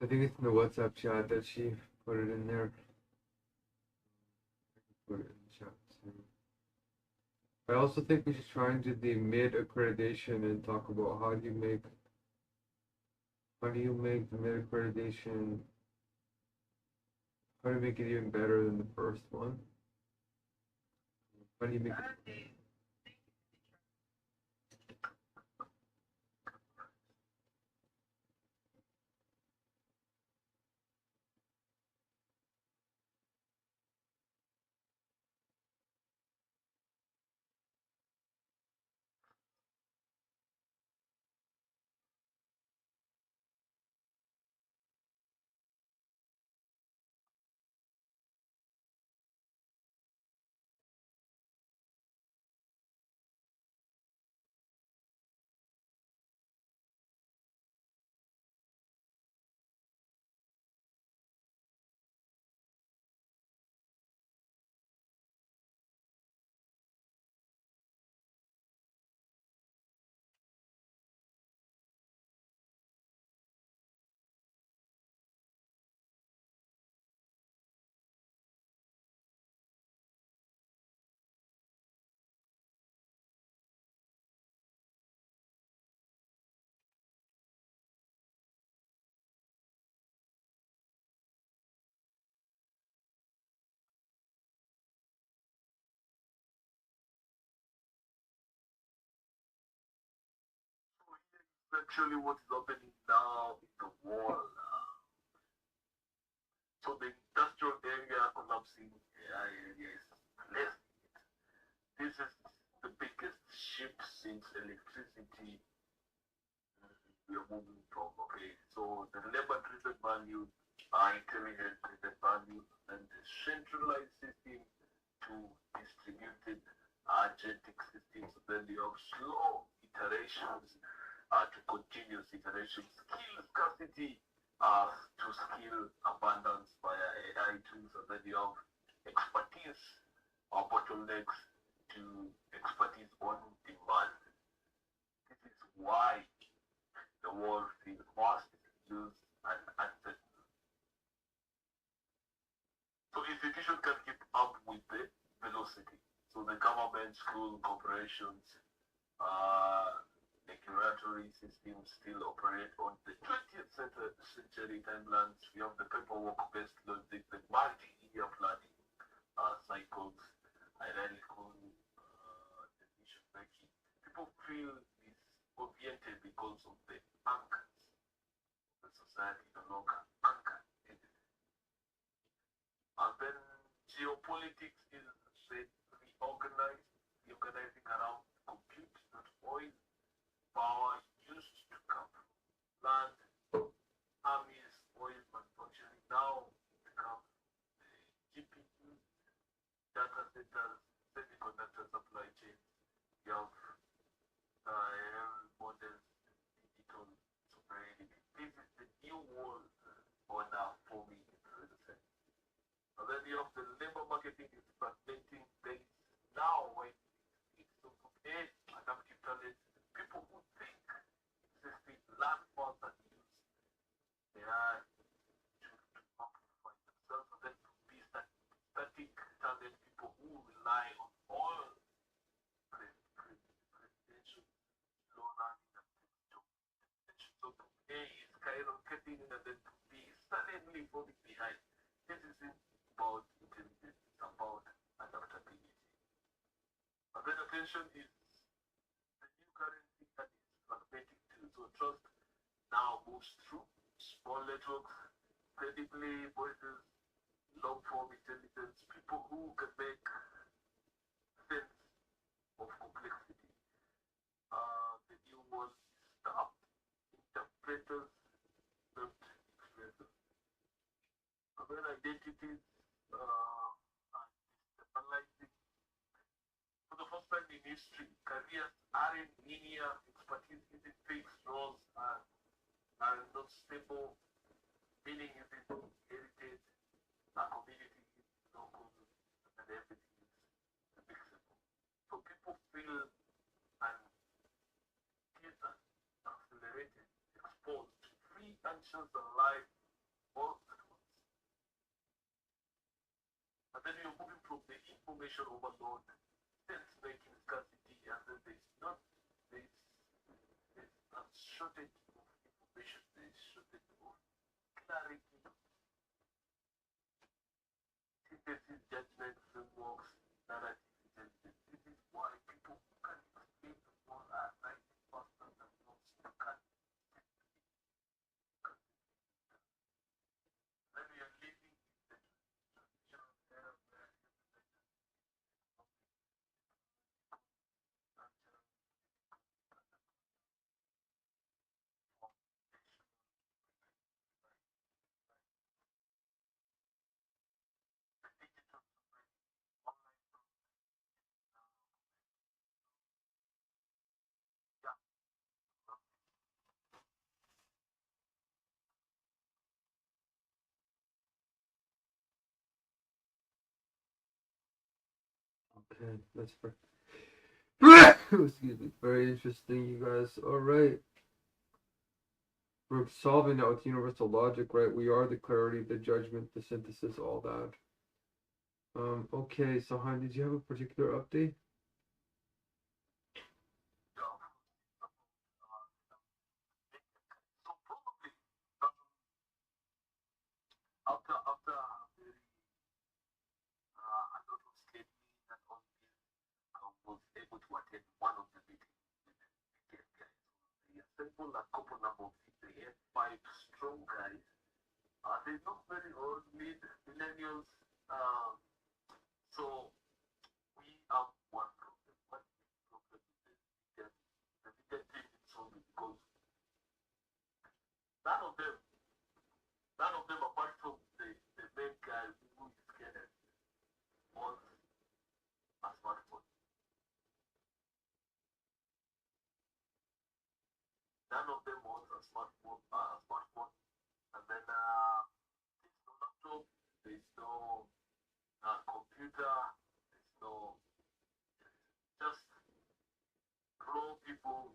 [SPEAKER 3] I think it's in the WhatsApp chat that she put it in there. Put it in the chat too. I also think we should try and do the mid accreditation and talk about how do you make the mid accreditation, how do you make it even better than the first one? How do you make it?
[SPEAKER 6] actually what is happening now in the world. So the industrial area collapsing, area is less. This is the biggest shift since electricity we are moving from. Okay, so the labor-driven values are intelligent-driven values, and the centralized system to distributed agentic systems. Then you have slow iterations to continuous iteration, skill scarcity to skill abundance via AI tools, and then you have expertise or bottlenecks to expertise on demand. This is why the world feels fast, used, and uncertain. So institutions can keep up with the velocity. So the government, school, corporations, regulatory systems still operate on the 20th century timelines. We have the paperwork-based logic, the multi-year planning cycles, hierarchical decision making. People feel disoriented because of the anchors. The society no longer anchored. And then geopolitics is reorganizing around compute, not oil. Power used to come from land, armies, oil manufacturing. Now it comes centers, semiconductor supply chain, you have models, digital sovereignty. This is the new world order forming in real sense. And then you have the labor marketing is fragmenting things now when it's to create adaptive talent. People who think existing learn more than use AI to amplify themselves, and then to be static talent, people who rely on all presidential slow learning and textual. So to A is skyrocketing and then to B is suddenly falling behind. This isn't about intelligence, it's about adaptability. And then attention is the new currency that is fragmenting too. So trust now moves through small networks, credibly voices, long form intelligence, people who can make sense of complexity. The new one is staff, interpreters, not expressors. And then identities are destabilizing. For the first time in history, careers aren't linear, expertise isn't fixed, roles are not stable, meaning isn't inherited, our community is local, and everything is fixable. So people feel accelerated, exposed to free answers and life all at once. And then you're moving from the information overload, sense making scarcity, and then there's a shortage of information, there's shortage of clarity, synthesis, judgment, frameworks, narrative intelligence. This is why people who can explain the world are like faster than most who can. Then we are living in the transitional era where
[SPEAKER 3] Okay, that's fair. Excuse me. Very interesting, you guys. All right. We're solving that with universal logic, right? We are the clarity, the judgment, the synthesis, all that. Okay, so Han, did you have a particular update?
[SPEAKER 6] after a very a lot of scrutiny and all this, was able to attend one of the meetings with the biggest guys. They assembled a couple number of things. They had 5 strong guys. They're not very old, mid millennials. So we have one problem. One big problem with the media team is solving because none of them, apart from the main guy who is scared, owns a smartphone. None of them owns a smartphone. And then there's no laptop, there's no computer, there's no just raw people,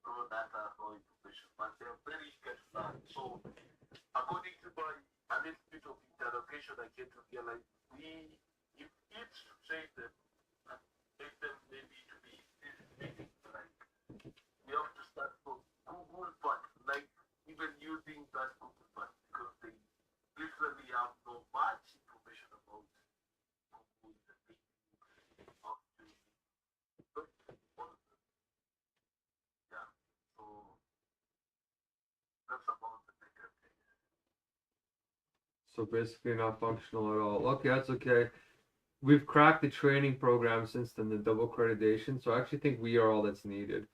[SPEAKER 6] raw data, raw information, but they're very eager to learn. So according to my a little bit of interrogation, I came to realize if it's to train them and make them maybe to be this meeting, like we have to start from Google, but like even using that Google, but because they literally have no much information about Google, the thing, how to do it. But yeah, so that's about the bigger thing.
[SPEAKER 3] So basically not functional at all. Okay, that's okay. We've cracked the training program since then, the double accreditation. So I actually think we are all that's needed.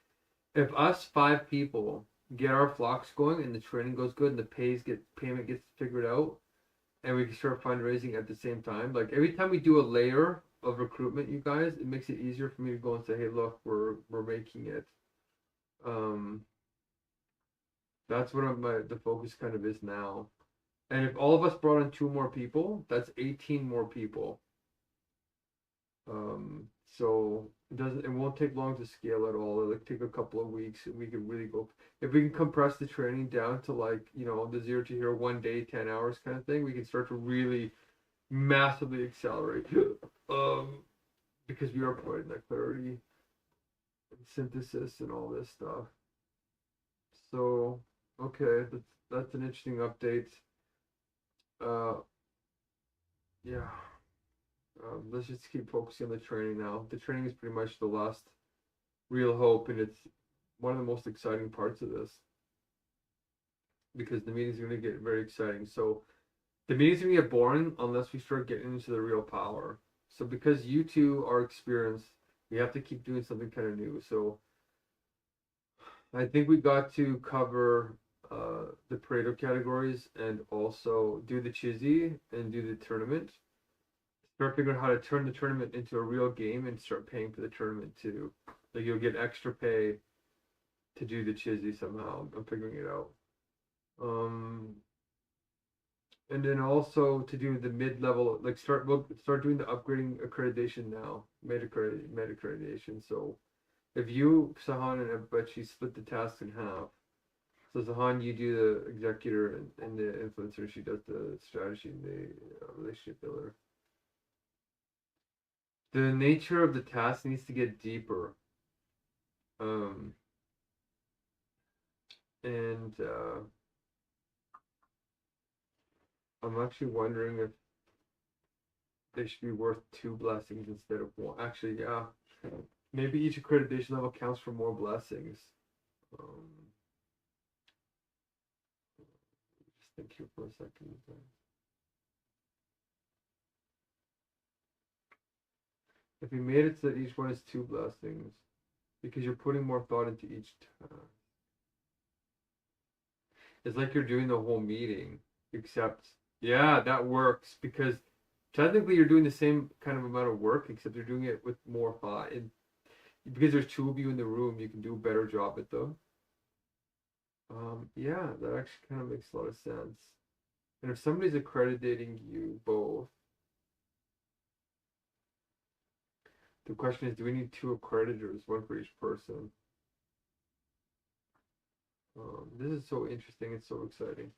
[SPEAKER 3] If us 5 people get our flocks going and the training goes good and the payment gets figured out, and we can start fundraising at the same time. Like every time we do a layer of recruitment, you guys, it makes it easier for me to go and say, hey, look, we're making it. That's what the focus kind of is now. And if all of us brought on 2 more people, that's 18 more people. So it won't take long to scale at all. It'll take a couple of weeks, and we can really go. If we can compress the training down to like, you know, the 0 to hero 1 day, 10 hours kind of thing, we can start to really massively accelerate. Because we are providing that clarity and synthesis and all this stuff. So okay, that's an interesting update. Yeah. Let's just keep focusing on the training now. The training is pretty much the last real hope, and it's one of the most exciting parts of this, because the meeting's going to get very exciting. So the meeting's going to get boring unless we start getting into the real power. So because you two are experienced, we have to keep doing something kind of new. So I think we got to cover the Pareto categories and also do the Chizzy and do the tournament. Start figuring out how to turn the tournament into a real game and start paying for the tournament too. Like you'll get extra pay to do the Chizzy somehow. I'm figuring it out. And then also to do the mid-level, like we'll start doing the upgrading accreditation now, med accreditation. So if you, Sahan, and Abachi split the tasks in half. So Sahan, you do the executor and the influencer. She does the strategy and the relationship builder. The nature of the task needs to get deeper. And I'm actually wondering if they should be worth 2 blessings instead of 1. Actually, yeah. Maybe each accreditation level counts for more blessings. Just think here for a second. If we made it so that each one is 2 blessings, because you're putting more thought into each task. It's like you're doing the whole meeting, except, yeah, that works, because technically you're doing the same kind of amount of work, except you're doing it with more thought. And because there's 2 of you in the room, you can do a better job at them. Yeah, that actually kind of makes a lot of sense. And if somebody's accrediting you both, the question is, do we need 2 accreditors, 1 for each person? This is so interesting. It's so exciting.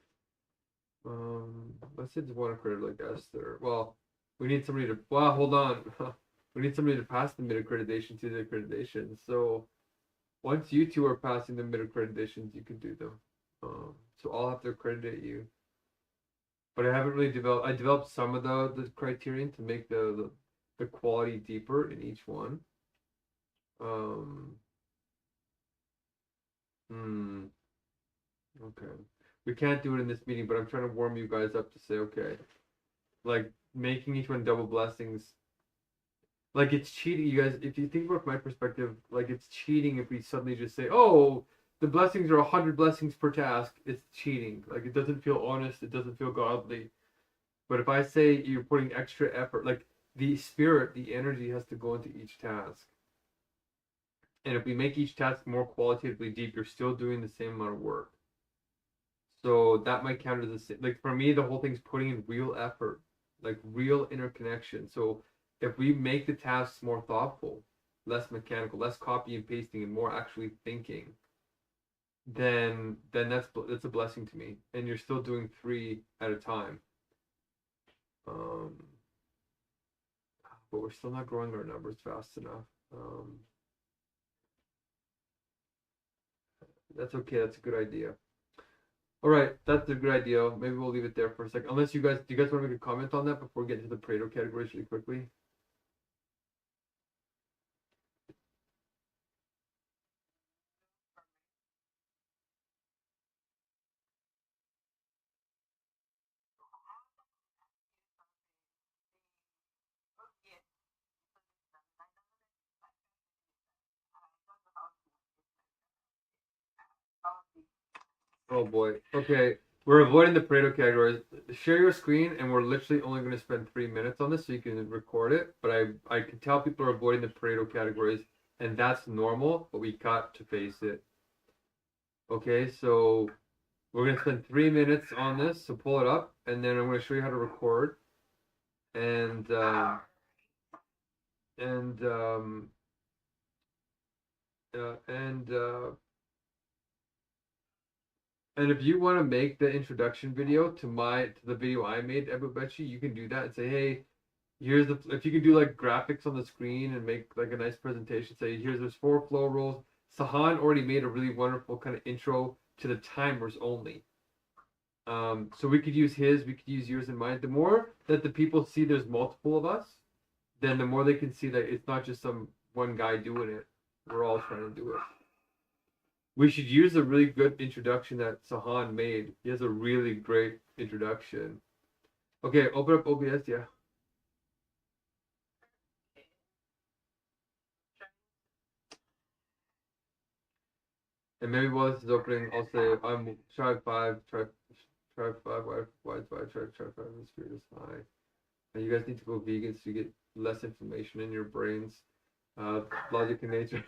[SPEAKER 3] Let's say it's 1 accreditor like Esther. Well, we need somebody to. Well, hold on. We need somebody to pass the mid accreditation to the accreditation. So once you 2 are passing the mid accreditations, you can do them. So I'll have to accredit you. But I haven't really developed. I developed some of the criterion to make the quality deeper in each one. Okay. We can't do it in this meeting, but I'm trying to warm you guys up to say, okay, like making each one double blessings, like it's cheating, you guys. If you think about my perspective, like it's cheating if we suddenly just say, oh, the blessings are 100 blessings per task. It's cheating. Like it doesn't feel honest. It doesn't feel godly. But if I say you're putting extra effort, like the spirit, the energy has to go into each task. And if we make each task more qualitatively deep, you're still doing the same amount of work. So that might count as the same. Like for me, the whole thing's putting in real effort, like real interconnection. So if we make the tasks more thoughtful, less mechanical, less copy and pasting, and more actually thinking, then that's a blessing to me. And you're still doing 3 at a time. But we're still not growing our numbers fast enough. That's okay. That's a good idea. All right, that's a good idea. Maybe we'll leave it there for a second. Unless do you guys want to make a comment on that before we get into the Pareto categories really quickly? Oh boy. Okay. We're avoiding the Pareto categories. Share your screen, and we're literally only going to spend 3 minutes on this, so you can record it. But I can tell people are avoiding the Pareto categories, and that's normal. But we got to face it. Okay, so we're going to spend 3 minutes on this. So pull it up, and then I'm going to show you how to record. And and and And if you want to make the introduction video to the video I made, Ebubechi, you can do that and say, hey, here's the, if you can do like graphics on the screen and make like a nice presentation, say, there's 4 flow rules. Sahan already made a really wonderful kind of intro to the timers only. So we could use we could use yours and mine. The more that the people see there's multiple of us, then the more they can see that it's not just some one guy doing it. We're all trying to do it. We should use a really good introduction that Sahan made. He has a really great introduction. Okay, open up OBS, yeah. And maybe while this is opening, I'll say I'm try 5, try 5, why 5, try 5, the spirit is high. And you guys need to go vegan so you get less inflammation in your brains. Logic and nature.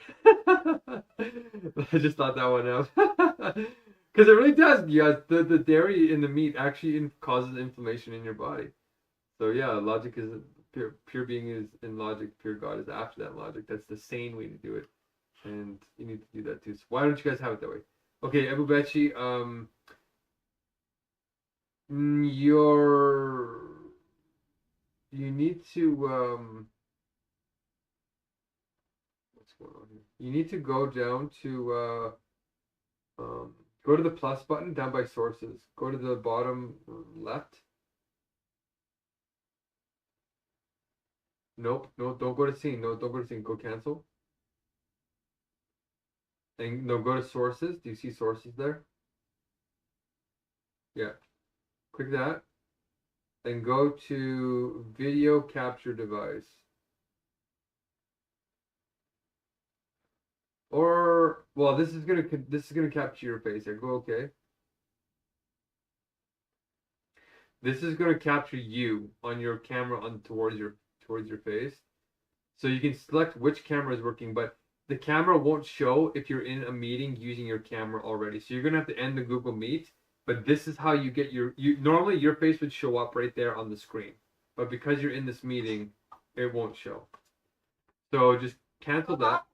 [SPEAKER 3] I just thought that one out. Because it really does, you guys. The dairy in the meat actually causes inflammation in your body. So yeah, logic is pure being is in logic, pure God is after that logic. That's the sane way to do it. And you need to do that too. So why don't you guys have it that way? Okay, Ebubechi, you need to what's going on here? You need to go down to go to the plus button down by sources. Go to the bottom left. Nope, no, don't go to scene. No, don't go to scene. Go cancel. And no, go to sources. Do you see sources there? Yeah. Click that. And go to video capture device. Or well, this is gonna capture your face. Yeah, go okay. This is gonna capture you on your camera towards your face. So you can select which camera is working, but the camera won't show if you're in a meeting using your camera already. So you're gonna have to end the Google Meet. But this is how you get normally your face would show up right there on the screen. But because you're in this meeting, it won't show. So just cancel that.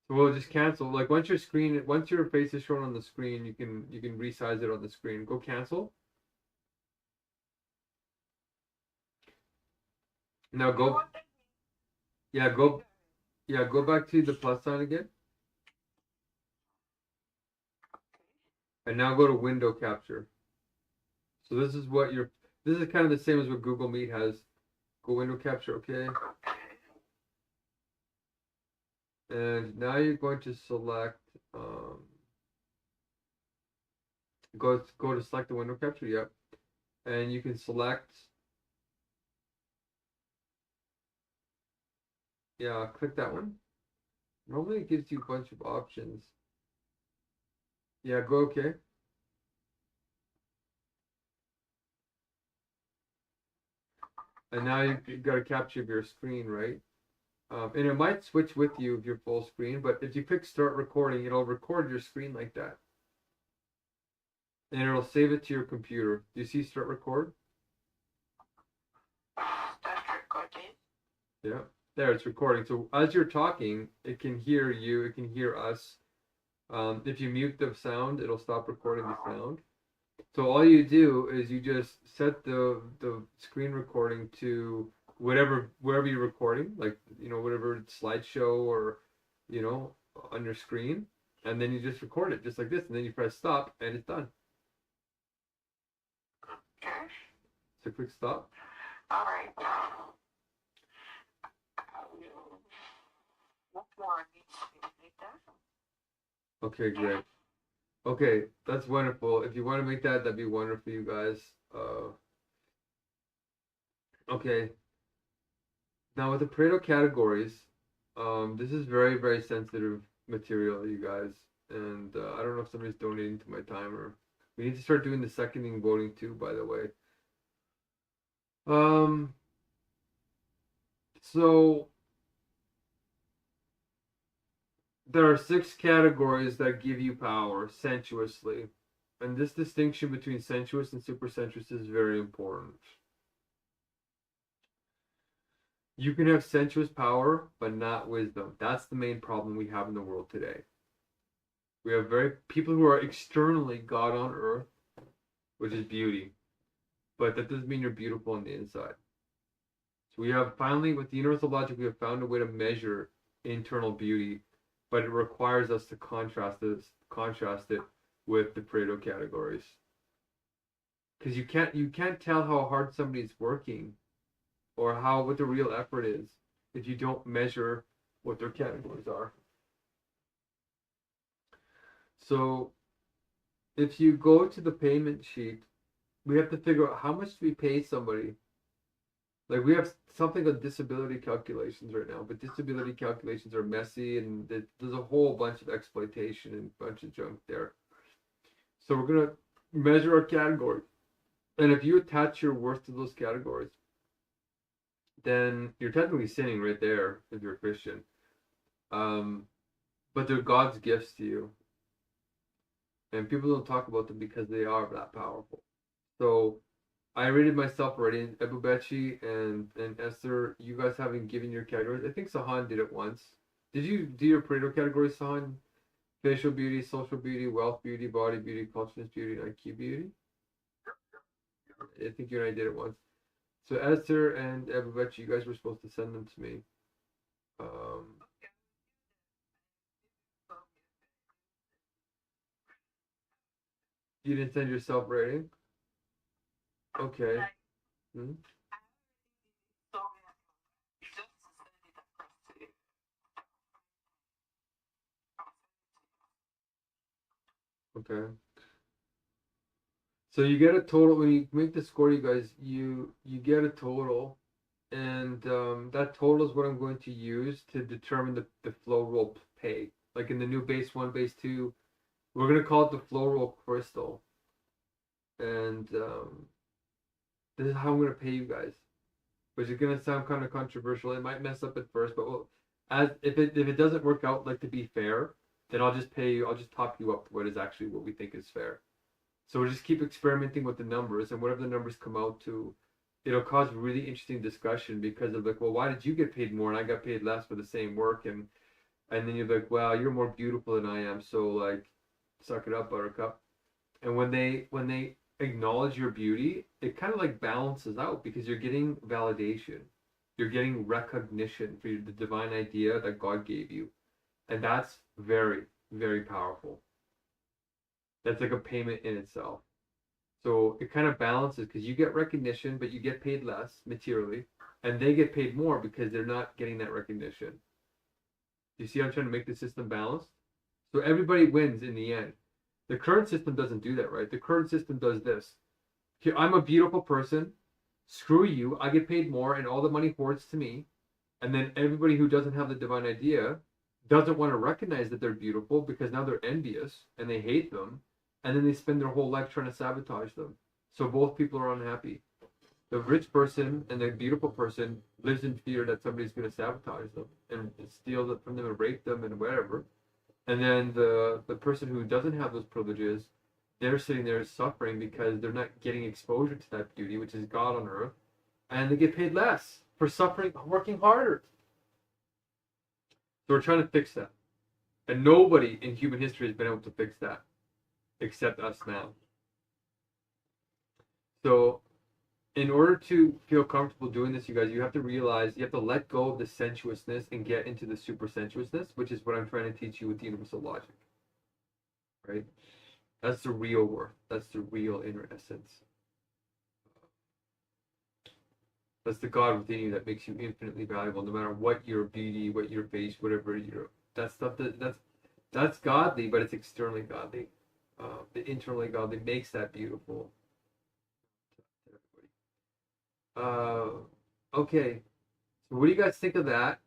[SPEAKER 3] So we'll just cancel. Like once your face is shown on the screen, you can resize it on the screen. Go cancel. Now go. Yeah, go back to the plus sign again. And now go to window capture. So this is kind of the same as what Google Meet has. Go window capture, okay. And now you're going to select go to select the window capture, yep. And you can select click that one. Normally it gives you a bunch of options. Yeah, go okay. And now you've got a capture of your screen, right? And it might switch with you if you're full screen, but if you click start recording, it'll record your screen like that. And it'll save it to your computer. Do you see start record?
[SPEAKER 2] Start recording.
[SPEAKER 3] Yeah, there it's recording. So as you're talking, it can hear you, it can hear us. If you mute the sound, it'll stop recording the sound. So all you do is you just set the screen recording to wherever you're recording, like whatever slideshow or on your screen, and then you just record it just like this, and then you press stop and it's done.
[SPEAKER 2] Okay.
[SPEAKER 3] So click stop.
[SPEAKER 2] All right. What more needs to be done?
[SPEAKER 3] Okay, great. Okay, that's wonderful. If you want to make that, that'd be wonderful, you guys. Okay. Now with the Pareto categories, this is very, very sensitive material, you guys. and I don't know if somebody's donating to my timer. We need to start doing the seconding voting too, by the way. So there are 6 categories that give you power sensuously. And this distinction between sensuous and supersensuous is very important. You can have sensuous power, but not wisdom. That's the main problem we have in the world today. We have people who are externally God on earth, which is beauty. But that doesn't mean you're beautiful on the inside. So we have finally, with the universal logic, we have found a way to measure internal beauty, but it requires us to contrast it with the Pareto categories. Because you can't tell how hard somebody's working or what the real effort is if you don't measure what their categories are. So if you go to the payment sheet, we have to figure out how much do we pay somebody. Like we have something on disability calculations right now, but disability calculations are messy and there's a whole bunch of exploitation and a bunch of junk there. So we're going to measure our categories. And if you attach your worth to those categories, then you're technically sinning right there if you're a Christian. But they're God's gifts to you. And people don't talk about them because they are that powerful. So I rated myself already. Ebubechi and Esther, you guys haven't given your categories. I think Sahan did it once. Did you do your Pareto categories, Sahan? Facial beauty, social beauty, wealth beauty, body beauty, consciousness beauty, IQ beauty? I think you and I did it once. So Esther and Ebubechi, you guys were supposed to send them to me. You didn't send your self-rating? Okay. Hmm? Okay. So you get a total when you make the score, you guys. You get a total, and that total is what I'm going to use to determine the flow roll pay. Like in the new base 1, base 2, we're gonna call it the flow roll crystal, and this is how I'm gonna pay you guys, which is gonna sound kind of controversial. It might mess up at first, but if it doesn't work out, like to be fair, then I'll just pay you. I'll just top you up to what we think is fair. So we'll just keep experimenting with the numbers, and whatever the numbers come out to, it'll cause really interesting discussion because of like, well, why did you get paid more and I got paid less for the same work? And then you're like, well, you're more beautiful than I am, so like, suck it up, buttercup. And when they acknowledge your beauty, it kind of like balances out because you're getting validation, you're getting recognition for the divine idea that God gave you, and that's very, very powerful. That's like a payment in itself. So it kind of balances because you get recognition, but you get paid less materially, and they get paid more because they're not getting that recognition. Do you see how I'm trying to make the system balanced? So everybody wins in the end. The current system doesn't do that, right? The current system does this. Here, I'm a beautiful person. Screw you. I get paid more, and all the money hoards to me. And then everybody who doesn't have the divine idea doesn't want to recognize that they're beautiful because now they're envious and they hate them. And then they spend their whole life trying to sabotage them. So both people are unhappy. The rich person and the beautiful person lives in fear that somebody's going to sabotage them and steal it from them and rape them and whatever. And then the person who doesn't have those privileges, they're sitting there suffering because they're not getting exposure to that beauty, which is God on earth, and they get paid less for suffering, working harder. So we're trying to fix that. And nobody in human history has been able to fix that except us now. So in order to feel comfortable doing this, you guys, you have to realize you have to let go of the sensuousness and get into the super sensuousness, which is what I'm trying to teach you with the universal logic. Right? That's the real worth. That's the real inner essence. That's the God within you that makes you infinitely valuable, no matter what your beauty, what your face, whatever you're. That stuff that's godly, but it's externally godly. The internally godly makes that beautiful. Okay, so what do you guys think of that?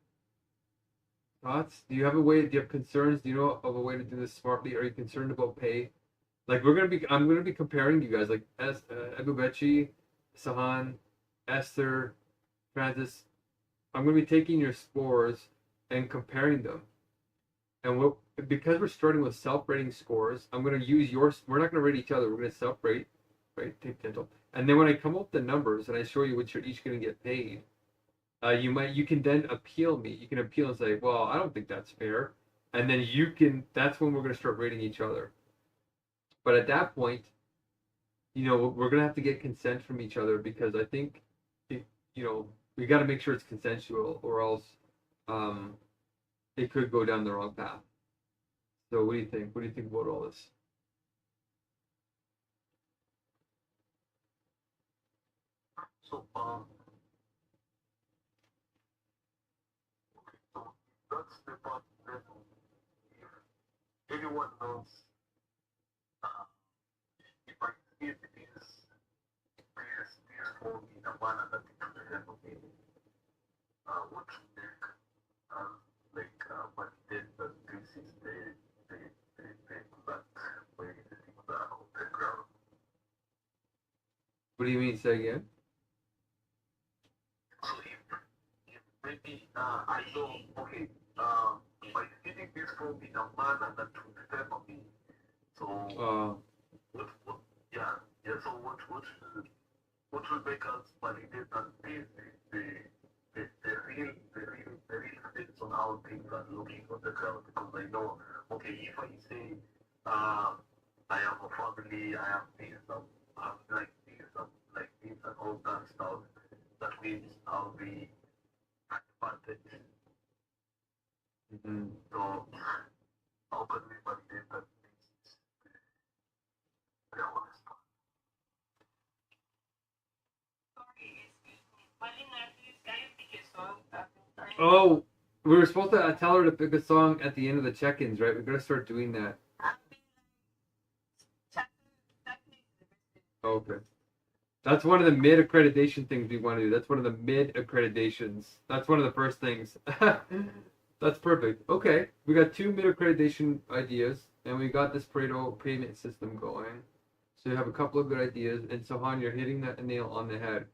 [SPEAKER 3] Thoughts? Do you have a way? Do you have concerns? Do you know of a way to do this smartly? Are you concerned about pay? Like I'm gonna be comparing you guys, like Ebubechi, Sahan, Esther, Francis. I'm gonna be taking your scores and comparing them. And because we're starting with self-rating scores, I'm gonna use yours. We're not gonna rate each other. We're gonna self-rate, right? Take dental. And then when I come up with the numbers and I show you what you're each gonna get paid, you can then appeal me. You can appeal and say, well, I don't think that's fair. And then you can. That's when we're gonna start rating each other. But at that point, we're gonna have to get consent from each other because I think, it, we got to make sure it's consensual, or else, um, it could go down the wrong path. So what do you think? What do you think about all this?
[SPEAKER 6] So, okay, so that's the part that if anyone knows, uh, if I see this form in a manner that it will help me, what to make, like, validate that this is the exact way the things are on the ground.
[SPEAKER 3] What do you mean? Say again.
[SPEAKER 6] So if maybe I know, okay, by feeding this form in a manner that will favor me, so what yeah, so what will make us validate that this is the real states on how things are looking on the ground? Because I know, okay, if I say, I have a family, I have this, I'm like this, I'm like this, and all that stuff, that means I'll be advantaged.
[SPEAKER 3] Mm-hmm.
[SPEAKER 6] So how can we validate that this is the honest part?
[SPEAKER 1] Sorry, excuse me. Malina, please, can you pick a song?
[SPEAKER 3] Oh, we were supposed to tell her to pick a song at the end of the check-ins, right? We gotta start doing that. Okay. That's one of the mid accreditation things we want to do. That's one of the mid accreditations. That's one of the first things. That's perfect. Okay, we got 2 mid accreditation ideas, and we got this Pareto payment system going. So you have a couple of good ideas, and Sohan, you're hitting that nail on the head.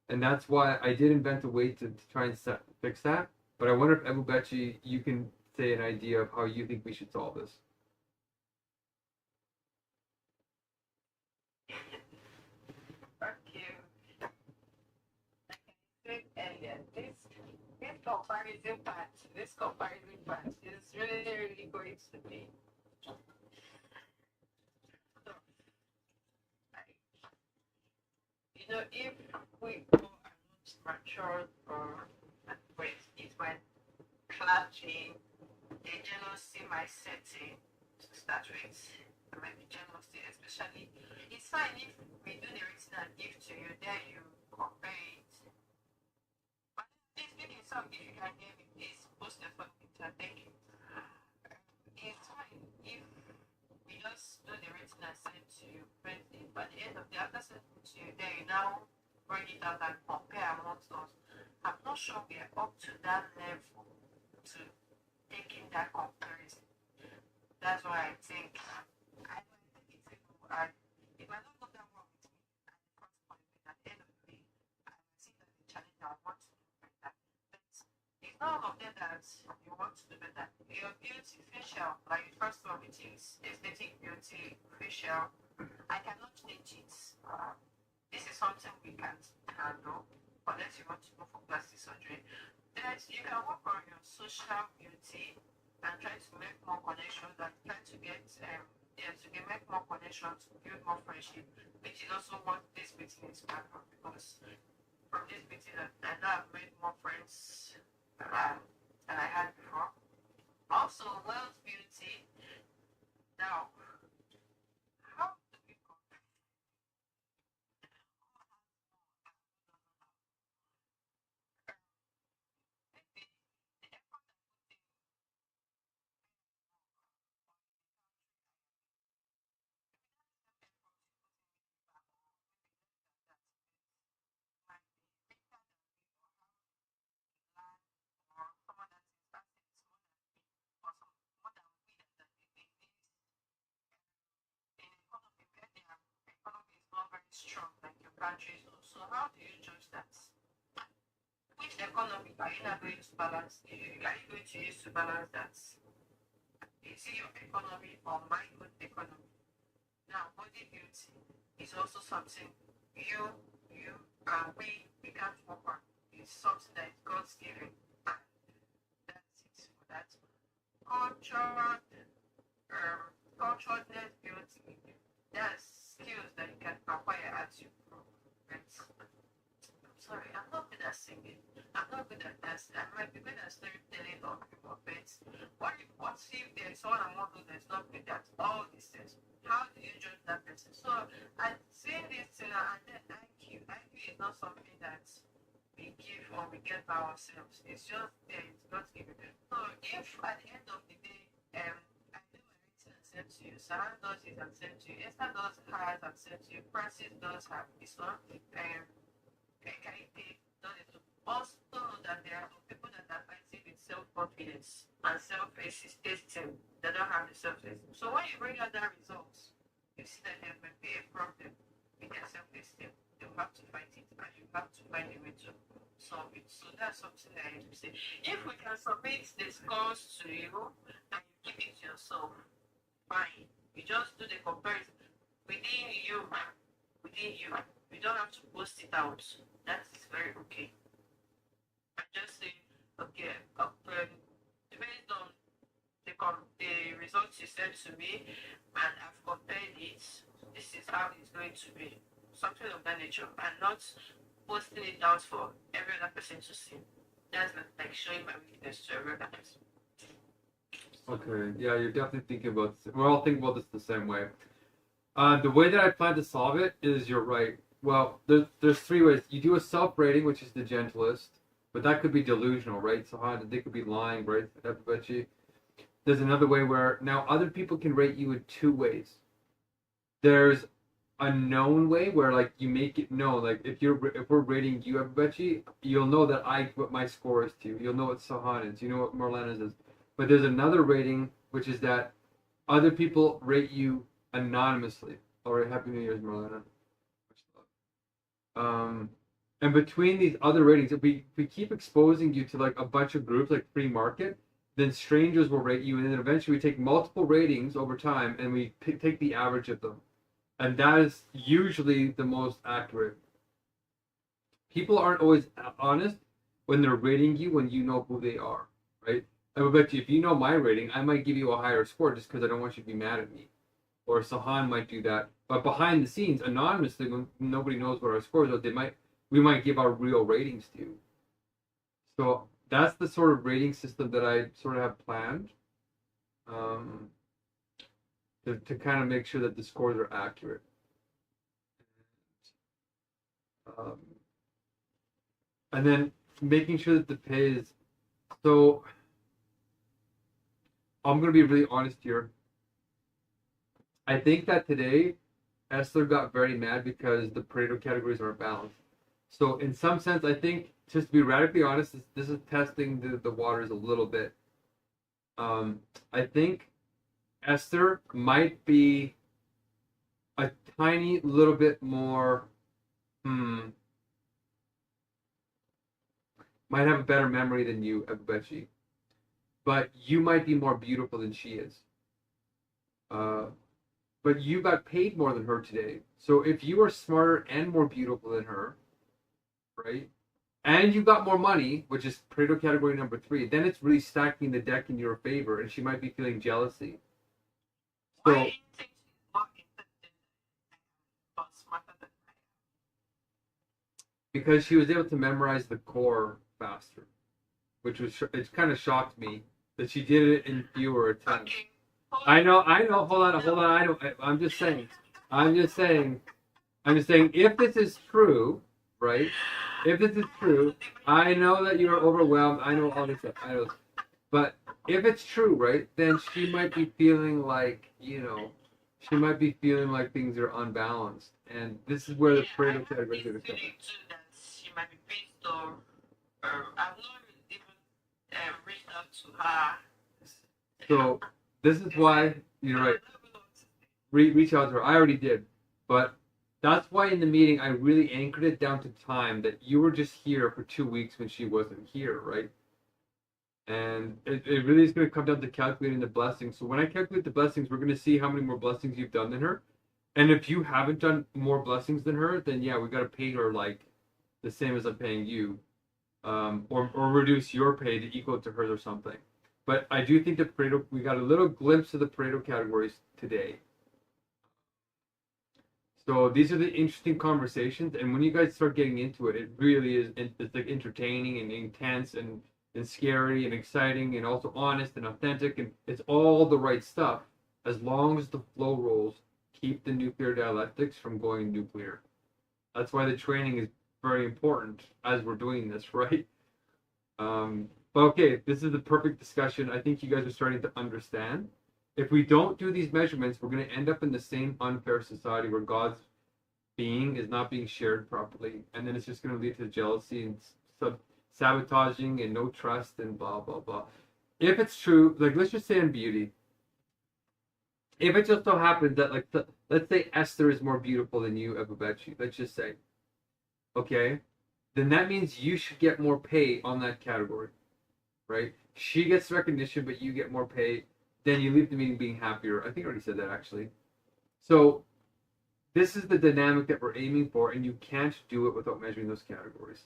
[SPEAKER 3] And that's why I did invent a way to try and fix that. But I wonder if Ebubechi, you can say an idea of how you think we should solve this.
[SPEAKER 1] Okay. Like I said earlier, this comparison part is really, really going to be so, like, if we go and not mature or wait, it might clash in a jealousy mindset to start with. There might be jealousy, especially. It's fine if we do the written and give to you, then you compare it. But this speaking song, if you can hear me, please post the phone picture. Thank you. It's fine if we just do the written and send to you, but by the end of the after sending to you, then you now bring it out and compare amongst us. I'm not sure we are up to that level to taking that comparison. That's why I think it's a no. If I don't go that one with me and the first point, at the end of the day, I will see that the challenge I want to do better. But it's not all of them that you want to do better. Your beauty, facial, like the first one, which is aesthetic beauty, facial, I cannot change it. This is something we can't handle unless you want to go for plastic surgery. Then you can work on your social beauty and try to make more connections and try to make more connections, to build more friendship, which is also what this meeting is part of, because from this meeting I know I've made more friends than I had before. Also, wealth beauty. Now, how do we compare? Maybe the effort I put in
[SPEAKER 2] strong, like your country is not. So how do you judge that? Which economy are you not going to balance? Are you going to use to balance that? Is it your economy or my own economy? Now, body beauty is also something you and we can't work on. It's something that is God's given. And that's it for that. Culturedness beauty. That's skills that you can acquire as you grow. Right? I'm sorry, I'm not good at singing. I'm not good at dancing. I might be good at storytelling or bits. What if there's someone among those that's not good at all these things? How do you judge that person? So I'm saying this thing and then IQ. IQ is not something that we give or we get by ourselves. It's just there, it's God's given. So if at the end of the day, I do everything and send to you, Sarah does it and send to you, Esther does hers and send to you, Francis does have this one, Kaite does it. Also know that there are some people that are fighting with self-confidence and self-esteem. They don't have the self-esteem. So when you bring out that results, you see that there may be a problem with their self-esteem. You have to fight it and you have to find a way to solve it. So that's something that I need to say. If we can submit the scores to you and you keep it to yourself, fine. You just do the comparison within you. You don't have to post it out. That is very okay. I just say, okay, based on the results you sent to me, and I've compared it. This is how it's going to be. Something of that nature, and not posting it out for every other person to see. That's not like showing my weakness to every other person.
[SPEAKER 3] Okay, yeah, you're definitely thinking about this. We're all thinking about this the same way. The way that I plan to solve it is, you're right. Well, there's three ways. You do a self-rating, which is the gentlest, but that could be delusional, right? So they could be lying, right? Everybody. There's another way where now other people can rate you in two ways. There's a known way where like you make it known, like if we're rating you, everybody, you'll know that what my score is to you. You'll know what Sahan is. You know what Marlena's is. But there's another rating, which is that other people rate you anonymously. All right, Happy New Year's, Marlena. And between these other ratings, if we keep exposing you to like a bunch of groups like free market, then strangers will rate you, and then eventually we take multiple ratings over time and we take the average of them. And that is usually the most accurate. People aren't always honest when they're rating you when you know who they are, right? I would bet you if you know my rating, I might give you a higher score just because I don't want you to be mad at me. Or Sahan might do that. But behind the scenes, anonymously, when nobody knows what our scores are, we might give our real ratings to you. So that's the sort of rating system that I sort of have planned. To kind of make sure that the scores are accurate. And then making sure that the pay is... So I'm going to be really honest here. I think that today, Esther got very mad because the Pareto categories are balanced. So in some sense, I think, just to be radically honest, this is testing the waters a little bit. I think Esther might be a tiny little bit more, might have a better memory than you, Ebubechi. But you might be more beautiful than she is. But you got paid more than her today. So if you are smarter and more beautiful than her, right? And you got more money, which is Pareto category number 3, then it's really stacking the deck in your favor, and she might be feeling jealousy. So,
[SPEAKER 2] Why do you think she's more intelligent but smarter than I am?
[SPEAKER 3] because she was able to memorize the core faster, which was it kind of shocked me that she did it in fewer attempts.
[SPEAKER 2] Okay.
[SPEAKER 3] I know. Hold on. I'm just saying. If this is true, right? If this is true, I know that you're overwhelmed. I know all this stuff. I know. But if it's true, right, then she might be feeling like, she might be feeling like things are unbalanced. And this is where the Pareto category is going to come.
[SPEAKER 2] That she might be pissed or I've not even reached out to her.
[SPEAKER 3] So this is why you're right. Reach out to her. I already did, but That's why in the meeting I really anchored it down to time, that you were just here for 2 weeks when she wasn't here, right? And it really is going to come down to calculating the blessings. So when I calculate the blessings, we're going to see how many more blessings you've done than her. And if you haven't done more blessings than her, then yeah, we got to pay her like the same as I'm paying you, or reduce your pay to equal to hers or something. But I do think that Pareto, we got a little glimpse of the Pareto categories today. So these are the interesting conversations, and when you guys start getting into it, it really is, it's like entertaining and intense and scary and exciting and also honest and authentic, and it's all the right stuff as long as the flow rules keep the nuclear dialectics from going nuclear. That's why the training is very important as we're doing this, right? But okay, this is the perfect discussion. I think you guys are starting to understand. If we don't do these measurements, we're going to end up in the same unfair society where God's being is not being shared properly, and then it's just going to lead to jealousy and sabotaging and no trust and blah blah blah. If it's true, like let's just say in beauty, if it just so happens that like let's say Esther is more beautiful than you, Ebubechi, let's just say, okay, then that means you should get more pay on that category, right? She gets recognition, but you get more pay. Then you leave the meeting being happier. I think I already said that actually. So this is the dynamic that we're aiming for, and you can't do it without measuring those categories.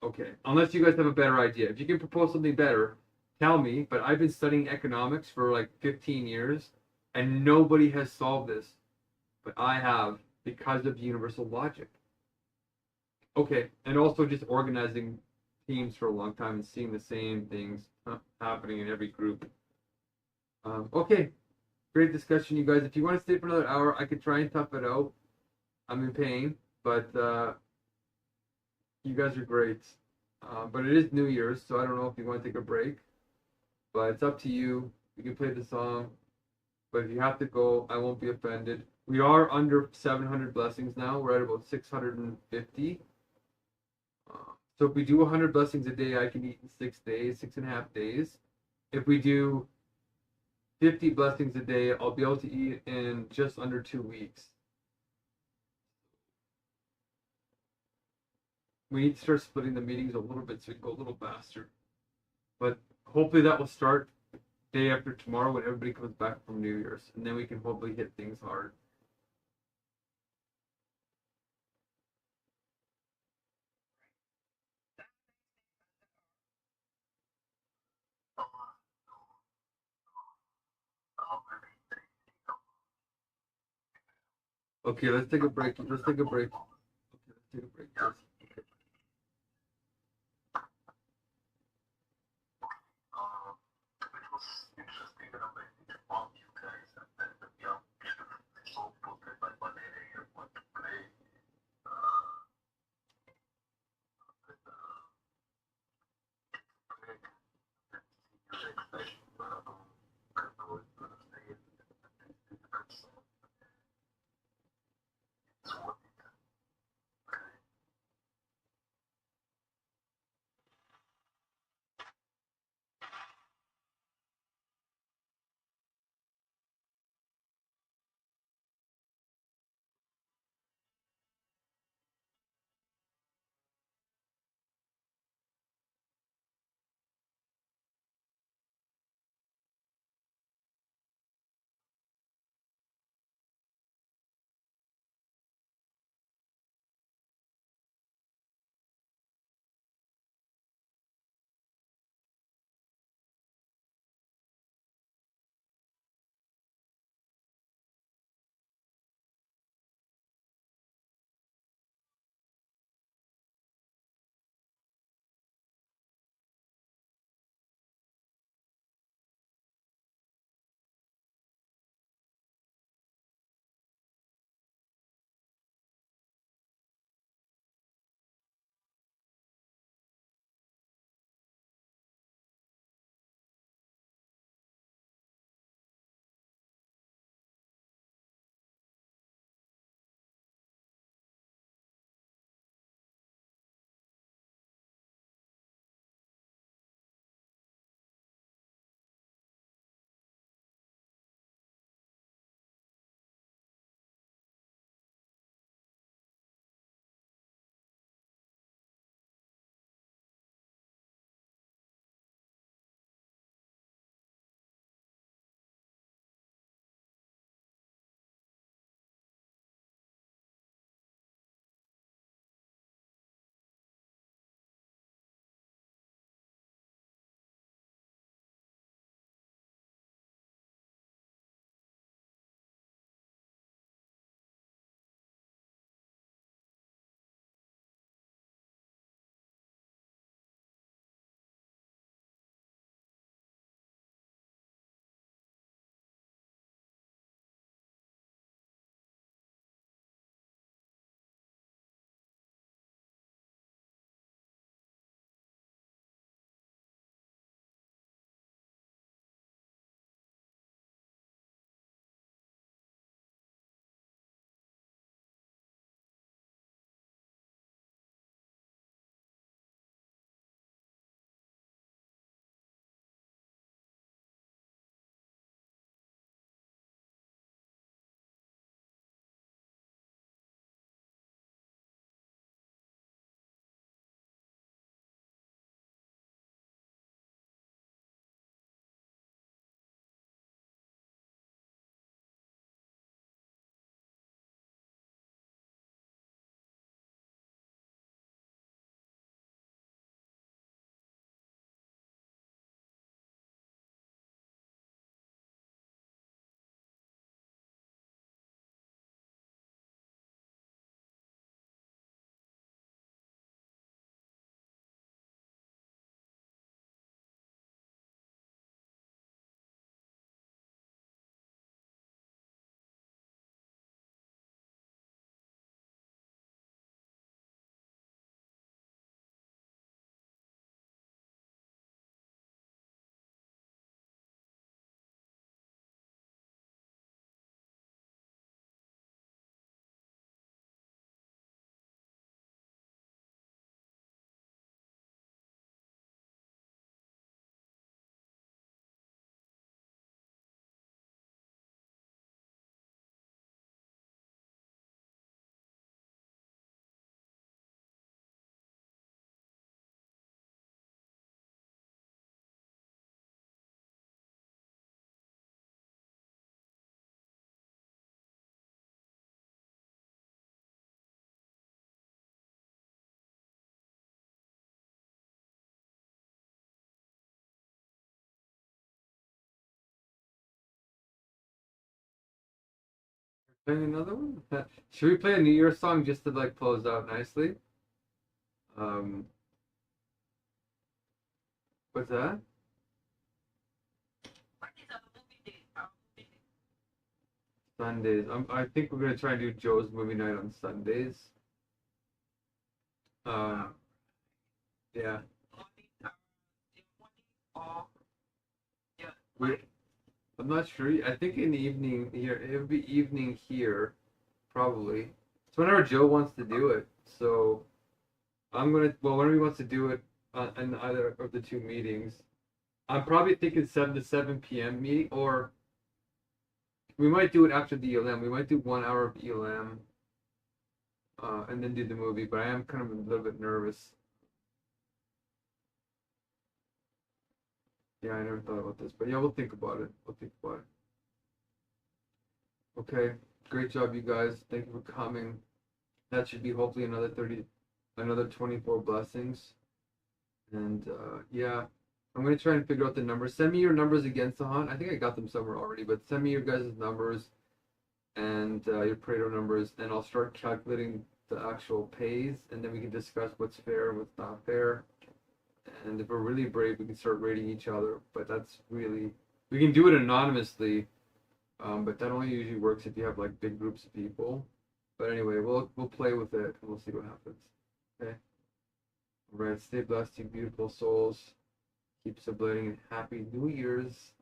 [SPEAKER 3] Okay, unless you guys have a better idea. If you can propose something better, tell me. But I've been studying economics for like 15 years, and nobody has solved this. But I have, because of universal logic. Okay, and also just organizing teams for a long time and seeing the same things happening in every group. Okay, great discussion, you guys. If you want to stay for another hour, I could try and tough it out. I'm in pain, but you guys are great. But it is New Year's, so I don't know if you want to take a break. But it's up to you. You can play the song. But if you have to go, I won't be offended. We are under 700 blessings now. We're at about 650. So if we do 100 blessings a day, I can eat in 6 days, 6.5 days. If we do 50 blessings a day, I'll be able to eat in just under 2 weeks. We need to start splitting the meetings a little bit so we can go a little faster. But hopefully that will start day after tomorrow when everybody comes back from New Year's. And then we can hopefully hit things hard. Okay, let's take a break. Let's take a break. Okay, let's take a break, guys.
[SPEAKER 6] It was interesting and amazing to found you guys, and then we are beautifully so put in my money here want to play with break and see your next session, but I don't know if you're gonna stay in because it's what it is. Okay.
[SPEAKER 3] Playing another one? Should we play a New Year song just to like close out nicely? Um, what's that?
[SPEAKER 1] What is a movie day? A movie day.
[SPEAKER 3] Sundays. I think we're gonna try and do Joe's movie night on Sundays. Um, yeah.
[SPEAKER 1] Morning, the morning or the
[SPEAKER 3] We,
[SPEAKER 1] night.
[SPEAKER 3] I'm not sure. I think in the evening here. It would be evening here, probably. It's whenever Joe wants to do it. So I'm gonna. Well, whenever he wants to do it in either of the two meetings, I'm probably thinking 7 to 7 p.m. meeting, or we might do it after the ELM. We might do 1 hour of ELM, and then do the movie. But I am kind of a little bit nervous. Yeah, I never thought about this, but yeah, we'll think about it. We'll think about it. Okay, great job, you guys. Thank you for coming. That should be hopefully another 24 blessings. And yeah, I'm gonna try and figure out the numbers. Send me your numbers again, Sahan. I think I got them somewhere already, but send me your guys' numbers and your Pareto numbers, and I'll start calculating the actual pays, and then we can discuss what's fair and what's not fair. And if we're really brave, we can start rating each other. But that's really, we can do it anonymously, but that only usually works if you have like big groups of people. But anyway, we'll play with it and we'll see what happens. Okay. All right. Stay blessed, you beautiful souls. Keep sublating and happy New Year's.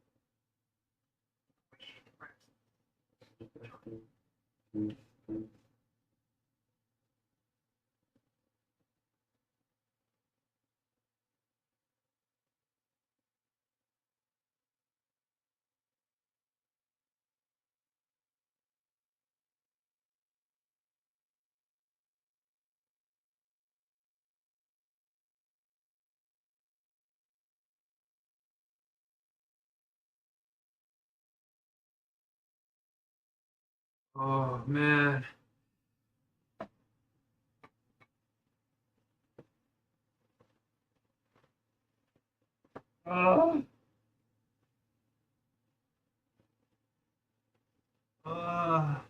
[SPEAKER 3] Oh man. Oh. Oh.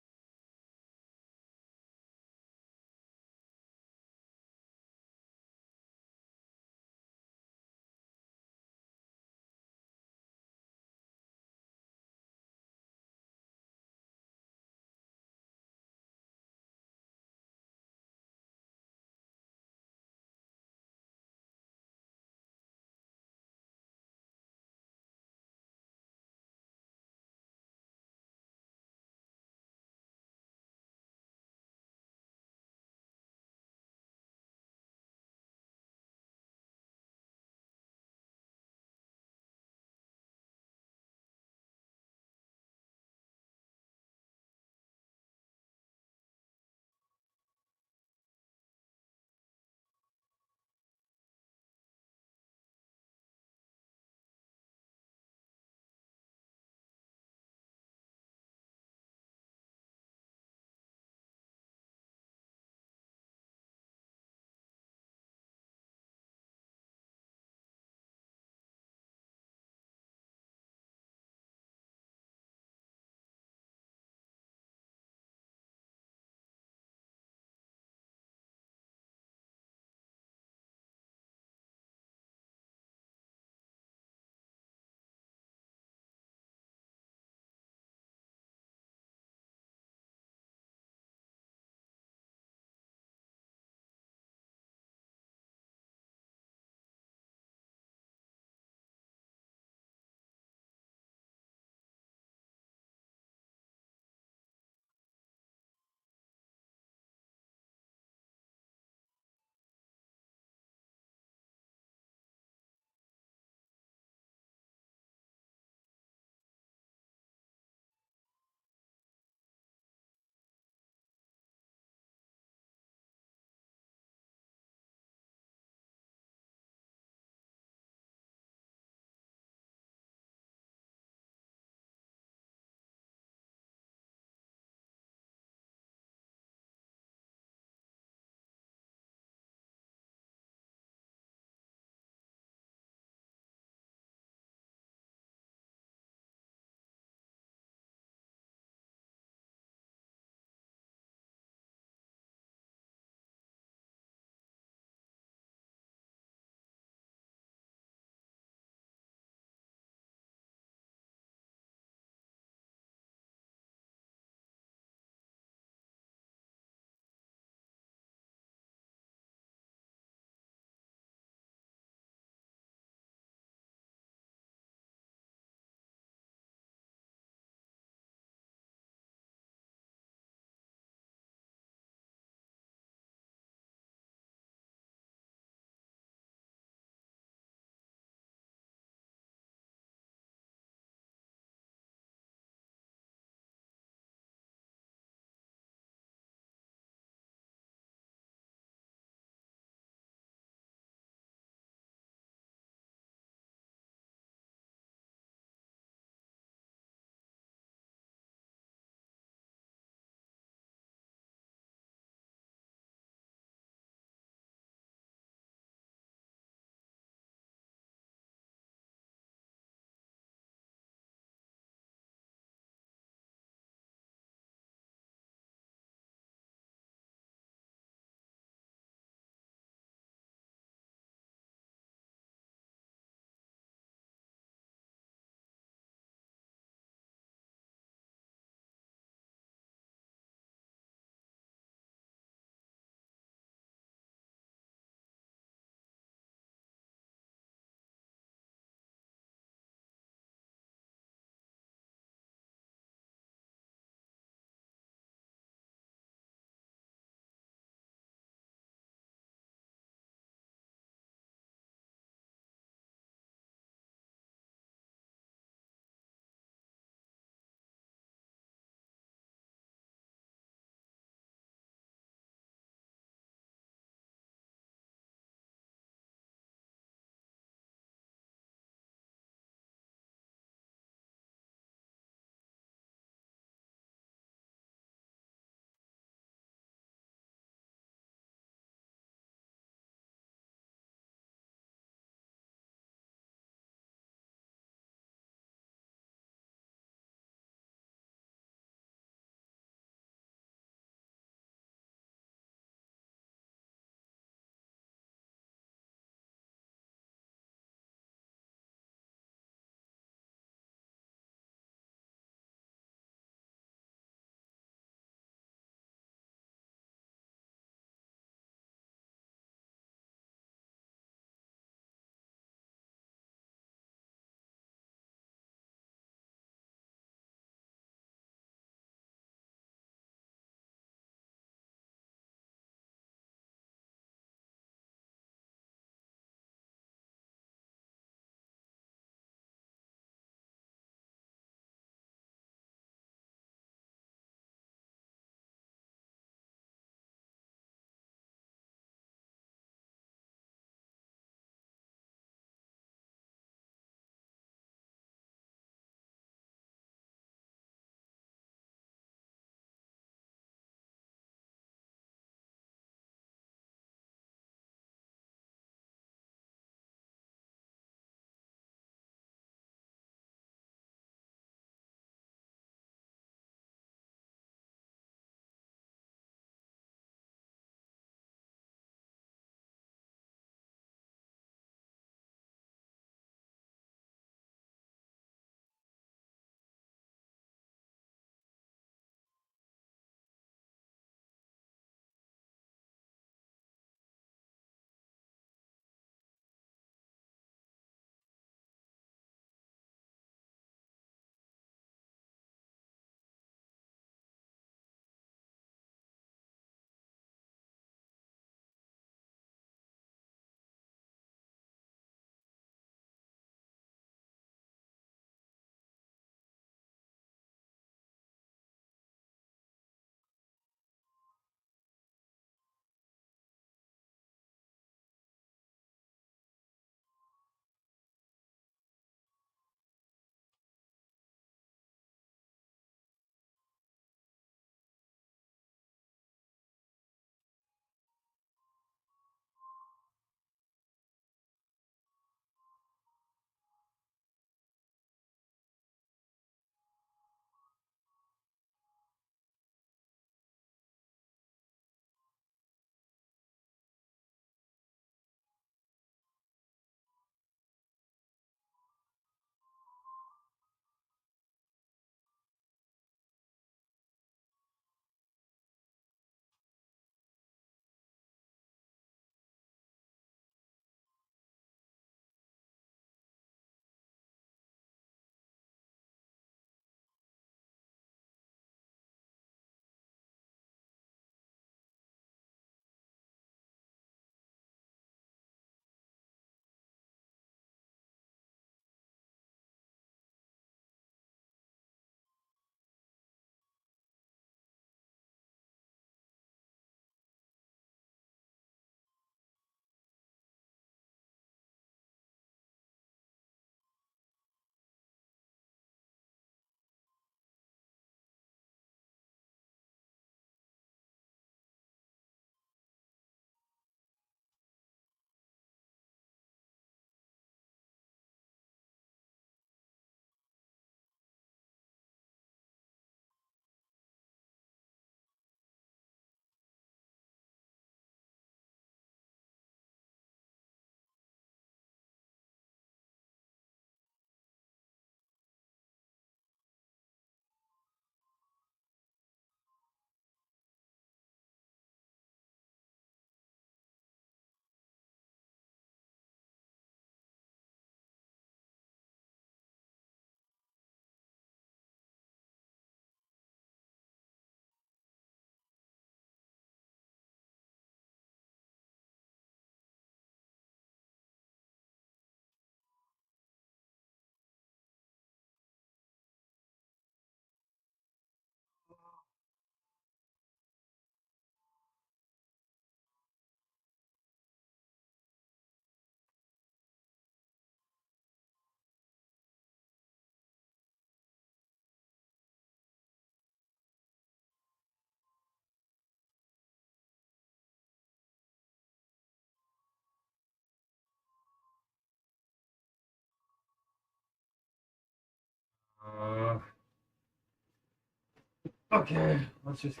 [SPEAKER 3] Okay, let's just.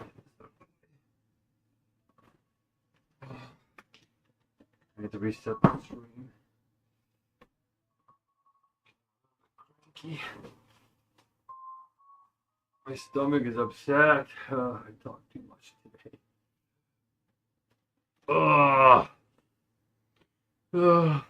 [SPEAKER 3] I need to reset the screen. Cranky. My stomach is upset. I talked too much today. Ugh. Ugh.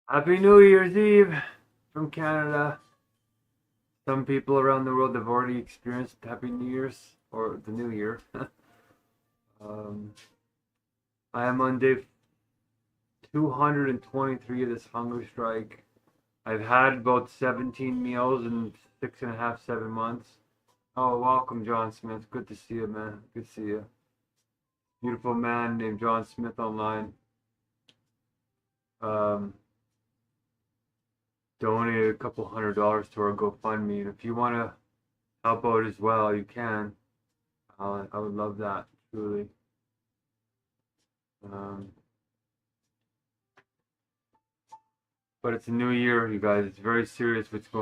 [SPEAKER 3] Happy New Year's Eve from Canada. Some people around the world have already experienced Happy New Year's or the New Year. I am on day 223 of this hunger strike. I've had about 17 meals in 6.5, 7 months. Oh, welcome, John Smith. Good to see you, man. Good to see you. Beautiful man named John Smith online. Donated a couple $100 to our GoFundMe, and if you want to help out as well, you can. I would love that, truly. But it's a new year, you guys. It's very serious what's going on.